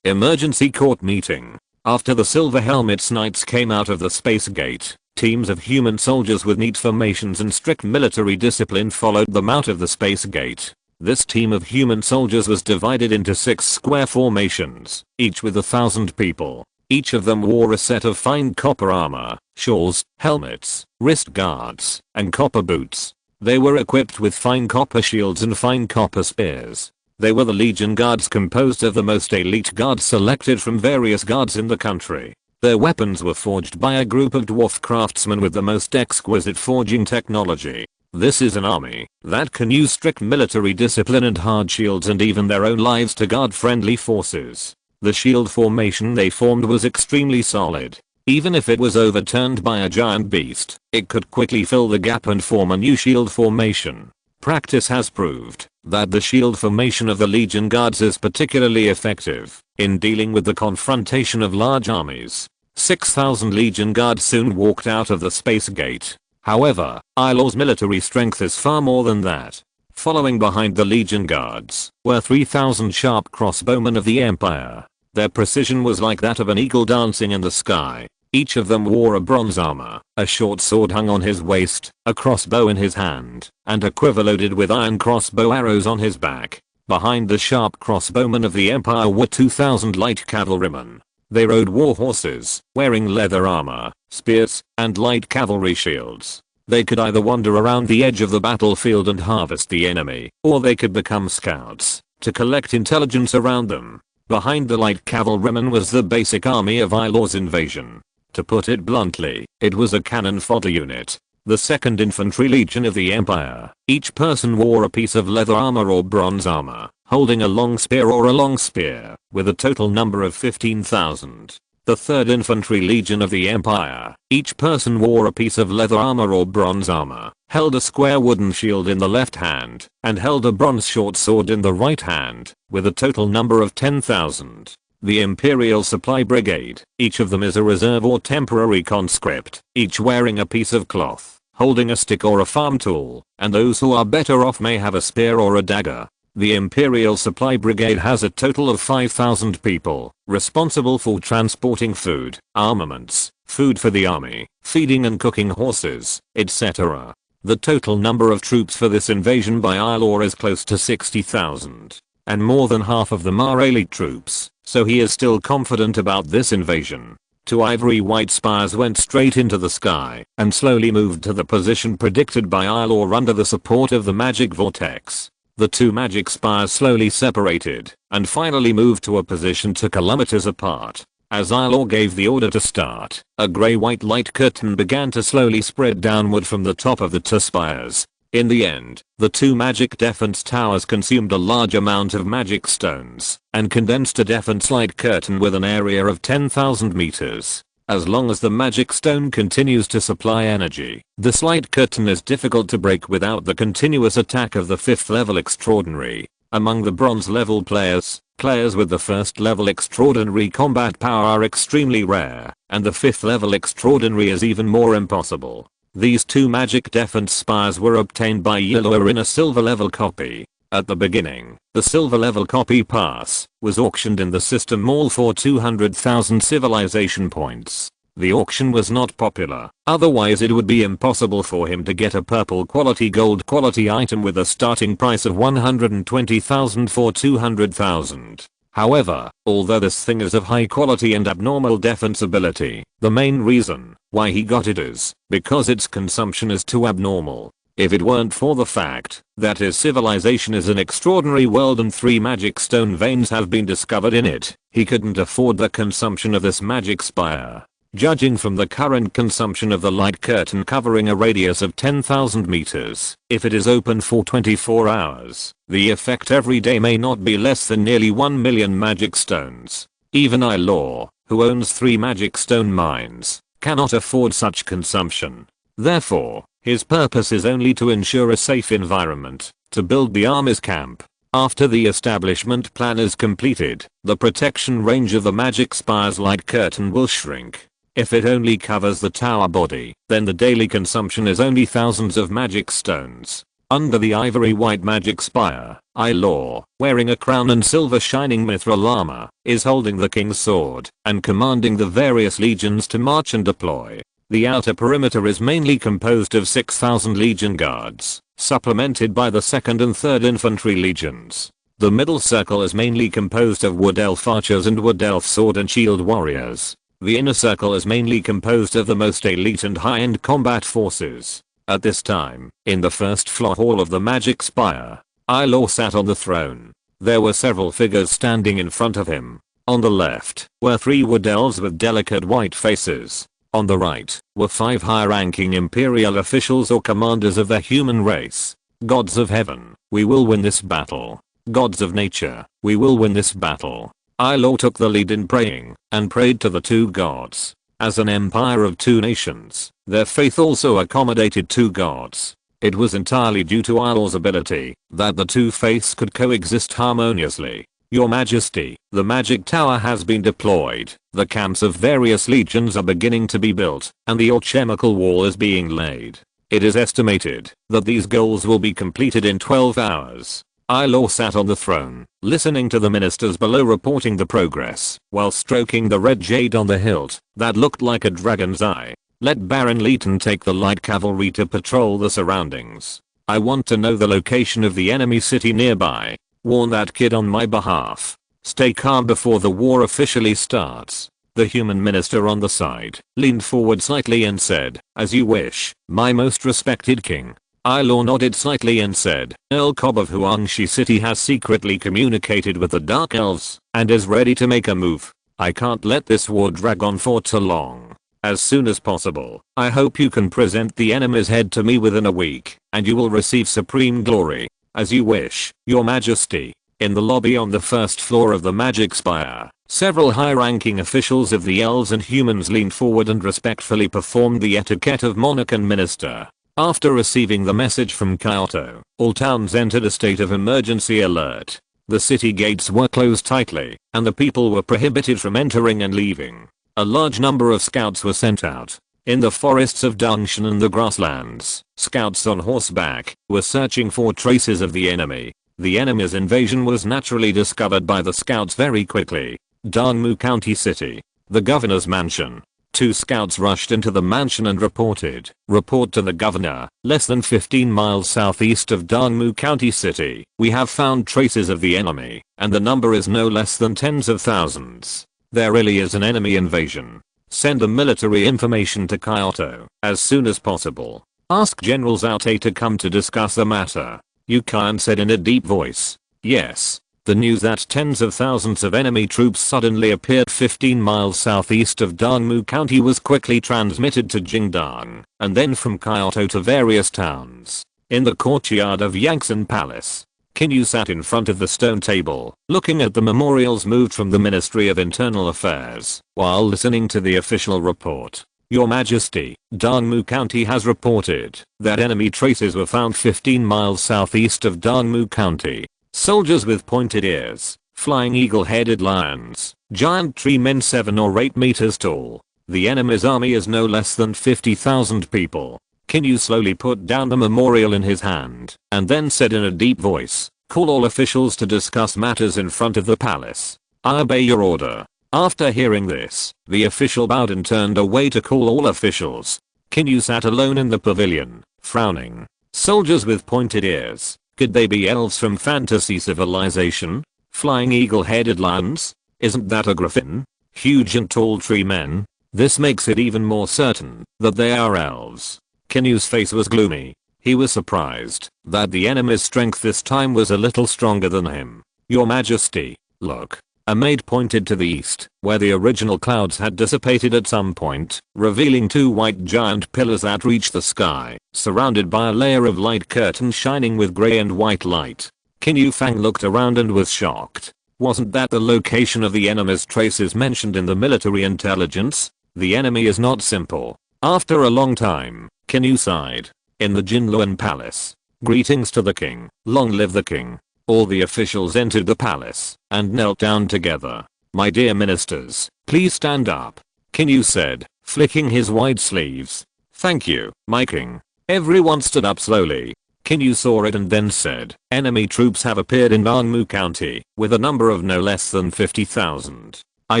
Emergency Court Meeting. After the Silver Helmets Knights came out of the Space Gate, teams of human soldiers with neat formations and strict military discipline followed them out of the Space Gate. This team of human soldiers was divided into 6 square formations, each with 1,000 people. Each of them wore a set of fine copper armor, shawls, helmets, wrist guards, and copper boots. They were equipped with fine copper shields and fine copper spears. They were the Legion Guards, composed of the most elite guards selected from various guards in the country. Their weapons were forged by a group of dwarf craftsmen with the most exquisite forging technology. This is an army that can use strict military discipline and hard shields and even their own lives to guard friendly forces. The shield formation they formed was extremely solid. Even if it was overturned by a giant beast, it could quickly fill the gap and form a new shield formation. Practice has proved that the shield formation of the Legion Guards is particularly effective in dealing with the confrontation of large armies. 6,000 Legion Guards soon walked out of the Space Gate. However, Ilor's military strength is far more than that. Following behind the Legion Guards were 3,000 sharp crossbowmen of the Empire. Their precision was like that of an eagle dancing in the sky. Each of them wore a bronze armor, a short sword hung on his waist, a crossbow in his hand, and a quiver loaded with iron crossbow arrows on his back. Behind the sharp crossbowmen of the Empire were 2,000 light cavalrymen. They rode war horses, wearing leather armor, spears, and light cavalry shields. They could either wander around the edge of the battlefield and harvest the enemy, or they could become scouts to collect intelligence around them. Behind the light cavalrymen was the basic army of Ilor's invasion. To put it bluntly, it was a cannon fodder unit. The 2nd Infantry Legion of the Empire. Each person wore a piece of leather armor or bronze armor, holding a long spear or a long spear, with a total number of 15,000. The 3rd Infantry Legion of the Empire. Each person wore a piece of leather armor or bronze armor, held a square wooden shield in the left hand, and held a bronze short sword in the right hand, with a total number of 10,000. The Imperial Supply Brigade. Each of them is a reserve or temporary conscript, each wearing a piece of cloth, holding a stick or a farm tool, and those who are better off may have a spear or a dagger. The Imperial Supply Brigade has a total of 5,000 people, responsible for transporting food, armaments, food for the army, feeding and cooking horses, etc. The total number of troops for this invasion by Ilor is close to 60,000. And more than half of them are elite troops, so he is still confident about this invasion. 2 ivory white spires went straight into the sky and slowly moved to the position predicted by Ilor under the support of the magic vortex. The 2 magic spires slowly separated and finally moved to a position 2 kilometers apart. As Ilor gave the order to start, a grey-white light curtain began to slowly spread downward from the top of the 2 spires. In the end, the 2 magic defense towers consumed a large amount of magic stones and condensed a defense light curtain with an area of 10,000 meters. As long as the magic stone continues to supply energy, this light curtain is difficult to break without the continuous attack of the 5th level extraordinary. Among the bronze level players with the 1st level extraordinary combat power are extremely rare, and the 5th level extraordinary is even more impossible. These 2 magic defense spires were obtained by Ilor in a silver level copy. At the beginning, the silver level copy pass was auctioned in the system mall for 200,000 civilization points. The auction was not popular, otherwise it would be impossible for him to get a purple quality gold quality item with a starting price of 120,000 for 200,000. However, although this thing is of high quality and abnormal defensibility, the main reason why he got it is because its consumption is too abnormal. If it weren't for the fact that his civilization is an extraordinary world and 3 magic stone veins have been discovered in it, he couldn't afford the consumption of this magic spire. Judging from the current consumption of the light curtain covering a radius of 10,000 meters, if it is open for 24 hours, the effect every day may not be less than nearly 1 million magic stones. Even Law, who owns 3 magic stone mines, cannot afford such consumption. Therefore, his purpose is only to ensure a safe environment, to build the army's camp. After the establishment plan is completed, the protection range of the magic spire's light curtain will shrink. If it only covers the tower body, then the daily consumption is only thousands of magic stones. Under the ivory white magic spire, Law, wearing a crown and silver shining mithril armor, is holding the king's sword and commanding the various legions to march and deploy. The outer perimeter is mainly composed of 6,000 legion guards, supplemented by the 2nd and 3rd infantry legions. The middle circle is mainly composed of wood elf archers and wood elf sword and shield warriors. The inner circle is mainly composed of the most elite and high-end combat forces. At this time, in the first floor hall of the magic spire, Law sat on the throne. There were several figures standing in front of him. On the left were 3 wood elves with delicate white faces. On the right were 5 high-ranking imperial officials or commanders of the human race. Gods of heaven, we will win this battle. Gods of nature, we will win this battle. Law took the lead in praying, and prayed to the 2 gods. As an empire of 2 nations, their faith also accommodated 2 gods. It was entirely due to Law's ability that the 2 faiths could coexist harmoniously. Your Majesty, the magic tower has been deployed, the camps of various legions are beginning to be built, and the alchemical wall is being laid. It is estimated that these goals will be completed in 12 hours. Law sat on the throne, listening to the ministers below reporting the progress, while stroking the red jade on the hilt that looked like a dragon's eye. Let Baron Leighton take the light cavalry to patrol the surroundings. I want to know the location of the enemy city nearby. Warn that kid on my behalf. Stay calm before the war officially starts. The human minister on the side leaned forward slightly and said, "As you wish, my most respected king." Law nodded slightly and said, "Earl Cobb of Huangshi City has secretly communicated with the Dark Elves and is ready to make a move. I can't let this war drag on for too long. As soon as possible, I hope you can present the enemy's head to me within a week, and you will receive supreme glory. As you wish, your majesty." In the lobby on the first floor of the magic spire, several high-ranking officials of the elves and humans leaned forward and respectfully performed the etiquette of monarch and minister. After receiving the message from Kyoto, all towns entered a state of emergency alert. The city gates were closed tightly, and the people were prohibited from entering and leaving. A large number of scouts were sent out. In the forests of Dangshan and the grasslands, scouts on horseback were searching for traces of the enemy. The enemy's invasion was naturally discovered by the scouts very quickly. Dangmu County City. The governor's mansion. 2 scouts rushed into the mansion and reported. Report to the governor, less than 15 miles southeast of Dangmu County City. We have found traces of the enemy, and the number is no less than tens of thousands. There really is an enemy invasion. Send the military information to Kyoto as soon as possible. Ask General Zaute to come to discuss the matter. Yukan said in a deep voice. Yes. The news that tens of thousands of enemy troops suddenly appeared 15 miles southeast of Dangmu County was quickly transmitted to Jingdang, and then from Kyoto to various towns. In the courtyard of Yangsan Palace, Qin Yu sat in front of the stone table, looking at the memorials moved from the Ministry of Internal Affairs, while listening to the official report. Your Majesty, Dangmu County has reported that enemy traces were found 15 miles southeast of Dangmu County. Soldiers with pointed ears, flying eagle-headed lions, giant tree men 7 or 8 meters tall. The enemy's army is no less than 50,000 people. Qin Yu slowly put down the memorial in his hand, and then said in a deep voice, Call all officials to discuss matters in front of the palace. I obey your order. After hearing this, the official bowed and turned away to call all officials. Qin Yu sat alone in the pavilion, frowning. Soldiers with pointed ears. Could they be elves from fantasy civilization? Flying eagle-headed lions? Isn't that a griffin? Huge and tall tree men? This makes it even more certain that they are elves. Qin Yu's face was gloomy. He was surprised that the enemy's strength this time was a little stronger than him. Your Majesty, look. A maid pointed to the east, where the original clouds had dissipated at some point, revealing two white giant pillars that reached the sky, surrounded by a layer of light curtain shining with grey and white light. Qin Yu Fang looked around and was shocked. Wasn't that the location of the enemy's traces mentioned in the military intelligence? The enemy is not simple. After a long time, Qin Yu sighed. In the Jinluan Palace. Greetings to the king. Long live the king. All the officials entered the palace and knelt down together. My dear ministers, please stand up. Qin Yu said, flicking his wide sleeves. Thank you, my king. Everyone stood up slowly. Qin Yu saw it and then said, enemy troops have appeared in Dongmu County with a number of no less than 50,000. I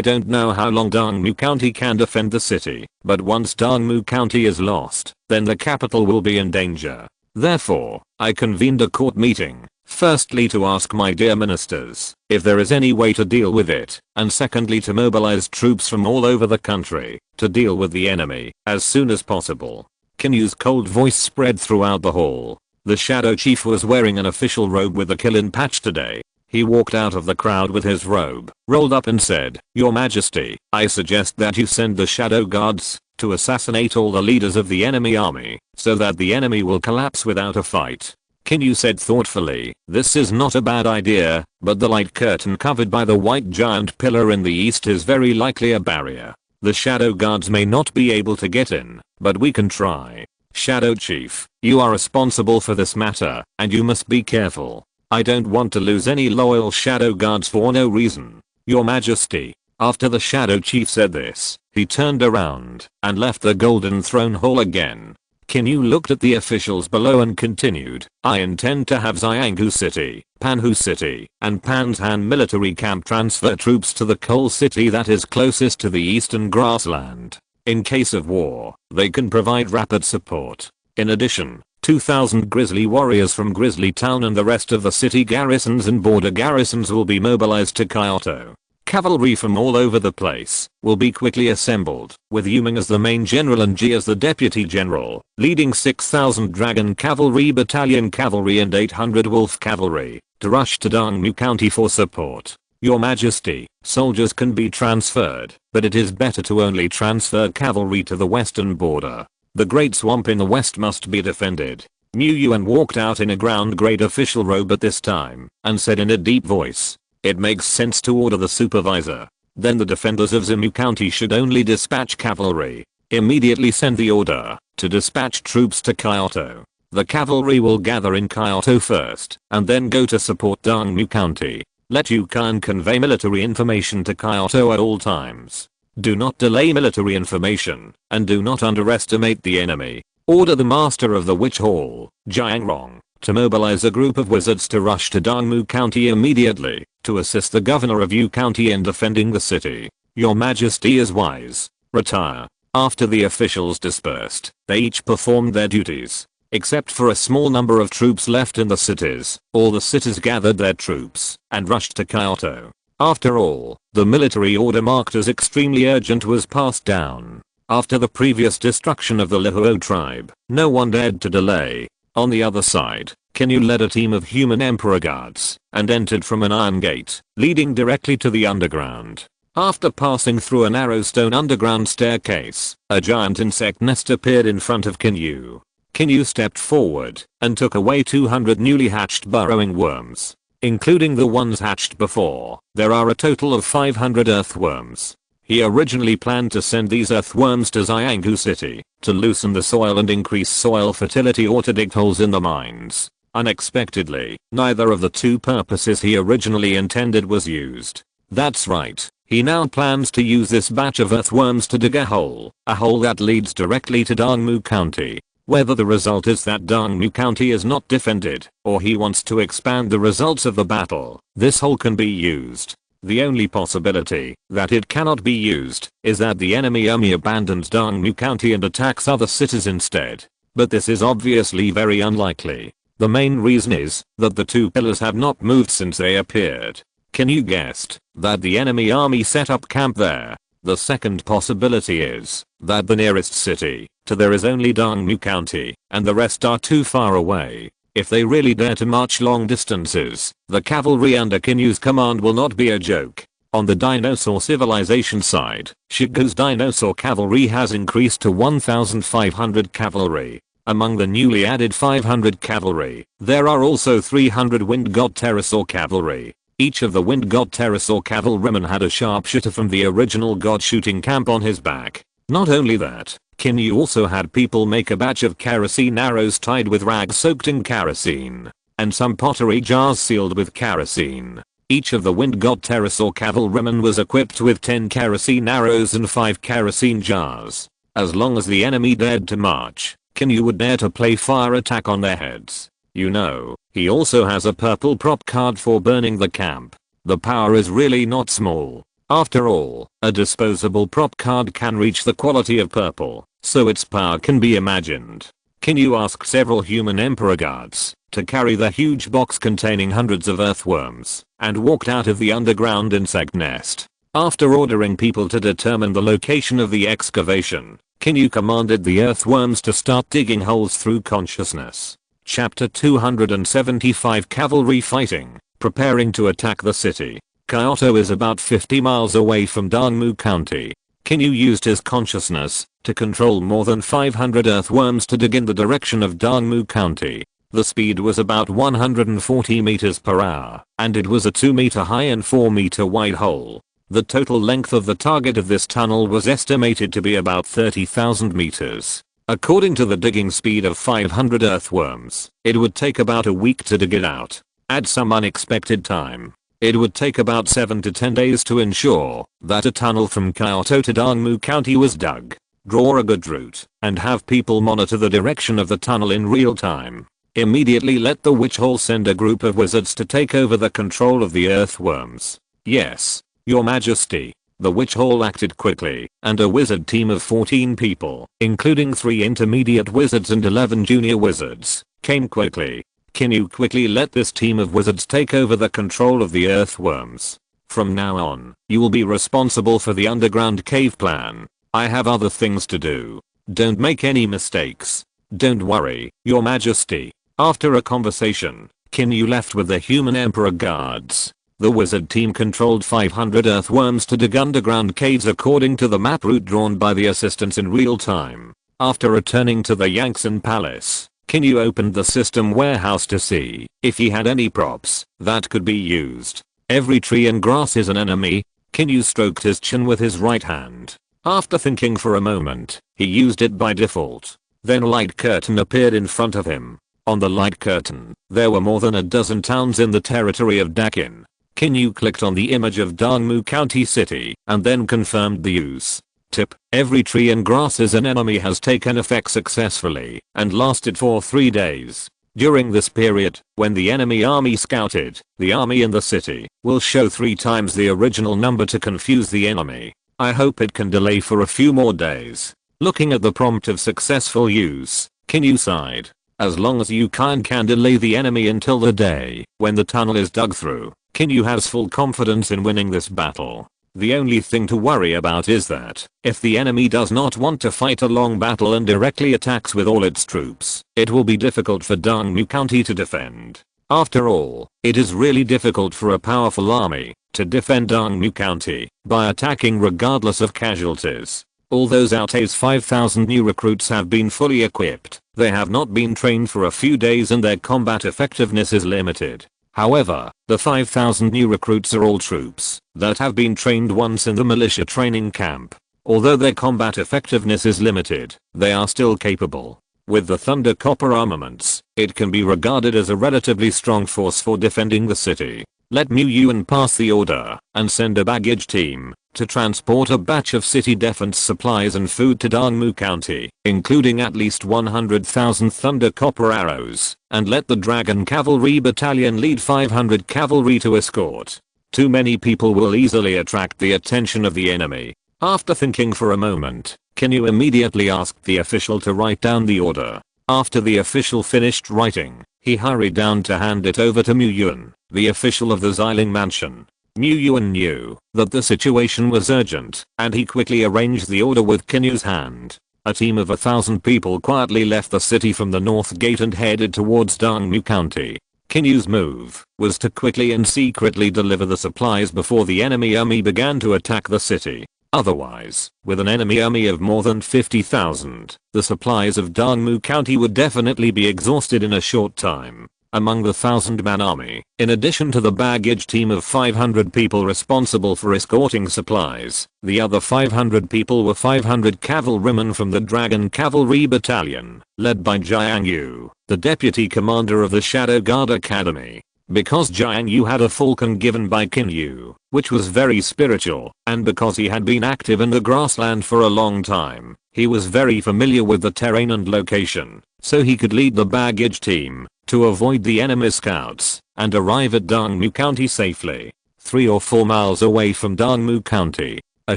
don't know how long Dongmu County can defend the city, but once Dongmu County is lost, then the capital will be in danger. Therefore, I convened a court meeting. Firstly to ask my dear ministers if there is any way to deal with it, and secondly to mobilize troops from all over the country to deal with the enemy as soon as possible. Qin Yu's cold voice spread throughout the hall. The shadow chief was wearing an official robe with a Qilin patch today. He walked out of the crowd with his robe rolled up and said, Your Majesty, I suggest that you send the shadow guards to assassinate all the leaders of the enemy army so that the enemy will collapse without a fight. Qin Yu said thoughtfully, this is not a bad idea, but the light curtain covered by the white giant pillar in the east is very likely a barrier. The shadow guards may not be able to get in, but we can try. Shadow Chief, you are responsible for this matter, and you must be careful. I don't want to lose any loyal shadow guards for no reason. Your Majesty. After the shadow chief said this, he turned around and left the golden throne hall again. Qin Yu looked at the officials below and continued, I intend to have Xianghu City, Panhu City, and Panshan military camp transfer troops to the coal city that is closest to the eastern grassland. In case of war, they can provide rapid support. In addition, 2,000 grizzly warriors from Grizzly Town and the rest of the city garrisons and border garrisons will be mobilized to Kyoto. Cavalry from all over the place will be quickly assembled, with Yuming as the main general and Ji as the deputy general, leading 6,000 Dragon Cavalry Battalion Cavalry and 800 Wolf Cavalry to rush to Dongmu County for support. Your Majesty, soldiers can be transferred, but it is better to only transfer cavalry to the western border. The Great Swamp in the west must be defended. Mu Yuan walked out in a ground grade official robe at this time and said in a deep voice, it makes sense to order the supervisor. Then the defenders of Zimu County should only dispatch cavalry. Immediately send the order to dispatch troops to Kyoto. The cavalry will gather in Kyoto first and then go to support Dongmu County. Let Yukan convey military information to Kyoto at all times. Do not delay military information and do not underestimate the enemy. Order the master of the witch hall, Jiang Rong, to mobilize a group of wizards to rush to Dongmu County immediately to assist the governor of Yu County in defending the city. Your Majesty is wise. Retire. After the officials dispersed, they each performed their duties. Except for a small number of troops left in the cities, all the cities gathered their troops and rushed to Kyoto. After all, the military order marked as extremely urgent was passed down. After the previous destruction of the Lihuo tribe, no one dared to delay. On the other side, Qin Yu led a team of human emperor guards and entered from an iron gate leading directly to the underground. After passing through a narrow stone underground staircase, a giant insect nest appeared in front of Qin Yu. Qin Yu stepped forward and took away 200 newly hatched burrowing worms. Including the ones hatched before, there are a total of 500 earthworms. He originally planned to send these earthworms to Xianghu City to loosen the soil and increase soil fertility or to dig holes in the mines. Unexpectedly, neither of the two purposes he originally intended was used. That's right, he now plans to use this batch of earthworms to dig a hole that leads directly to Dongmu County. Whether the result is that Dongmu County is not defended, or he wants to expand the results of the battle, this hole can be used. The only possibility that it cannot be used is that the enemy army abandons Dongmu County and attacks other cities instead. But this is obviously very unlikely. The main reason is that the two pillars have not moved since they appeared. Qin Yu guessed that the enemy army set up camp there. The second possibility is that the nearest city to there is only Dongmu County, and the rest are too far away. If they really dare to march long distances, the cavalry under Qin Yu's command will not be a joke. On the dinosaur civilization side, Shigo's dinosaur cavalry has increased to 1,500 cavalry. Among the newly added 500 cavalry, there are also 300 wind god pterosaur cavalry. Each of the wind god pterosaur cavalrymen had a sharpshooter from the original god shooting camp on his back. Not only that, Qin Yu also had people make a batch of kerosene arrows tied with rags soaked in kerosene, and some pottery jars sealed with kerosene. Each of the wind god pterosaur cavalrymen was equipped with 10 kerosene arrows and 5 kerosene jars. As long as the enemy dared to march, Qin Yu would dare to play fire attack on their heads. You know, he also has a purple prop card for burning the camp. The power is really not small. After all, a disposable prop card can reach the quality of purple, so its power can be imagined. Qin Yu asked several human emperor guards to carry the huge box containing hundreds of earthworms, and walked out of the underground insect nest. After ordering people to determine the location of the excavation, Qin Yu commanded the earthworms to start digging holes through consciousness. Chapter 275 Cavalry Fighting, Preparing to Attack the City. Kyoto is about 50 miles away from Dongmu County. Qin Yu used his consciousness to control more than 500 earthworms to dig in the direction of Dongmu County. The speed was about 140 meters per hour, and it was a 2 meter high and 4 meter wide hole. The total length of the target of this tunnel was estimated to be about 30,000 meters. According to the digging speed of 500 earthworms, it would take about a week to dig it out. Add some unexpected time. It would take about 7 to 10 days to ensure that a tunnel from Kyoto to Dongmu County was dug. Draw a good route, and have people monitor the direction of the tunnel in real time. Immediately let the witch hole send a group of wizards to take over the control of the earthworms. Yes, Your Majesty. The witch hole acted quickly, and a wizard team of 14 people, including 3 intermediate wizards and 11 junior wizards, came quickly. Qin Yu quickly let this team of wizards take over the control of the earthworms. From now on, you will be responsible for the underground cave plan. I have other things to do. Don't make any mistakes. Don't worry, Your Majesty. After a conversation, Qin Yu left with the human emperor guards. The wizard team controlled 500 earthworms to dig underground caves according to the map route drawn by the assistants in real time. After returning to the Yangtze Palace, Qin Yu opened the system warehouse to see if he had any props that could be used. Every tree and grass is an enemy. Qin Yu stroked his chin with his right hand. After thinking for a moment, he used it by default. Then a light curtain appeared in front of him. On the light curtain, there were more than a dozen towns in the territory of Dakin. Qin Yu clicked on the image of Dongmu County City and then confirmed the use. Tip: every tree and grass is an enemy has taken effect successfully and lasted for 3 days. During this period, when the enemy army scouted, the army in the city will show 3 times the original number to confuse the enemy. I hope it can delay for a few more days. Looking at the prompt of successful use, Qin Yu sighed. As long as you can delay the enemy until the day when the tunnel is dug through, Qin Yu has full confidence in winning this battle. The only thing to worry about is that, if the enemy does not want to fight a long battle and directly attacks with all its troops, it will be difficult for Dongmu County to defend. After all, it is really difficult for a powerful army to defend Dongmu County by attacking regardless of casualties. Although Zhaote's 5,000 new recruits have been fully equipped, they have not been trained for a few days and their combat effectiveness is limited. However, the 5,000 new recruits are all troops that have been trained once in the militia training camp. Although their combat effectiveness is limited, they are still capable. With the Thunder Copper armaments, it can be regarded as a relatively strong force for defending the city. let Mu Yuan pass the order and send a baggage team to transport a batch of city defense supplies and food to Dongmu County, including at least 100,000 thunder copper arrows, and let the Dragon Cavalry Battalion lead 500 cavalry to escort. Too many people will easily attract the attention of the enemy. After thinking for a moment, Qin Yu immediately asked the official to write down the order. After the official finished writing, he hurried down to hand it over to Mu Yuan, the official of the Xiling mansion. Mu Yuan knew that the situation was urgent, and he quickly arranged the order with Qin Yu's hand. A team of 1,000 people quietly left the city from the north gate and headed towards Dongmu County. Qin Yu's move was to quickly and secretly deliver the supplies before the enemy army began to attack the city. Otherwise, with an enemy army of more than 50,000, the supplies of Dongmu County would definitely be exhausted in a short time. Among the 1,000-man army, in addition to the baggage team of 500 people responsible for escorting supplies, the other 500 people were 500 cavalrymen from the Dragon Cavalry Battalion, led by Qin Yu, the deputy commander of the Shadow Guard Academy. Because Qin Yu had a falcon given by Qin Yu, which was very spiritual, and because he had been active in the grassland for a long time, he was very familiar with the terrain and location, so he could lead the baggage team to avoid the enemy scouts and arrive at Dongmu County safely. 3 or 4 miles away from Dongmu County, a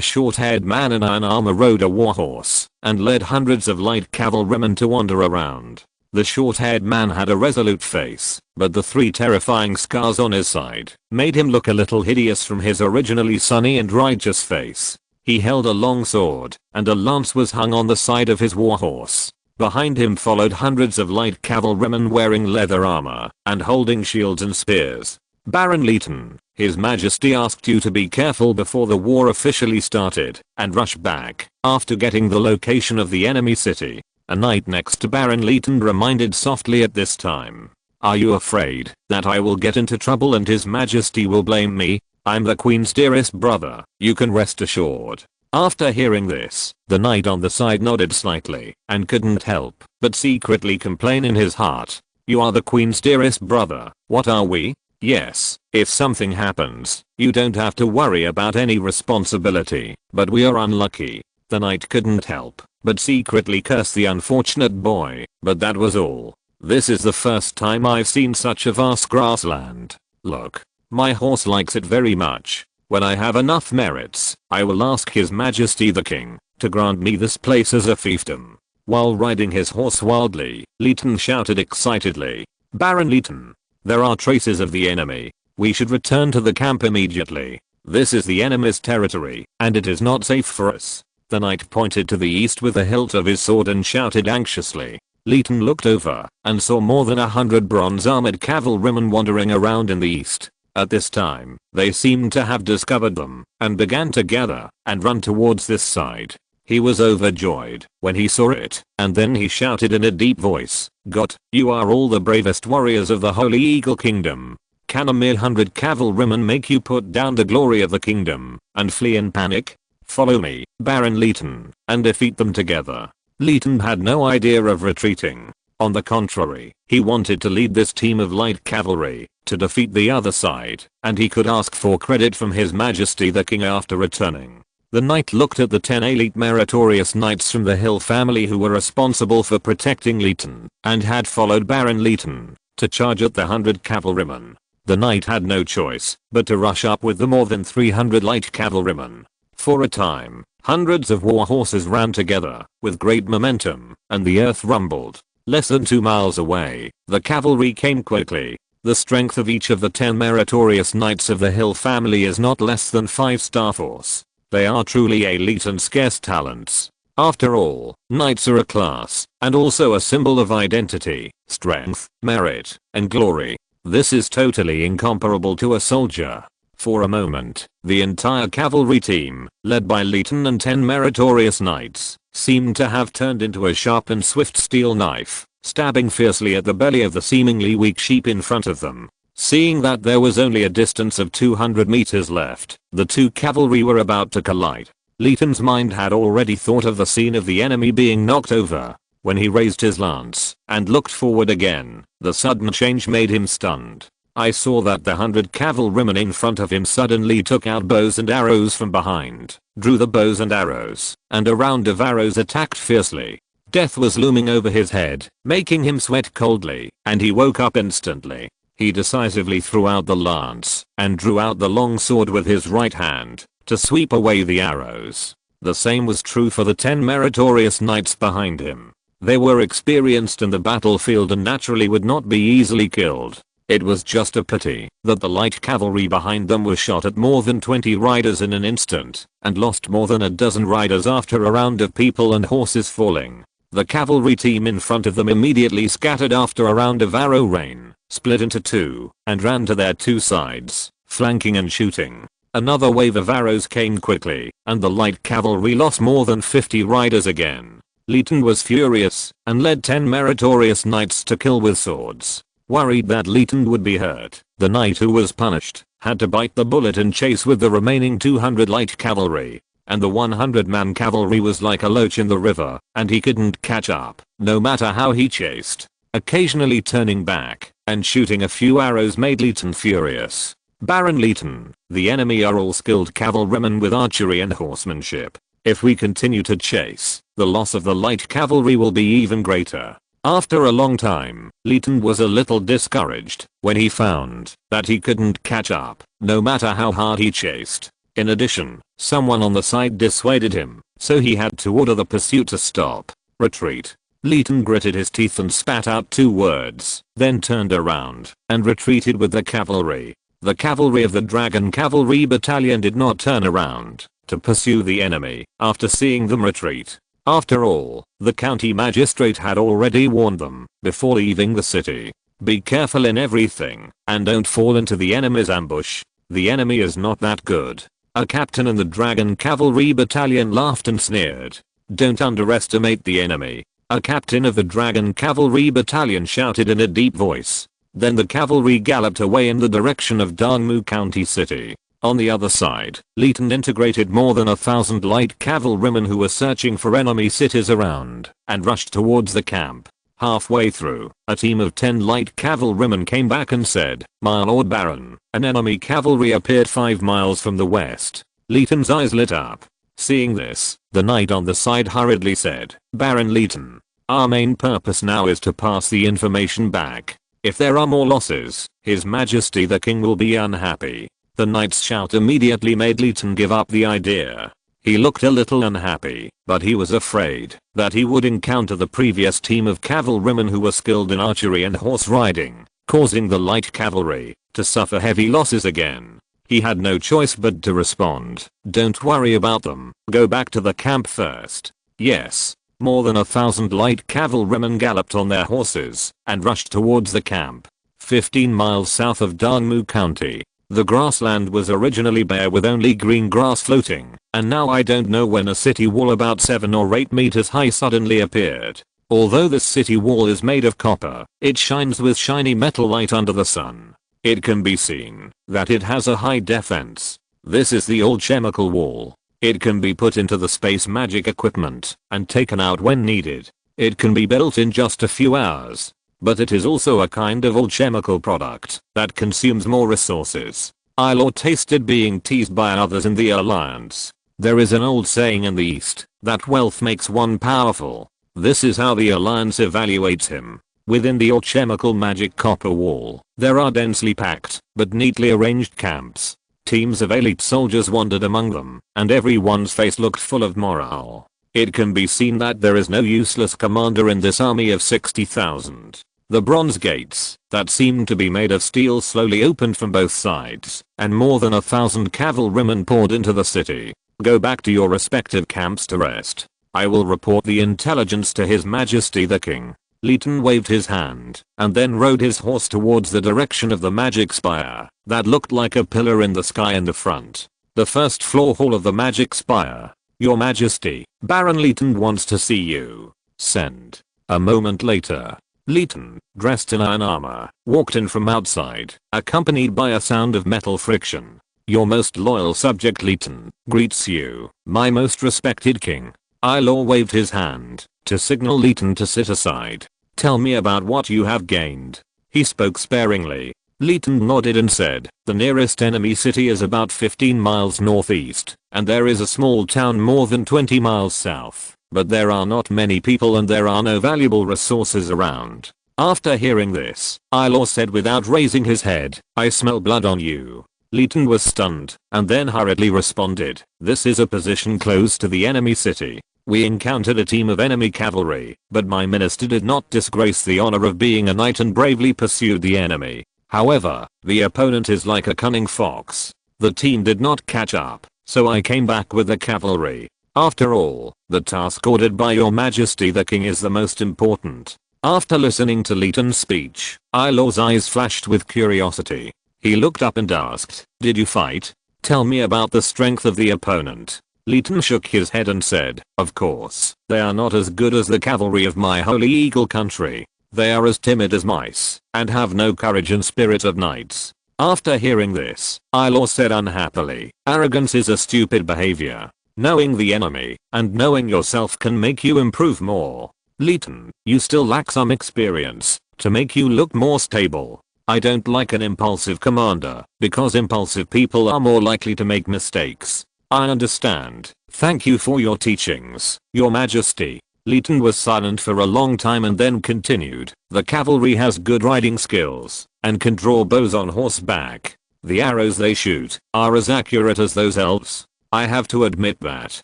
short-haired man in iron armor rode a warhorse and led hundreds of light cavalrymen to wander around. The short-haired man had a resolute face, but the 3 terrifying scars on his side made him look a little hideous from his originally sunny and righteous face. He held a long sword, and a lance was hung on the side of his warhorse. Behind him followed hundreds of light cavalrymen wearing leather armor and holding shields and spears. Baron Leighton, His Majesty asked you to be careful before the war officially started and rush back after getting the location of the enemy city. A knight next to Baron Leighton reminded softly at this time. Are you afraid that I will get into trouble and His Majesty will blame me? I'm the Queen's dearest brother, you can rest assured. After hearing this, the knight on the side nodded slightly and couldn't help but secretly complain in his heart. You are the Queen's dearest brother, what are we? Yes, if something happens, you don't have to worry about any responsibility, but we are unlucky. The knight couldn't help but secretly curse the unfortunate boy, but that was all. This is the first time I've seen such a vast grassland. Look, my horse likes it very much. When I have enough merits, I will ask His Majesty the King to grant me this place as a fiefdom. While riding his horse wildly, Leighton shouted excitedly, Baron Leighton, there are traces of the enemy. We should return to the camp immediately. This is the enemy's territory, and it is not safe for us. The knight pointed to the east with the hilt of his sword and shouted anxiously. Leighton looked over and saw more than 100 bronze-armored cavalrymen wandering around in the east. At this time, they seemed to have discovered them and began to gather and run towards this side. He was overjoyed when he saw it, and then he shouted in a deep voice, God, you are all the bravest warriors of the Holy Eagle Kingdom. Can a mere 100 cavalrymen make you put down the glory of the kingdom and flee in panic? Follow me, Baron Leighton, and defeat them together. Leighton had no idea of retreating. On the contrary, he wanted to lead this team of light cavalry to defeat the other side, and he could ask for credit from His Majesty the King after returning. The knight looked at the 10 elite meritorious knights from the Hill family who were responsible for protecting Leighton and had followed Baron Leighton to charge at the 100 cavalrymen. The knight had no choice but to rush up with the more than 300 light cavalrymen. For a time, hundreds of war horses ran together with great momentum, and the earth rumbled. Less than 2 miles away, the cavalry came quickly. The strength of each of the 10 meritorious knights of the Hill family is not less than 5-star force. They are truly elite and scarce talents. After all, knights are a class, and also a symbol of identity, strength, merit, and glory. This is totally incomparable to a soldier. For a moment, the entire cavalry team, led by Leighton and 10 meritorious knights, seemed to have turned into a sharp and swift steel knife, stabbing fiercely at the belly of the seemingly weak sheep in front of them. Seeing that there was only a distance of 200 meters left, the 2 cavalry were about to collide. Leighton's mind had already thought of the scene of the enemy being knocked over. When he raised his lance and looked forward again, the sudden change made him stunned. I saw that the 100 cavalrymen in front of him suddenly took out bows and arrows from behind, drew the bows and arrows, and a round of arrows attacked fiercely. Death was looming over his head, making him sweat coldly, and he woke up instantly. He decisively threw out the lance, and drew out the long sword with his right hand, to sweep away the arrows. The same was true for the 10 meritorious knights behind him. They were experienced in the battlefield and naturally would not be easily killed. It was just a pity that the light cavalry behind them were shot at more than 20 riders in an instant, and lost more than a dozen riders after a round of people and horses falling. The cavalry team in front of them immediately scattered after a round of arrow rain, split into two, and ran to their two sides, flanking and shooting. Another wave of arrows came quickly, and the light cavalry lost more than 50 riders again. Leighton was furious, and led 10 meritorious knights to kill with swords. Worried that Leighton would be hurt, the knight who was punished had to bite the bullet and chase with the remaining 200 light cavalry. And the 100-man cavalry was like a loach in the river, and he couldn't catch up, no matter how he chased. Occasionally turning back and shooting a few arrows made Leighton furious. Baron Leighton, the enemy are all skilled cavalrymen with archery and horsemanship. If we continue to chase, the loss of the light cavalry will be even greater. After a long time, Leighton was a little discouraged when he found that he couldn't catch up, no matter how hard he chased. In addition, someone on the side dissuaded him, so he had to order the pursuit to stop. Retreat. Leighton gritted his teeth and spat out 2 words, then turned around and retreated with the cavalry. The cavalry of the Dragon Cavalry Battalion did not turn around to pursue the enemy after seeing them retreat. After all, the county magistrate had already warned them before leaving the city. Be careful in everything, and don't fall into the enemy's ambush. The enemy is not that good. A captain in the Dragon Cavalry Battalion laughed and sneered. Don't underestimate the enemy. A captain of the Dragon Cavalry Battalion shouted in a deep voice. Then the cavalry galloped away in the direction of Dongmu County City. On the other side, Leighton integrated more than 1,000 light cavalrymen who were searching for enemy cities around, and rushed towards the camp. Halfway through, a team of 10 light cavalrymen came back and said, "My lord Baron, an enemy cavalry appeared 5 miles from the west." Leighton's eyes lit up. Seeing this, the knight on the side hurriedly said, "Baron Leighton, our main purpose now is to pass the information back. If there are more losses, His Majesty the King will be unhappy." The knight's shout immediately made Leighton give up the idea. He looked a little unhappy, but he was afraid that he would encounter the previous team of cavalrymen who were skilled in archery and horse riding, causing the light cavalry to suffer heavy losses again. He had no choice but to respond, "Don't worry about them, go back to the camp first." Yes. More than 1,000 light cavalrymen galloped on their horses and rushed towards the camp. 15 miles south of Dongmu County. The grassland was originally bare with only green grass floating, and now I don't know when a city wall about 7 or 8 meters high suddenly appeared. Although this city wall is made of copper, it shines with shiny metal light under the sun. It can be seen that it has a high defense. This is the alchemical wall. It can be put into the space magic equipment and taken out when needed. It can be built in just a few hours. But it is also a kind of alchemical product that consumes more resources. Ilor tasted being teased by others in the alliance. There is an old saying in the East that wealth makes one powerful. This is how the alliance evaluates him. Within the alchemical magic copper wall, there are densely packed but neatly arranged camps. Teams of elite soldiers wandered among them, and everyone's face looked full of morale. It can be seen that there is no useless commander in this army of 60,000. The bronze gates, that seemed to be made of steel, slowly opened from both sides, and more than 1,000 cavalrymen poured into the city. "Go back to your respective camps to rest. I will report the intelligence to His Majesty the King." Leighton waved his hand, and then rode his horse towards the direction of the magic spire, that looked like a pillar in the sky in the front. The first floor hall of the magic spire. "Your Majesty, Baron Leighton wants to see you." "Send." A moment later, Leighton, dressed in iron armor, walked in from outside, accompanied by a sound of metal friction. "Your most loyal subject Leighton greets you, my most respected king." Ilor waved his hand to signal Leighton to sit aside. "Tell me about what you have gained." He spoke sparingly. Leighton nodded and said, the nearest enemy city is about 15 miles northeast, and there is a small town more than 20 miles south, but there are not many people and there are no valuable resources around. After hearing this, Ilor said without raising his head, I smell blood on you. Leighton was stunned, and then hurriedly responded, this is a position close to the enemy city. We encountered a team of enemy cavalry, but my minister did not disgrace the honor of being a knight and bravely pursued the enemy. However, the opponent is like a cunning fox. The team did not catch up, so I came back with the cavalry. After all, the task ordered by your majesty the king is the most important. After listening to Leighton's speech, Ilor's eyes flashed with curiosity. He looked up and asked, did you fight? Tell me about the strength of the opponent. Leighton shook his head and said, of course, they are not as good as the cavalry of my holy eagle country. They are as timid as mice, and have no courage and spirit of knights. After hearing this, Ilor said unhappily, arrogance is a stupid behavior. Knowing the enemy, and knowing yourself can make you improve more. Leighton, you still lack some experience, to make you look more stable. I don't like an impulsive commander, because impulsive people are more likely to make mistakes. I understand. Thank you for your teachings, your majesty. Leighton was silent for a long time and then continued, the cavalry has good riding skills, and can draw bows on horseback. The arrows they shoot are as accurate as those elves. I have to admit that,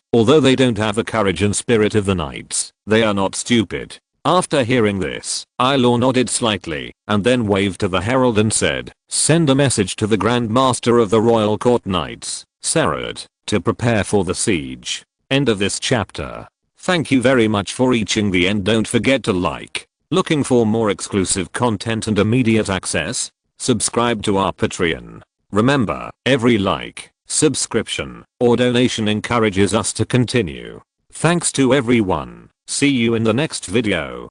although they don't have the courage and spirit of the knights, they are not stupid. After hearing this, Ilor nodded slightly, and then waved to the herald and said, send a message to the Grand Master of the Royal Court Knights, Serad, to prepare for the siege. End of this chapter. Thank you very much for reaching the end. Don't forget to like. Looking for more exclusive content and immediate access? Subscribe to our Patreon. Remember, every like, subscription, or donation encourages us to continue. Thanks to everyone. See you in the next video.